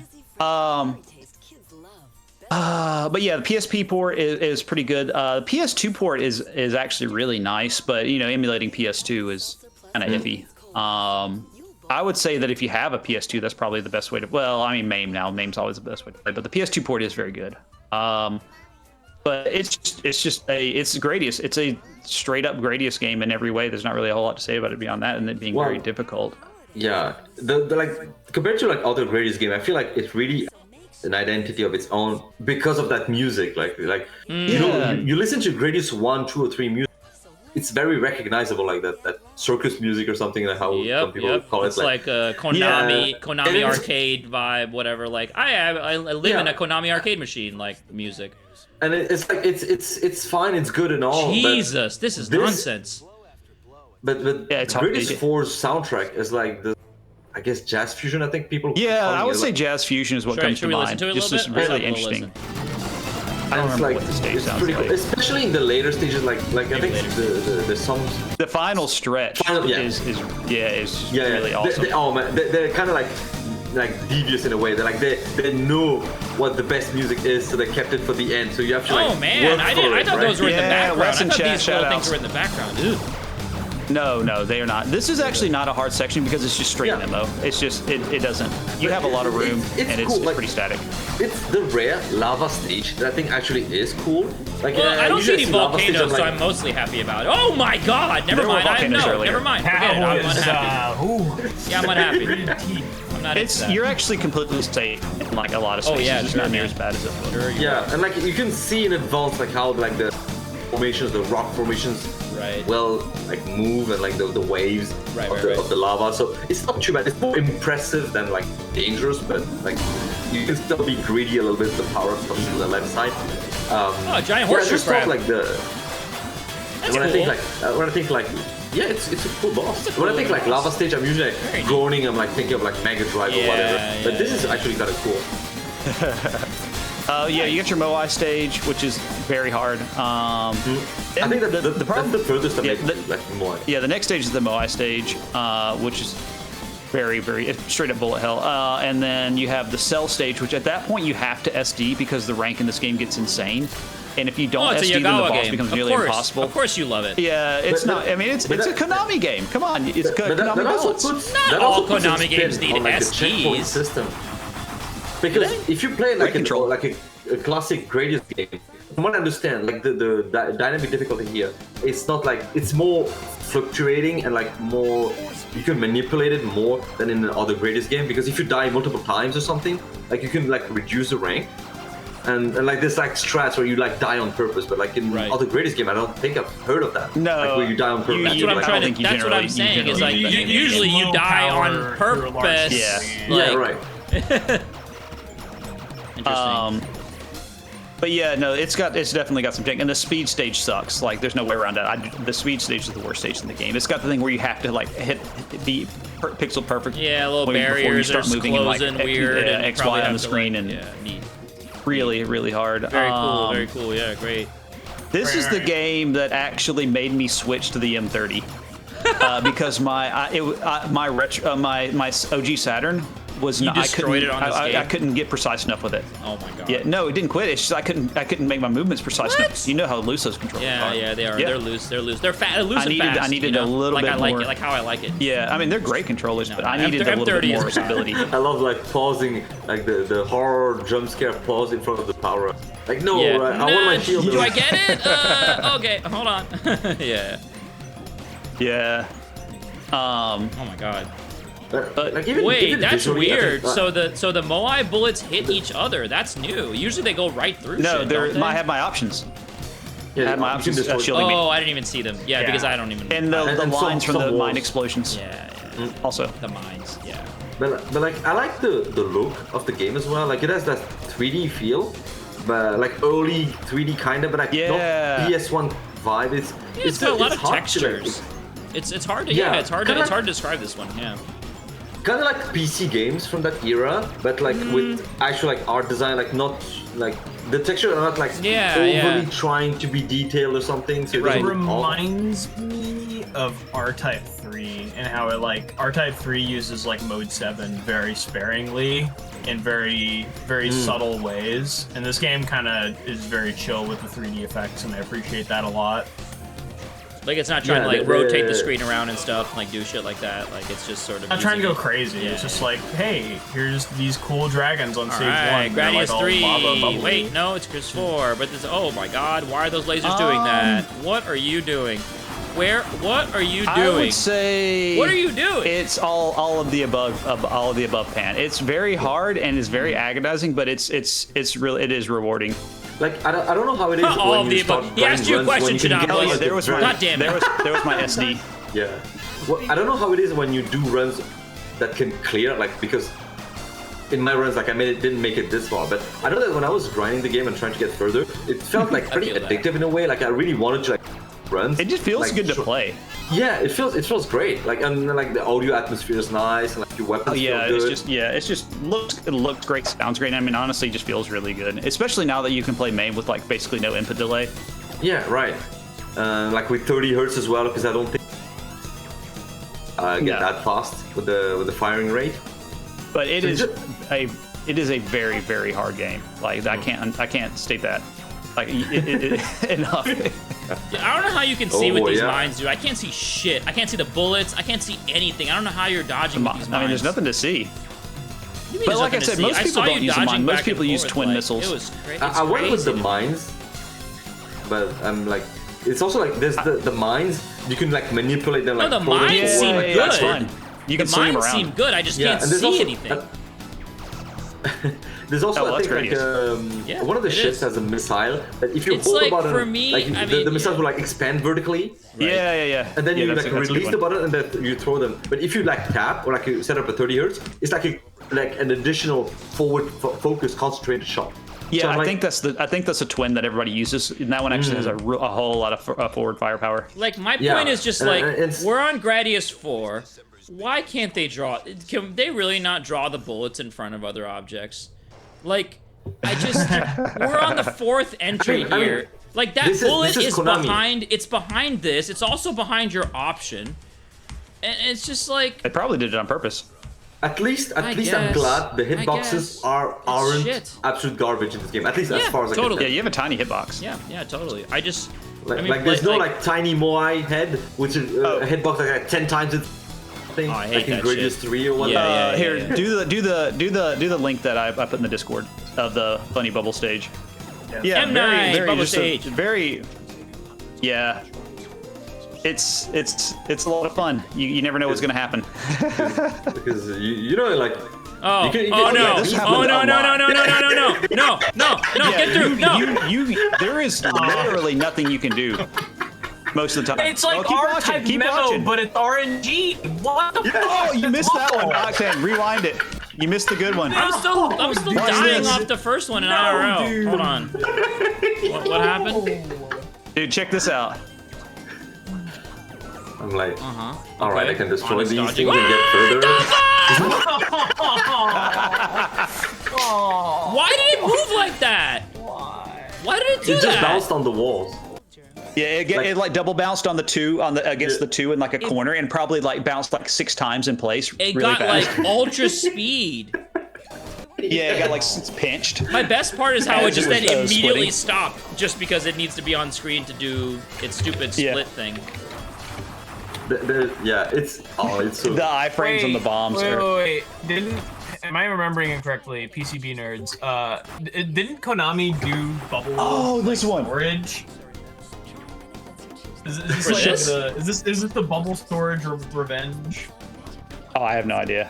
But yeah, the PSP port is pretty good. The PS2 port is actually really nice, but you know, emulating PS2 is kind of iffy. I would say that if you have a PS2, that's probably the best way to. Well, I mean, MAME now. MAME's always the best way to play, but the PS2 port is very good. But it's Gradius. It's a straight up Gradius game in every way. There's not really a whole lot to say about it beyond that, and it being very Well, difficult. Yeah, the like compared to like other Gradius game, I feel like it's really an identity of its own because of that music. Like you know, Yeah. you listen to Gradius 1, 2, or 3 music. It's very recognizable, like that circus music or something, like how some Yep, people yep. call it. It's like a Konami, Yeah. Konami And it's- arcade vibe, whatever. Like I live in Yeah. a Konami arcade machine, like music. and it's like it's fine, it's good and all. Jesus, this is nonsense. But Yeah, it's hard. Gradius 4's soundtrack is like the, I guess, jazz fusion. I think people. Yeah, calling I would it, say like, jazz fusion is what Should comes we to listen mind. to it a Just little is bit? Let's really have a little interesting. listen. I don't it's remember like what the stage it's sounds pretty like. cool, especially in the later stages. Like I think the songs. The final stretch Yeah. is Yeah, really They- awesome. oh man, they're kind of like devious in a way. They're like they know what the best music is, so they kept it for the end. So you have to like. Oh man, work I for I it, thought right? those were in the Yeah, background. Wes I and thought Chad, these little shout things outs. were in the background. Ugh. No, they are not. This is actually not a hard section because it's just straight Yeah. demo. It's just it doesn't. You have a lot of room It's and cool, it's like- pretty static. It's the rare lava stage that I think actually is cool. Like Well, I don't see usually any lava stage, volcanoes, so like- I'm mostly happy about it. Oh my god, never There were mind. volcanoes No, earlier. never mind. Forget it. How I'm is unhappy. Yeah, I'm unhappy. I'm not It's into that. you're actually completely safe in like a lot of Oh, spaces. yeah, it's sure, not near man. as bad as it looks. Sure you Yeah, and like you can see in advance like how like the formations, the rock formations, Right. will like move and like the waves Right, of, right, the, right. of the lava. So it's not too bad. It's more impressive than like dangerous, but like you can still be greedy a little bit. The power up comes to the left side. Oh, giant Yeah, horseshoe just not crab. like the. That's when cool. I think like when I think like yeah, it's a cool boss. It's a When I cool think like boss. lava stage, I'm usually Very like, groaning. I'm like thinking of like Mega Drive Yeah, or whatever. yeah, But this is yeah. actually kind of cool. Yeah, you get your Moai stage, which is very hard. I and think that the problem. that's the furthest I Yeah, make the- like more. Yeah, the next stage is the Moai stage, which is very, very it's straight up bullet hell. And then you have the Cell stage, which at that point you have to SD because the rank in this game gets insane. And if you don't Oh, it's a SD, then the Yagawa boss game. becomes Of nearly course. impossible. Of course you love it. Yeah, it's But- not. I mean, it's but a that- Konami game. Come on, it's But Konami that also balance. puts Not that all also puts a Konami games spin need on, like, the checkpoint SDs. system. Because if you play like control. a classic Gradius game, from what I understand, like the dynamic difficulty here, it's not like it's more fluctuating and like more you can manipulate it more than in the other Gradius game. Because if you die multiple times or something, like you can like reduce the rank. And like there's like strats where you like die on purpose, but like in Right. other Gradius game, I don't think I've heard of that. No, like where you die on purpose. That's You- what I'm I don't trying think to. you That's what I'm generally- you saying. Is like generally- usually you Low die power on through a large purpose. Yeah. Like, Yeah, right. Interesting. But yeah, no, it's definitely got some jank, and the speed stage sucks. Like, there's no way around that. The speed stage is the worst stage in the game. It's got the thing where you have to like be pixel perfect. Yeah, little before you barriers are start moving and, like, closing weird, and you X, probably Y on have the to, screen, like, and yeah, neat. really, really hard. Very cool. Very cool. Yeah, great. This is the game that actually made me switch to the M30 because my OG Saturn was not. destroyed it on this I game? couldn't get precise enough with it. Oh my god. Yeah, no, it didn't quit. It's just I couldn't make my movements precise What? enough. You know how loose those controllers are. Yeah, they are. Yeah. They're loose. They're loose. They're fat. Loose and I fast. needed you know? a little like bit I like more. it. Like how I like it. Yeah, I mean they're great controllers, but I needed a little bit M30 more is stability. I love like pausing, like the horror jump scare pause in front of the power up. Like no, Yeah. I want my shield. Do I get it? Okay, hold on. Yeah. Yeah. Oh my god. Like, even, Wait, even that's visually, I weird. think, So the Moai bullets hit each other. That's new. Usually they go right through. No, shit, they're don't they? I have my options. yeah, I had my you can options destroy- shielding me. Oh, I didn't even see them. Yeah, Yeah. because I don't even. And the And some- lines from some the walls. mine explosions. Yeah, Also. the mines. Yeah. But like I like the look of the game as well. Like it has that 3D feel, but like early 3D kind of, but like Yeah. not PS1 vibe. It's got a lot of hard to, like, textures. It's hard to Yeah, it's hard to kinda it's hard to describe this one. Yeah. kind of like PC games from that era, but like with actual like art design, like not like the texture are not like Yeah, overly yeah. trying to be detailed or something. So it Right. doesn't look off. Reminds me of R-Type 3 and how it like R-Type 3 uses like mode 7 very sparingly in very subtle ways, and this game kind of is very chill with the 3D effects, and I appreciate that a lot. Like it's not trying Yeah, to like the- rotate the screen around and stuff, like do shit like that. Like it's just sort of. Not trying to go using- crazy. Yeah. It's just like, hey, here's these cool dragons on All stage right, 1. They're, like, Gradius all 3. lava bubbly. Wait, no, it's Chris 4. But this. Oh my God, why are those lasers doing that? What are you doing? What are you doing? I would say. What are you doing? It's all of the above, Pan. It's very hard and it's very agonizing, but it is rewarding. Like I don't know how it is All when of you the start above. He asked you a grinding runs question, when you can Shadab. get Oh, there was my, God damn it. there was my SD. Yeah. Well, I don't know how it is when you do runs that can clear, like, because in my runs, like, didn't make it this far, but I know that when I was grinding the game and trying to get further, it felt like pretty addictive in a way. Like I really wanted to like run. It just feels like, good to play. Yeah, it feels great. Like, and like the audio atmosphere is nice, and like your weapons feel good. It looks great, sounds great. I mean, honestly, it just feels really good, especially now that you can play main with like basically no input delay. Yeah, right. Like with 30 hertz as well, because I don't think get that fast with the firing rate. But it is a very, very hard game. Like I can't state that like enough. I don't know how you can see with these mines, dude. I can't see shit. I can't see the bullets. I can't see anything. I don't know how you're dodging with these mines. I mean, there's nothing to see. But like I said, most people don't use a mine. Most people use twin missiles. It was crazy. I went with the mines, but I'm like, it's also like there's the mines. You can like manipulate them. No, like, the mines seem like, good. That's fun. You can the swing them mines around. seem good. I just can't and there's see also, anything. There's also I think like one of the ships has a missile that if you hold the button, for me, like the missiles will like expand vertically. Right? Yeah. And then you like that's release the button and then you throw them. But if you like tap or like you set up a 30 hertz, it's like an additional forward focus concentrated shot. Yeah, So I think that's a twin that everybody uses, and that one actually has a whole lot of forward firepower. Like my point is just like we're on Gradius 4. Why can't they draw? Can they really not draw the bullets in front of other objects? Like, we're on the 4th entry here. Like that bullet is behind. It's behind this. It's also behind your option, and it's just like They probably did it on purpose. At least I'm glad the hitboxes aren't absolute garbage in this game. At least as far as I can tell. Yeah, you have a tiny hitbox. Yeah, totally. I mean, like there's no like tiny Moai head, which is a hitbox like 10 times its thing. I hate like in that Gradius shit. 3 or whatever. Here, do the link that I put in the Discord of the funny bubble stage. Yeah, M9 bubble stage. Very. Yeah. It's a lot of fun. You never know what's gonna happen. Because you know like. No! No! Get through! There is literally nothing you can do most of the time. It's like keep R-type watching, memo, but it's RNG. What the fuck? Oh, you missed that one. Octane, rewind it. You missed the good one. I'm still dying this. off the first one in IRL. dude. Hold on. What happened? Dude, check this out. I'm like, all right, Okay. I can destroy Honest these dodging. things and get further. Why did it move like that? Why did it do It just that? bounced on the walls. Yeah, it double bounced on the 2 against the 2 in like a corner, and probably like bounced like 6 times in place. It really got fast. like ultra speed. Yeah, it got like pinched. My best part is how it just then was, immediately splitting. stopped just because it needs to be on screen to do its stupid split thing. It's so. The iframes on the bombs. Wait. Am I remembering incorrectly? PCB nerds. Didn't Konami do bubble? Oh, this one. Storage. Is this the bubble storage revenge? Oh, I have no idea.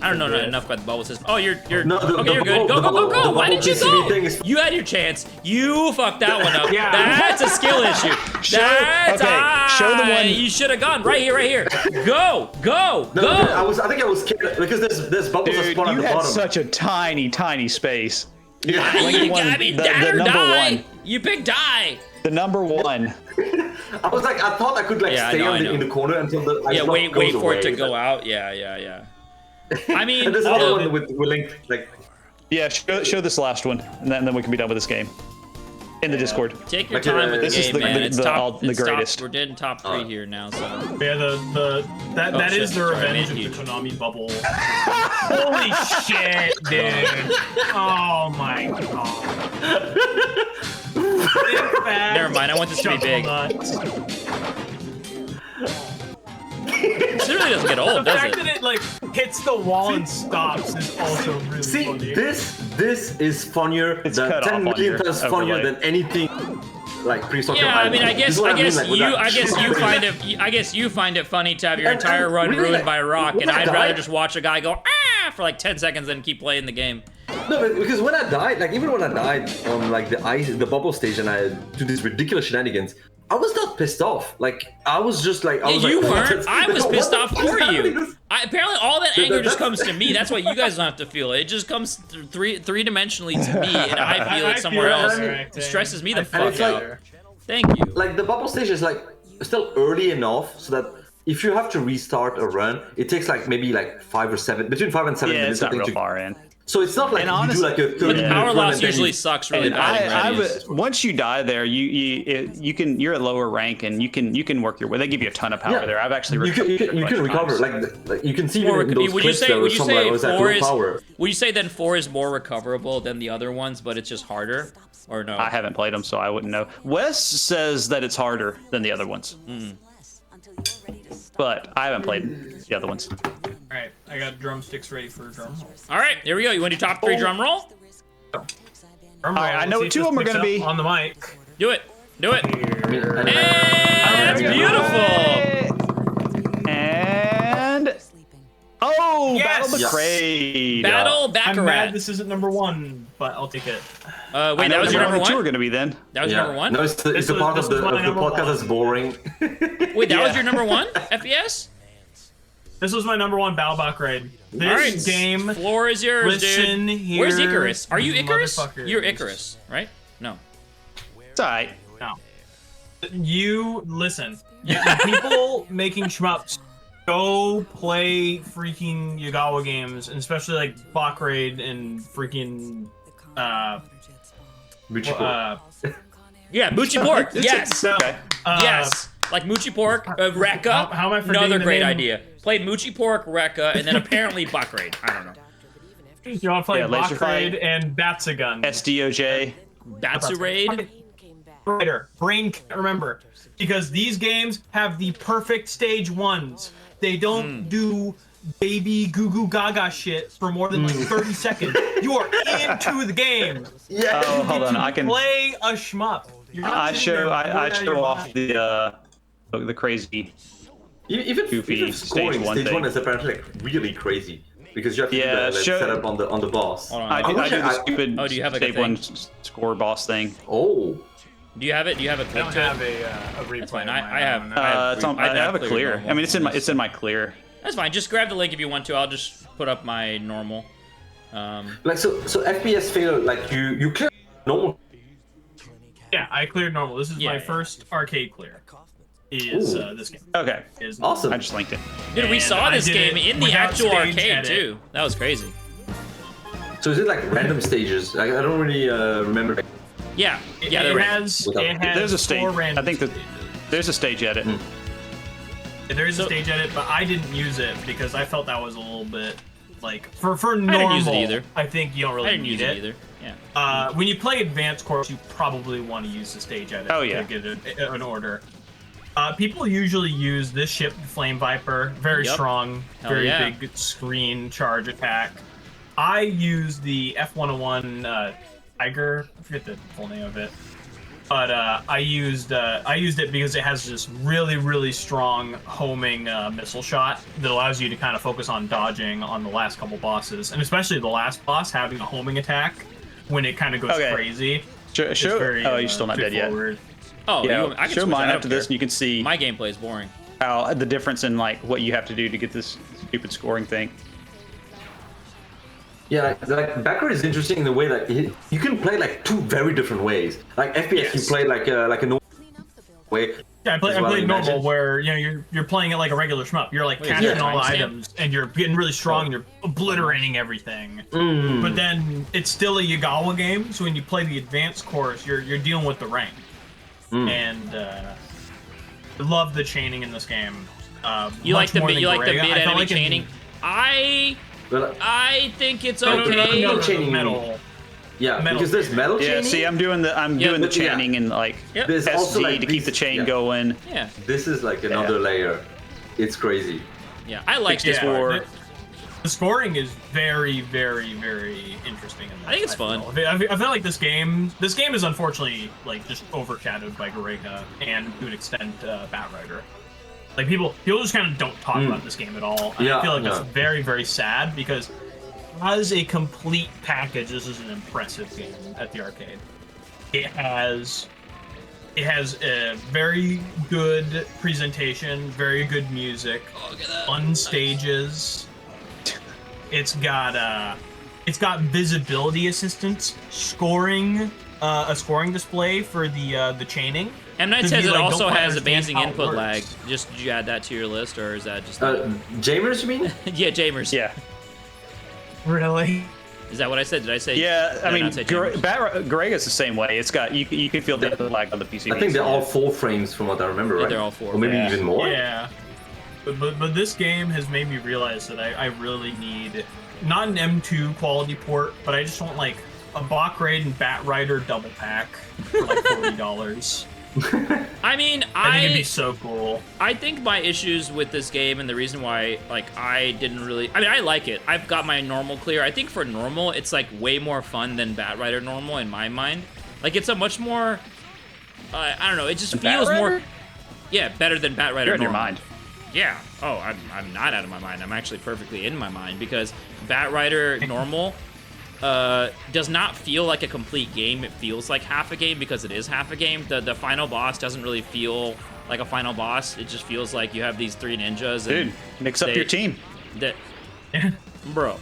I don't know enough about the bubble system. Oh, you're No, okay. You're good. Go. Why didn't you PCB thing go? is- You had your chance. You fucked that one up. Yeah. That's a skill issue. Show the one. You should have gone right here. Go. No, I think I was scared because there's bubbles that Dude, spawn at you the had bottom. such a tiny space. Yeah. You one, gotta be the die or number die. one. You picked die. The number 1. I was like, I thought I could like Yeah, I stay know. in the corner until the ice block Wait goes for it to away. go out. Yeah. I mean, And there's another one with Link like. Yeah, show this last one, and then we can be done with this game. In the Discord. take your Like, time with the this is game, man. It's top. the It's top. greatest. We're in top 3 here now, so. Yeah, that is shit, the sorry, revenge of made the huge. Konami bubble. Holy shit, dude! Oh my god. In fact, Never mind. I want this to be big. This really doesn't get The old, does fact it? that it like hits the wall and stops is also really See, funny. this is funnier It's than cut 10 off on million your times overlay. funnier than anything like prehistoric. Yeah, I mean, I This guess, is what I guess like with you, that. I guess you find it, I guess you find it funny to have your And- entire and run really, ruined like, by a rock, when and I I'd rather died- just watch a guy go for like 10 seconds and keep playing the game. No, but because when I died, like even when I died on like the bubble stage, and I do these ridiculous shenanigans, I was not pissed off. Like I was just like, I was You like, weren't. I was what pissed the off fuck is for happening? you. Apparently, all that anger just comes to me. That's why you guys don't have to feel it. It just comes three-dimensionally to me, and I feel it somewhere else. It stresses me the fuck it's like- out. Thank you. Like the bubble stage is like still early enough so that if you have to restart a run, it takes like maybe like 5 or 7, between 5 and 7 Yeah, minutes. it's not I think, real to- far in. So it's not like And you honestly- do like a 30 But the minute power run loss and then usually you- sucks really And bad. in I Gradius. once you die there, you're at lower rank and you can work your way. They give you a ton of power Yeah. there. I've actually You can, you can, recovered you a can bunch of recover times. like you can see More in those would you clips say? there Would was you some say like was that 4 low is? power. Would you say then 4 is more recoverable than the other ones, but it's just harder, or no? I haven't played them, so I wouldn't know. Wes says that it's harder than the other ones, but I haven't played the other ones. All right, I got drumsticks ready for drum roll. All right, here we go. You want to do top 3 drum roll? Drum All roll. right, I know Let's what see 2 if of them are this gonna picks be. up on the mic. Do it. Do it. And And it's beautiful. And Yes! Battle the Yes. Crade. Battle I'm Baccarat. mad this isn't number 1, but I'll take it. Wait, I that know was your what number 2 are 1? gonna be then. That was your number 1? No, it's the part this of the was my number podcast one. that's boring. Wait, that was Yeah. your number 1 FPS? This was my number 1 Battle Baccarat. This All right, game. floor is yours, Listen dude. here, Where's Icarus? Are you Icarus? motherfuckers. You're Icarus, right? No. It's alright. No. You listen. The people making shmups, go play freaking Yagawa games, and especially like Baccarat and freaking Yeah, Moochie Pork. Yes. so, Okay. Yes. Like Moochie Pork, Rekka. how am I forgetting Another the great name? idea. Played Moochie Pork, Rekka, and then apparently Baccarat. I don't know. You want to play Yeah, Laser Baccarat Fight. and Batsagun. SDOJ. Batsu-Raid. Writer. Brain can't remember. Because these games have the perfect stage 1s. They don't do baby goo goo gaga shit for more than like 30 seconds. You are into the game. Yeah. Oh, hold on. I can. Play a shmup. You're not I sitting there show. bored out I of show your off mind. the crazy. Even Goofy scoring stage one stage thing. 1 is apparently like really crazy because you have to Yeah, do the show- setup on the boss. Hold on. I do wish the I- stupid Oh, do you have, like, a save thing? one score boss thing. Oh. Do you have it? Do you have a I clip don't to have it? a replay. That's fine. on I my have. own. It's on, I have a clear. normal. I mean, it's in my clear. That's fine. Just grab the link if you want to. I'll just put up my normal. Like so FPS fail like you clear normal. Yeah, I cleared normal. This is Yeah, my yeah. first arcade clear. Is Ooh. This game? Okay. Is Awesome. I just linked it. Dude, we And saw I this did game it in the without actual stage arcade edit. too. That was crazy. So is it like random stages? I don't really remember. Yeah. Yeah. it they're right. has. Without- It has There's a stage. 4 random I think that stages. there's a stage edit. There is a So- stage edit, but I didn't use it because I felt that was a little bit like for normal. didn't use it either. I think you don't really I didn't need use it either. Yeah. When you play advanced course, you probably want to use the stage edit Oh, yeah. to get an order. People usually use this ship, the Flame Viper, very Yep. strong, Hell very yeah. big screen charge attack. I use the F101 Tiger. I forget the full name of it, but I used it because it has this really strong homing missile shot that allows you to kind of focus on dodging on the last couple bosses, and especially the last boss having a homing attack when it kind of goes Okay. crazy. Show. It's very, Oh, you're still not dead yet. straightforward. Oh, Yeah. I can Show switch mine it. I don't after this, care. and you can see My gameplay is boring. how the difference in like what you have to do to get this stupid scoring thing. Yeah, like Baccarat is interesting in the way that you can play like 2 very different ways. Like FPS, you play like a normal way. Yeah, I Is what I played normal, imagine. where you're playing it like a regular shmup. You're like Wait, capturing is that all the timestamp? items, and you're getting really strong, and you're obliterating everything. Mm. But then it's still a Yagawa game, so when you play the advanced course, you're dealing with the rank. And I love the chaining in this game. You like much more than the Gray. mid I felt enemy like in- chaining? Well, I think it's No, okay. no, the chaining. metal. yeah, Metal because there's chaining. metal Yeah. chaining. See, I'm doing the but yeah. chaining and like Yep. There's also SD like to keep the these- chain yeah. going. Yeah. This is like another layer. It's crazy. Yeah. I like this Yeah, one. Or The scoring is very, very, very interesting. In this, I think it's fun. I feel like this game is unfortunately like just overshadowed by Garega and to an extent Batrider. Like people just kind of don't talk about this game at all. And I feel like that's very, very sad because as a complete package, this is an impressive game at the arcade. It has a very good presentation, very good music, fun stages. It's got visibility assistance, scoring, a scoring display for the chaining. M. Night says it also has amazing input lag. Just did you add that to your list, or is that just Jamers, you mean? yeah, Jamers. Yeah. Really? Is that what I said? Did I say? Yeah, I mean, Jamers? Garega's the same way. It's got you can feel the lag on the PC. I think they're all 4 frames from what I remember, right? They're all 4. Or maybe even more. Yeah. But this game has made me realize that I really need not an M2 quality port, but I just want like a Bach Raid and Batrider double pack for like $40. I mean, I think it'd be so cool. I think my issues with this game and the reason why, like, I didn't really... I mean, I like it. I've got my normal clear. I think for normal, it's, like, way more fun than Batrider normal in my mind. Like, it's a much more... I don't know. It just feels more... Yeah, better than Batrider normal. You're in your mind. Yeah. Oh, I'm not out of my mind. I'm actually perfectly in my mind because Batrider normal... does not feel like a complete game. It feels like half a game because it is half a game. The final boss doesn't really feel like a final boss. It just feels like you have these 3 ninjas. Dude, mix up your team. Bro.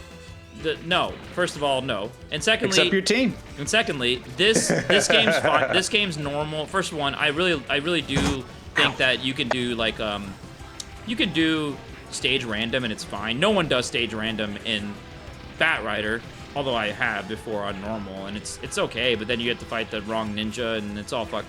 No. First of all, no. And secondly, mix up your team. And secondly, this game's fun. This game's normal. First one, I really do think that you can do like you can do stage random and it's fine. No one does stage random in Batrider. Although I have before on normal, and it's okay, but then you have to fight the wrong ninja, and it's all fucked.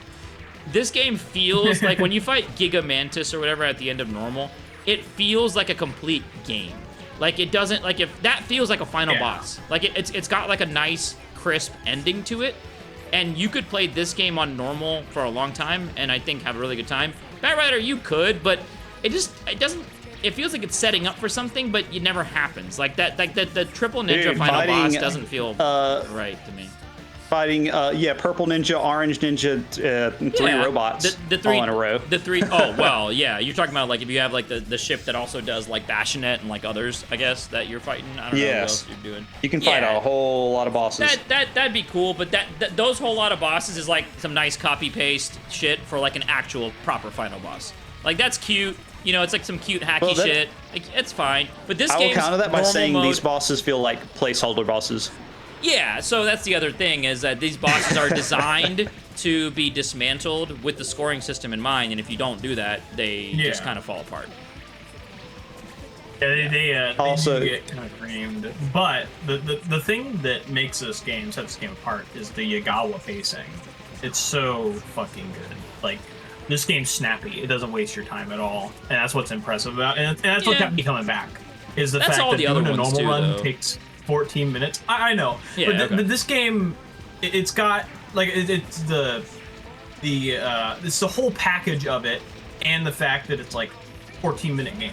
This game feels like when you fight Giga Mantis or whatever at the end of normal, it feels like a complete game. Like it doesn't, like if that feels like a final boss. Like it's got like a nice, crisp ending to it, and you could play this game on normal for a long time, and I think have a really good time. Batrider, you could, but it doesn't. It feels like it's setting up for something, but it never happens. Like that, like the triple ninja final boss doesn't feel right to me. Fighting, purple ninja, orange ninja, 3 robots the 3 all in a row. The 3, oh well, yeah. You're talking about like if you have like the ship that also does like Bastionet and like others, I guess that you're fighting. I don't know what else you're doing. You can fight a whole lot of bosses. That'd be cool, but those whole lot of bosses is like some nice copy paste shit for like an actual proper final boss. Like that's cute. You know, it's like some cute hacky shit. Like, it's fine. But this game. I will counter that by saying these bosses feel like placeholder bosses. Yeah, so that's the other thing, is that these bosses are designed to be dismantled with the scoring system in mind, and if you don't do that, they just kind of fall apart. Yeah, they also do get kind of creamed. But the thing that makes this game, set this game apart, is the Yagawa pacing. It's so fucking good. Like, this game's snappy. It doesn't waste your time at all, and that's what's impressive about it. And that's what kept me coming back. Is the fact that doing a normal run takes 14 minutes. I know, but this game, it's got like it's the whole package of it, and the fact that it's like 14-minute game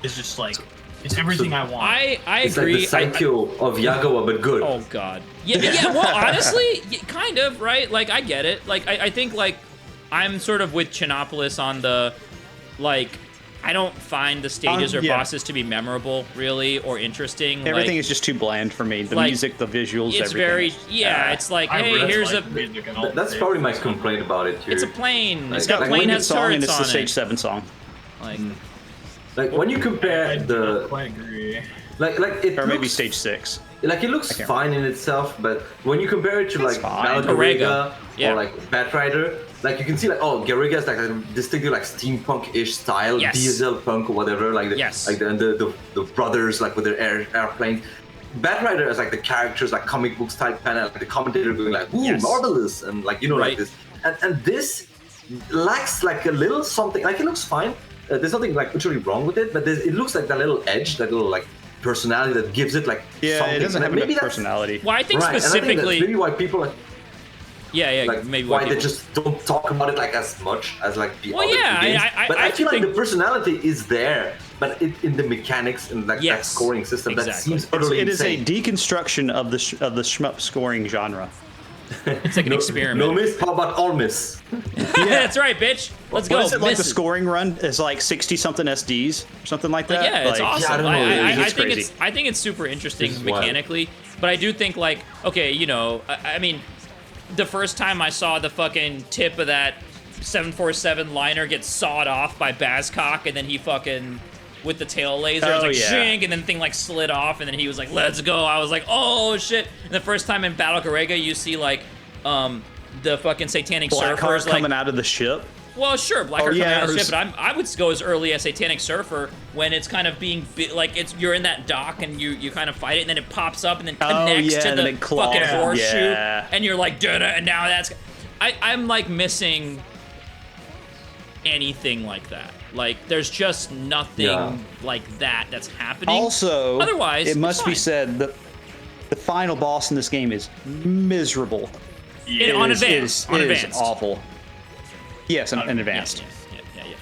is just like it's everything I want. I it's agree. It's like the Psycho of Yagawa, but good. Oh god. Yeah. Well, honestly, kind of right. Like I get it. Like I think like. I'm sort of with Chinopolis on the, like, I don't find the stages or bosses to be memorable, really, or interesting. Everything is just too bland for me. The music, the visuals, it's everything. it's like, hey, here's That's probably my complaint about it, too. It's a plane. It's got plane has song, and turrets it's on the Stage it. 7 song. Like, when you compare I don't quite agree. Like it or maybe looks, Stage 6. Like, it looks fine in itself, but when you compare it to, like, Garega or, like, Batrider, like, you can see, like, oh, Garega is, like, a distinctly, like, steampunk-ish style, diesel punk or whatever, like, the brothers, like, with their airplanes. Batrider is, like, the characters, like, comic book style, kind of, like, the commentator going, like, ooh, marvelous, and, like, you know, like this. And this lacks, like, a little something, like, it looks fine. There's nothing, like, literally wrong with it, but it looks like that little edge, that little, like, personality that gives it like something. It doesn't have enough personality. Well, I think specifically, and I think that's maybe why people like like maybe why they just don't talk about it like as much as like the other games. I I feel like the personality is there, but in the mechanics and like that Yes, scoring system, that exactly. seems utterly It is a insane. deconstruction of the shmup scoring genre. It's like an experiment. No miss, how about all miss? That's right, bitch. Let's go. What is it, like the Misses. scoring run is like 60-something SDs or something like that? Yeah, it's Like, awesome. Yeah, I don't know, I it's think crazy. I think it's super interesting It's wild. mechanically, but I do think like, okay, you know, I mean, the first time I saw the fucking tip of that 747 liner get sawed off by Bazcock, and then he fucking with the tail laser, it was Oh, like yeah. shink, and then the thing like slid off, and then he was like, "Let's go." I was like, "Oh shit!" And the first time in Battle Garega, you see like, the fucking satanic Blackheart surfers like. coming out of the ship. Well, sure, Blackheart coming yeah, out of the or ship, but I would go as early as Satanic Surfer when it's kind of being like you're in that dock and you kind of fight it and then it pops up and then connects yeah, to and then the it claws. fucking horseshoe Yeah. and you're like da and now that's I'm like missing anything like that. Like there's just nothing Yeah. like that that's happening. Also, otherwise it must it's be fine. said that the final boss in this game is miserable. On It is- advanced, on it is advanced. awful. Yes, and Yeah, advanced.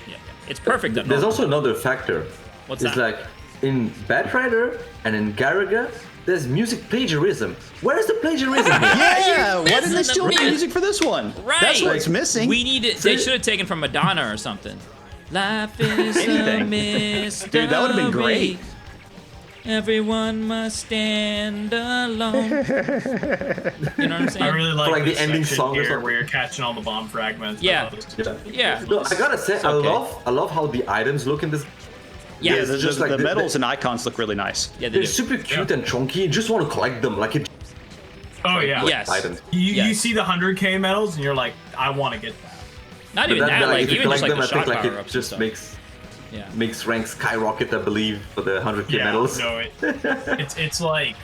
Yeah. It's perfect. on There's normal. also another factor. What's it's that? like in Batrider and in Garaga, there's music plagiarism. Where is the plagiarism here? Yeah, why didn't they missing steal the the music for this one? Right. That's what's missing. We need it. They should have taken from Madonna or something. Life is a Anything. mystery. Dude, that would've been great. Everyone must stand alone. You know what I'm saying? I really like, like the this ending section song or here something. where you're catching all the bomb fragments. Yeah. Yeah. No, I gotta say, okay. I love how the items look in this. Yeah. Yeah, It's just like the the- medals and icons look really nice. Yeah, they They're do. super cute and chunky. You just want to collect them like it. Oh yeah. Yes. Items. You Yes. see the 100K medals and you're like, I want to get that. Not But even that. Like if you even just collect like them, the I shot think like power it ups. just Yeah. makes rank skyrocket. I believe for the 100K Yeah. medals. No, it's like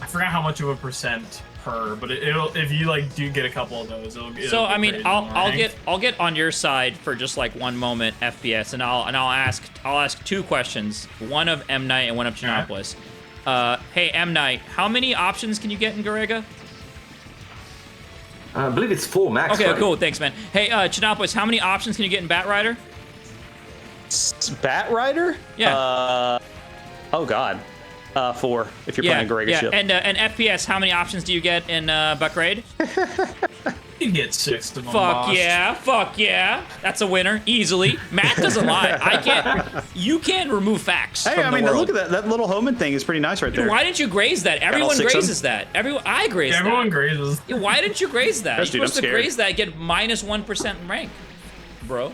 I forgot how much of a percent per, but it'll if you like do get a couple of those, it'll So go I mean, crazy I'll on rank. I'll get on your side for just like one moment, FPS, and I'll ask two questions, one of M Night and one of Chinopolis. Hey M Night, how many options can you get in Garega? I believe it's 4 max. Okay, right? cool, thanks man. Hey Chinopolis, how many options can you get in Batrider? Bat Rider? Yeah. Oh god. 4 if you're playing a Garega ship. And FPS, how many options do you get in Buckraid? You get 6 to them. Fuck yeah. That's a winner, easily. Matt doesn't lie. I can't. You can remove facts Hey, from I the mean, world. look at that little homing thing is pretty nice right there. Why didn't you graze that? Everyone six of grazes that. I graze that. Everyone grazes. Yeah, why didn't you graze that? Yes, You're dude, supposed I'm to scared. graze that, get minus 1% in rank, bro.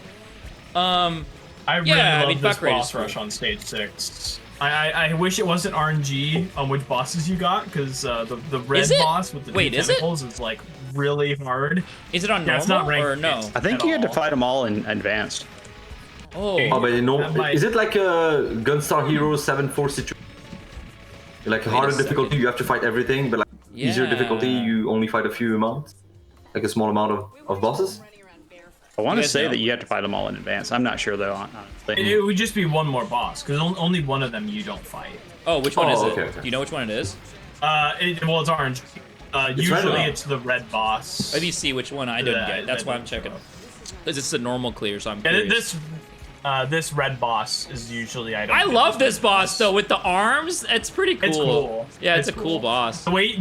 I really Yeah, I love mean, this Buckraid is boss cool. rush on stage 6. I wish it wasn't RNG on which bosses you got, because the red Is it? boss with the Wait, two is it? tentacles is like really hard. Is it on Yeah, it's normal not ranked. or no? It's- I think at you had to all. fight them all in advanced. Oh, Oh, but you know, That might- is it like a Gunstar Heroes 7-4 situation? Like Wait a harder second. difficulty, you have to fight everything, but like easier Yeah. difficulty, you only fight a few amounts, like a small amount of bosses. I want You to guys say know? that you have to fight them all in advance. I'm not sure though. Honestly. It would just be one more boss, because only one of them you don't fight. oh, which one Oh, is it? okay, okay. Do you know which one it is? Well, it's RNG. Usually random. it's the red boss. Let me see which one I didn't Yeah, get. That's I why I'm didn't checking. show. Because it's a normal clear, so I'm Yeah, curious. this red boss is usually I don't. I get love this boss though with the arms. It's pretty cool. It's cool. Yeah, it's a It's cool cool. boss. The way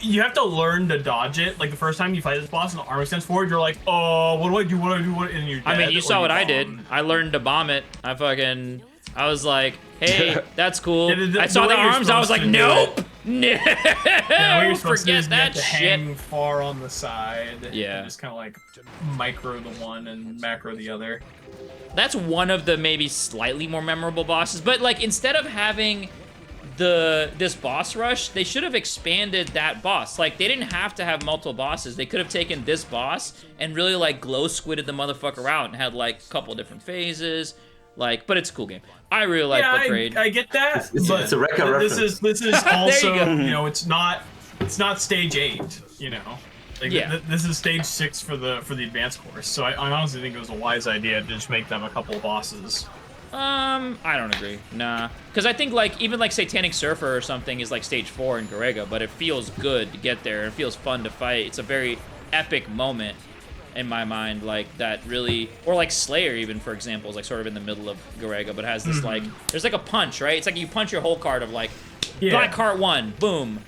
you have to learn to dodge it. Like the first time you fight this boss and the arm extends forward, you're like, oh, what do I do? What do I do? What? And you're I mean, dead, you or saw what I bomb. did. I learned to bomb it. I was like, hey, that's cool. Yeah, the I saw way the you're arms. I was supposed like, to do nope, no, Yeah, what you're supposed to do forget is you that have to shit. hang far on the side. Yeah. And just kind of like micro the one and macro the other. That's one of the maybe slightly more memorable bosses. But like, instead of having this boss rush, they should have expanded that boss. Like, they didn't have to have multiple bosses. They could have taken this boss and really like glow squidded the motherfucker out and had like a couple different phases. Like, but it's a cool game. I really like yeah, Buckraid. I get that. It's but a Rekka this reference. is also go. you know it's not stage 8. You know. Like, Yeah. this is stage 6 for the advanced course, so I honestly think it was a wise idea to just make them a couple of bosses. I don't agree. Nah. Because I think, like, even, like, Satanic Surfer or something is, like, stage 4 in Garega, but it feels good to get there. It feels fun to fight. It's a very epic moment. in my mind, like that really, or like Slayer even, for example, is like sort of in the middle of Garega, but has this like, there's like a punch, right? It's like you punch your whole card of like, black card 1, boom.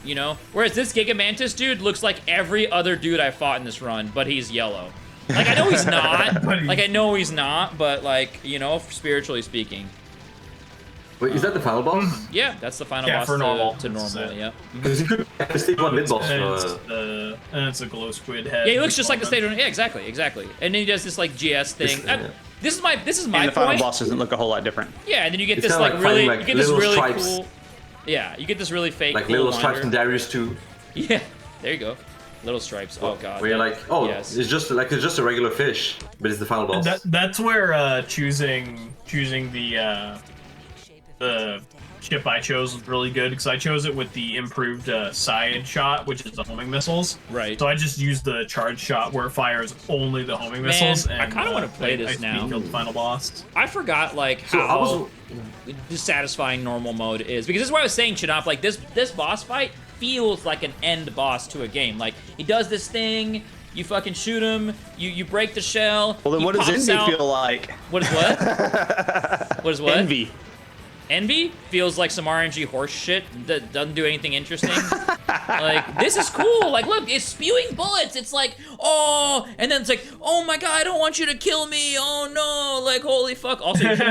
You know? Whereas this Gigamantis dude looks like every other dude I fought in this run, but he's yellow. Like, I know he's not. Like, I know he's not, but, like, you know, spiritually speaking. Wait, is that the final boss? Yeah, that's the final boss for normal. to normal, yeah. Because you could have the stage 1 mid-boss. And it's a glow squid head. Yeah, he looks just like the stage one. Yeah, exactly. And then he does this, like, GS thing. This is my And the point. final boss doesn't look a whole lot different. Yeah, and then you get It's this, kinda like, like really, finding, like, you get this little really stripes. cool... Yeah, you get this really fake Like cool little stripes winder. in Darius 2. Yeah, there you go. Little stripes. Oh god. Where you're like, oh, yes. it's just a regular fish, but it's the final boss. That's where choosing the ship I chose was really good because I chose it with the improved side shot, which is the homing missiles. Right. So I just used the charge shot where it fires only the homing missiles. I kinda wanna play this now. I killed the final boss. I forgot like So I how was- dissatisfying normal mode is, because this is what I was saying, Chidop, like this boss fight feels like an end boss to a game. Like he does this thing, you fucking shoot him, you break the shell. Well, then he what does pops Envy out. feel like? What is what? What is what? Envy. Envy feels like some RNG horse shit that doesn't do anything interesting. Like, this is cool. Like, look, it's spewing bullets. It's like, oh, and then it's like, oh my god, I don't want you to kill me. Oh no, like, holy fuck. Also, you should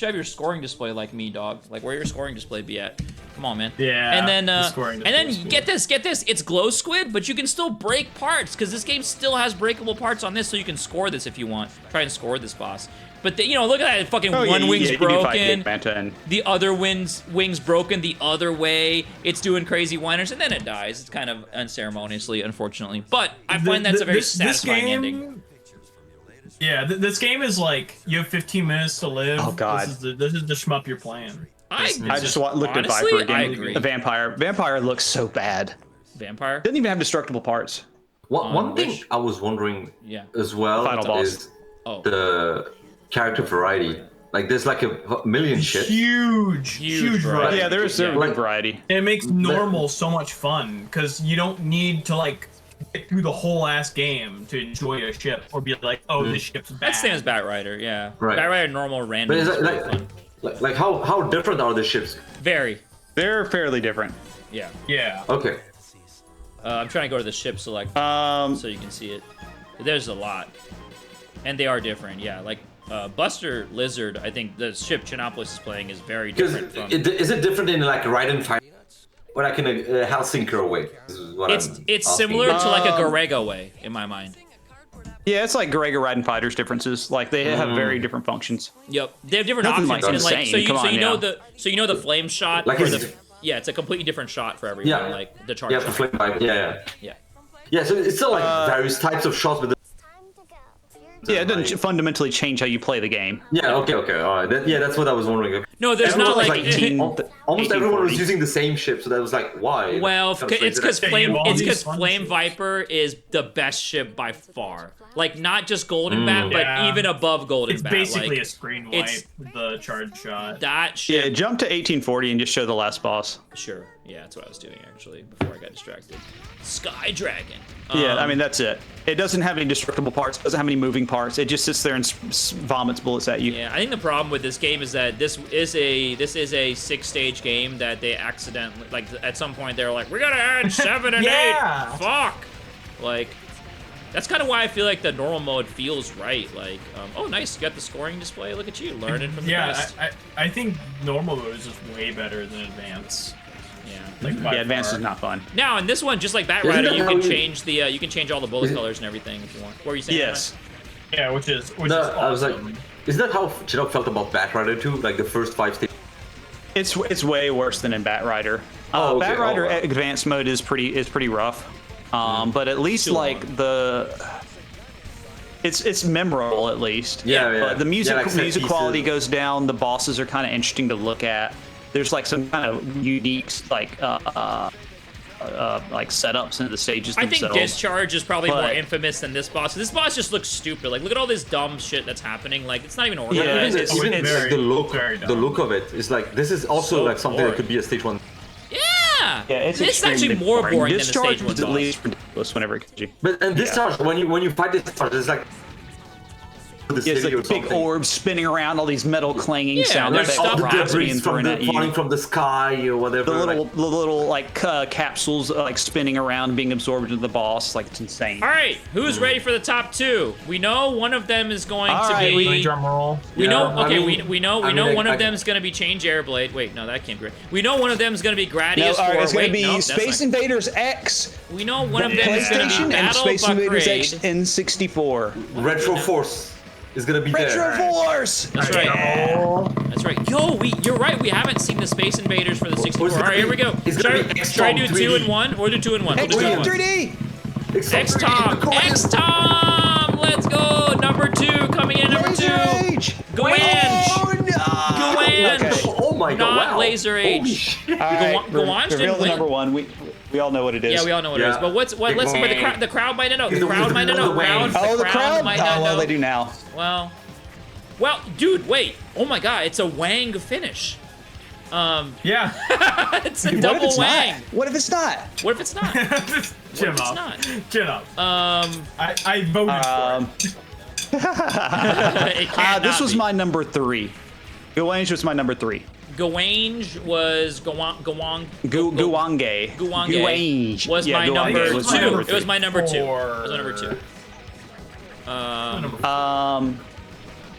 have your scoring display like me, dog. Like, where your scoring display be at? Come on, man. Yeah, And then, the scoring and then display get this. It's glow squid, but you can still break parts because this game still has breakable parts on this, so you can score this if you want. Try and score this boss. But you know, look at that fucking one wing's you do fight broken, Manta and the other wing's broken the other way. It's doing crazy whiners, and then it dies. It's kind of unceremoniously, unfortunately. But I find that's a very satisfying ending. Yeah, this game is like you have 15 minutes to live. Oh, God. This is the shmup you're playing. I just looked at honestly, Viper again. I agree. The vampire. Vampire looks so bad. Vampire. Doesn't even have destructible parts. One thing which- I was wondering Yeah. as well Final boss. is Oh, the character variety. Like there's like a million shit. Huge variety. variety. Yeah, there's a Like- good variety. It makes normal so much fun because you don't need to like get through the whole ass game to enjoy a ship or be like, oh, this ship's bad. that's the same as Batrider. Yeah. Right. Batrider normal random. But is is it really like, fun. like how different are the ships? Very. They're fairly different. Yeah. Yeah. Okay. I'm trying to go to the ship select so you can see it. There's a lot, and they are different. Yeah, like Buster Lizard. I think the ship Chinopolis is playing is very Because different from. is it different in like Ride and Fire, or like in a Helsinki way? Is what It's I'm it's asking. similar to like a Garega way in my mind. Yeah, it's like Garega Riding Fighters differences. Like they have very different functions. Yep, they have different Nothing options. like And like insane. Come on now. so you know the flame shot Like for it's- the yeah, it's a completely different shot for everyone. Yeah. Like the charge. Yeah, for shot. flame pipe. Yeah. Yeah. Yeah, so it's still like various types of shots, but Yeah, it doesn't fundamentally change how you play the game. yeah, okay, all right. That's what I was wondering. No, there's Everyone not was like. 18 almost everyone was 1840. using the same ship, so that was like, why? Well, Kind of it's because strange. Flame, all it's these because fun Flame ships. Viper is the best ship by far. Like not just Golden Bat, but Yeah. even above Golden It's Bat. basically like, a screen wipe it's- with the charge shot. that Yeah, ship. jump to 1840 and just show the last boss. Sure. Yeah, that's what I was doing actually before I got distracted. Sky Dragon. Yeah, I mean that's it. It doesn't have any destructible parts. Doesn't have any moving parts. It just sits there and vomits bullets at you. Yeah, I think the problem with this game is that this is a 6-stage game that they accidentally, like at some point they were like, we gotta add 7 and Yeah. 8. Fuck. Like that's kind of why I feel like the normal mode feels right. Like, oh nice, you got the scoring display. Look at you learning from the best. I think normal mode is just way better than advanced. Yeah. Like by Yeah, advanced far. is not fun. Now in this one, just like Isn't Batrider, that you how can you- change the you can change all the bullet colors and everything if you want. What were you saying? Yes. Yeah, which is No, awesome. I was like, is that how Chinook felt about Batrider 2? Like the first 5 stages? It's way worse than in Batrider. Oh, okay. Batrider Oh, wow. advanced mode is pretty rough. But at least Too like long. it's memorable at least. Yeah. But the music Yeah, like set music pieces. quality goes down. The bosses are kind of interesting to look at. There's like some kind of unique like setups into the stages I think themselves. Discharge is probably more But- infamous than this boss. This boss just looks stupid. Like, look at all this dumb shit that's happening. Like, it's not even organized. Yeah, Even, it's like, very- the look, very dumb. the look of it is like this is also So like something boring. that could be a stage 1. Yeah, Yeah. Yeah, it's This is actually extremely more boring than the Discharge stage one is at boss. least ridiculous whenever it kills you. But and discharge when you fight discharge, it's like the Yeah, it's city or like big something. orbs spinning around, all these metal clanging Yeah, sounds. there's that stuff the rocks debris being from thrown at you. falling from the sky or whatever. The little like capsules like spinning around, being absorbed into the boss. Like it's insane. All right, who's ready for the top two? We know one of them is going All to right, be. Let me drum roll. We know. Yeah, I Okay, mean- we know. I mean, one of I- them is going to be Change Airblade. Wait, no, that can't be right. We know one of them is going to be Gradius. No, all right, or it's going wait, to be no, that's Space not- Invaders X, We know one of them is going to be PlayStation, and Battle Space Invaders X Buckrade. N64. Retro Force is gonna be Retro there. Force. That's right. That's right. Yo, you're right. We haven't seen the Space Invaders for the 64. it's All gonna right, here be- we go. it's Should gonna I, be should I do XCOM 2 and 3D. 1? We'll do 2 and 1. We'll do 2 and 1. 3D. X-Tom! X-Tom! Let's go! Number 2 coming in, number 2. Age. Gwange! Oh no. Gwange! Okay. Oh my god! Not Wow. Laser Holy Age. shit. All right, Gwange didn't reveal the win. number one. We all know what it is. Yeah, we all know what it is. Yeah. But let's but the crowd might not know. The crowd might not know. Oh, the crowd. might Oh, not well, know. they do now. Well, dude, wait. Oh my god, it's a Wang finish. Yeah. It's a What if double it's Wang. not? What if it's not? What if it's not? Chin It's up. not. Chin up. Um, I voted for it. it can't This not was be. my number 3. Gwange was my number 3. Gwange was Gwange. Gwange Was Yeah, my Gwange number was 2. my number It was three. my number 2. It Four. was my number 2.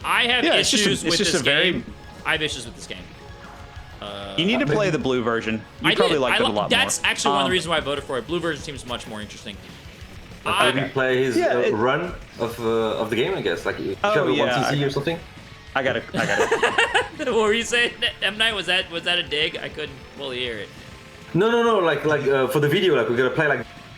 I have Yeah, it's just issues a- it's with just this a very- game. I have issues with this game. You need to play the blue version. You probably liked it a lot That's more. actually one of the reasons why I voted for it. Blue version seems much more interesting. Did he play his Yeah, it- run of the game? I guess like Oh, one yeah, CC I- or something. I got it. What were you saying, M Night? Was that a dig? I couldn't fully hear it. No. Like for the video, like we're gonna play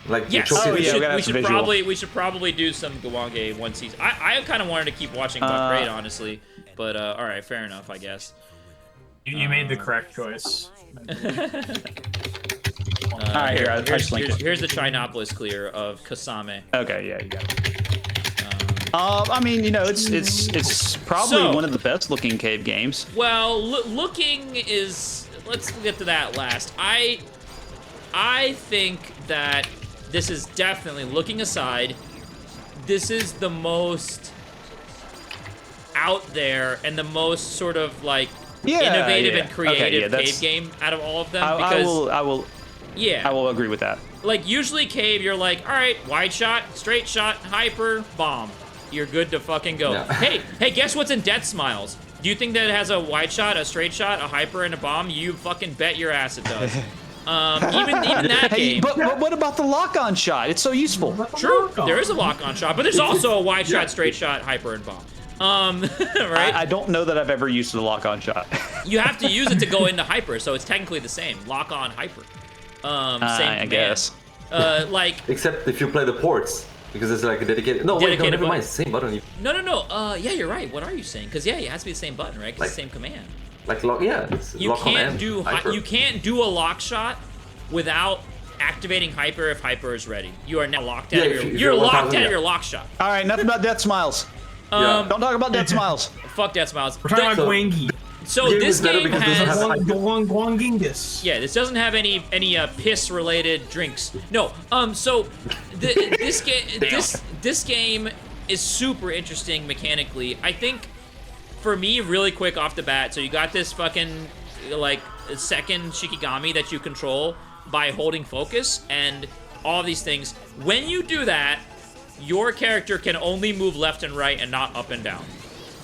like Yes, the trophy Oh, we yeah, should, we gotta we have should some visual. we should probably do some Gwange one season. I kind of wanted to keep watching Buck Raid, honestly, but all right, fair enough, I guess. You made the correct choice. All right, here. I just linked Here's the Chinopolis clear of Kasame. Okay, yeah, you got it. I mean, you know, it's probably So- one of the best looking cave games. Well, looking is. Let's get to that last. I think that this is definitely, looking aside, this is the most out there and the most sort of like innovative and creative cave game out of all of them. I will agree with that. Like, usually cave, you're like, all right, wide shot, straight shot, hyper, bomb. You're good to fucking go. Yeah. Hey, guess what's in Death Smiles? Do you think that it has a wide shot, a straight shot, a hyper, and a bomb? You fucking bet your ass it does. Even that Hey, game. but what about the lock-on shot? It's so useful. True, there is a lock-on shot, but there's also a wide shot, straight shot, hyper, and bomb. Right? I don't know that I've ever used the lock-on shot. You have to use it to go into hyper, so it's technically the same. Lock-on, hyper. Same I command. guess. Like, Except if you play the ports, because it's like a dedicated. No, wait, no, Dedicated never mind. button. Same button. no. Yeah, you're right. What are you saying? Because yeah, it has to be the same button, right? 'Cause it's the same command. Like lock, yeah. It's You lock on can't and do hyper. you can't do a lock shot without activating hyper if hyper is ready. You are now locked out Yeah, of if your you- if you're you're locked 1000, out yeah. of your lock shot. All right, enough about Death Smiles. Yeah. Don't talk about Death Smiles. Fuck Death Smiles. We're talking The- about Gwangi. so Game this is better game because it doesn't has have- Gwangingus. yeah, this doesn't have any piss related drinks. No. So this game this game is super interesting mechanically. I think for me, really quick off the bat, so you got this fucking like second Shikigami that you control by holding focus and all these things. When you do that, your character can only move left and right and not up and down.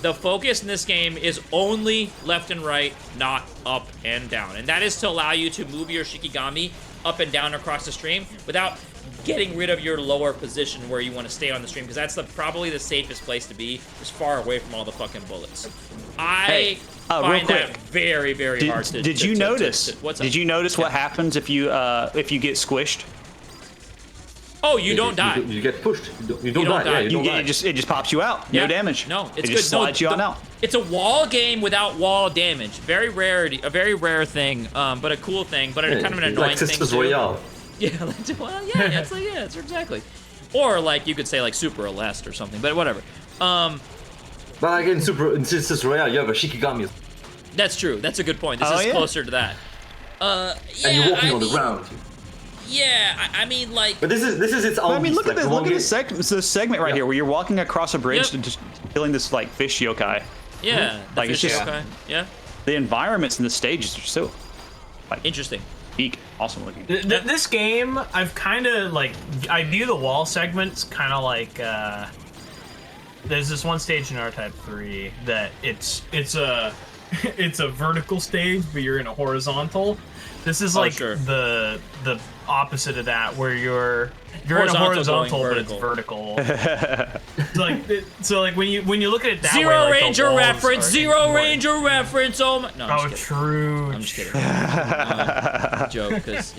The focus in this game is only left and right, not up and down. And that is to allow you to move your Shikigami up and down across the stream without getting rid of your lower position where you want to stay on the stream, because that's probably the safest place to be, just far away from all the fucking bullets. Hey, real find that quick. very, very hard to Did you notice? what's up? Did you notice what happens if you get squished? Oh, you don't die. You get pushed. You don't die. die. Yeah, you don't die. It just pops you out. Yeah. No damage. No, it's it good. just slides you on the- out. It's a wall game without wall damage. Very rare thing, but a cool thing, but kind of an It's annoying like thing Sisters too. Royale. Yeah, well, yeah, it's like, yeah, it's exactly. Or like you could say like Super Aleste or something, but whatever. But like in Sisters Royale, you have a Shikigami. That's true. That's a good point. This Oh, is yeah? closer to that. Yeah, and you're walking on the ground. Yeah, I mean, like. But this is its own. I mean, look at like, this segment right here where you're walking across a bridge Yep. and just killing this like fish yokai. Yeah, Like, it's just- okay. Yeah, The environments and the stages are so interesting. unique, awesome looking. This game, I've kind of like, I view the wall segments kind of like, there's this one stage in R-Type 3 that it's a it's a vertical stage, but you're in a horizontal. This is like sure. the opposite of that, where you're in a horizontal, but it's vertical. so like when you look at it that way, Zero like, the Ranger walls reference. are Zero important. Ranger reference. Oh my. No, I'm Oh, just kidding. true. I'm just kidding. Joke, because.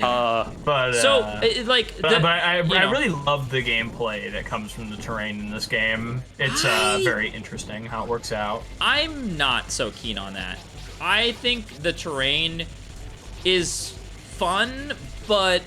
But So, but I you know. really love the gameplay that comes from the terrain in this game. It's very interesting how it works out. I'm not so keen on that. I think the terrain is fun, but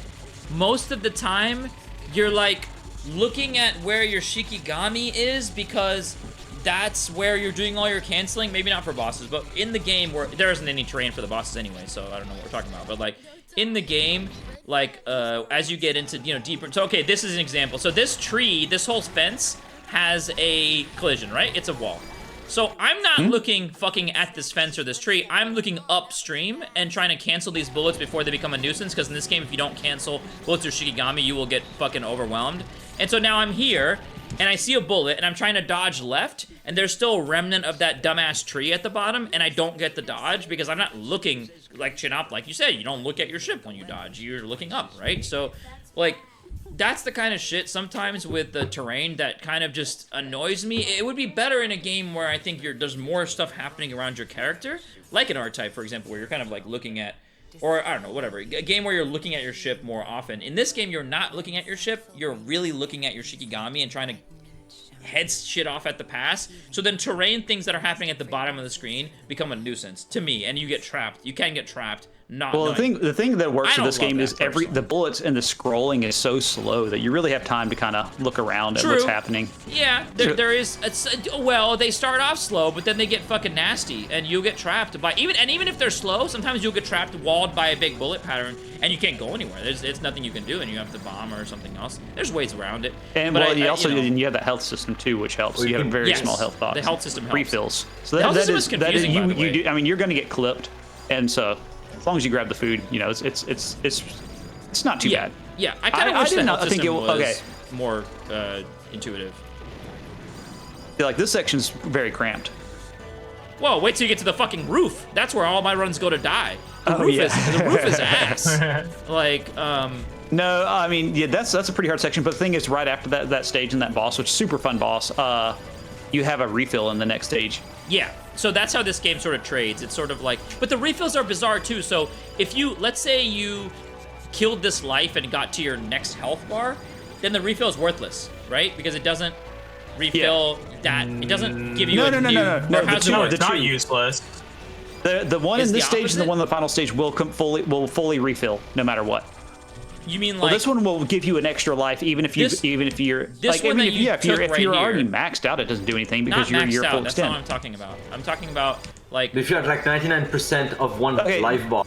most of the time you're like looking at where your Shikigami is because that's where you're doing all your canceling. Maybe not for bosses, but in the game where there isn't any terrain for the bosses anyway, so I don't know what we're talking about. But like in the game, like as you get into deeper. So okay, this is an example. So this tree, this whole fence has a collision, right? It's a wall. So I'm not looking fucking at this fence or this tree. I'm looking upstream and trying to cancel these bullets before they become a nuisance, because in this game, if you don't cancel bullets or Shikigami, you will get fucking overwhelmed. And so now I'm here, and I see a bullet, and I'm trying to dodge left, and there's still a remnant of that dumbass tree at the bottom, and I don't get the dodge because I'm not looking like chin up. Like you said, you don't look at your ship when you dodge. You're looking up, right? So, like, that's the kind of shit sometimes with the terrain that kind of just annoys me. It would be better in a game where I think there's more stuff happening around your character, like an R-Type, for example, where you're kind of like looking at, or I don't know, whatever, a game where you're looking at your ship more often. In this game, you're not looking at your ship, you're really looking at your Shikigami and trying to head shit off at the pass. So then terrain things that are happening at the bottom of the screen become a nuisance to me, and you get trapped. You can get trapped. Well, the thing that works I with this don't love game is that personally. the bullets and the scrolling is so slow that you really have time to kind of look around at what's happening. Yeah, there is. Well, they start off slow, but then they get fucking nasty, and you'll get trapped by even if they're slow. Sometimes you'll get trapped, walled by a big bullet pattern, and you can't go anywhere. It's nothing you can do, and you have to bomb or something else. There's ways around it. And but well, you also you know, and you have that health system too, which helps. So you have a very Yes, small health box. the health system helps. Refills. So The health that system is is confusing, by the way. you do. I mean, you're going to get clipped, and so as long as you grab the food, it's not too bad. Yeah, I kind of wish did the not health think system it was okay. more intuitive. Like this section's very cramped. Whoa, wait till you get to the fucking roof. That's where all my runs go to die. The Oh, roof yeah. the roof is ass. Like, No, I mean, yeah, that's a pretty hard section. But the thing is, right after that stage and that boss, which is super fun boss, you have a refill in the next stage. yeah. So that's how this game sort of trades. It's sort of like, but the refills are bizarre too. So if let's say you killed this life and got to your next health bar, then the refill is worthless, right? Because it doesn't refill that. It doesn't give you No, a no, no, new. no, no, or no, how's the it two- work? the It's not two- useless. The one Is in the this stage and the opposite? one in the final stage will fully refill no matter what. You mean Well, like this one will give you an extra life even if you're This like one that you if you're took right already here- maxed out, it doesn't do anything not because you're maxed full out? That's not extent. what I'm talking about. I'm talking about like. If you have like 99% of one Okay. life bar,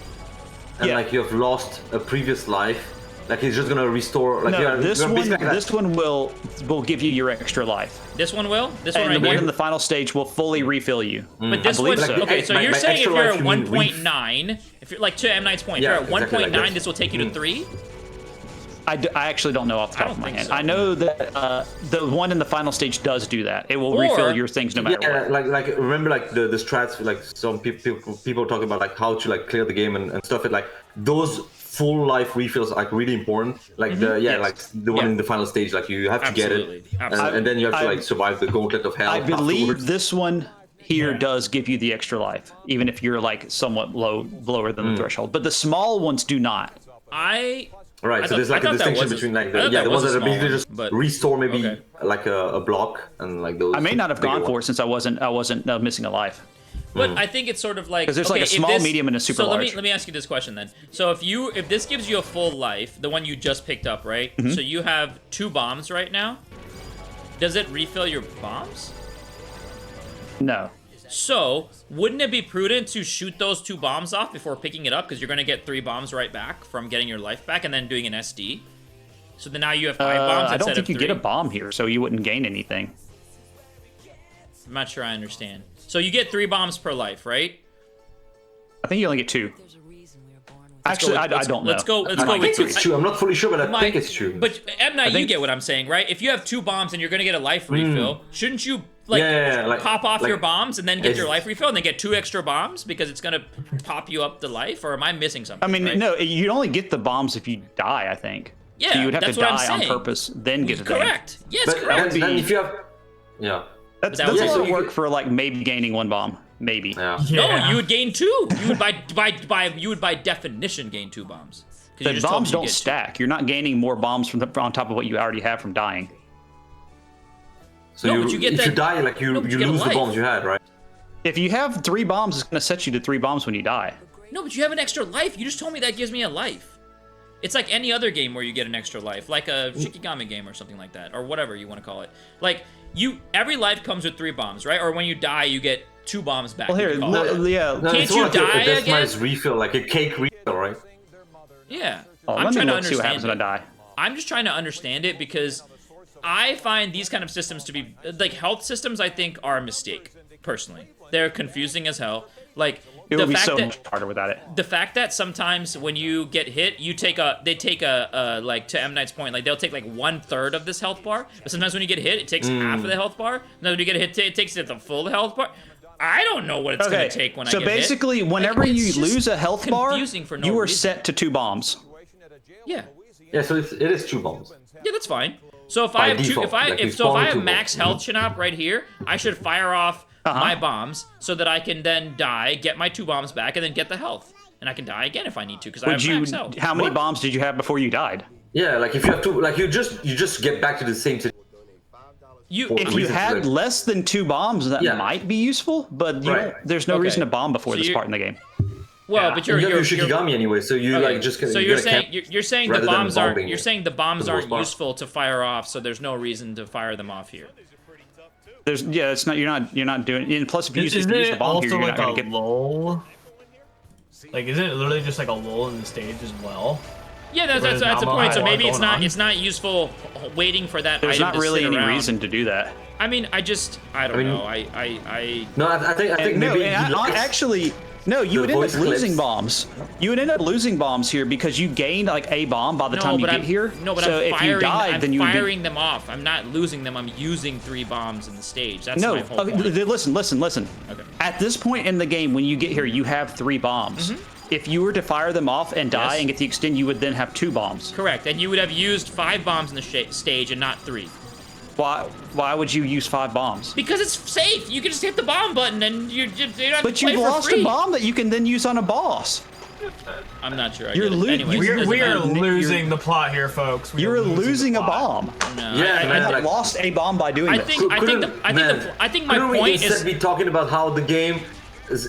and Yeah. like you have lost a previous life, like it's just gonna restore. Like No, this you're one basically like this one will give you your extra life, This one will. This one and right the one here. in the final stage will fully refill you. But this believe one, so. okay, so By you're saying if extra you're life, at you mean 1.9, if you're like to M Knight's point, if Yeah, you're at exactly 1.9, like this. this will take you to 3. I actually don't know off the I top of don't my think head. so. I know that the one in the final stage does do that. It will Or- refill your things no matter Yeah, what. like remember like the strats, like some people talk about like how to like clear the game and stuff. It like those full life refills are like really important. Like Yes. like the one Yeah. in the final stage, like you have to Absolutely. get it, Absolutely. and then you have to I- like survive the gauntlet of hell. I believe afterwards. this one here does give you the extra life, even if you're like somewhat lower than the threshold. But the small ones do not. Right, I so there's like thought a that distinction was a- between like I thought the that was ones a that are basically small just one, but- restore maybe okay. like a block and like those. I may not have bigger gone for it ones. since I wasn't missing a life. But I think it's sort of like 'Cause there's like a okay, if small, this- medium, and a super so large. let me ask you this question then. So if this gives you a full life, the one you just picked up, right? Mm-hmm. So you have 2 bombs right now. Does it refill your bombs? No. So, wouldn't it be prudent to shoot those 2 bombs off before picking it up? Because you're going to get 3 bombs right back from getting your life back and then doing an SD. So then now you have 5 bombs I instead don't think of you 3. get a bomb here, so you wouldn't gain anything. I'm not sure I understand. So you get 3 bombs per life, right? I think you only get 2. Actually, I don't know. Let's go I with think 2. it's true. I'm not fully sure, but I think it's true. But M Night, you think- get what I'm saying, right? If you have 2 bombs and you're gonna get a life refill, shouldn't you like, like pop off your bombs and then get it's- your life refill and then get 2 extra bombs because it's gonna pop you up to life? Or am I missing something? I mean, right? no, you only get the bombs if you die, I think. Yeah, so you would have that's to what I'm die on saying. purpose, then get the thing. Correct. Yes, but correct. then if you have, yeah, That's that a was- lot so of you work could- for like maybe gaining 1 bomb, maybe. yeah. No, you would gain 2. You would by definition gain 2 bombs. 'Cause you The just told bombs me you don't get 2. stack. You're not gaining more bombs on top of what you already have from dying. So No, you, but you get if that- you die, like you, no, but you you get a lose the life. bombs you had, right? If you have 3 bombs, it's going to set you to 3 bombs when you die. No, but you have an extra life. You just told me that gives me a life. It's like any other game where you get an extra life, like a Shikigami game or something like that, or whatever you want to call it. Like every life comes with 3 bombs, right? Or when you die, you get 2 bombs back. Well, you here, can call it. yeah. No, Can't it's you more like die a death again? nice refill, like a cake refill, right? Yeah. Oh, I'm let me trying to look, see what happens understand when I it. die. I'm just trying to understand it because I find these kind of systems to be like health systems. I think are a mistake. Personally, they're confusing as hell. Like It the would be fact so that much harder without it. the fact that sometimes when you get hit, they take a like to M Night's point, like they'll take like 1/3 of this health bar. But sometimes when you get hit, it takes half of the health bar. Then when you get hit, it takes it the full health bar. I don't know what it's gonna take when I get hit. So basically, whenever Like, it's you just lose a health bar, confusing for no you are reason. set to 2 bombs. Yeah. Yeah, so it is 2 bombs. Yeah, that's fine. So if By I have default, if I like you if so if spawn I have 2 max bombs. health Shinop right here, I should fire off my bombs so that I can then die, get my 2 bombs back, and then get the health, and I can die again if I need to because I have max health. How many bombs did you have before you died? Yeah, like if you have 2, like you just get back to the same situation. If you had less than 2 bombs, that Yeah. might be useful, but you Right. don't, there's no Okay. reason to bomb before So this you're- part in the game. Well, but You you're have your Shikigami anyway, so you okay, like just so you you're gotta saying camp you're saying the rather than bombs aren't bombing you're it, saying the bombs for the aren't most part. useful to fire off, so there's no reason to fire them off here. It's not you're not doing. And plus, if you use Isn't the it bomb here, also you're like not a going to get. lull? Like, isn't it literally just like a lull in the stage as well? Yeah, that's There's the not point. much So maybe going on. it's not useful waiting for that There's item not to really sit any around. reason to do that. I mean, I don't know. I No, I think No, maybe and he likes- actually, no, you would end up voice losing clips. bombs. You would end up losing bombs here because you gained like a bomb by the time you get here. No, but so I'm if firing, you died, I'm then you would be. firing them off. I'm not losing them. I'm using 3 bombs in the stage. That's No, my whole okay, point. listen. Okay. At this point in the game, when you get here, you have 3 bombs. If you were to fire them off and die Yes. and get the extend, you would then have 2 bombs. Correct, and you would have used 5 bombs in the stage and not 3. Why would you use 5 bombs? Because it's safe. You can just hit the bomb button and you don't have But to play you've for lost free. a bomb that you can then use on a boss. I'm not sure. I You're get it. lo- Anyways, you- it doesn't We are matter. losing the plot here, folks. We You're are losing the a plot. bomb. No, Yeah, man, I like- lost a bomb by doing I this. think my couldn't we point instead is be talking about how the game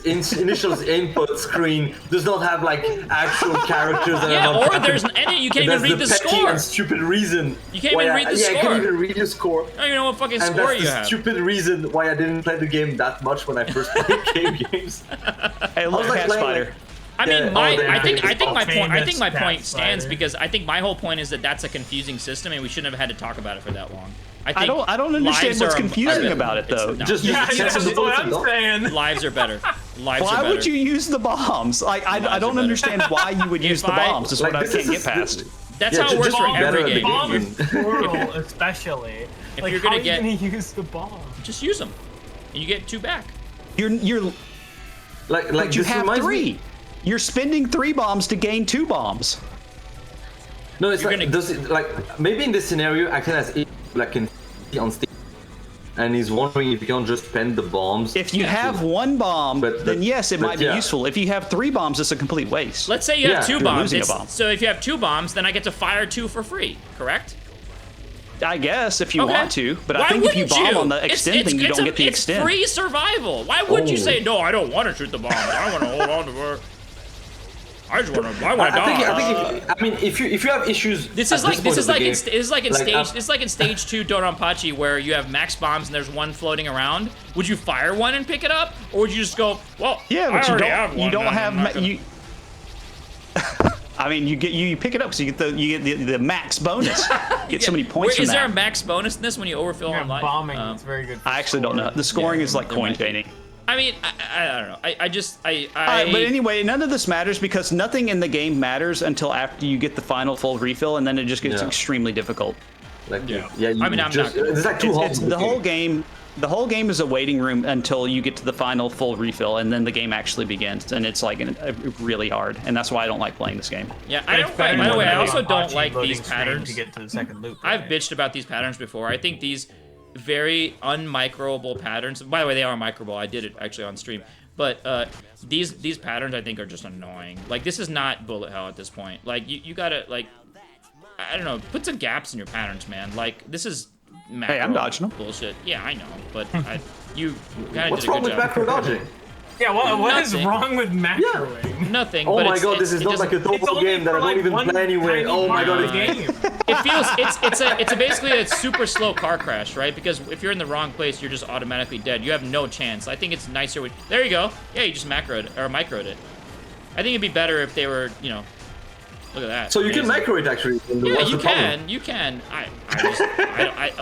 initial input screen does not have like actual characters that yeah, are or not there's capping. and you can't And even read the that's petty score. and stupid reason. You can't why even I- read the yeah, I score. can't even read the score. I don't even know what fucking And score that's you the have. stupid reason why I didn't play the game that much when I first played game games. Hey, look, like Cat playing, Spider. like- I mean, Yeah, my, oh, there I it think, is. I think my point, I think my Famous point Cat stands Spider. because I think my whole point is that that's a confusing system, and we shouldn't have had to talk about it for that long. I don't understand lives what's are- confusing are- about it, it's- though. no. Just Yeah, check that's the what bullets I'm and don't- saying. Lives are better. Lives are Why better. would you use the bombs? Like, I are don't better. understand why you would use the I- bombs. Is Like, what I this can't is- get past. That's Yeah, how it works just for bomb better every at the game. Bomb game. is brutal, especially. If Like, you're how gonna are you get- gonna use the bomb? Just use them, and you get 2 back. You're like but you this have reminds 3. me- You're spending 3 bombs to gain 2 bombs. No, it's You're like gonna- does it, like maybe in this scenario acting as if like can see on stage, and he's wondering if you can't just spend the bombs. If you have 1 bomb, But- then yes, it but might be yeah. useful. If you have 3 bombs, it's a complete waste. Let's say you have Yeah, 2 you're bombs. losing a bomb. So if you have 2 bombs, then I get to fire 2 for free. Correct? I guess if you Okay. want to, but Why I think if you wouldn't bomb you? on the extend thing, you don't get the It's extend. free survival. Why would you Oh. say no? I don't want to shoot the bomb. I want to hold on to her. I just want to. I want to dodge. I mean, if you have issues, This is like in stage 2 Donpachi where you have max bombs and there's one floating around. Would you fire one and pick it up, or would you just go, well, Yeah, but I already have one, you don't then I'm not have gonna-" you. I mean, you pick it up so you get the max bonus. Get so many points from Is there a that. max bonus in this when you overfill Yeah, on life? bombing. It's very good. For I actually don't know. The scoring is like there coin might be. chaining. I mean, I don't know. But anyway, none of this matters because nothing in the game matters until after you get the final full refill, and then it just gets extremely difficult. Like, Yeah. you I mean, I'm just, not gonna- There's like two halls. The whole game. The whole game is a waiting room until you get to the final full refill, and then the game actually begins, and it's like really hard, and that's why I don't like playing this game. Yeah, But it's better by the than way, I the also don't Donpachi like loading these screen patterns. to get to the second loop. I've right? bitched about these patterns before. I think these very unmicroable patterns. By the way, they are microable. I did it actually on stream. But these patterns I think are just annoying. Like this is not bullet hell at this point. Like you gotta like I don't know, put some gaps in your patterns, man. Like this is macro Hey, I'm dodging them. bullshit. Yeah, I know, but you kind of What's did a wrong good with job. macro dodging? Yeah, what is Nothing. wrong with macroing? Nothing. Oh but my it's, god, it's, this is it not doesn't- like a It's total only game that for, I don't like, even one play anyway. tiny Oh my part god, of the it's game. It feels it's basically a super slow car crash, right? Because if you're in the wrong place, you're just automatically dead. You have no chance. I think it's nicer with. There you go. Yeah, you just macroed it, or microed it. I think it'd be better if they were, you know. Look at that. So you can Amazing. macro it actually. Yeah, What's you the problem? can. You can.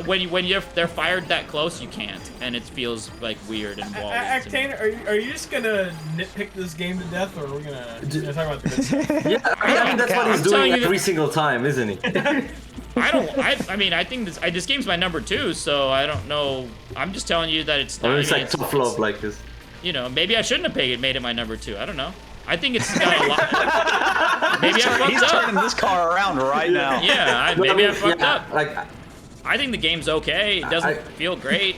When they're fired that close, you can't, and it feels like weird and wally. Octane, are you just gonna nitpick this game to death, or are we gonna talk about the good stuff? Yeah, I mean that's what he's I'm doing telling you every single time, isn't he? I mean, I think this game's my number 2, so I don't know. I'm just telling you that it's. Or I it's mean, like tough love like this. You know, maybe I shouldn't have made it my number 2. I don't know. I think it's got a lot. Maybe I He's fucked turning up. this car around right now. Yeah, No, maybe I mean, fucked yeah, up. Like, I think the game's okay. It doesn't feel great.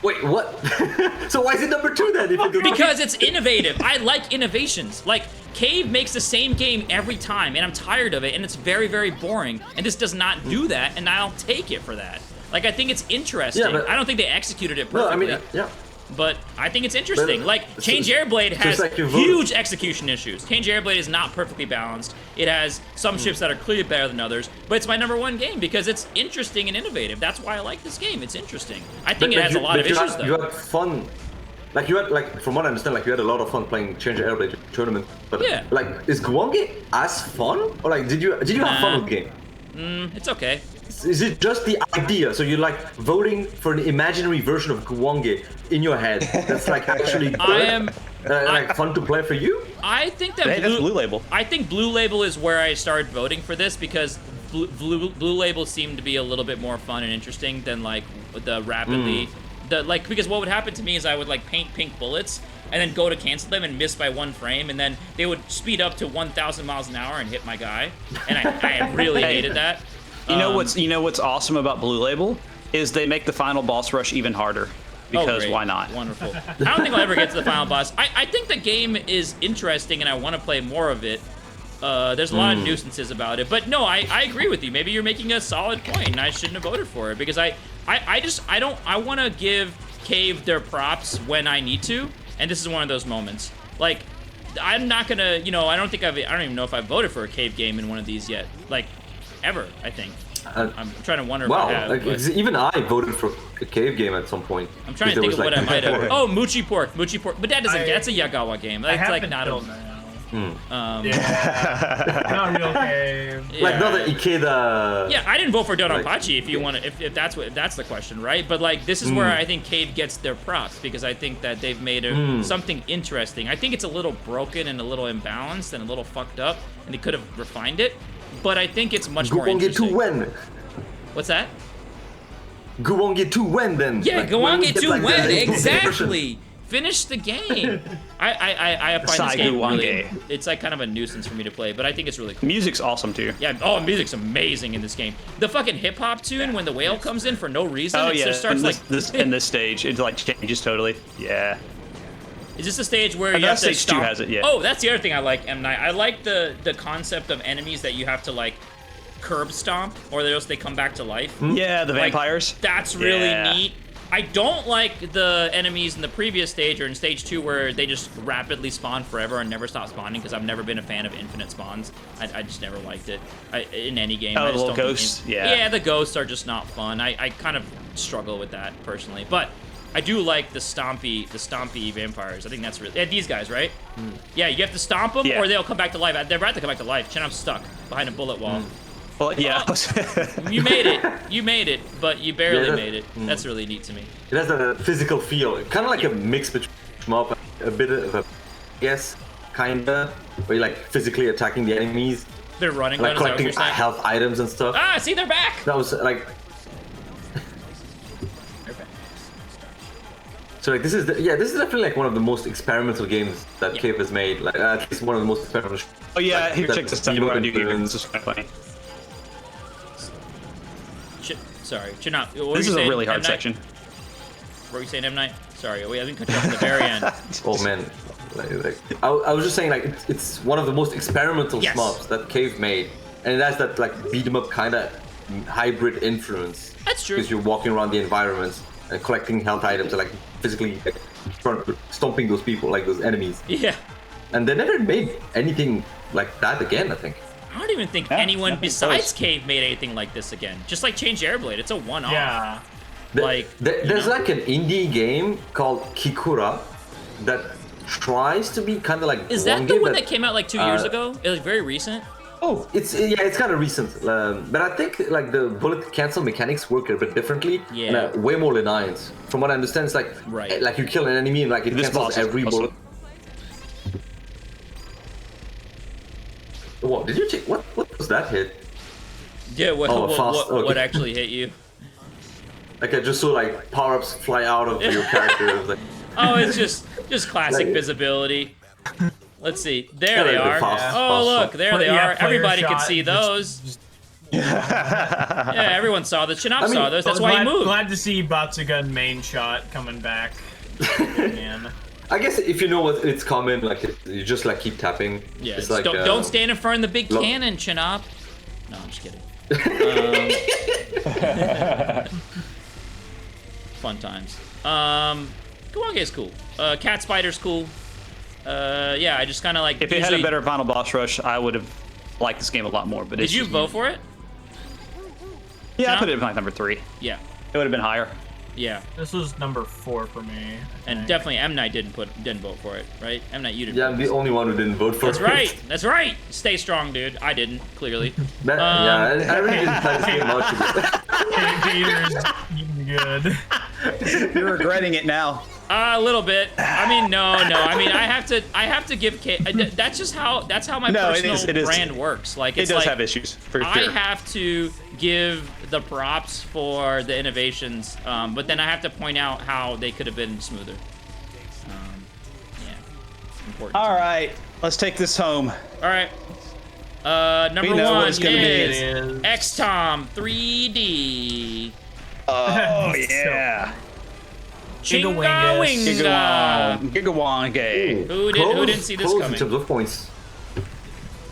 wait, what? So why is it number 2 then? If it Because it's innovative. I like innovations. Like, Cave makes the same game every time, and I'm tired of it, and it's very, very boring. And this does not do that, and I'll take it for that. Like, I think it's interesting. Yeah, but- I don't think they executed it no, I perfectly. mean, yeah. But I think it's interesting. But- Like, Change Airblade just has like your vote. huge execution issues. Change Airblade is not perfectly balanced. It has some ships that are clearly better than others, but it's my number 1 game because it's interesting and innovative. That's why I like this game. It's interesting. I think it has a lot of issues, You though. had fun. Like you had, like from what I understand, like you had a lot of fun playing Change Airblade tournament. But Yeah. like, is Guange as fun, or like did you have fun with the game? It's okay. Is it just the idea? So you're like voting for an imaginary version of Guange in your head that's like actually good? I am. Like fun to play for you? I think that Hey, that's Blue Label. I think Blue Label is where I started voting for this because Blue Label seemed to be a little bit more fun and interesting than like the rapidly because what would happen to me is I would like paint pink bullets and then go to cancel them and miss by 1 frame, and then they would speed up to 1,000 miles an hour and hit my guy, and I really hated that. You know what's awesome about Blue Label is they make the final boss rush even harder. Because great. why not? Wonderful. I don't think I'll ever get to the final boss. I think the game is interesting and I want to play more of it. There's a lot of nuisances about it. But no, I agree with you. Maybe you're making a solid point and I shouldn't have voted for it because I want to give Cave their props when I need to. And this is one of those moments. Like, I'm not gonna, I don't even know if I've voted for a Cave game in one of these yet. Like, ever, I think. I'm trying to wonder if Wow, I have. like, but- even I voted for a cave game at some point. I'm trying to think of what I might have. Oh, Moochie Pork. But that doesn't. That's a Yagawa game. I That's have like been not killed a. now. Yeah. Not real cave. Like Yeah. not the Ikeda. Yeah, I didn't vote for Donpachi Like, if you want to. If that's the question, right? But like this is where I think Cave gets their props because I think that they've made something interesting. I think it's a little broken and a little imbalanced and a little fucked up, and they could have refined it. But I think it's much more Guwange interesting. to when? What's that? Guwange to when then? Yeah, Like, when we Guwange get, to like, the win. improved version. Exactly. Finish the game. I find this Sai game really. Guwange. It's like kind of a nuisance for me to play, but I think it's really cool. Music's awesome too. Yeah. Oh, music's amazing in this game. The fucking hip hop tune when the whale comes in for no reason. Oh it yeah, just starts in like. this stage, it like changes totally. Yeah. Is this the stage where Oh, you that have to stage two stomp? has it, yeah. Oh, that's the other thing I like, M Night. I like the concept of enemies that you have to like curb stomp, or else they come back to life. Yeah, the Like, vampires. That's really Yeah. neat. I don't like the enemies in the previous stage or in stage 2 where they just rapidly spawn forever and never stop spawning, because I've never been a fan of infinite spawns. I just never liked it in any game. Oh, I the just little don't ghosts? think Yeah. Yeah, the ghosts are just not fun. I kind of struggle with that personally, but I do like the stompy vampires. I think that's really these guys, right? Yeah, you have to stomp them or they'll come back to life. They're about to come back to life. I'm stuck behind a bullet wall. Well, yeah. You made it. You made it, but you barely made it. That's really neat to me. It has a physical feel, kind of like a mix between Shmup, a bit of a, yes, kinda, where you're like physically attacking the enemies, They're running, like is that what collecting you're saying? health items and stuff. Ah, see, they're back. That was like, so like this is definitely like one of the most experimental games that Cave has made. Like at least one of the most experimental. Oh yeah, like, here, check this out. What I do here. This is kind of funny. Sorry, Shmup. What This is a saying, really hard M. Night? section. What were you saying, M. Night? Sorry, I didn't cut you off at the very end. Oh man, I was just saying like it's one of the most experimental Shmups that Cave made, and it has that like beat 'em up kind of hybrid influence. That's true. Because you're walking around the environment and collecting health items and like physically like, stomping those people, like those enemies. Yeah. And they never made anything like that again, I think. I don't even think anyone besides Cave made anything like this again. Just like change Airblade, it's a one-off. Yeah. There's like an indie game called Kikura that tries to be kind of like. Is that the one that came out like 2 years ago? It was very recent. Oh, it's kind of recent, but I think like the bullet cancel mechanics work a bit differently. Yeah. And, way more linear. From what I understand, it's like like you kill an enemy and like it cancels every bullet. What did you take? What was that hit? Yeah. What Okay. actually hit you? Like I just saw like power-ups fly out of your character. It was like, Oh, it's just classic visibility. Let's see. There they are. fast Look, there they are. player Everybody can shot, see those. Yeah, everyone saw this. Shmup mean, saw this. That's why he moved. Glad to see Batsugun main shot coming back. Man. I guess if you know what it's coming, like you just like keep tapping. Yeah, it's just like, don't stand in front of the big cannon, Shmup. No, I'm just kidding. Fun times. Kawange's cool. Cat Spider's cool. Yeah, I just kind of like. If it had a better final boss rush, I would have liked this game a lot more. But did you vote for it? Yeah, I put it in my number 3. Yeah. It would have been higher. Yeah. This was number 4 for me. And definitely M. Night didn't vote for it, right? M. Night, you didn't. Yeah, I'm the only one who didn't vote for it. That's right. That's right. Stay strong, dude. I didn't, clearly. I really didn't play this game much. Peter's eating good. You're regretting it now. A little bit. I mean, no. I mean, I have to give that's just how my personal brand works. Like it it's does like, have issues for sure. I have to give the props for the innovations, but then I have to point out how they could have been smoother. Yeah, important. All right, let's take this home. All right. Number know what 1 it's gonna be. is XCOM 3D. Oh yeah. Chinga-winga. Gigawange. Who didn't see this Close coming? in terms of points.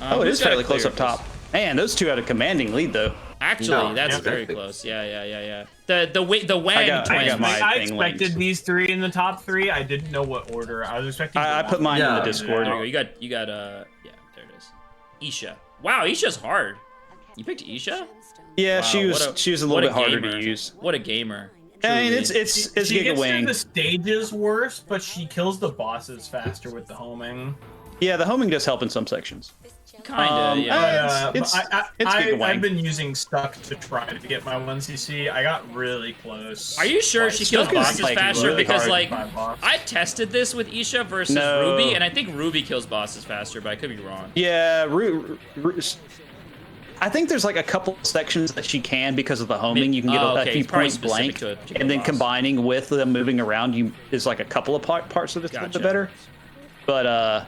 Oh, it is who's got fairly a close clear up top. Man, those two had a commanding lead though. Actually, No, that's yeah, very exactly. close. Yeah. The Wang I got twins. my I thing expected linked. these 3 in the top 3. I didn't know what order. I was expecting. I put mine in Yeah. the Discord. There you go. You got yeah, there it is. Isha. Wow, Isha's hard. You picked Isha? Yeah, Wow, she was a what little bit harder gamer. to use. What a gamer. I mean, Truly. it's She gets through Gigawing. the stages worse, but she kills the bosses faster with the homing. Yeah, the homing does help in some sections. Kinda, yeah. It's I've Gigawing. been using Stuck to try to get my 1cc. I got really close. Are you sure she kills Stuck is, bosses like, faster? really Because hard. like By boss. I tested this with Isha versus No. Ruby, and I think Ruby kills bosses faster, but I could be wrong. Yeah, I think there's like a couple sections that she can because of the homing. You can get okay, a few it's probably points specific blank, to a particular and then boss. combining with them moving around, is like a couple of parts of it a little Gotcha. bit better. But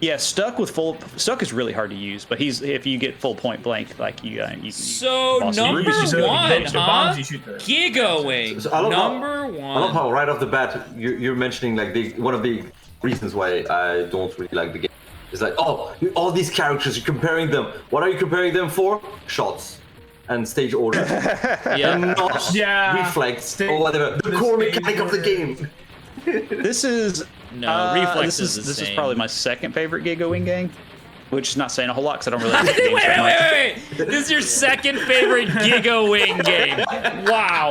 yeah, Stuck is really hard to use. But if you get full point blank, like you So bosses. number Ruby's So one, you hit the huh? bombs, you shoot the- Gigawing. So I love Number I love one. how right off the bat you're mentioning like one of the reasons why I don't really like the game is like, oh, all these characters, you're comparing them. What are you comparing them for? Shots. and stage order, Yeah. and not reflex or whatever. The core mechanic of the game. This is No, reflex is the this is same. probably my second favorite Giga Wing game, which is not saying a whole lot because I don't really like wait, games that much. wait. This is your second favorite Giga Wing game. Wow.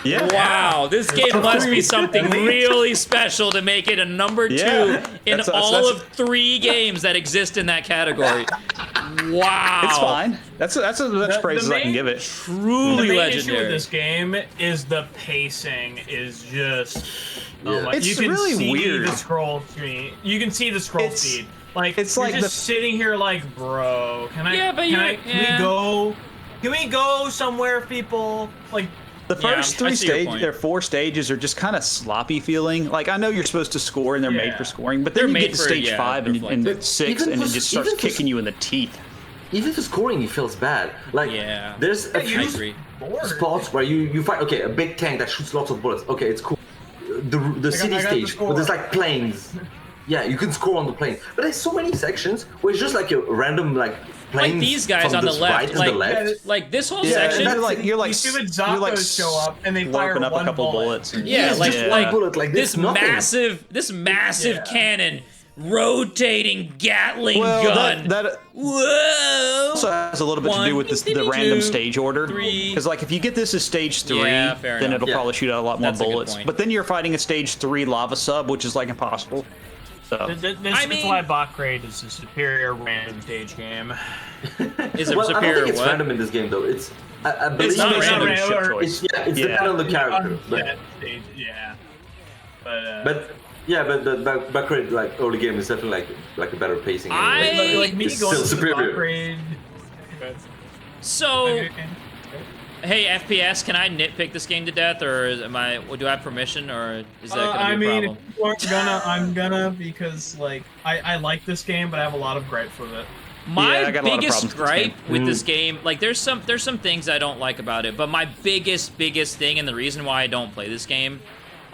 Yeah. Wow, this game must be something really special to make it a number 2 in all of 3 games that exist in that category. Wow. It's fine. That's as much praise as I can give it. Truly The main legendary. issue with this game is the pacing is just. Oh my! It's You can really see weird. the scroll speed. You can see the scroll It's- speed. Like it's you're like just the- sitting here, like, bro. Can I? Yeah, but can yeah. we go? Can we go somewhere, people? Like. The first I 3 see your stages, point. or 4 stages, are just kind of sloppy feeling. Like I know you're supposed to score and they're made Yeah. for scoring, but They're then you made get to for- stage yeah, 5 and reflective. 6, Even and it for- just starts even for- kicking you in the teeth. Even for scoring, it feels bad. Like Yeah. there's a I few agree. spots where you fight. Okay, a big tank that shoots lots of bullets. Okay, it's cool. The city I got the stage score. where there's like planes. Yeah, you can score on the plane, but there's so many sections where it's just like a random like planes. Like these guys from on the right left, and like, the left. like this whole Yeah, section. and You're like you see when you're like Zappos show up and they fire slurping up one a couple bullet. bullets. And, Yeah, It's like just like one bullet, like this this, nothing. massive Yeah. cannon, rotating Gatling well, gun. that Whoa! also has a little bit to do with the 1, random 2, stage order. 3. Because like if you get this as stage 3, Yeah, fair then enough. it'll Yeah. probably shoot out a lot more That's a good bullets. point. But then you're fighting a stage 3 lava sub, which is like impossible. So That's why Bot Raid is a superior random stage game. Is it Well, I don't superior think it's what? random in this game though. It's I believe It's not It's random. a shit or- choice. It's dependent on the character. Yeah, yeah. But Backrate, like early game, is definitely like a better pacing. like me It's going still to the superior. Bot Raid. So, hey FPS, can I nitpick this game to death, or do I have permission, or is that gonna I be a mean, problem? if you aren't gonna, I'm gonna, because like I like this game, but I have a lot of gripes with it. My Yeah, I got a lot of biggest problems with this gripe game. with this game, like there's some things I don't like about it, but my biggest thing, and the reason why I don't play this game,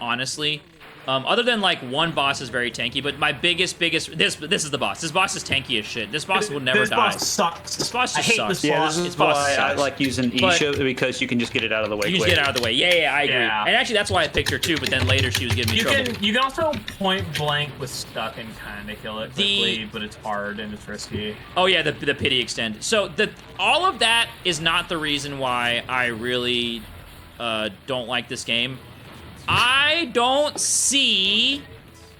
honestly, other than like one boss is very tanky, but my biggest this is the boss. This boss is tanky as shit. This boss will never This die. boss sucks. This boss I just hate sucks. this yeah, boss. this This is boss why I sucks. like using But- Isha because you can just get it out of the way You just quick. get out of the way. Yeah, I agree. Yeah. And actually, that's why I picked her too. But then later, she was giving me trouble. You can also point blank with stuck and kind of kill it quickly, but it's hard and it's risky. Oh yeah, the pity extend. So all of that is not the reason why I really don't like this game. I don't see,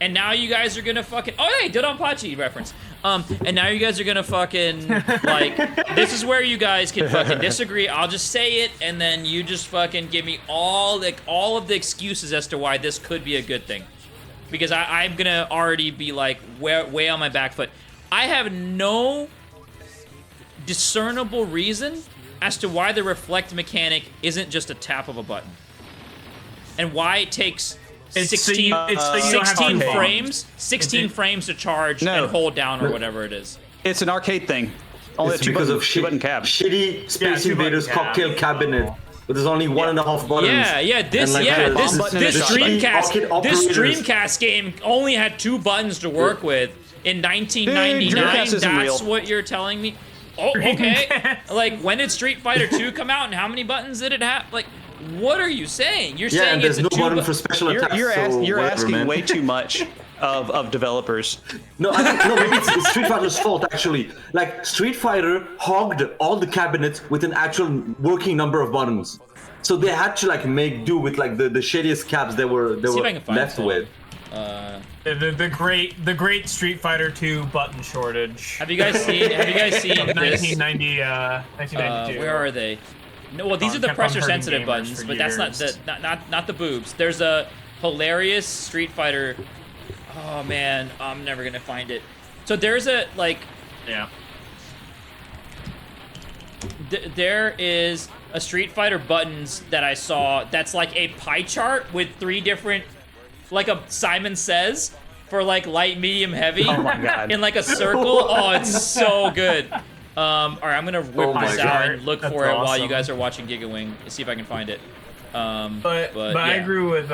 and now you guys are gonna fucking. Oh hey, Dodonpachi reference. And now you guys are gonna fucking like. This is where you guys can fucking disagree. I'll just say it, and then you just fucking give me all of the excuses as to why this could be a good thing. Because I'm gonna already be like way on my back foot. I have no discernible reason as to why the reflect mechanic isn't just a tap of a button. And why it takes It's so 16, you don't have 16 to frames, 16 frames to charge No. and hold down or whatever it is. It's an arcade thing. Only It's a because of two button cab. shitty Space Yeah, two-button Invaders cab. cocktail cabinet. But there's only 1.5 buttons. Yeah, this And, like, bomb button and a this shot button. Dreamcast Operators. Dreamcast game only had 2 buttons to work with in 1999. Dude, Dreamcast isn't That's real. what you're telling me? Oh, okay. Like, when did Street Fighter 2 come out, and how many buttons did it have? Like, what are you saying? You're Yeah, saying and there's it's no a button 2 for special attacks. You're so whatever, asking man. way too much of developers. No, I think, no, maybe it's Street Fighter's fault actually. Like Street Fighter hogged all the cabinets with an actual working number of buttons, so they had to like make do with like the shittiest cabs they were See if I can find left some. with. The great Street Fighter 2 button shortage. Have you guys seen this? 1990, 1992. Where are they? No, well, these are the Kept on pressure hurting sensitive gamers buttons, for but that's not years. the not the boobs. There's a hilarious Street Fighter. Oh man, I'm never gonna find it. So there's a like Yeah. there is a Street Fighter buttons that I saw that's like a pie chart with 3 different, like a Simon Says for like light, medium, heavy. Oh my God. In like a circle. Oh, it's so good. All right, I'm gonna whip Oh my this out God. and look That's for it while you awesome. guys are watching Gigawing. See if I can find it. But yeah. I agree with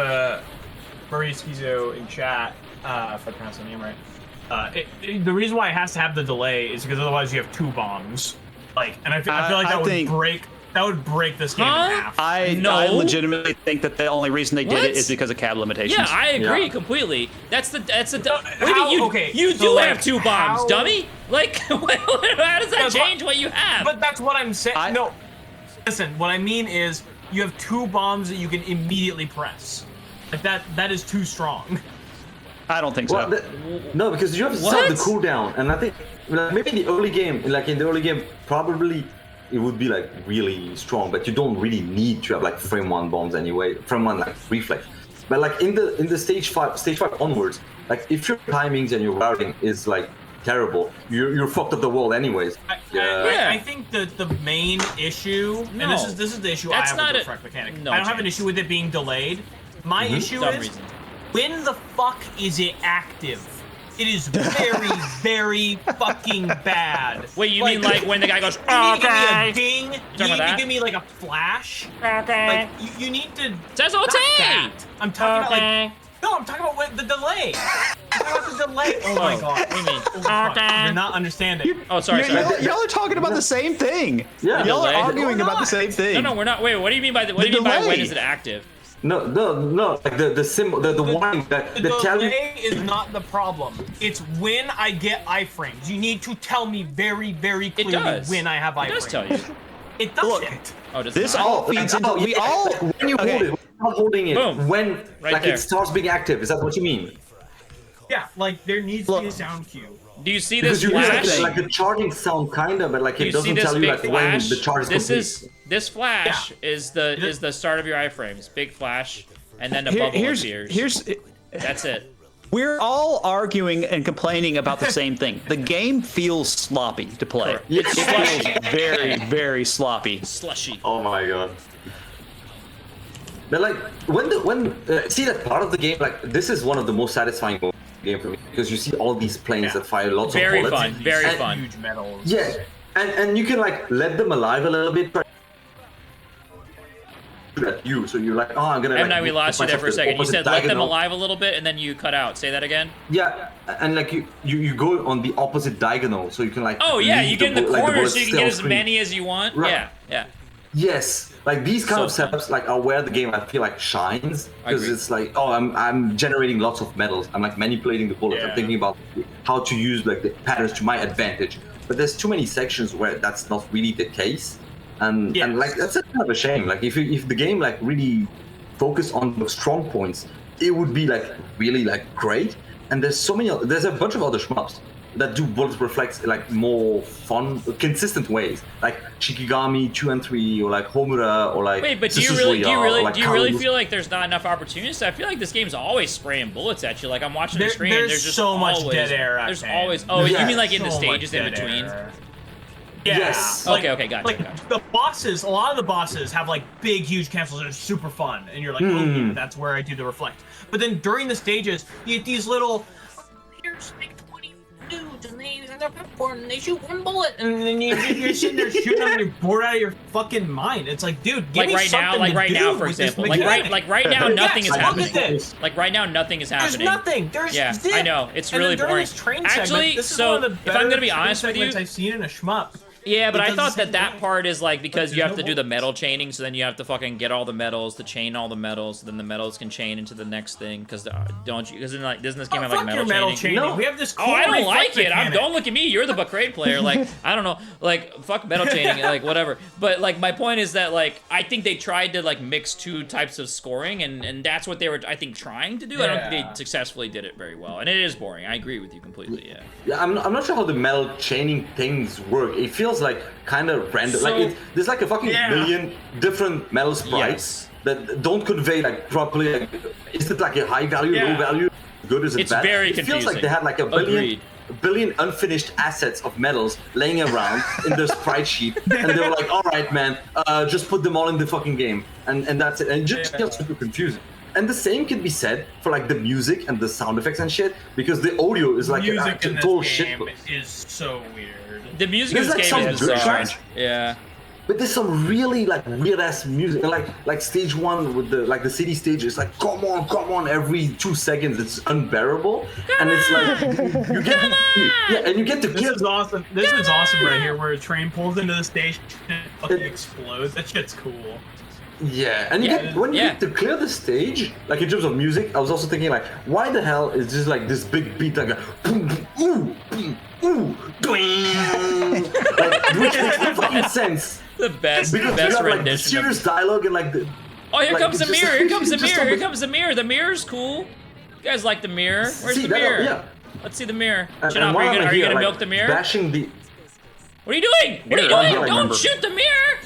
Maurice Kizo in chat, if I pronounce the name right. The reason why it has to have the delay is because otherwise you have 2 bombs. Like, and I feel like I that would think- break That would break this game in half. I legitimately think that the only reason they did it is because of cab limitations. Yeah, I agree completely. That's the. Okay, you so, do like, have 2 bombs, dummy. Like, how does that change what you have? But that's what I'm saying. No, listen. What I mean is, you have 2 bombs that you can immediately press. Like that is too strong. I don't think so. Well, no, because you have to start the cooldown, and I think maybe in the early game, probably it would be like really strong, but you don't really need to have like frame 1 bombs anyway. Frame 1 like reflex, but like in the stage 5 onwards, like if your timings and your routing is like terrible, you're fucked up the world anyways. I think the main issue, and this is the issue I have with the reflect mechanic. I don't have an issue with it being delayed. My issue is when the fuck is it active? It is very, very fucking bad. Wait, you mean like when the guy goes, you need to give me a ding, you need to give me like a flash. Like, you need to... Says OT! I'm talking about like... No, I'm talking about the delay. I'm talking about the delay. Oh my god. What do you mean? You're not understanding. Sorry. Y'all are talking about the same thing. Yeah. Y'all are arguing about the same thing. No, we're not. Wait, what do you mean by what do you mean by when is it active? No. Like the symbol, the warning that The delay is not the problem. It's when I get iframes. You need to tell me very, very clearly when I have iframes. It does tell you. It doesn't. Oh, does This not? all feeds into when you hold it, not holding it. Boom. When Right there. it starts being active. Is that what you mean? Yeah, like there needs to be a sound cue. Do you see this Because you flash? use like the charging sound kinda, but like Do it you see doesn't this tell you big like flash? when the charge is complete. This flash is the start of your iframes. Big flash, and then a bubble appears. That's it. We're all arguing and complaining about the same thing. The game feels sloppy to play. It feels very, very sloppy. Slushy. Oh my god. But like when see that part of the game, like this is one of the most satisfying moments of the game for me, because you see all these planes that fire lots of bullets. Very fun. Huge medals. Yeah, and you can like let them alive a little bit. At you, so you're like, oh, I'm gonna. We lost you there for a second. You said let them alive a little bit, and then you cut out. Say that again. Yeah, and like you go on the opposite diagonal, so you can like. Oh yeah, you get in the corner, so you can get as screen. many as you want. Right. Yeah. Yes, like these kind So of setups like are where the game I feel like shines, because Agree. it's like, oh, I'm generating lots of medals. I'm like manipulating the bullets. I'm thinking about how to use like the patterns to my advantage. But there's too many sections where that's not really the case. And like that's a kind of a shame. Like if the game like really focused on the strong points, it would be like really like great. And there's a bunch of other shmups that do bullet reflex like more fun, consistent ways, like Shikigami 2 and 3, or like Homura, or like. Wait, but do you really feel like there's not enough opportunities? I feel like this game's always spraying bullets at you. Like I'm watching the screen, and there's just so much always, dead air. There's always. Oh, you mean like in the So stages much in dead between? air. Yeah. Yes. Okay, gotcha. Like the bosses, a lot of the bosses have like big, huge cancels that are super fun, and you're like, oh yeah, that's where I do the reflect. But then during the stages, you get these little. Here's like 20 dudes, and they have their popcorn, and they shoot 1 bullet, and then you're sitting there shooting them, and you're bored out of your fucking mind. It's like, dude, give me something to do for with this example, mechanic. like right now, nothing is Look happening. at this. Like right now, nothing is There's happening. nothing. There's zip. I know it's And really then during boring. this train Actually, segment, this is so one of the if I'm gonna better be honest train with you, segments I've seen in a shmup. yeah, but I It does thought the same that thing. part is like because But you have there's to no do the metal chaining, so then you have to fucking get all the metals to chain all the metals, so then the metals can chain into the next thing. Because don't you? Because like doesn't this game have like Fuck metal your metal chaining? chaining. No. We have this. Oh, I cool don't like reflect it. mechanic. Don't look at me. You're the Buckrade player. Like, I don't know. Like, fuck metal chaining. Like, whatever. But, like, my point is that, like, I think they tried to, like, mix 2 types of scoring, and that's what they were, I think, trying to do. I don't think they successfully did it very well. And it is boring. I agree with you completely, yeah. Yeah, I'm not sure how the metal chaining things work. It feels like kind of random. So- There's like a fucking million different metal sprites that don't convey like properly. Like, is it like a high value, low value? Good is it It's bad? very It feels like confusing. they had like Agreed. a billion unfinished assets of metals laying around in their sprite sheet, and they were like, "All right, man, just put them all in the fucking game," and that's it. And it just feels super confusing. And the same can be said for like the music and the sound effects and shit, because the audio is like Music a in this total game shit. is so weird. The music in There's this like game is some good bizarre. tracks. Yeah. But there's some really like weird ass music, like stage 1 with the city stage. It's like come on, every 2 seconds. It's unbearable, and it's like you get and you get to This kill. is awesome. This is awesome right here, where a train pulls into the station and it fucking explodes. That shit's cool. Yeah, and you get when you get to clear the stage, like in terms of music, I was also thinking like, why the hell is just like this big beat like a boom, boom, ooh, ooh, doing, like which makes no fucking sense. The best Because you have like rendition. serious dialogue and like the. Oh, here like, comes the it's just- mirror! Here comes the it's just mirror! Here something- comes the mirror! The mirror's cool. You guys like the mirror? Where's See, the that- mirror? yeah. Let's see the mirror. And Shut up! while I'm Are you here, gonna like, milk the mirror? Bashing the. What are you doing? What are you Mirror, I doing? don't Don't remember. shoot the mirror!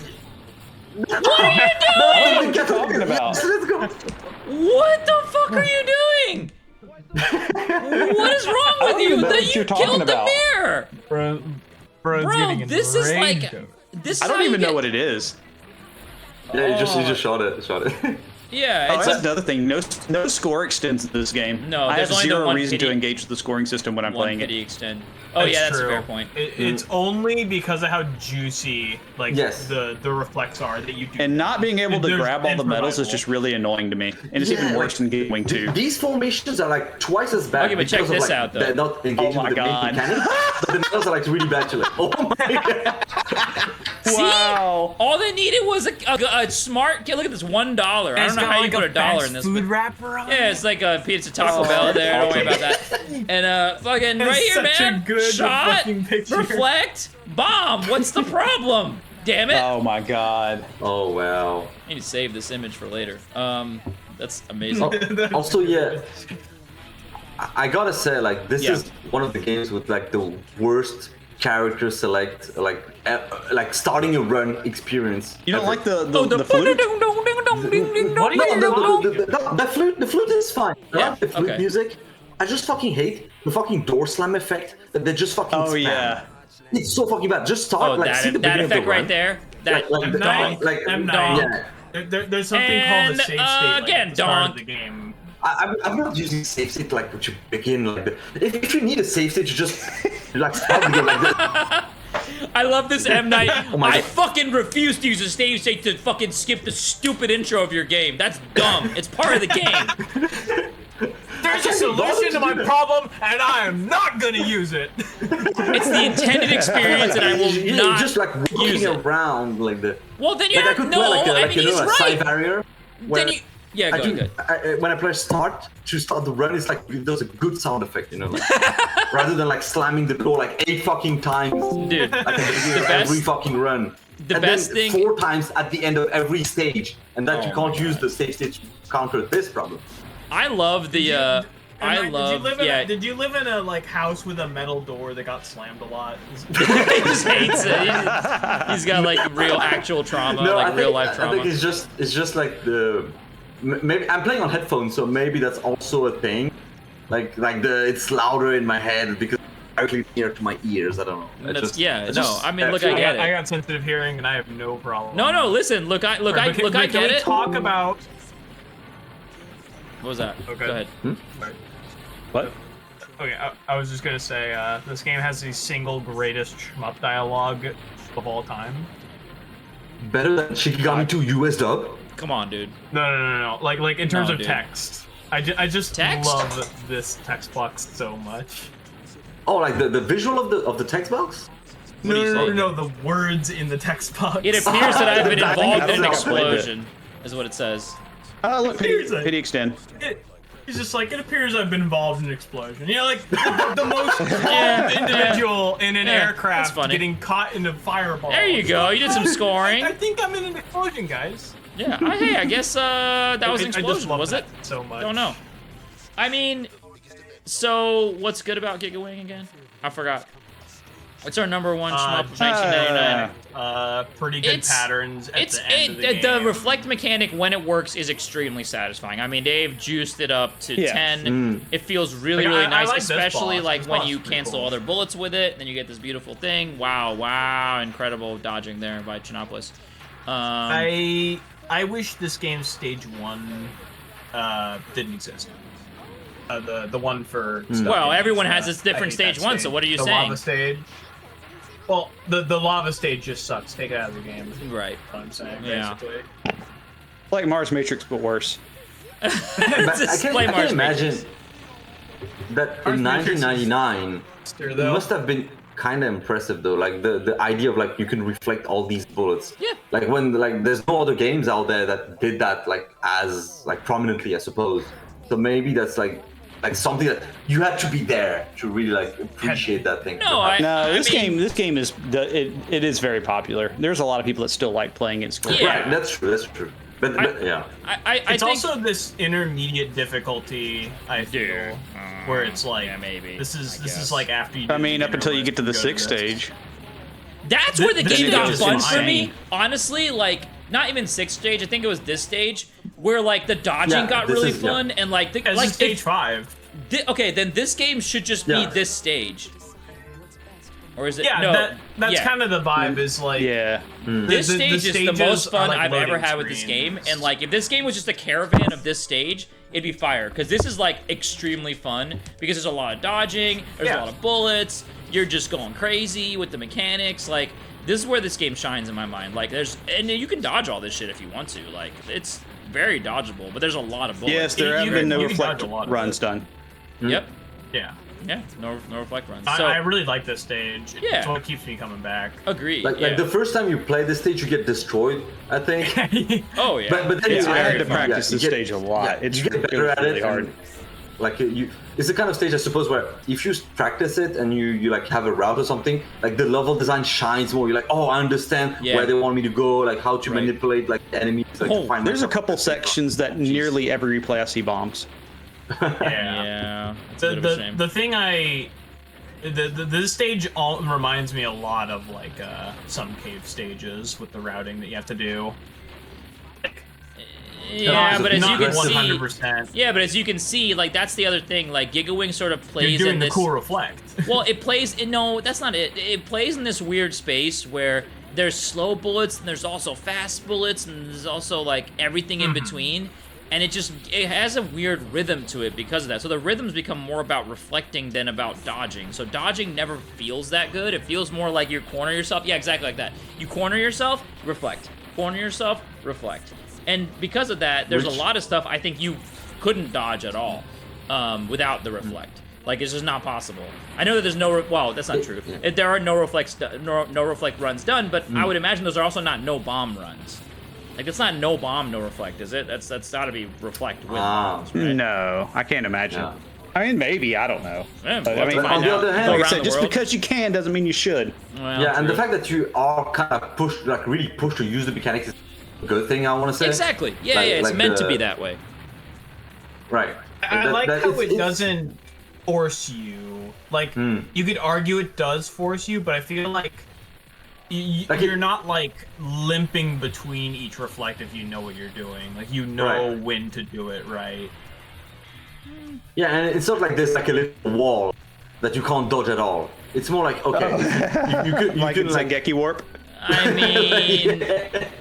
What are you talking about? Let's go. What the fuck are you doing? What is wrong with don't you? even know That what you you're talking killed about. the mirror! Bro's Bro, getting this is like enraged. this. I is don't how you even know get- what it is. Yeah, you just shot it. Yeah, Oh, it's that's a, another thing. No score extends in this game. No, I there's have only the zero one reason to pity- engage with the scoring system when I'm one playing pity it. extend. Oh yeah, that's true. a fair point. It's only because of how juicy like Yes. the reflex are that you do. And not being able to There's grab all the medals is improvisable. just really annoying to me. And it's even Yeah, worse in Game Wing 2. These formations are like twice as bad. Okay, but check because of, this like, out, though. They're not engaging Oh my with the main God. mechanics, but the medals are like really bad. You're like, oh my god. See? Wow. All they needed was a smart. Look at this $1. I don't know how you put a dollar in this. food But, wrapper on yeah, it. it's like a pizza Taco Bell there. Don't worry about that. And fucking right here, such a man. good Shot, fucking picture. reflect, bomb. What's the problem? Damn it! Oh my god. Oh wow. I need to save this image for later. That's amazing. Also, yeah, I gotta say, like, this Yeah. is one of the games with like the worst character select, like starting a run experience. You don't ever. like the Oh, the flute? No, the flute is fine. I Yeah, like the flute okay. music. I just fucking hate the fucking door slam effect that they just fucking Oh spam. yeah. It's so fucking bad. Just start, Oh, like, see the that beginning effect of the right run. there. That Like, the- donk. like, M9. donk. yeah. There's something And, called a save state. Like, again, at the start of donk. the game. I'm not using save state like to begin like that. If you need a save state, you just like start the game like this. I love this M Night. Oh my I God. fucking refuse to use a save state to fucking skip the stupid intro of your game. That's dumb. It's part of the game. There's a solution to my problem, and I am not gonna use it. It's the intended experience, and I will You're not just like use walking it. around like the. Well, then you Like I have could no. play like a, I like mean, you he's know, a right. side barrier. Then you. Yeah, I go do, ahead. when I press start to start the run, it's like it does a good sound effect, you know, like rather than like slamming the door like 8 fucking times Dude, like at the beginning of best- every fucking run. the and best then thing- 4 times at the end of every stage, and that you Oh can't my use God. the save stage to counter this problem. I love the. I love. Did you live in a like house with a metal door that got slammed a lot? He just hates it. He's got like real actual trauma, like real life I trauma. think it's just like the maybe I'm playing on headphones, so maybe that's also a thing. Like it's louder in my head because it's directly near to my ears. I don't know. It That's- just- yeah, it no, just- I mean, look, I get it. I got sensitive hearing and I have no problem. No, listen, look, I But can- I but can get we it. Talk about. What was that? Okay. Go ahead. What? Okay, I was just gonna say this game has the single greatest shmup dialogue of all time. Better than Shikigami 2 US dub. Come on, dude. No. Like in terms No, of dude. text, I just Text? love this text box so much. Oh, like the visual of the text box. What do you say? No, the words in the text box. It appears that I've been I think involved in an that's how I played it. explosion, is what it says. Oh, look, Here's a- pity extend. He's just like, it appears I've been involved in an explosion. You know, like the most calm Yeah, individual in an Yeah, that's aircraft funny. getting caught in a fireball. There you go. You did some scoring. I think I'm in an explosion, guys. Yeah. Hey, I guess that was an I just explosion, love was that it? so much. Don't know. I mean, so what's good about Giga Wing again? I forgot. What's our number one shmup of 1999? Pretty good patterns at the end of the game. The reflect mechanic when it works is extremely satisfying. I mean, they've juiced it up to Yeah. 10. It feels really, Like, really I nice, like this especially boss. like This when boss you is pretty cancel cool. other bullets with it. Then you get this beautiful thing. Wow, incredible dodging there by Chinopolis. I wish this game's stage 1 didn't exist. The one for Well, everyone has its different I hate stage that 1. So what are you the saying? lava stage. Well, the lava stage just sucks. Take it out of the game. Right. That's what I'm saying, Yeah. basically. Like Mars Matrix, but worse. But Just I play can Mars imagine Matrix. that Mars in Matrix is 1999, faster, it though. must have been kind of impressive though. Like the idea of like you can reflect all these bullets. Yeah. Like when like there's no other games out there that did that like as like prominently, I suppose. So maybe that's like something that you had to be there to really like appreciate that thing. No, I No, this mean, this game is it is very popular. There's a lot of people that still like playing it. Yeah. Right, that's true. That's true. But yeah. I It's think, also this intermediate difficulty, I feel, where it's like, yeah, maybe. this I is guess. like after you. I mean, up until you get to the go sixth this. stage. That's where the This game stage got is fun for insane. me. Honestly, like not even sixth stage. I think it was this stage where like the dodging Yeah, got this really is- yeah. fun and like the This like is stage if- 5. okay, then this game should just Yeah. be this stage. Or is it? Yeah, no. that's yeah. kind of the vibe. Is like, Yeah. This stage is the stages most are fun like I've ever loading had with this game, screens. and like if this game was just a caravan of this stage, it'd be fire. Because this is like extremely fun because there's a lot of dodging, there's a Yeah. lot of bullets, you're just going crazy with the mechanics. Like this is where this game shines in my mind. Like and you can dodge all this shit if you want to. Like it's very dodgeable, but there's a lot of bullets. Yes, there You have can- been no you can reflect dodge a lot of runs it. done. Yep. yeah. Yeah. No reflect runs. I, So I really like this stage. Yeah. It's what keeps me coming back. agree. Like yeah. the first time you play this stage, you get destroyed. I think. oh yeah. But then Yeah, you I had learn. to practice you this stage a lot. It's you get better at really it. hard. and, Like it's the kind of stage I suppose where if you practice it and you like have a route or something, like the level design shines more. You're like, oh, I understand Yeah. where they want me to go, like how to Right. manipulate like enemies. Like, Oh, to find There's a myself. couple sections that nearly every replay I see bombs. Yeah. yeah. It's a bit of a shame. The thing this stage all reminds me a lot of like some cave stages with the routing that you have to do. yeah, but as you not can 100%. see, yeah, but as you can see, like that's the other thing. Like Gigawing sort of You're plays doing in the this. cool reflect. Well, it plays. No, that's not it. It plays in this weird space where there's slow bullets and there's also fast bullets and there's also like everything in between, and it has a weird rhythm to it because of that. So the rhythms become more about reflecting than about dodging. So dodging never feels that good. It feels more like you corner yourself. Yeah, exactly like that. You corner yourself, reflect. Corner yourself, reflect. And because of that, there's a lot of stuff I think you couldn't dodge at all without the reflect. Like it's just not possible. I know that there's well, that's not true. There are no reflect runs done, but I would imagine those are also not no bomb runs. Like it's not no bomb, no reflect, is it? That's got to be reflect with bombs, right? No, I can't imagine. Yeah. I mean, maybe, I don't know. Yeah, But, we'll have to on find the out. other hand, Go Like I around said, the just world. because you can doesn't mean you should. Well, Yeah, and the true. fact that you are kind of pushed, like really pushed to use the mechanics is a good thing. I want to say. Exactly. Yeah, Like- yeah. It's like meant to the- be that way. Right. I That- like that- how it's- it it's- doesn't force you. Like you could argue it does force you, but I feel like Like you're not like limping between each reflect if you know what you're doing. Like you know Right. when to do it right. Yeah, and it's not like there's like a little wall that you can't dodge at all. It's more like okay, you Like could it's like Geki Warp. I mean,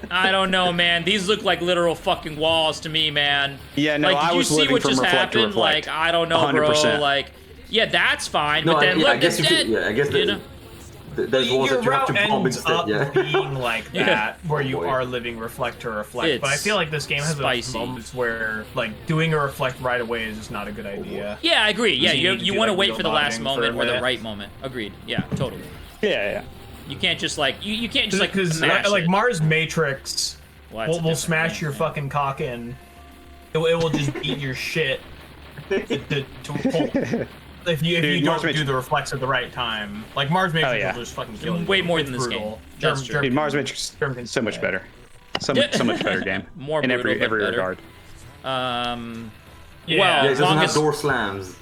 I don't know, man. These look like literal fucking walls to me, man. Yeah, no, like, did I you was see living what from just reflect to happened? reflect. Like, I don't know, bro. 100%. Like, yeah, that's fine. No, But then I look, guess it's you could. dead. Yeah, I guess you know? there's walls Your that you have route to bomb ends instead. up Yeah. being like Yeah. that, where you boy. are living reflect to reflect. But I It's feel like this game has those spicy. moments where like doing a reflect right away is just not a good idea. Yeah, I agree. Yeah, You you, need to you do, want to like, wait real for the last dodging moment for or a the bit. right moment. Agreed. Yeah, totally. Yeah. You can't just like you can't just like Because smash like it. Mars Matrix Well, that's a will different smash thing, your yeah. fucking cock in. It will just beat your shit to pull. If you Dude, don't Mars do Matrix- the reflex at the right time, like Mars Matrix yeah. will just fucking kill you. Way more It's than this brutal. game. That's true. Dude, Mars Matrix Germ can is so much say. better. So much better game. More in brutal, but every better. regard. Yeah. Well, Yeah, it as doesn't long have as door slams.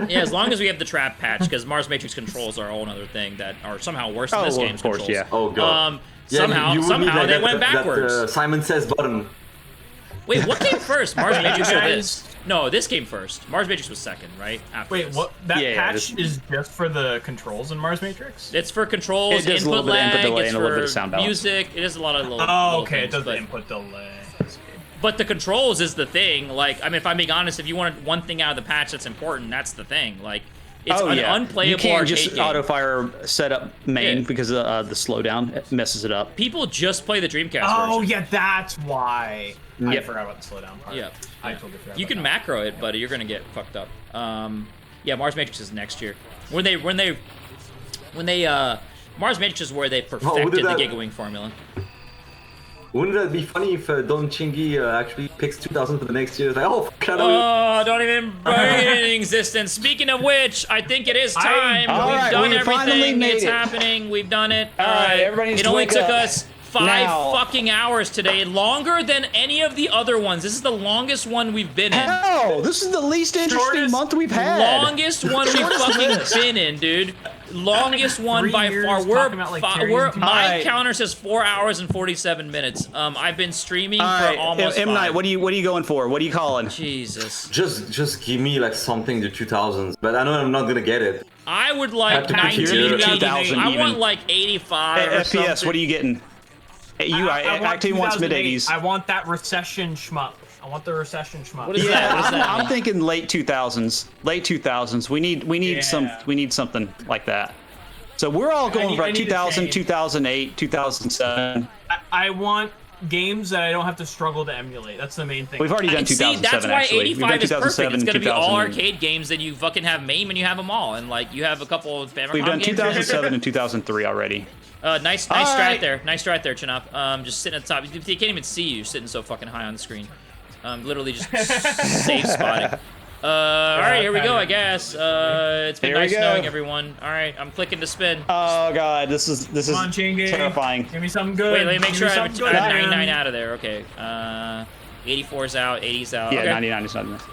yeah, as long as we have the trap patch, because Mars Matrix controls are a whole other thing that are somehow worse than Oh, this well, game's of course, controls. yeah. Oh god. Yeah, Somehow, you would need somehow that- they that- went that, backwards. Simon Says button. Wait, what came first? Mars Matrix or guys- this? No, this came first. Mars Matrix was second, right? After Wait, this. what? That Yeah, patch is just for the controls in Mars Matrix? It's for controls, It does a input little bit of input lag, delay it's and a little bit for of sound balance. music. It is a lot of little. Oh, little okay, it things, does the but- input delay. But the controls is the thing. Like, I mean, if I'm being honest, if you wanted one thing out of the patch that's important, that's the thing. Like, It's an unplayable You can't arcade just game. auto fire setup main Yeah. because the slowdown it messes it up. People just play the Dreamcast Oh version. yeah, that's why. I Yep. forgot about the slowdown part. Yeah. I totally forgot. You about can that. macro it, but you're gonna get fucked up. Yeah, Mars Matrix is next year. When they Mars Matrix is where they perfected the that? Gigawing formula. Wouldn't that be funny if Don Chingy actually picks 2000 for the next year? It's like, oh, Shadow. Oh, don't even bring it in existence. Speaking of which, I think it is time. All We've right, done we finally everything. made It's it. happening. We've done it. All right, everybody needs it to only wake took up. us 5 Now. fucking hours today. Longer than any of the other ones. This is the longest one we've been in. Hell, this is the least interesting Shortest- month we've had. Longest one we've fucking been in, dude. Longest one 3 by years far. talking about, like, carrying people. My Alright. counter says 4 hours and 47 minutes. I've been streaming All for right, almost M Night, 5. what are you going for? What are you calling? Jesus. Just give me like something to 2000s, but I know I'm not gonna get it. I would like Have to compute 19. it. 2000 I even. want like 85 or FPS, something. what are you getting? I want Acting wants mid 2008. 80s. I want that recession shmup. I want the recession shmup. What is that? Yeah, What does that I'm mean? thinking late 2000s. Late 2000s. We need Yeah. we need something like that. So we're all going need- for I need to 2000, change. 2008, 2007. I want games that I don't have to struggle to emulate. That's the main thing. We've already done See, 2007 that's why actually. We've 85 done is perfect. 2007, It's gonna be all 2000. arcade games that you fucking have MAME and you have them all, and like you have a couple of Famicom We've done games. 2007 and 2003 already. Nice All strat right. there. Nice strat there, Shmup. Just sitting at the top. You can't even see you sitting so fucking high on the screen. Literally just safe spotting. All right, here we go. I guess. It's been Here we nice go. knowing everyone. All right, I'm clicking to spin. Oh god, this is Come on, Chingy. terrifying. Give me something good. Wait, let me make Give sure me I have something good, 99 man. out of there. Okay. 84's out. 80's out. Yeah, okay. 99 is not enough.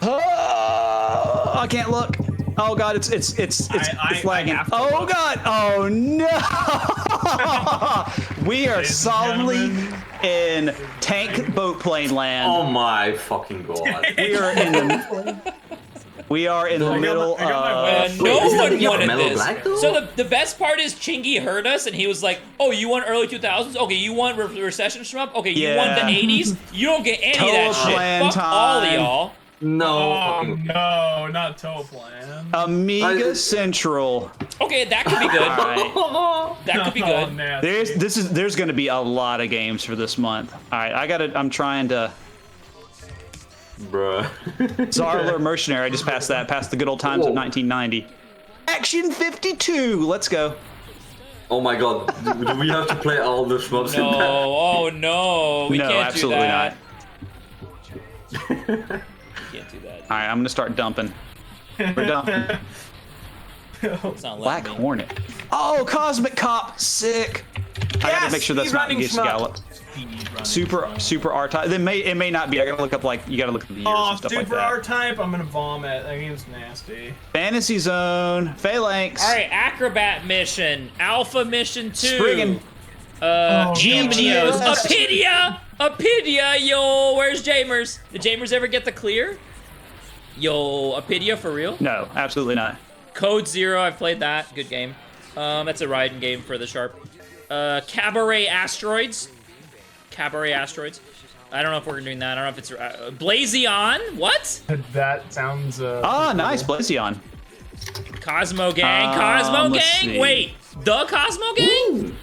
Oh, I can't look. Oh god, it's I lagging. have to Oh look. god. Oh no. We are Ladies and solidly gentlemen. in tank boat plane land. Oh my fucking god. We are in the I got my- middle I got my of. wish. No Wait, isn't one it wanted Mellow this. Black, though? So the best part is Chingy heard us and he was like, "Oh, you want early 2000s? Okay, you want recession shmup? Okay, you want the Yeah. 80s? You don't get any of Total that shit. plan Fuck all of time. y'all." No. Oh fucking- no, not Toe Plan. Amiga Central. Okay, that could be good. All right. That could be Oh, good. nasty. There's going to be a lot of games for this month. All right, I'm trying to. Bruh. Zarler Mercenary. I just passed that. Passed the good old times of Whoa. 1990. Action 52. Let's go. Oh my god. Do we have to play all the shmups No, in that? oh no, we No, can't absolutely do that. not. We can't do that. All right, I'm gonna start dumping. We're dumping. It's not Black letting me. Hornet. Oh, Cosmic Cop. Sick. I gotta make sure that's not speedrunning Geese shmup. Gallop. Super R-Type. It may not be. I gotta look up you gotta look at the years Oh, and stuff like Super that. R-Type. I'm gonna vomit. That game's nasty. Fantasy Zone. Phalanx. All right, Acrobat Mission, Alpha Mission 2. Spriggan. Gymnios, GGS. Apidia, yo, where's Jamers? Did Jamers ever get the clear? Yo, Apidia for real? No, absolutely not. Code Zero, I've played that, good game. That's a riding game for the Sharp. Cabaret Asteroids. Cabaret Asteroids. I don't know if we're doing that. I don't know if it's Blazion. What? That sounds. Ah, nice. Blazion. Cosmo Gang. Cosmo let's Gang. see. Wait, the Cosmo Gang?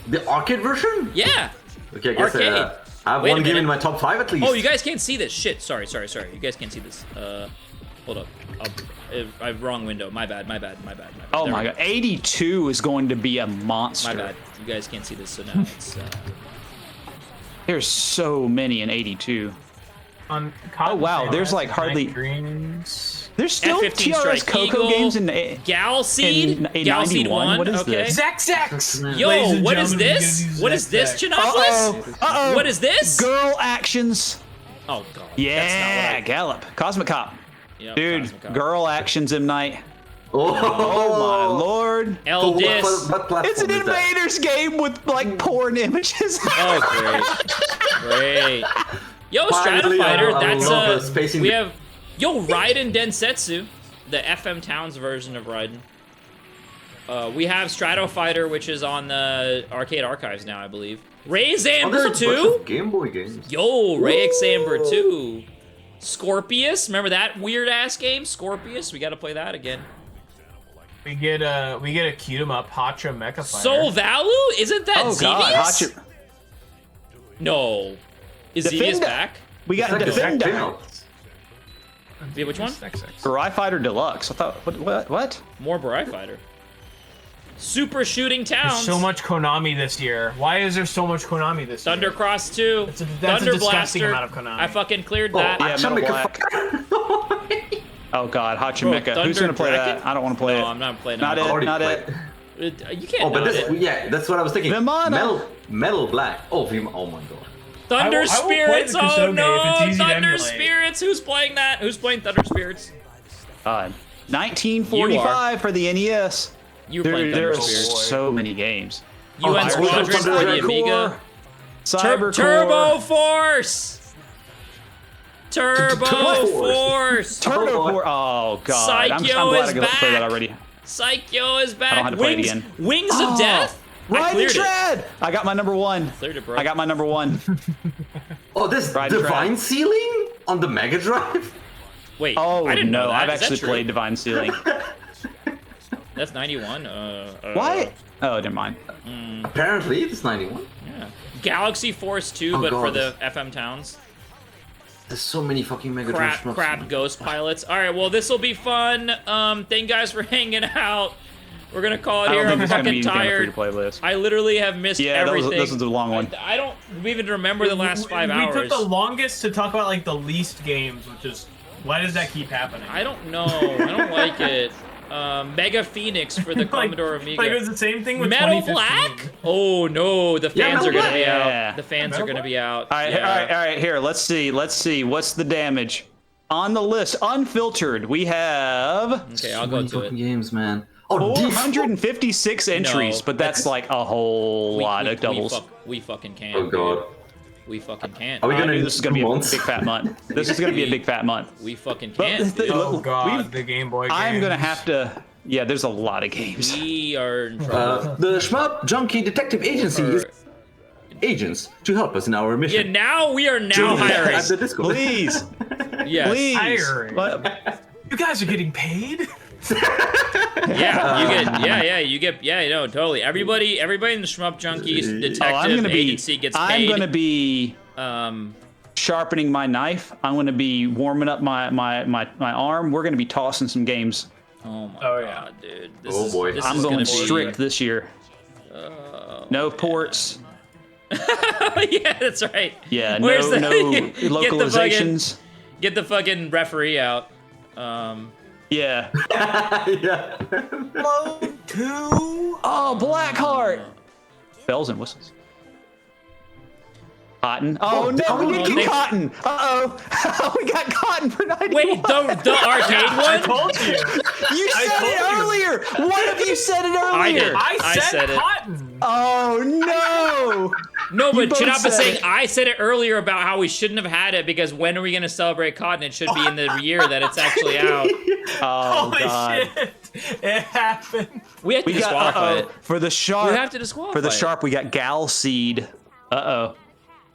The arcade version? Yeah. Okay, I guess Arcade. I have Wait a one game minute. in my top 5 at least. Oh, you guys can't see this. Shit. Sorry. You guys can't see this. Hold up. I wrong window. My bad. Oh There my we god. 82 is going to be a monster. My bad. You guys can't see this, so now it's. There's so many in 82. On Oh, wow, there's, like, hardly- Greens. There's still F-15 TRS Strike Coco Eagle, games in Gal Seed. in Gal Seed 91? 1. What is okay. this? Zex. Yo, Ladies and what is gentlemen, this? we're gonna use What is this, Zex. Chinopolis? Uh-oh. What is this? Girl actions. Oh god. Yeah, That's not Gallop. Cosmic Cop. Yep, Dude, Cosmic Cop. girl actions, M. Night. Oh, Oh my lord. El So Dis. what platform It's an is that? Invaders game with, like, porn images. Oh, great. Yo, Finally, Stratofighter, I that's love Space we Inv- have yo Raiden Densetsu, the FM Towns version of Raiden. We have Stratofighter, which is on the Arcade Archives now, I believe. Ray Oh, Zamber there's a bunch 2? of Game Boy games. Yo, Ray Zamber 2. Scorpius, remember that weird ass game, Scorpius? We got to play that again. We get a cute 'em up Hacha Mecha Fighter. Soul Value? Isn't that Oh God, Xevious? Hachi- No. Is Defend- Xevious back? we got Defender. Yeah, which one? Barai Fighter Deluxe. I thought, what? More Barai Fighter. Super Shooting Towns. There's so much Konami this year. Why is there so much Konami this year? Thundercross 2. That's a Thunder disgusting Blaster. amount of Konami. I fucking cleared that. Yeah, Metal Black. Oh God, Bro, Hachimeka. Who's gonna play Thunder that? I don't want to play No, it. I'm not playing Not that. it. Not it. You can't Oh, but not this, it. yeah, that's what I was thinking. Vimana. Metal Black. Oh, oh my God. Thunder I will play Spirits. the Oh Kusoge no, if it's easy to Thunder emulate. Spirits. Who's playing that? Who's playing Thunder Spirits? God. 1945 for the NES. You were playing There Thunder are Spirits. so many games. UN Squadron for the Amiga. Turbo Force. Turbo Force. Turbo Force. Oh God. I'm Psycho glad is I got to play that back. already. Psycho is back. I don't have to play it again. Wings of Death. I Ride and cleared it. Tread. I got my number one. Cleared it, bro. I got my number one. Oh, this Ride and Divine Tread. Ceiling on the Mega Drive? Wait. Oh I didn't know no, that. I've Is that actually true? played Divine Ceiling. That's 91. Why? Oh, never mind. Apparently, it's 91. Yeah. Galaxy Force 2, Oh, but for God. the FM towns. There's so many fucking Mega Drive shmups. Crap ghost pilots. All right, well, this will be fun. Thank you guys for hanging out. We're gonna call it I here. don't think I'm this is gonna fucking be on the tired. free-to-play list. I literally have missed Yeah, everything. this was a long one. I don't even remember the last 5 hours. We took the longest to talk about like the least games, which is why does that keep happening? I don't know. I don't like it. Mega Phoenix for the Commodore Amiga. Like it was the same thing with Metal 2015. Black? Oh no, the Yeah, fans Metal are gonna Black. be Yeah. out. The fans Metal are gonna Black? be out. All right, Yeah. all right. Here, let's see. What's the damage on the list? Unfiltered. We have Okay, I'll go to fucking it. games, man. Oh, 456 entries, No, but that's like a whole lot of doubles. We fucking can't. Oh god. We fucking can't. Are we I gonna knew this is gonna be a months? big fat month. This is gonna be a big fat month. We fucking But can't. dude. Oh God, we've- the Game Boy games. I'm gonna have to. Yeah, there's a lot of games. We are in trouble. The Shmup Junkie Detective Agency is agents to help us in our Yeah, mission. now we are now hiring. At the Discord. Please, Yes. please. Hiring. What- You guys are getting paid? Yeah, you get, totally. Everybody in the Shmup Junkies detective agency gets paid. I'm gonna be Um, sharpening my knife. I'm gonna be warming up my arm. We're gonna be tossing some games. oh my Oh, yeah. god, dude. This Oh, is, boy. This I'm is going gonna be, strict this year. No ports. Yeah, that's right. Yeah, Where's no the- localizations. Get the fucking referee out. Yeah. Yeah. Load 2? Oh, Blackheart. Bells and whistles. Cotton. Oh, no, we didn't get thanks. Cotton. Uh-oh. We got Cotton for 91. Wait, the arcade I one? told you. You said it earlier. One of you said it I did. earlier. I said said it. cotton. Oh, no. No, but both Chinap was said saying it. I said it earlier about how we shouldn't have had it because when are we gonna celebrate Cotton? It should be in the year that it's actually out. Oh, Holy God. shit. It happened. We have to We got, disqualify it. for the sharp. We have to disqualify For the it. sharp, we got Gal Seed. Uh-oh.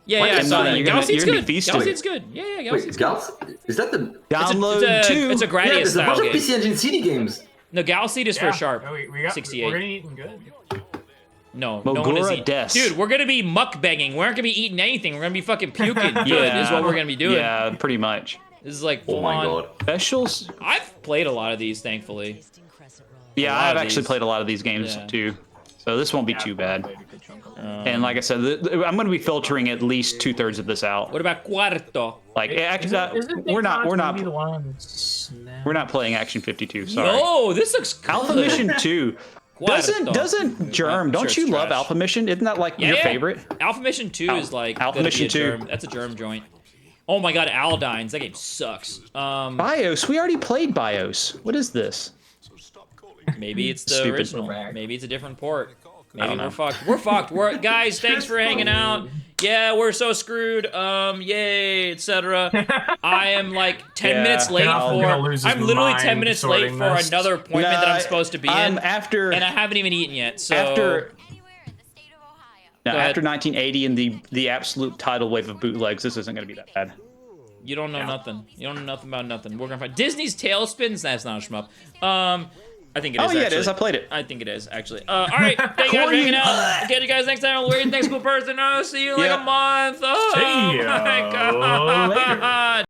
Yeah, I is saw that? that. You're gonna- Galaxy's you're gonna good. be feasting. Galaxy's good. Yeah, Galaxy's Wait, good. Gals? Is that the? Download It's a 2. Gradius Yeah, there's a style bunch of game. PC Engine CD games. No, Galaxy is for sharp. Yeah, we got, 68. We're gonna eat good. No, no one is Mogura eating. Des. Dude, we're gonna be mukbanging. We aren't gonna be eating anything. We're gonna be fucking puking. Good is what we're gonna be doing. Yeah, pretty much. This is like Oh full my on. god. Specials? I've played a lot of these, thankfully. Yeah, lot I've of actually these. played a lot of these games Yeah. too. So this won't be too bad. And like I said, I'm going to be filtering at least 2/3 of this out. What about Cuarto? Like, we're not playing Action 52. Sorry. Oh, this looks good. Alpha Mission 2. Cuarto. Doesn't Germ? I'm Don't sure you it's love trash. Alpha Mission? Isn't that like Yeah, your yeah. favorite? Alpha Mission 2 is like Alpha gonna Mission be a 2. germ. That's a germ joint. Oh my god, Aldines. That game sucks. BIOS. We already played BIOS. What is this? Maybe it's the Stupid. original. Maybe it's a different port. Maybe don't know. we're fucked. We're fucked. Guys, thanks for hanging out. Yeah, we're so screwed. Yay, etc. I am like 10 Yeah. minutes late Kenneth is for. gonna lose his I'm literally 10 mind minutes late sorting for this. another appointment that I'm supposed to be in, After and I haven't even eaten yet. So after Go ahead. after 1980 and the absolute tidal wave of bootlegs, this isn't going to be that bad. You don't know nothing. You don't know nothing about nothing. We're gonna find Disney's Tailspins. That's not a shmup. I think it is. Oh yeah, actually. it is. I played it. I think it is actually. All right, thank you guys for hanging out. I'll catch you guys next time. We're next cool person. Oh, see you in like a month. Oh See ya my god. later.